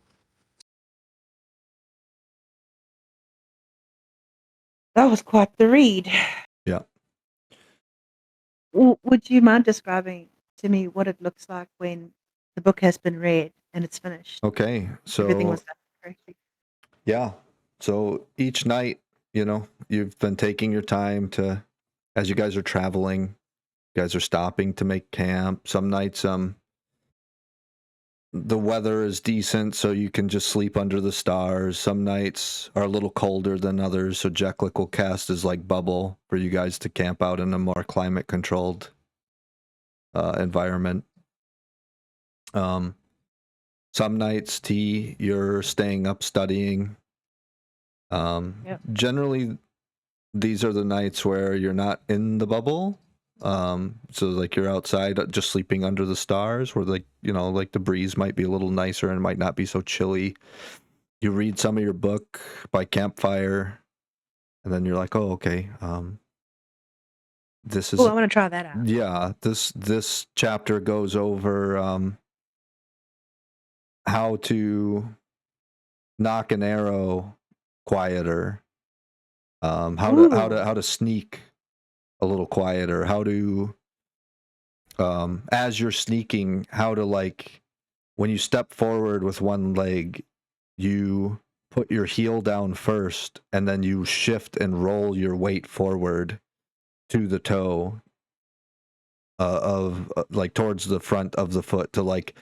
That was quite the read. Yeah. Would you mind describing to me what it looks like when the book has been read and it's finished? Okay, Everything so was done correctly. yeah, so each night, you've been taking your time to, as you guys are traveling, you guys are stopping to make camp. Some nights, the weather is decent, so you can just sleep under the stars. Some nights are a little colder than others, so Jeklik will cast his like bubble for you guys to camp out in a more climate controlled environment. Some nights, T, you're staying up studying. Yep. Generally, these are the nights where you're not in the bubble. So like you're outside just sleeping under the stars, where like the breeze might be a little nicer and might not be so chilly. You read some of your book by campfire, and then you're like, oh, okay. This is Oh, I want to try that out. yeah. This chapter goes over how to knock an arrow quieter. How to sneak a little quieter. How to as you're sneaking, how to like when you step forward with one leg, you put your heel down first, and then you shift and roll your weight forward to the toe of like towards the front of the foot to like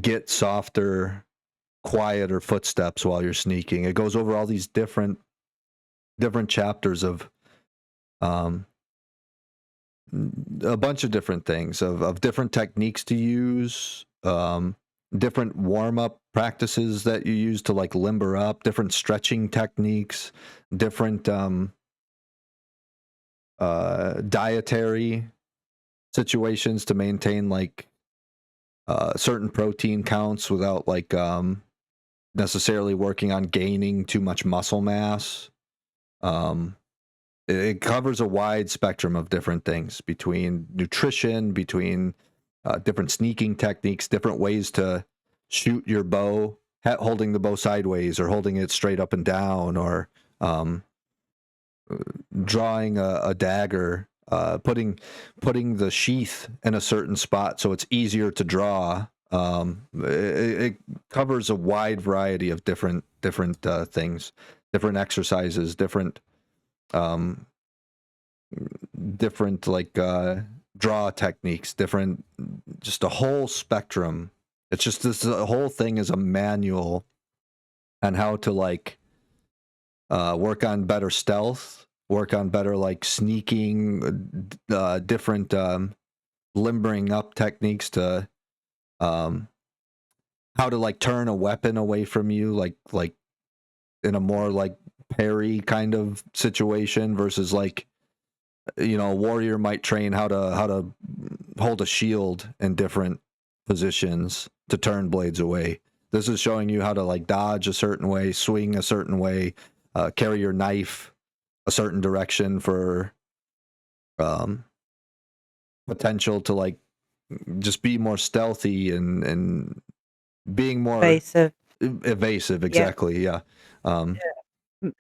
get softer, quieter footsteps while you're sneaking. It goes over all these different chapters of a bunch of different things of different techniques to use, different warm-up practices that you use to like limber up, different stretching techniques, different dietary situations to maintain like certain protein counts without like necessarily working on gaining too much muscle mass. It covers a wide spectrum of different things between nutrition, between different sneaking techniques, different ways to shoot your bow, holding the bow sideways or holding it straight up and down, or drawing a dagger, putting the sheath in a certain spot so it's easier to draw. It covers a wide variety of different things, different exercises, different like draw techniques, different, just a whole spectrum. It's just this whole thing is a manual on how to like work on better stealth, work on better like sneaking, different limbering up techniques to how to like turn a weapon away from you, like in a more like parry kind of situation versus like a warrior might train how to hold a shield in different positions to turn blades away. This is showing you how to like dodge a certain way, swing a certain way, carry your knife a certain direction for potential to like just be more stealthy and being more evasive. Exactly. Yeah.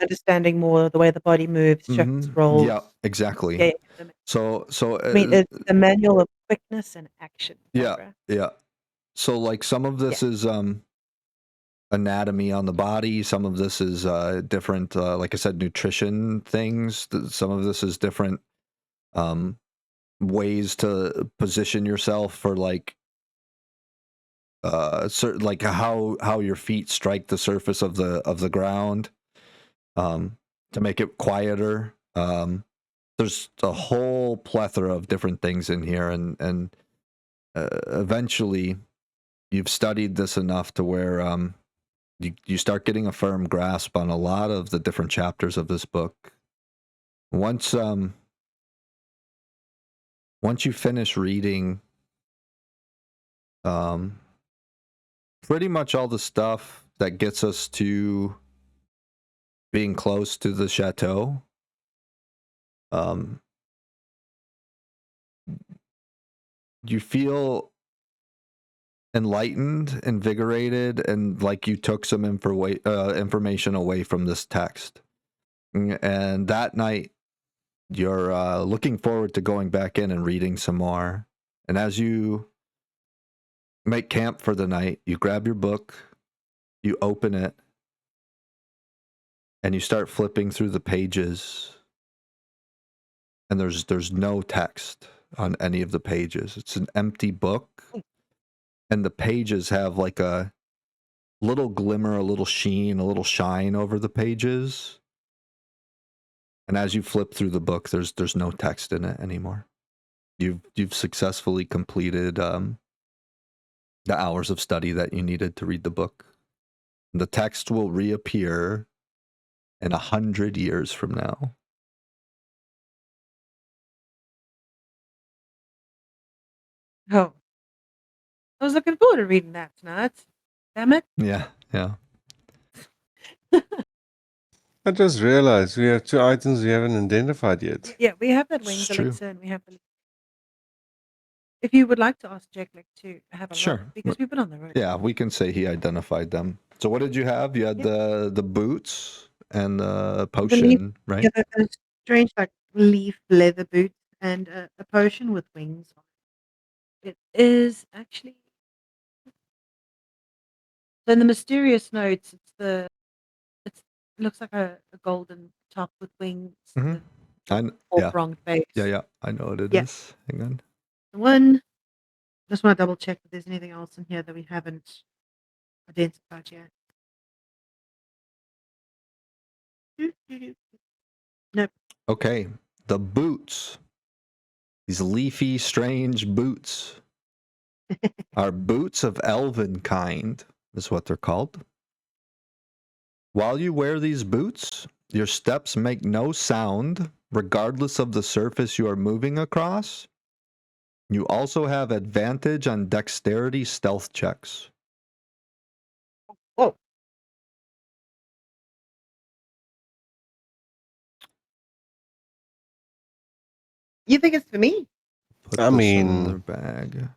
Understanding more the way the body moves, shifts, rolls. Yeah, exactly. Yeah, So I mean, it's a manual of quickness and action. yeah, Barbara. yeah. So like some of this is anatomy on the body, some of this is different like I said, nutrition things, some of this is different ways to position yourself for like like how your feet strike the surface of the ground, to make it quieter. There's a whole plethora of different things in here, and eventually you've studied this enough to where you start getting a firm grasp on a lot of the different chapters of this book. Once you finish reading pretty much all the stuff that gets us to being close to the chateau, you feel enlightened, invigorated, and like you took some information away from this text. And that night, you're looking forward to going back in and reading some more. And as you make camp for the night, you grab your book, you open it, and you start flipping through the pages. And there's no text on any of the pages. It's an empty book, and the pages have like a little glimmer, a little sheen, a little shine over the pages. And as you flip through the book, there's no text in it anymore. You've successfully completed the hours of study that you needed to read the book. The text will reappear in 100 years from now. Oh, I was looking forward to reading that tonight. Damn it. Yeah. I just realized we have 2 items we haven't identified yet. Yeah, we have that It's wings true. elixir and we have the. If you would like to ask Jack to have a Sure. look, because we've been on the road. Yeah, we can say he identified them. So what did you have? You had the boots and the potion, right? Yeah, a strange like leaf leather boots and a potion with wings on it. It is actually. So in the mysterious notes, it looks like a golden top with wings, Mhm. with Yeah. four-pronged base. Yeah, I know what it Yeah. is. Hang on. The one, just want to double check if there's anything else in here that we haven't identified yet. Nope. Okay, the boots. These leafy, strange boots are boots of elven kind, is what they're called. While you wear these boots, your steps make no sound, regardless of the surface you are moving across. You also have advantage on dexterity stealth checks. Whoa. You think it's for me? Put I this mean- in their bag.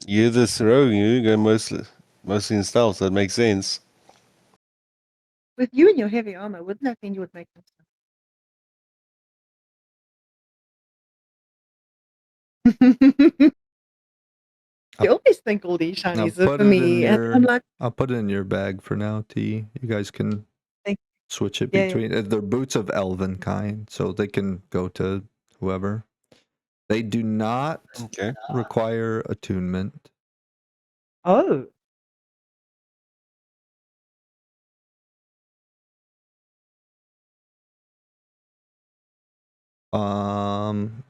You're this rogue, you go mostly in stealth, that makes sense. With you and your heavy armor, wouldn't that mean you would make them sound? You always think all these Now shinies are put for it me, in and your. I'm like, I'll put it in your bag for now, T. You guys can Thank switch it Yeah, yeah. between. They're boots of elven kind, so they can go to whoever. They do not Okay. require attunement. oh,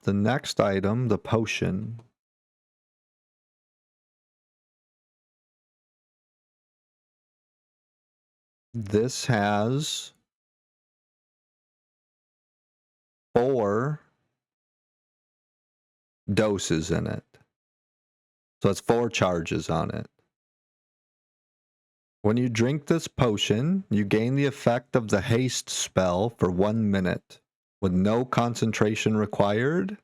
The next item, the potion. This has 4 doses in it. So it's 4 charges on it. When you drink this potion, you gain the effect of the haste spell for 1 minute, with no concentration required,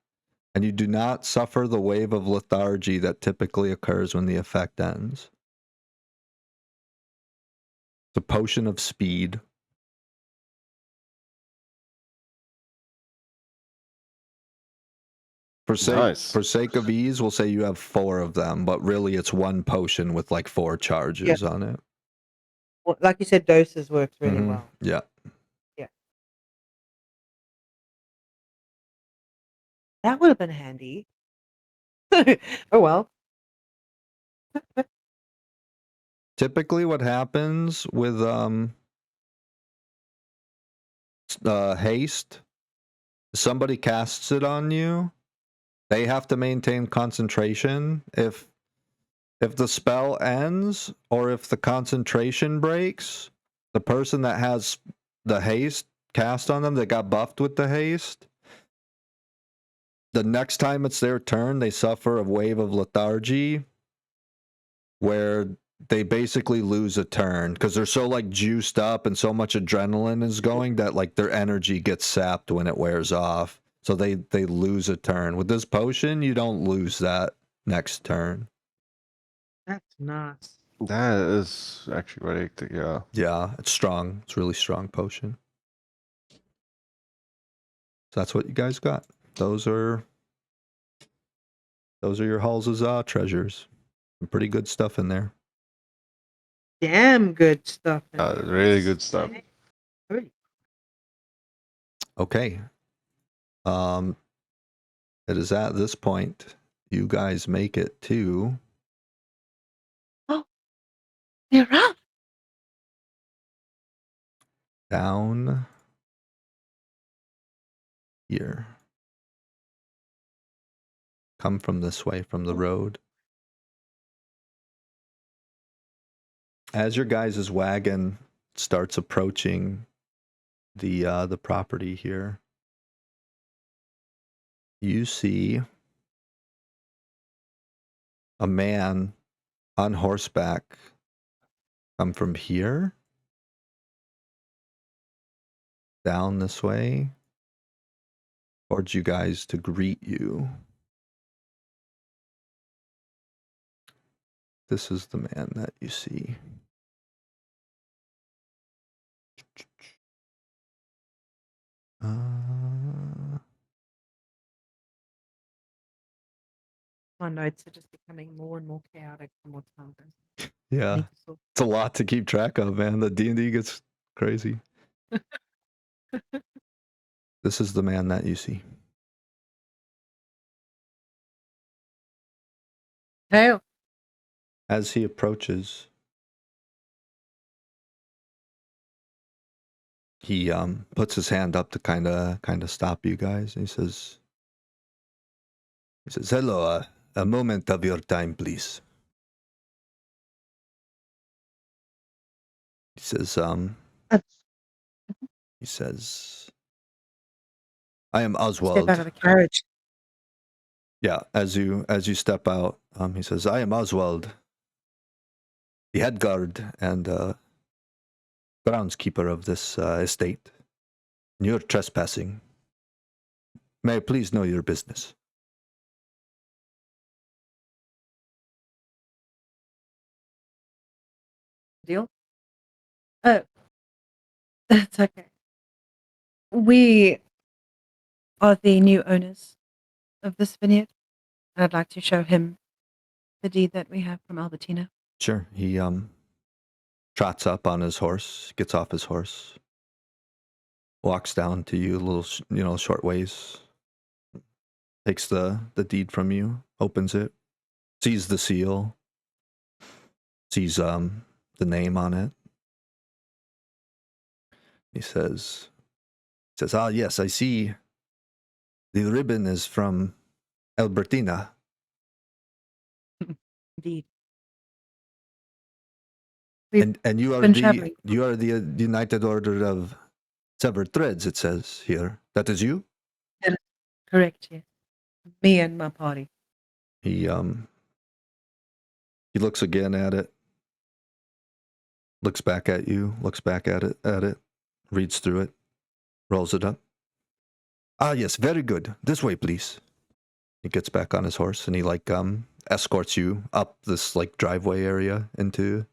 and you do not suffer the wave of lethargy that typically occurs when the effect ends. It's a potion of speed. For sake of ease, we'll say you have 4 of them, but really it's 1 potion with like 4 charges on it. well, like you said, doses works really Mhm. well. Yeah. That would have been handy. Oh well. typically what happens with haste, somebody casts it on you, they have to maintain concentration. If the spell ends or if the concentration breaks, the person that has the haste cast on them, that got buffed with the haste, the next time it's their turn, they suffer a wave of lethargy where they basically lose a turn because they're so like juiced up and so much adrenaline is going that like their energy gets sapped when it wears off. So they lose a turn. With this potion, you don't lose that next turn. That's nice. That is actually quite hectic, yeah. Yeah, it's strong. It's a really strong potion. So that's what you guys got. Those are your Halls of treasures. Some pretty good stuff in there. Damn good stuff. in there. Really good stuff. Really. Okay. It is at this point you guys make it to They're up. down here. Come from this way, from the road. As your guys' wagon starts approaching the property here, you see a man on horseback come from here down this way towards you guys to greet you. This is the man that you see. My notes are just becoming more and more chaotic the more time goes. Yeah, Need to sort- it's a lot to keep track of, man. The D&D gets crazy. This is the man that you see. Tail. As he approaches, he puts his hand up to kind of stop you guys. He says, "Hello, a moment of your time, please." He says, "I am Step Oswald." out of the carriage. Yeah, as you step out, he says, "I am Oswald, the head guard and groundskeeper of this estate. You're trespassing. May I please know your business?" Deal? Oh, that's okay. We are the new owners of this vineyard, and I'd like to show him the deed that we have from Albertina. Sure. He trots up on his horse, gets off his horse, walks down to you a little, short ways, takes the deed from you, opens it, sees the seal, sees the name on it. He says, "Ah, yes, I see. The ribbon is from Albertina." Indeed. We've And you are been traveling. the United Order of Severed Threads, it says here. That is you? Correct, yes. Me and my party. He looks again at it, looks back at you, looks back at it, reads through it, rolls it up. "Ah, yes, very good. This way, please." He gets back on his horse and he escorts you up this driveway area into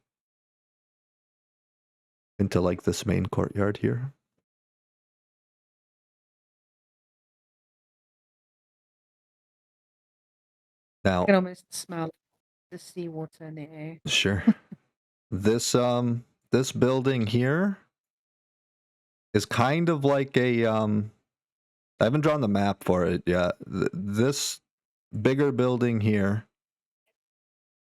this main courtyard here. Now, I can almost smell the seawater in the air. sure. This building here is kind of like a I haven't drawn the map for it yet. This bigger building here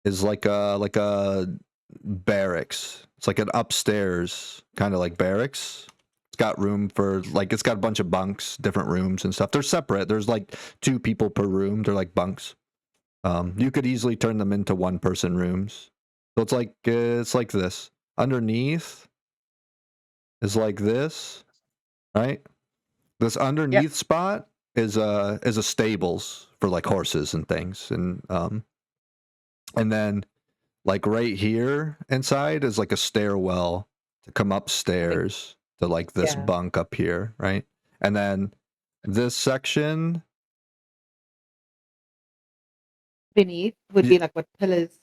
is like a barracks. It's like an upstairs kind of like barracks. It's got room for like it's got a bunch of bunks, different rooms and stuff. They're separate. There's like 2 people per room. They're like bunks. You could easily turn them into 1-person rooms. So it's like this. Underneath is like this, right? This underneath spot is a stables for like horses and things, and then like right here inside is like a stairwell to come upstairs to like this Yeah. bunk up here, right? And then this section, Beneath would be like what pillars,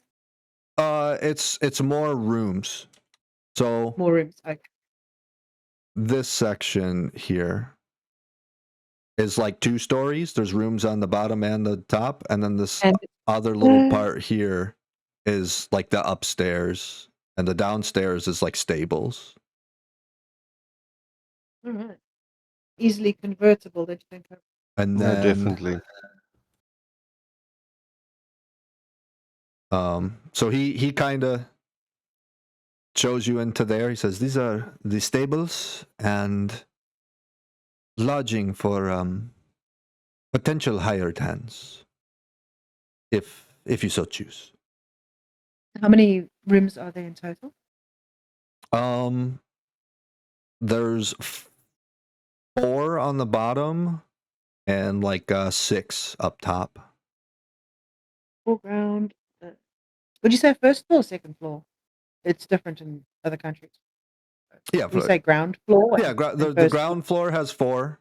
it's more rooms. So more rooms. Okay. this section here is like 2 stories. There's rooms on the bottom and the top, and then this And other little part here is like the upstairs, and the downstairs is like stables. all right. Easily convertible, don't you think? And No, then definitely. so he kind of shows you into there. He says these are the stables and lodging for potential hired hands, if you so choose. How many rooms are there in total? There's 4 on the bottom and like 6 up top. Foreground. Would you say first floor or second floor? It's different in other countries. Yeah, We say ground floor. yeah. and The first floor. ground floor has 4,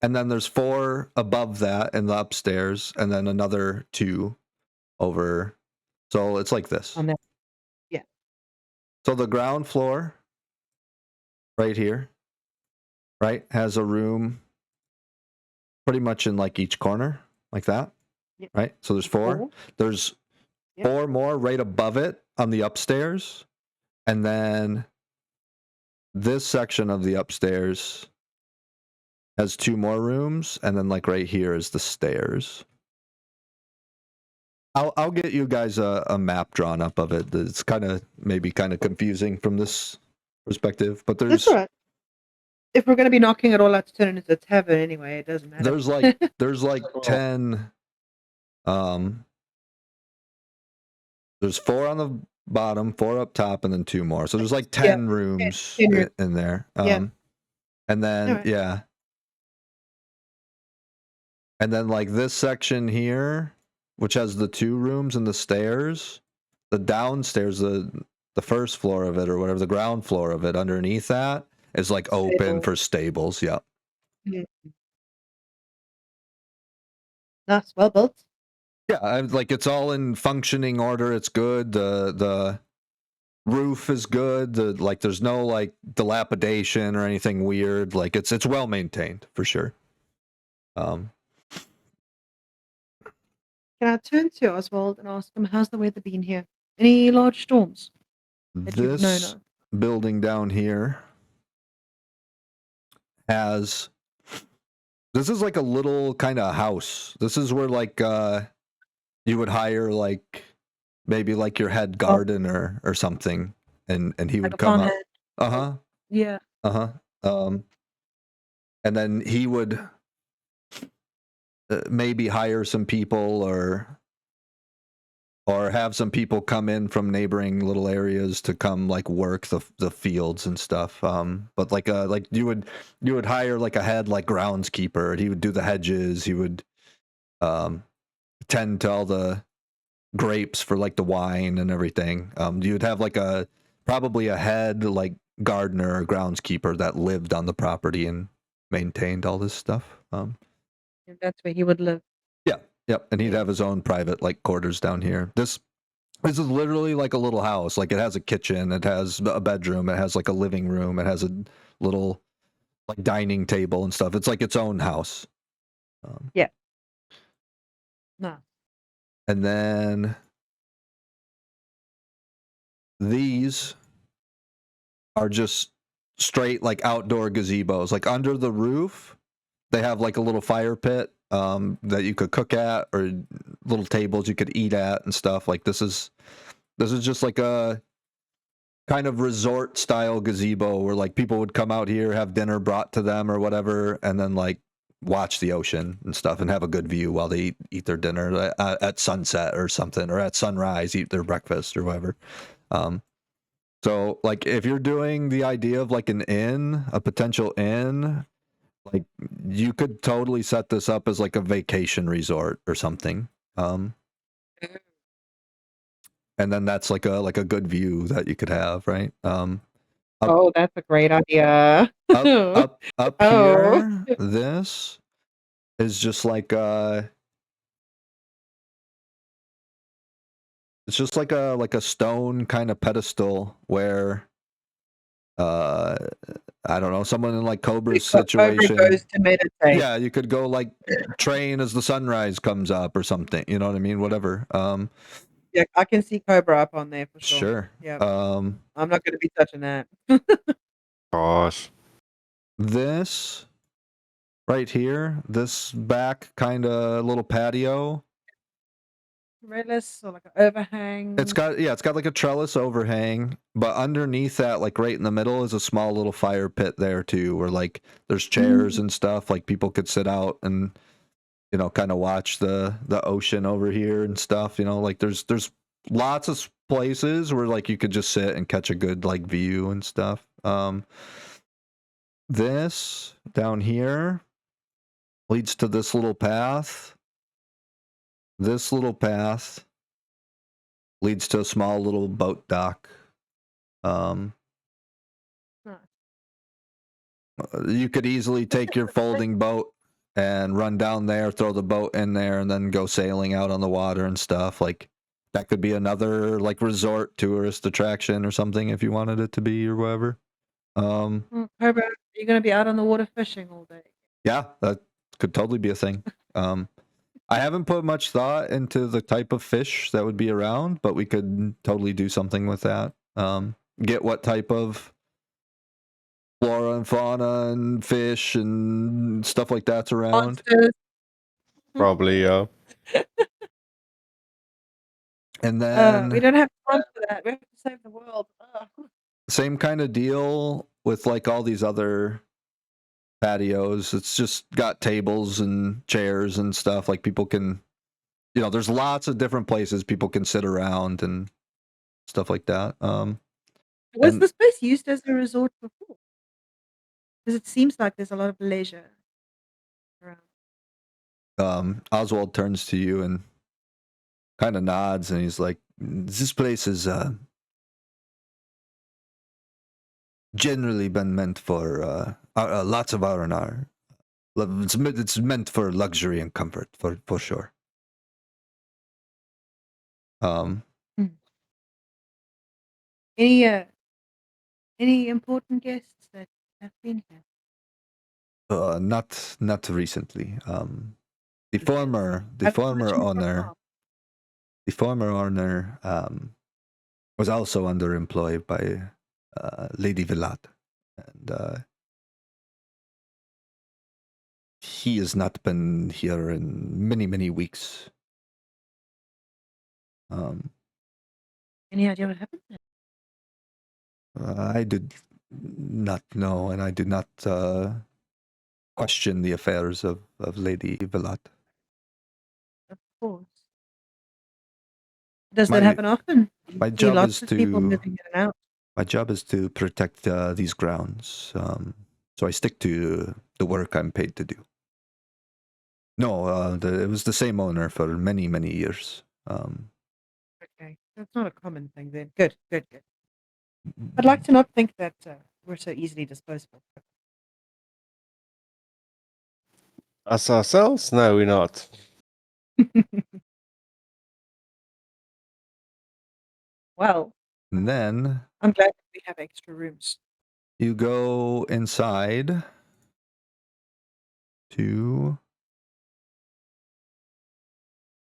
and then there's 4 above that in the upstairs, and then another 2 over. So it's like this. On that. Yeah. So the ground floor, right here, right, has a room pretty much in like each corner, like that. Yep. Right. So there's 4. There's Yep. 4 more right above it on the upstairs, and then this section of the upstairs has 2 more rooms, and then like right here is the stairs. I'll get you guys a map drawn up of it. It's maybe kind of confusing from this perspective, but That's there's all right. If we're going to be knocking it all out to turn it into a tavern anyway, it doesn't matter. there's like 10 there's 4 on the bottom, 4 up top, and then 2 more. So there's like 10 rooms 10 rooms. in there. Yeah. And then Alright. yeah. And then like this section here, which has the 2 rooms and the stairs, the downstairs, the first floor of it or whatever, the ground floor of it underneath that is like open Stable. for stables. Yeah. Nice, well built. Yeah, like it's all in functioning order. It's good. The roof is good. Like there's no like dilapidation or anything weird. Like it's well maintained for sure. Can I turn to Oswald and ask him, how's the weather been here? Any large storms that you've known This of? building down here has. This is like a little kind of house. This is where like you would hire like maybe like your head gardener or something, and he Like would a come up. farmhand? Yeah. And then he would maybe hire some people or have some people come in from neighboring little areas to come like work the fields and stuff. But like you would hire like a head like groundskeeper, and he would do the hedges. He would tend to all the grapes for like the wine and everything. You would have like probably a head like gardener or groundskeeper that lived on the property and maintained all this stuff. And that's where he would live. Yep, and he'd have his own private like quarters down here. This is literally like a little house. Like it has a kitchen, it has a bedroom, it has like a living room, it has a little like dining table and stuff. It's like its own house. No. And then these are just straight like outdoor gazebos. Like under the roof, they have like a little fire pit that you could cook at, or little tables you could eat at and stuff. Like this is just like a kind of resort style gazebo where like people would come out here, have dinner brought to them or whatever, and then like watch the ocean and stuff and have a good view while they eat their dinner at sunset or something, or at sunrise, eat their breakfast or whatever. So like if you're doing the idea of like an inn, a potential inn, like you could totally set this up as like a vacation resort or something. And then that's like a good view that you could have, right? Oh, that's a great idea. Up Oh. here, this is just like it's just like a stone kind of pedestal where I don't know, someone in like Cobra's Cobra situation. goes to meditate. Yeah, you could go like train as the sunrise comes up or something. You know what I mean? Whatever. Yeah, I can see Cobra up on there for sure. Sure. Yeah. I'm not going to be touching that. Gosh. This right here, this back kind of little patio. Trellis or like an overhang. It's got like a trellis overhang, but underneath that, like right in the middle, is a small little fire pit there too, where like there's chairs and stuff, like people could sit out and kind of watch the ocean over here and stuff. Like there's lots of places where like you could just sit and catch a good like view and stuff. This down here leads to this little path. This little path leads to a small little boat dock. You could easily take your folding boat and run down there, throw the boat in there, and then go sailing out on the water and stuff. Like that could be another like resort tourist attraction or something if you wanted it to be or whatever. Cobra, you're going to be out on the water fishing all day. Yeah, that could totally be a thing. I haven't put much thought into the type of fish that would be around, but we could totally do something with that. Get what type of flora and fauna and fish and stuff like that's around. Monsters. Probably, yeah. And then we don't have time for that. We have to save the world. same kind of deal with like all these other patios. It's just got tables and chairs and stuff. Like people can, there's lots of different places people can sit around and stuff like that. Was the space used as a resort before? Because it seems like there's a lot of leisure around. Oswald turns to you and kind of nods, and he's like, "This place is generally been meant for lots of R&R. It's meant for luxury and comfort, for sure." Any important guests that have been here? Not recently. The former owner was also underemployed by Lady Vilat, and he has not been here in many weeks. Any idea what happened there? I did not know, and I did not question the affairs of Lady Vilat. Of course. Does that happen often? My See job lots is of people moving in and out. My job is to protect these grounds, so I stick to the work I'm paid to do. No, it was the same owner for many years. Okay, that's not a common thing then. Good. I'd like to not think that we're so easily disposable. Us ourselves? No, we're not. Well, And then I'm glad that we have extra rooms. you go inside to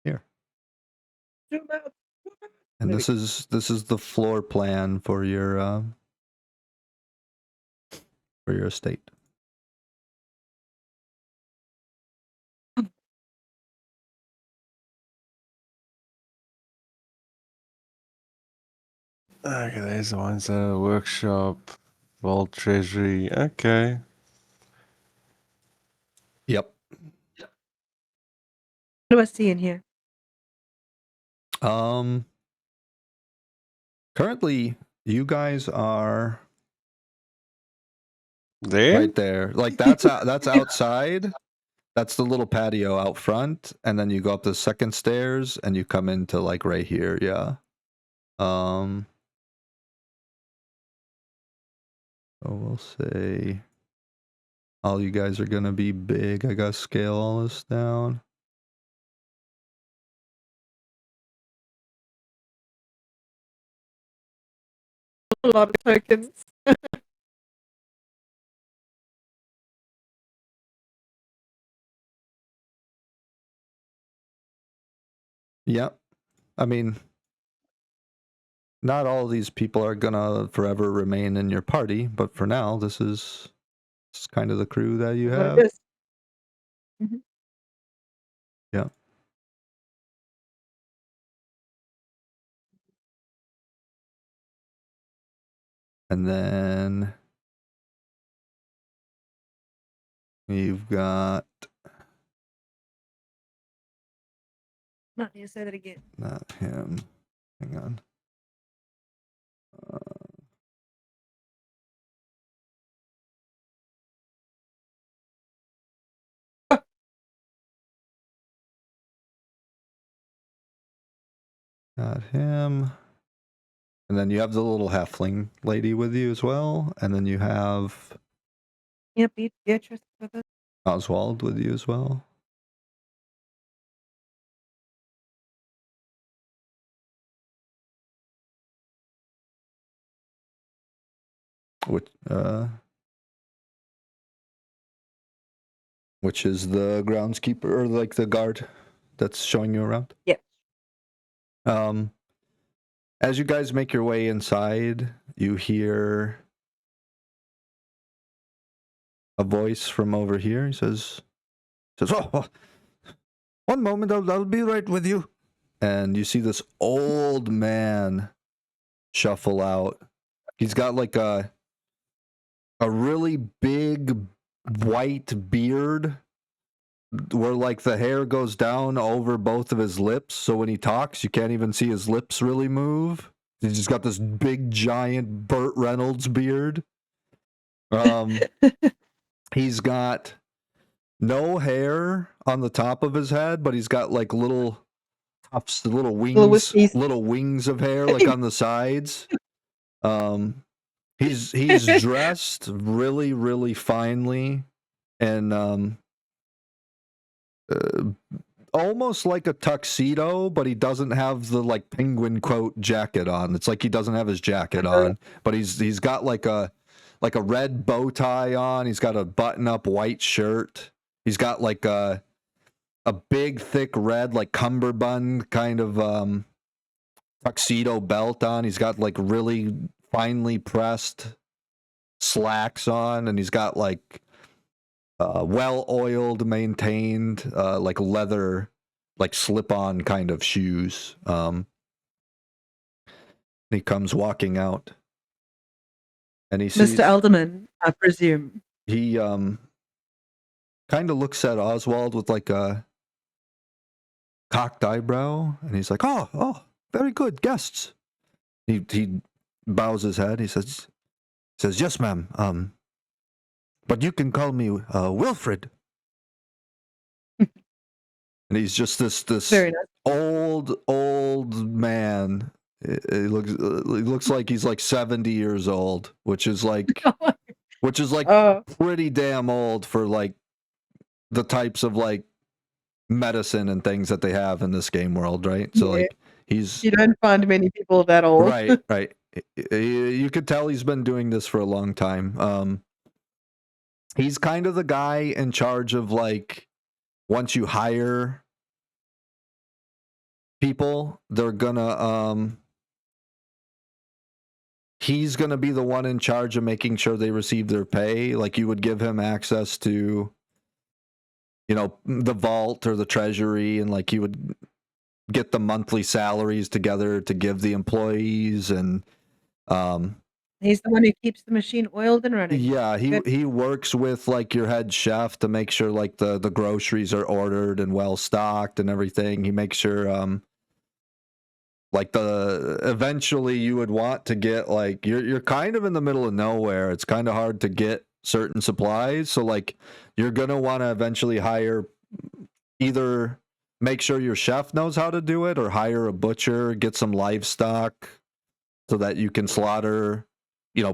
here. Zoom out. And this is the floor plan for your estate. Okay, there's the ones workshop, vault, treasury. Okay. Yep. What do I see in here? Currently, you guys are There? right there. Like that's outside. That's the little patio out front, and then you go up the second stairs and you come into like right here. Yeah. So we'll say all you guys are gonna be big. I gotta scale all this down. A lot of tokens. Yep. I mean, not all of these people are gonna forever remain in your party, but for now, this is kind of the crew that you What have. it is. Mhm. Yeah. And then you've got Not you say that again. not him. Hang on. Got him. And then you have the little halfling lady with you as well. And then you have Yep, Beatrice with us. Oswald with you as well. Which is the groundskeeper or like the guard that's showing you around. Yeah. As you guys make your way inside, you hear a voice from over here. He says, "Oh, one moment, I'll be right with you." And you see this old man shuffle out. He's got like a really big white beard where like the hair goes down over both of his lips, so when he talks you can't even see his lips really move. He's just got this big giant Burt Reynolds beard. He's got no hair on the top of his head, but he's got like little tufts, little wings of hair like on the sides. He's dressed really, really finely and almost like a tuxedo, but he doesn't have the like penguin coat jacket on. It's like he doesn't have his jacket on, but he's got like a red bow tie on. He's got a button-up white shirt. He's got like a big, thick red like cummerbund kind of tuxedo belt on. He's got like really finely pressed slacks on, and he's got like well-oiled, maintained, like leather, like slip-on kind of shoes. He comes walking out, and he sees Mr. Alderman, I presume. he kind of looks at Oswald with like a cocked eyebrow, and he's like, "Oh, very good guests." He bows his head. He says, "Yes, ma'am. But you can call me Wilfred." And he's just this Very nice. old man. He looks like he's like 70 years old, which is like pretty damn old for like the types of like medicine and things that they have in this game world, right? So Yeah. like he's You don't find many people that old. right. You could tell he's been doing this for a long time. He's kind of the guy in charge of like once you hire people, they're gonna he's gonna be the one in charge of making sure they receive their pay. Like you would give him access to, you know, the vault or the treasury, and like he would get the monthly salaries together to give the employees, and He's the one who keeps the machine oiled and running. Yeah, Good. he works with like your head chef to make sure like the groceries are ordered and well stocked and everything. He makes sure like eventually you would want to get like you're kind of in the middle of nowhere. It's kind of hard to get certain supplies, so like you're going to want to eventually hire, either make sure your chef knows how to do it or hire a butcher, get some livestock so that you can slaughter,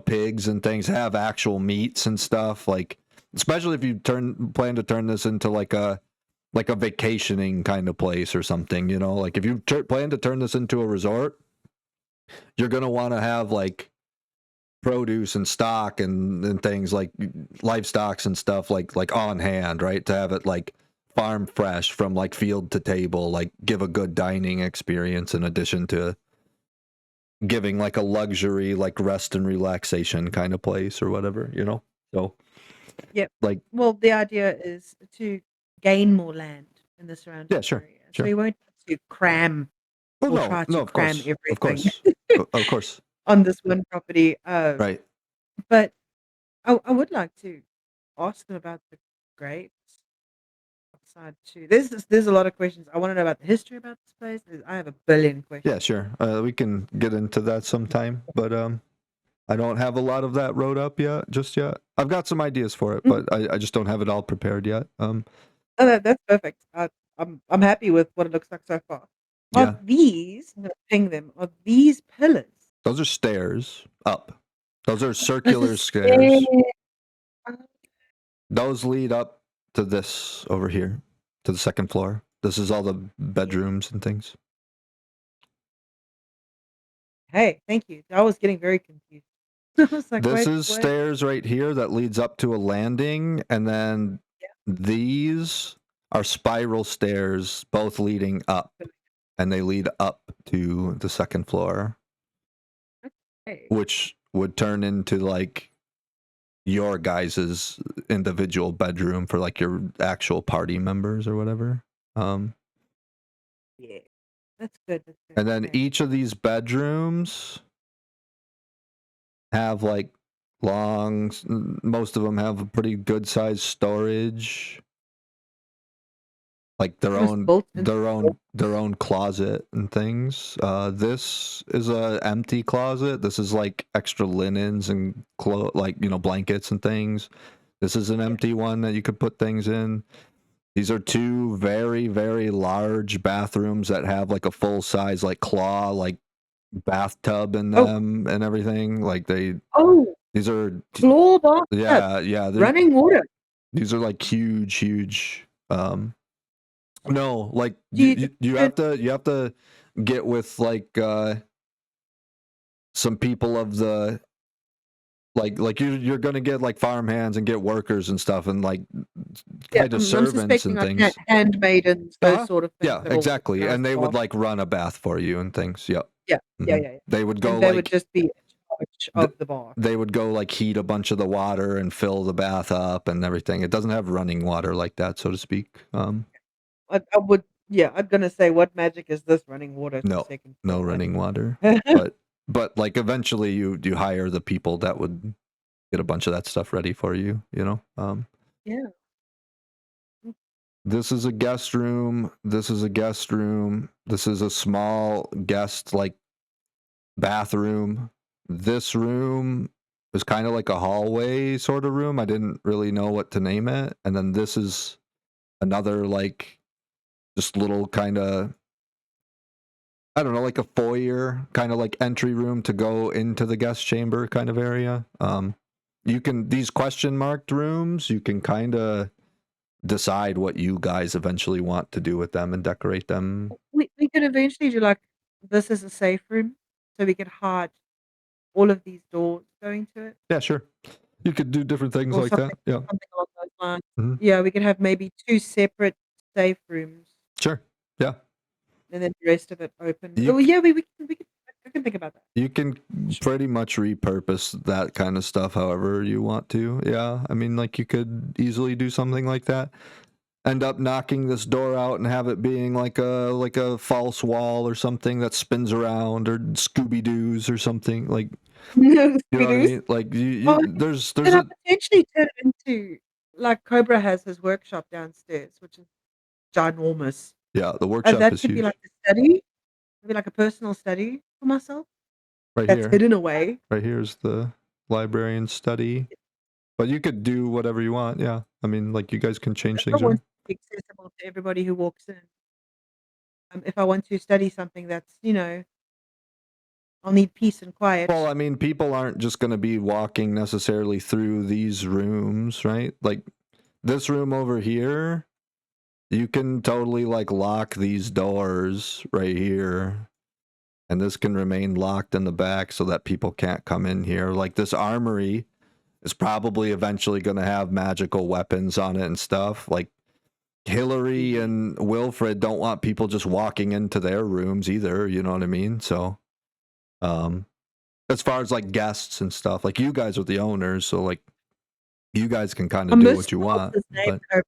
pigs and things, have actual meats and stuff, like especially if you plan to turn this into like a vacationing kind of place or something, like if you plan to turn this into a resort, you're going to want to have like produce and stock and things like livestocks and stuff like on hand, right? To have it like farm fresh from like field to table, like give a good dining experience in addition to giving like a luxury like rest and relaxation kind of place or whatever, so Yep. like Well, the idea is to gain more land in the surrounding sure area. sure So we won't have to cram well or no try no to of cram course everything of course on this one property. right. But I would like to ask them about the grapes outside too. There's a lot of questions. I want to know about the history about this place. I have a billion questions. Yeah, sure. We can get into that sometime, but I don't have a lot of that wrote up just yet. I've got some ideas for it, but I just don't have it all prepared yet. Oh, that's perfect. I'm happy with what it looks like so far. Yeah. Are these, I'm gonna ping them, are these pillars? Those are stairs up. Those are Those circular are stairs. stairs. Those lead up to this over here, to the second floor. This is all the bedrooms and things. Hey, thank you. I was getting very confused. I was like, This wait, is what? stairs right here that leads up to a landing, and then these are spiral stairs, both leading up, and they lead up to the second floor, Hey. which would turn into like your guys's individual bedroom for like your actual party members or whatever. Yeah, that's good. That's good. And then Okay. each of these bedrooms have like most of them have a pretty good sized storage, like their It was own built into their own closet and things. This is a empty closet. This is like extra linens and like blankets and things. This is an empty one that you could put things in. These are two very, very large bathrooms that have like a full size like claw like bathtub in them and everything. Like these are claw bath. yeah Running water. these are like huge. No, like Do you have to get with like some people of the like you're gonna get like farm hands and get workers and stuff and like kind of I'm servants suspecting and like things. handmaidens, those Uh-huh. sort of things. Yeah, that all exactly. organize And the they would bath. like run a bath for you and things. Yep. Yeah. Mhm. They would go And they would like just be in charge of the bath. they would go like heat a bunch of the water and fill the bath up and everything. It doesn't have running water like that, so to speak. I would, I'm gonna say, what magic is this running water to No, the second no floor? running water. but like eventually you hire the people that would get a bunch of that stuff ready for you, Yeah. This is a guest room. This is a guest room. This is a small guest like bathroom. This room is kind of like a hallway sort of room. I didn't really know what to name it. And then this is another like just little kind of, I don't know, like a foyer kind of like entry room to go into the guest chamber kind of area. These question marked rooms, you can kind of decide what you guys eventually want to do with them and decorate them. We could eventually do like, this is a safe room, so we could hide all of these doors going to it. Yeah, sure. You could do different things Or like that. Yeah. something along those lines. Mhm. Yeah, we could have maybe 2 separate safe rooms Sure. Yeah. and then the rest of it open. You Yeah, we can think about that. You can pretty much repurpose that kind of stuff however you want to. Yeah. I mean, like you could easily do something like that. end up knocking this door out and have it being like a false wall or something that spins around, or Scooby Doo's or something, like, you know what I mean? Like Oh, there's Can I a potentially turn it into like Cobra has his workshop downstairs, which is ginormous. yeah, the workshop That is could be huge. like a study, maybe like a personal study for myself Right that's here. hidden away. Right here's the librarian study. But you could do whatever you want, yeah. I mean, like, you guys can change I things want around. it to be accessible to everybody who walks in. If I want to study something that's, I'll need peace and quiet. Well, I mean, people aren't just going to be walking necessarily through these rooms, right? Like, this room over here, you can totally, like, lock these doors right here. And this can remain locked in the back so that people can't come in here. Like, this armory is probably eventually going to have magical weapons on it and stuff. Like, Hillary and Wilfred don't want people just walking into their rooms either, you know what I mean? So, as far as like guests and stuff, like, you guys are the owners, so like, you guys can kind I of do what you misspelled want. his name, But Cobra.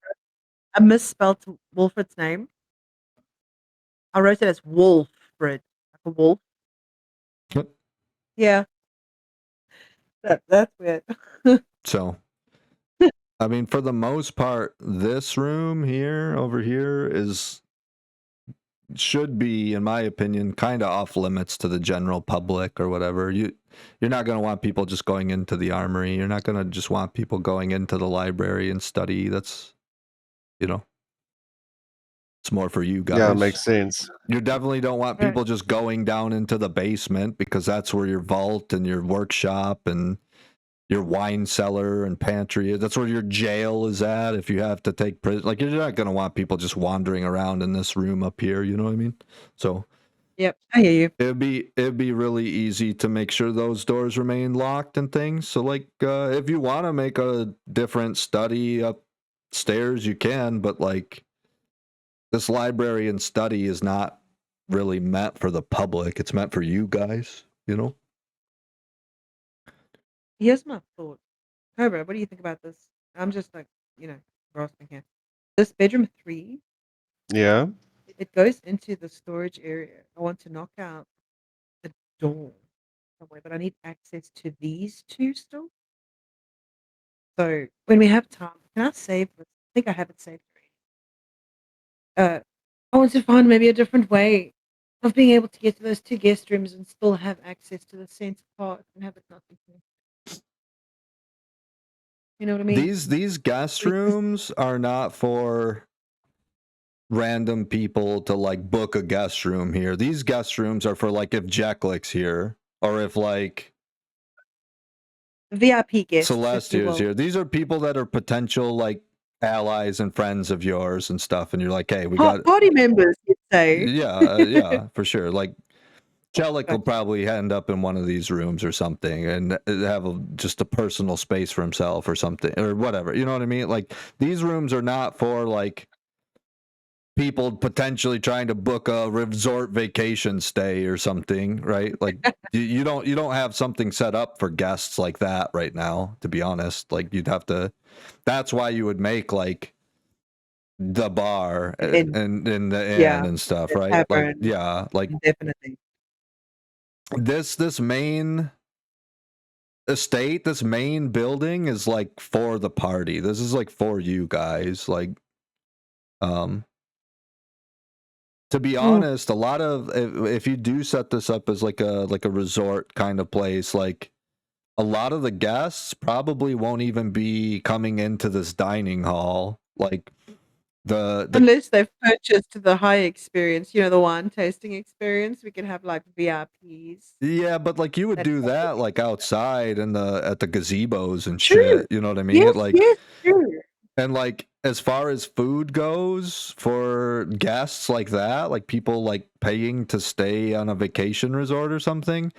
I misspelled Wilfred's name. I wrote it as Wolfred, like a wolf. Yep. Yeah. That's weird. So, I mean, for the most part, this room here over here should be, in my opinion, kind of off limits to the general public or whatever. You're not going to want people just going into the armory. You're not going to just want people going into the library and study. That's, it's more for you guys. Yeah, it makes sense. You definitely don't want Right. people just going down into the basement, because that's where your vault and your workshop and your wine cellar and pantry is. That's where your jail is at if you have to take prison. Like, you're not going to want people just wandering around in this room up here, you know what I mean? So Yep, I hear you. it'd be really easy to make sure those doors remain locked and things. So, like, if you want to make a different study upstairs, you can, but like, this library and study is not really meant for the public. It's meant for you guys, you know? Here's my thought. Cobra, what do you think about this? I'm just like, grasping here. This bedroom 3, Yeah. it goes into the storage area. I want to knock out the door somewhere, but I need access to these two still. So when we have time, can I save this? I think I have it saved already. I want to find maybe a different way of being able to get to those 2 guest rooms and still have access to the center part and have it not be connected. You know what I mean? These guest Because rooms are not for random people to like book a guest room here. These guest rooms are for like if Jeklik's here, or if like VIP guests, if you Celestia's will. here. These are people that are potential like allies and friends of yours and stuff, and you're like, hey, we got Party members, you'd say. yeah, for sure. Like, Jelik will Gotcha. probably end up in one of these rooms or something and have just a personal space for himself or something, or whatever. You know what I mean? Like, these rooms are not for like people potentially trying to book a resort vacation stay or something, right? Like, you don't have something set up for guests like that right now, to be honest. Like, you'd have to. That's why you would make like the bar And and in the inn yeah, and stuff, the right? Like, tavern, yeah, like definitely. this main estate, this main building is like for the party. This is like for you guys. Like, to be honest, a lot of if you do set this up as like a resort kind of place, like, a lot of the guests probably won't even be coming into this dining hall. Like, the Unless they've purchased the high experience, the wine tasting experience, we can have like VIPs. yeah, but like, you would That do type of that like experience. outside in at the gazebos and True. shit. You know what I mean? Yes, Like, yes, true. and like, as far as food goes for guests like that, like people like paying to stay on a vacation resort or something,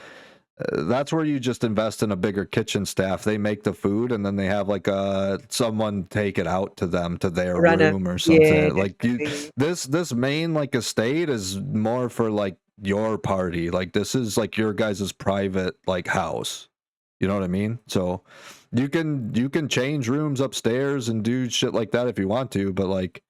that's where you just invest in a bigger kitchen staff. They make the food and then they have like someone take it out to them to their Runner. room or Yeah, something. Like, definitely. this main like estate is more for like your party. Like, this is like your guys' private like house. You know what I mean? So you can change rooms upstairs and do shit like that if you want to, but like,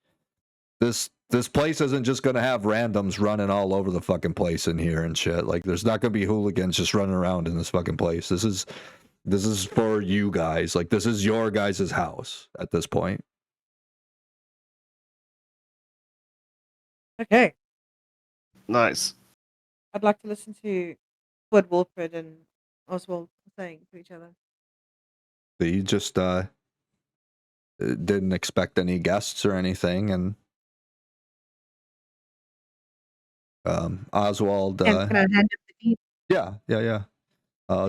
this place isn't just gonna have randoms running all over the fucking place in here and shit. Like, there's not gonna be hooligans just running around in this fucking place. This is for you guys. Like, this is your guys' house at this point. Okay. Nice. I'd like to listen to what Wilfred and Oswald are saying to each other. But you just didn't expect any guests or anything, and Oswald. Can I hand him the deed? Yeah.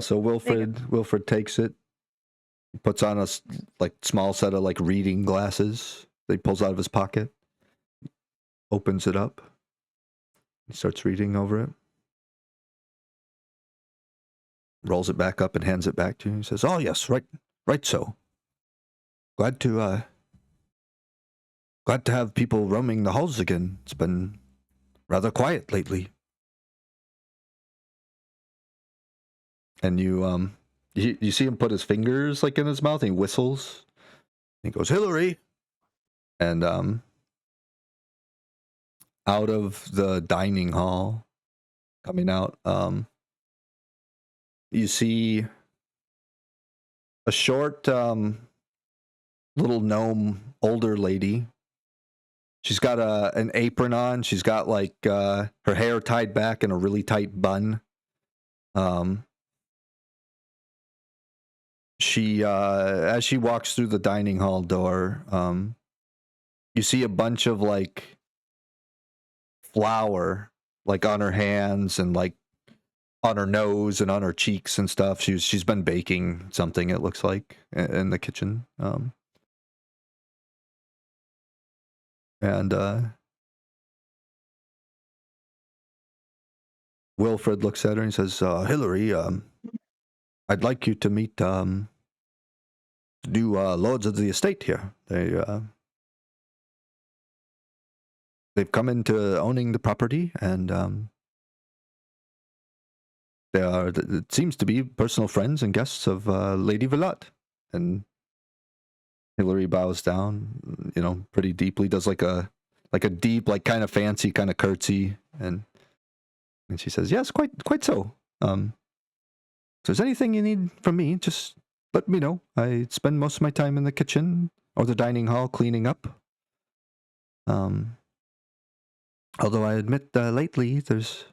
So Wilfred takes it, puts on a small set of reading glasses that he pulls out of his pocket, opens it up, he starts reading over it, rolls it back up and hands it back to you. He says, "Oh yes, right so. Glad to have people roaming the halls again. It's been rather quiet lately." And you see him put his fingers in his mouth and he whistles. He goes, "Hillary!" And out of the dining hall, coming out, you see a short little gnome older lady. She's got an apron on. She's got her hair tied back in a really tight bun. She as she walks through the dining hall door, you see a bunch of flour on her hands and on her nose and on her cheeks and stuff. She's been baking something, it looks like, in the kitchen. And Wilfred looks at her and says, "Hillary, I'd like you to meet the new lords of the estate here. They've come into owning the property, and they are, it seems to be, personal friends and guests of Lady Velotte." And Hillary bows down, pretty deeply, does like a deep, kind of fancy kind of curtsy, and she says, "Yes, quite so. If there's anything you need from me, just let me know. I spend most of my time in the kitchen or the dining hall cleaning up. Although I admit lately there's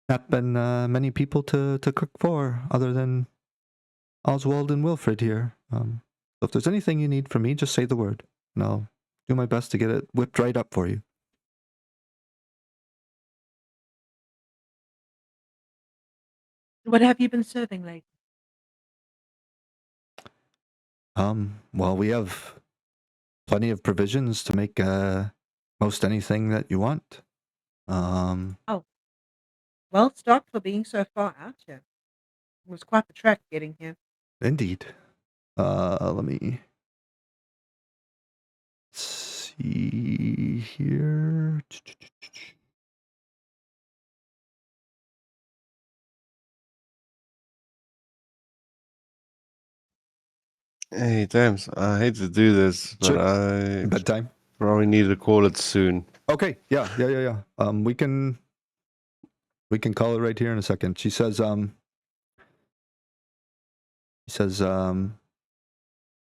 not been many people to cook for other than Oswald and Wilfred here. So if there's anything you need from me, just say the word, and I'll do my best to get it whipped right up for you." What have you been serving lately? Well, we have plenty of provisions to make most anything that you want. Well stocked for being so far out here. It was quite the trek getting here. Indeed. Let me see here. Hey, Tams, I hate to do this, but Sure. I Bedtime. probably need to call it soon. Okay. Yeah. We can call it right here in a second. She says,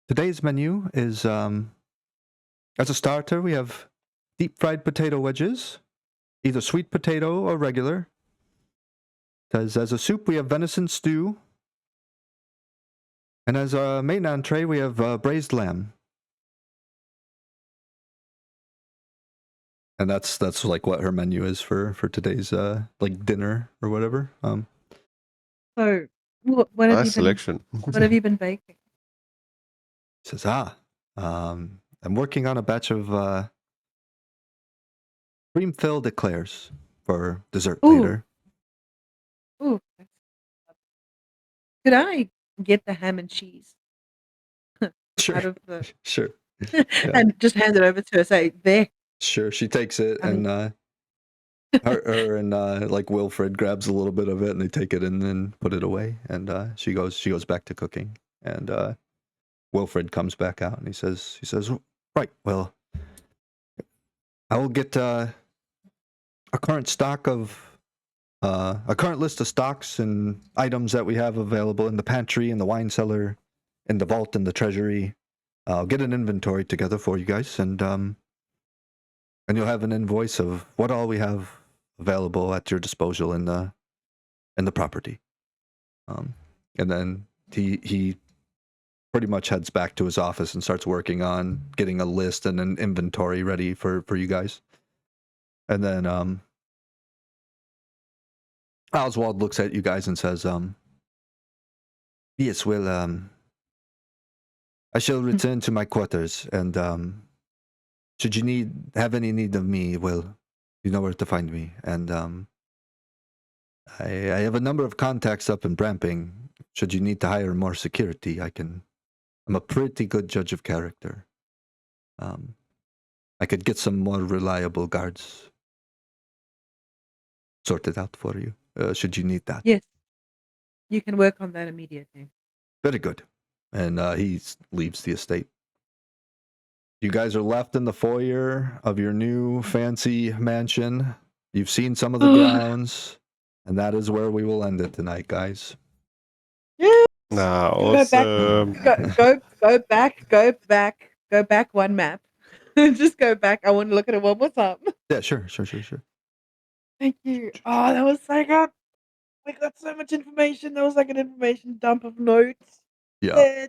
today's menu is, as a starter, we have deep fried potato wedges, either sweet potato or regular. As a soup, we have venison stew. And as a main entree, we have braised lamb. And that's what her menu is for today's dinner or whatever. So, what have Nice you been? selection. What have you been baking? Says, I'm working on a batch of cream-filled eclairs for dessert Ooh. later. Ooh, could I get the ham and cheese Sure, out of the sure, and just hand it over to her? Say, there. sure. She takes it, I mean- and her and Wilfred grabs a little bit of it, and they take it and then put it away. And she goes back to cooking. And Wilfred comes back out, and he says, "Right, well, I will get a current stock of a current list of stocks and items that we have available in the pantry, in the wine cellar, in the vault, in the treasury. I'll get an inventory together for you guys, and you'll have an invoice of what all we have available at your disposal in the property. And then he pretty much heads back to his office and starts working on getting a list and an inventory ready for you guys. And then Oswald looks at you guys and says, yes, well, I shall return to my quarters, and should you have any need of me, well, you know where to find me. And I have a number of contacts up in Bramping. Should you need to hire more security, I'm a pretty good judge of character. I could get some more reliable guards sorted out for you, should you need that. Yes. You can work on that immediately. Very good. And he leaves the estate. You guys are left in the foyer of your new fancy mansion. You've seen some of the grounds, and that is where we will end it tonight, guys. Yeah. Nah, Go back. awesome. Go back one map. Just go back. I want to look at it one more time. Yeah, sure. Thank you. Oh, that was so good. We got so much information. That was like an information dump of notes. Yeah.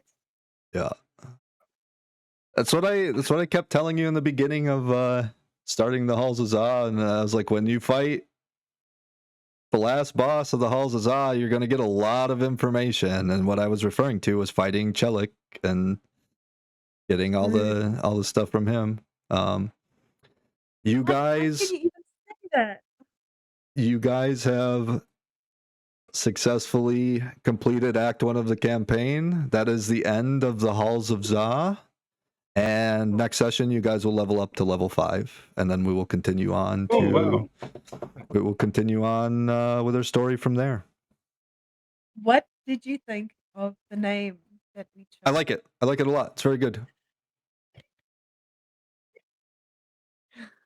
That's what I kept telling you in the beginning of starting the Halls of Zah, and I was like, when you fight the last boss of the Halls of Zah, you're going to get a lot of information. And what I was referring to was fighting Chelik and getting all the stuff from him. You guys, How can you even say that? you guys have successfully completed Act 1 of the campaign. That is the end of the Halls of Zah. And next session, you guys will level up to level 5, and then we will continue on to we will continue on with our story from there. What did you think of the name that we chose? I like it a lot. It's very good.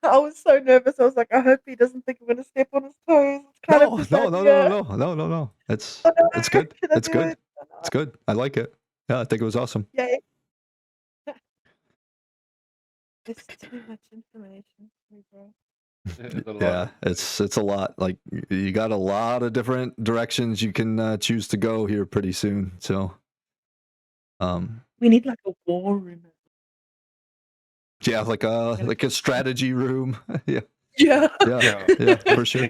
I was so nervous. I was like, I hope he doesn't think I'm going to step on his toes. It's kind of this idea. No. It's Oh, no, it's good. should I It's do good. it? Oh, no. It's good. I like it. Yeah, I think it was awesome. Yay. It's too much information. Yeah, it's a lot. Like, you got a lot of different directions you can choose to go here pretty soon. So, We need like a war room. yeah, like a strategy room. Yeah. Yeah. For sure.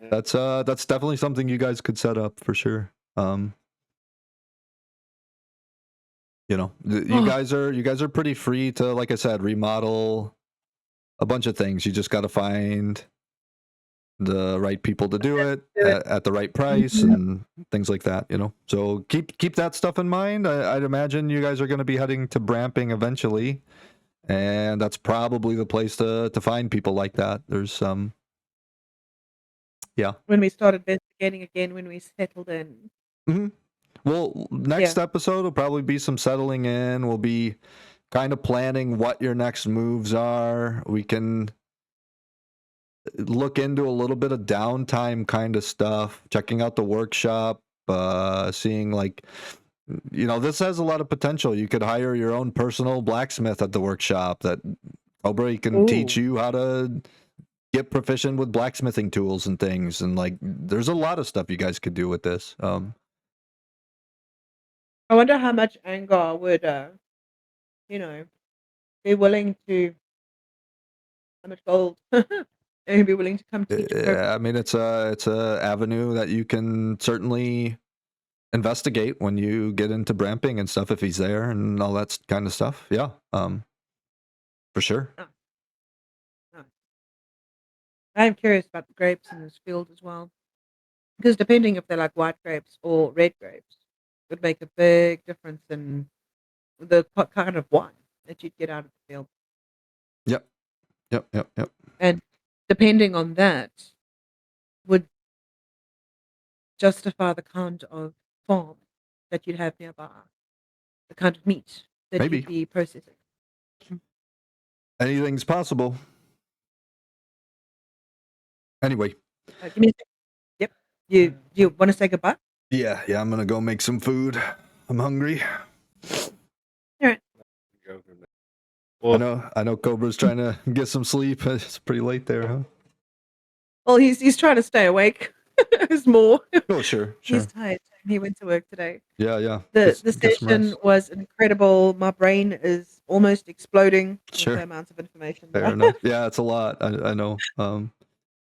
That's definitely something you guys could set up for sure. You guys are pretty free to, like I said, remodel a bunch of things. You just got to find the right people to do it at the right price and things like that. So keep that stuff in mind. I'd imagine you guys are going to be heading to Bramping eventually, and that's probably the place to find people like that. There's some. Yeah. When we started investigating again, when we settled in. Mm-hmm. Well, next episode will probably be some settling in. We'll be kind of planning what your next moves are. We can look into a little bit of downtime kind of stuff, checking out the workshop, seeing this has a lot of potential. You could hire your own personal blacksmith at the workshop that Cobra can teach you how to get proficient with blacksmithing tools and things. And there's a lot of stuff you guys could do with this. I wonder how much Angar would, be willing to, how much gold, and he'd be willing to come teach. Yeah, I mean, it's a avenue that you can certainly investigate when you get into Bramping and stuff, if he's there and all that kind of stuff. Yeah, for sure. I'm curious about the grapes in this field as well, because depending if they're like white grapes or red grapes, would make a big difference in the kind of wine that you'd get out of the field. Yep. And depending on that, would justify the kind of farm that you'd have nearby, the kind of meat that Maybe. you'd be processing. Anything's possible. Anyway, Give me a second. Yep. You want to say goodbye? yeah, I'm gonna go make some food. I'm hungry. Well, I know Cobra's trying to get some sleep. It's pretty late there, huh? Well, he's trying to stay awake. There's more. Oh, sure. He's tired. He went to work today. Yeah. The Get some session rest. was incredible. My brain is almost exploding with Sure. the amount of information. Fair enough. Yeah, it's a lot. I know. So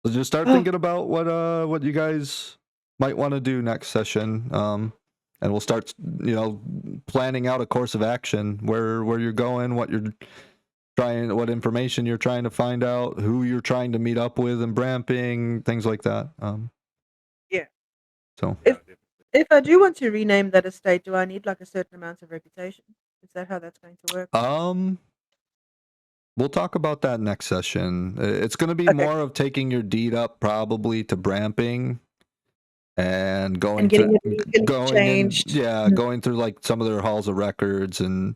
just start thinking about what you guys might want to do next session. And we'll start, planning out a course of action, where you're going, what information you're trying to find out, who you're trying to meet up with in Bramping, things like that. Yeah. So If I do want to rename that estate, do I need like a certain amount of reputation? Is that how that's going to work? we'll talk about that next session. It's going to be Okay. more of taking your deed up probably to Bramping and going And getting through it legally changed. going through like some of their halls of records and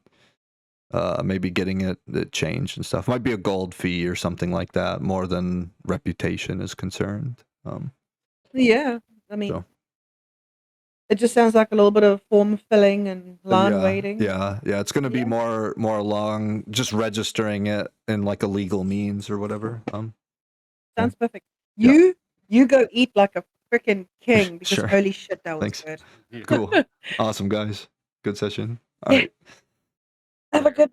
maybe getting it changed and stuff. Might be a gold fee or something like that, more than reputation is concerned. Yeah. I mean, So. it just sounds like a little bit of form filling and line waiting. Yeah. It's going to be more along just registering it in like a legal means or whatever. Sounds perfect. Yeah. You go eat like a freaking king because Sure. holy shit, that was Thanks. good. Cool. Awesome, guys. Good session. All right. Have a good